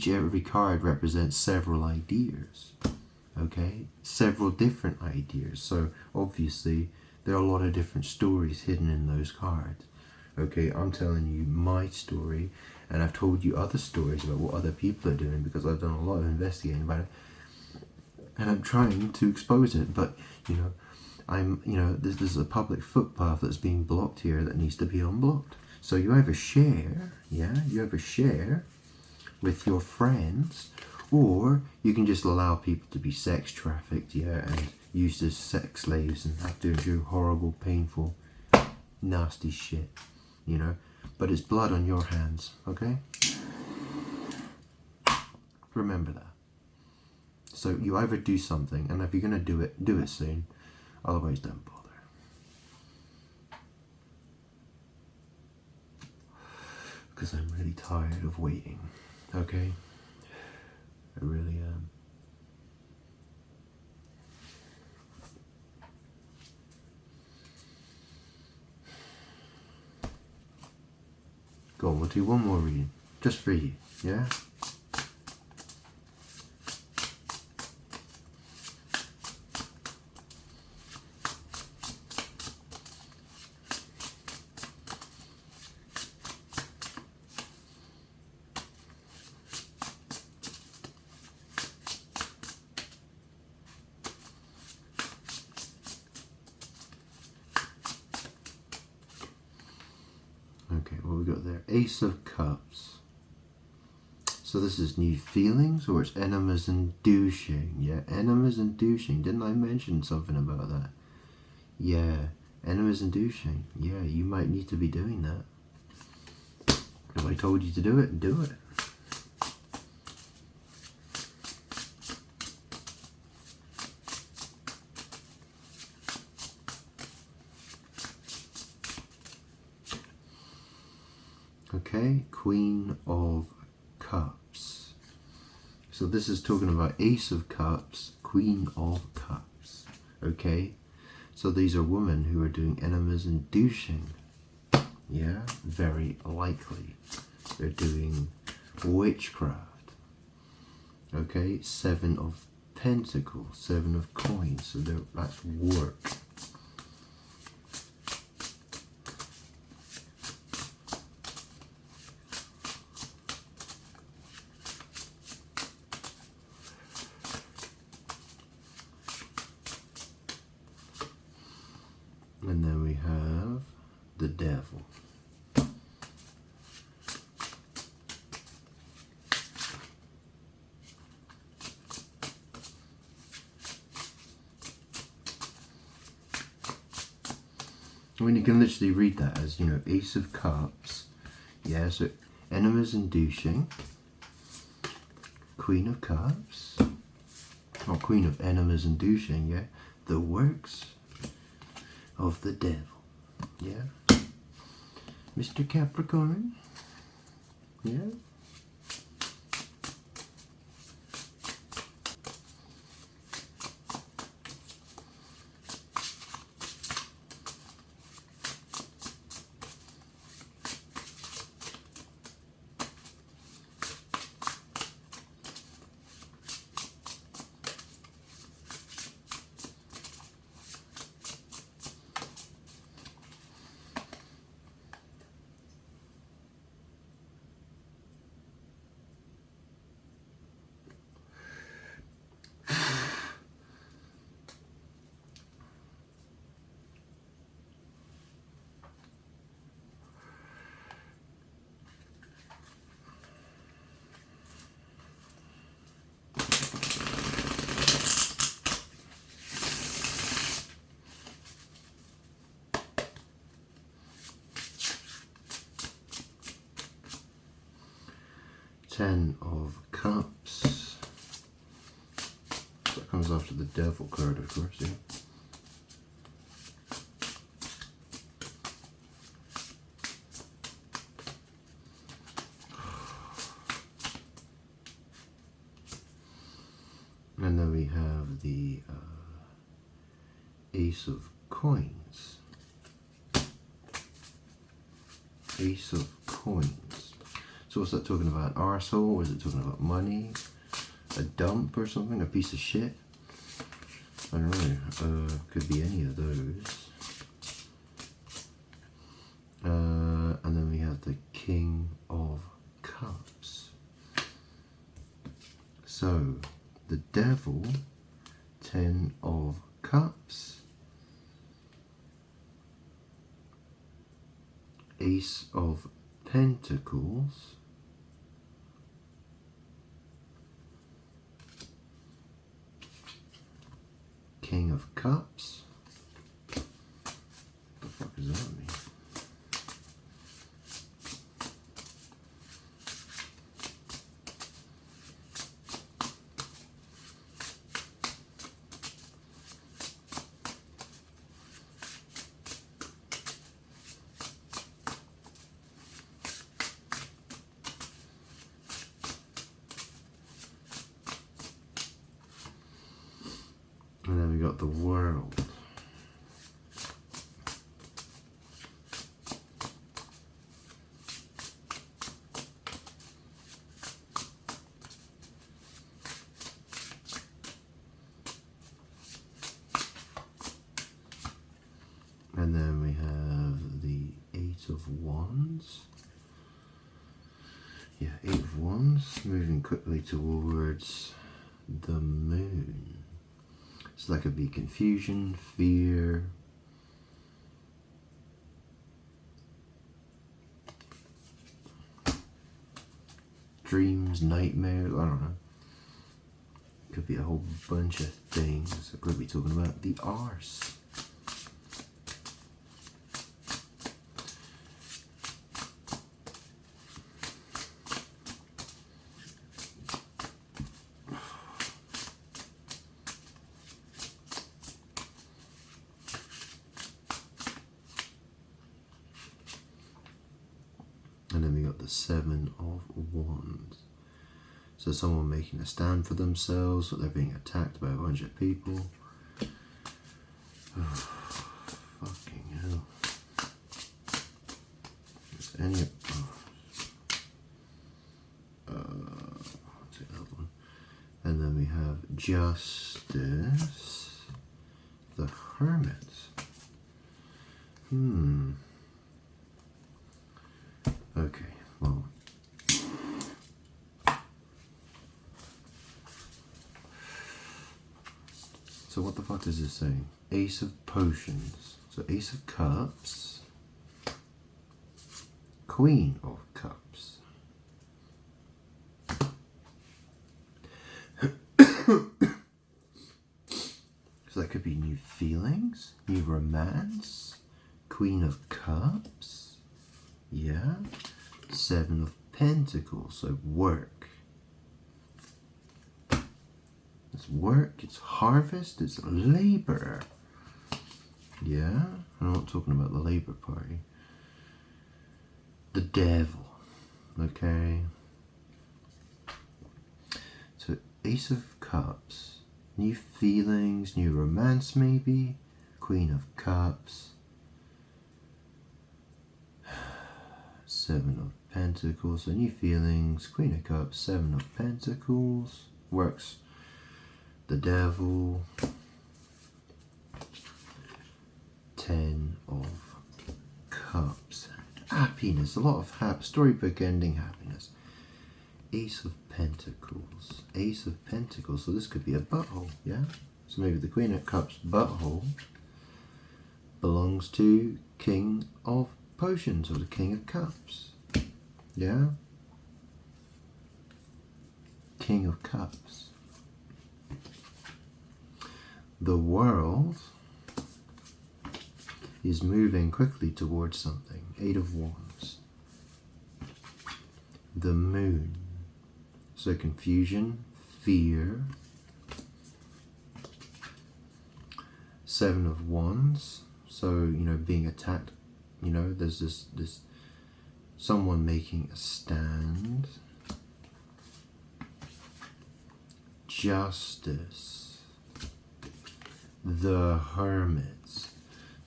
every card represents several ideas. Okay? Several different ideas. So, obviously, there are a lot of different stories hidden in those cards. Okay, I'm telling you my story, and I've told you other stories about what other people are doing because I've done a lot of investigating about it. And I'm trying to expose it, but, there's a public footpath that's being blocked here that needs to be unblocked. So you either share, with your friends, or you can just allow people to be sex trafficked, and used as sex slaves and have to endure horrible, painful, nasty shit, But it's blood on your hands, okay? Remember that. So you either do something, and if you're going to do it soon. Otherwise, don't bother. Because I'm really tired of waiting, okay? I really am. Go on, we'll do one more reading. Just for you, yeah? Okay, what we got there? Ace of Cups. So this is new feelings, or it's enemas and douching? Yeah, enemas and douching. Didn't I mention something about that? Yeah, enemas and douching. Yeah, you might need to be doing that. If I told you to do it, do it. Okay, Queen of Cups. So this is talking about Ace of Cups, Queen of Cups. Okay, so these are women who are doing enemas and douching. Yeah, very likely. They're doing witchcraft. Okay, 7 of Pentacles, 7 of Coins. So that's work. And then we have the Devil. I mean, you can literally read that as, Ace of Cups. Yeah, so enemas and douching. Queen of Cups. Or Queen of enemas and douching, yeah. The works of the devil. Yeah. Mr. Capricorn. Yeah. Ten of Cups. That comes after the Devil card, of course, yeah. And then we have the Ace of Coins. Ace of Coins. So what's that talking about? Arsehole? Is it talking about money? A dump or something? A piece of shit? I don't know. Could be any of those. And then we have the King of Cups. So, the Devil, 10 of Cups. Ace of Pentacles. King of Cups. What the fuck does that mean? And then we got the World. And then we have the Eight of Wands. Yeah, Eight of Wands, moving quickly towards the Moon. So that could be confusion, fear, dreams, nightmares, I don't know. Could be a whole bunch of things. I could be talking about the arse. And then we got the Seven of Wands. So someone making a stand for themselves, or they're being attacked by a bunch of people. Oh, fucking hell. Is any what's the other one? And then we have Justice, the Hermit. Okay, well. So what the fuck is this saying? Ace of Potions. So Ace of Cups. Queen of Cups. So that could be new feelings, new romance. Queen of Cups. Yeah. Seven of Pentacles, so work. It's work, it's harvest, it's labor. Yeah, I'm not talking about the Labour Party. The Devil, okay. So Ace of Cups, new feelings, new romance maybe. Queen of Cups. Seven of Pentacles, so new feelings, Queen of Cups, Seven of Pentacles, works. The Devil, 10 of Cups, happiness, a lot of storybook ending happiness. Ace of Pentacles, Ace of Pentacles, so this could be a butthole, yeah? So maybe the Queen of Cups butthole belongs to King of Potions, or the King of Cups, yeah? King of Cups. The World is moving quickly towards something. Eight of Wands. The Moon. So confusion, fear. 7 of Wands. So, you know, being attacked. You know, there's this someone making a stand. Justice. The Hermits.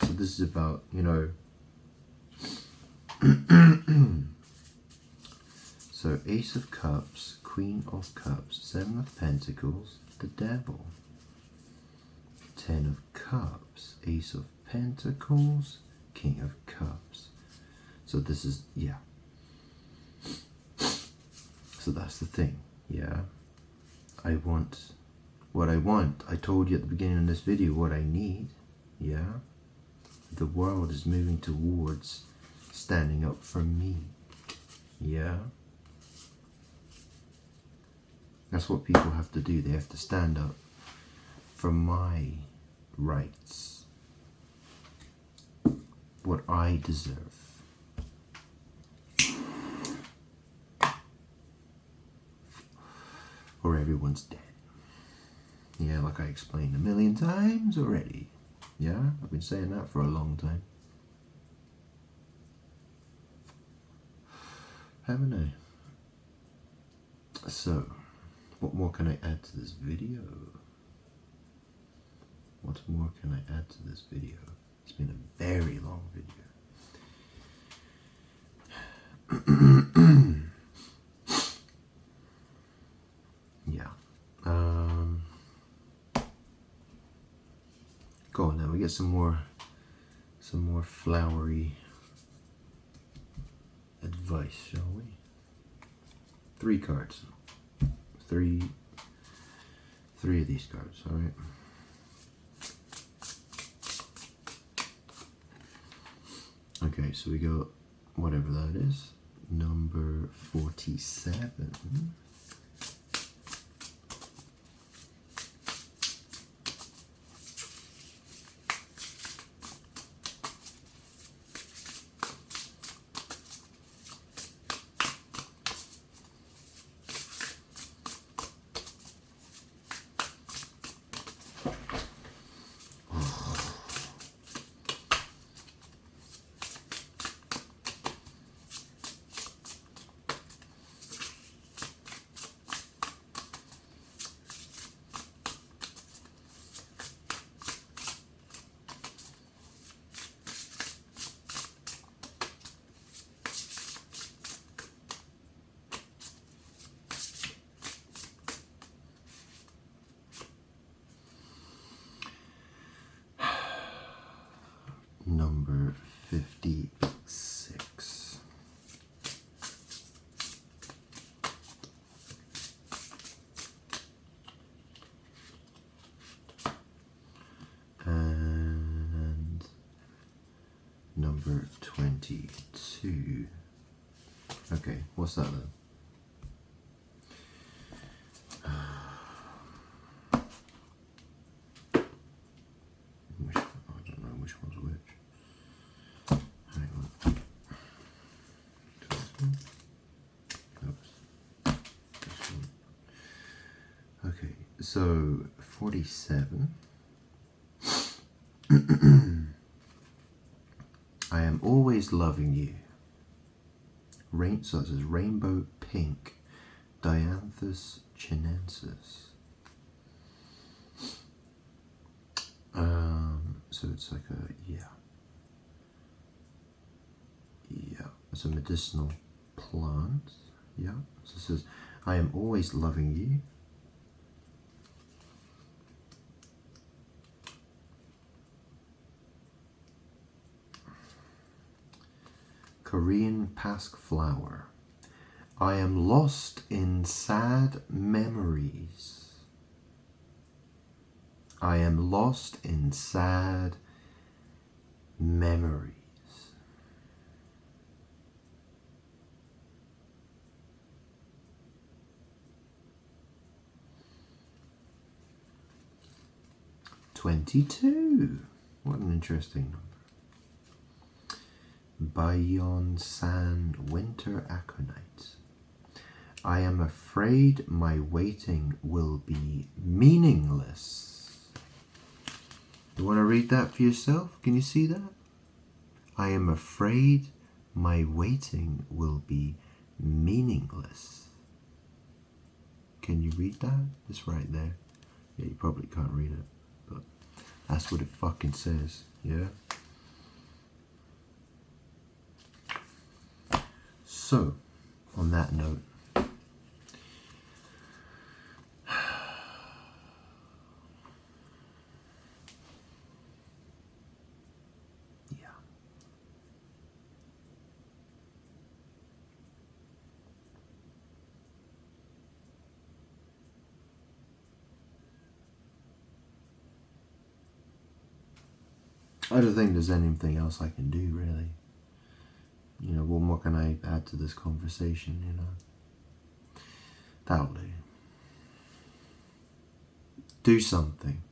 So this is about, you know, so Ace of Cups, Queen of Cups, 7 of Pentacles, the Devil, 10 of Cups, Ace of Pentacles, King of Cups. So this is, yeah. So that's the thing, yeah. I want what I want. I told you at the beginning of this video what I need, yeah. The world is moving towards standing up for me, yeah. That's what people have to do. They have to stand up for my rights, what I deserve. Or everyone's dead. Yeah, like I explained a million times already. Yeah, I've been saying that for a long time. Haven't I? So, what more can I add to this video? What more can I add to this video? It's been a very long video. Yeah. Go on now, we get some more flowery advice, shall we? 3 cards. Three of these cards, alright? Okay, so we go whatever that is. Number 47. Number 56. And number 22. Okay, what's that then? I don't know which one's which. Hang on. This one. Oops. This one. Okay, so 47. I am always loving you. So it says rainbow pink, Dianthus chinensis. So it's like a, yeah, it's a medicinal plant. Yeah, so it says I am always loving you. Korean pasque flower. I am lost in sad memories. I am lost in sad memories. $22. What an interesting number. Bayon San Winter Aconite. I am afraid my waiting will be meaningless. You want to read that for yourself? Can you see that? I am afraid my waiting will be meaningless. Can you read that? It's right there. Yeah, you probably can't read it, but that's what it fucking says, yeah? So, on that note, yeah. I don't think there's anything else I can do, really. You know, what more can I add to this conversation, you know? That'll do. Do something.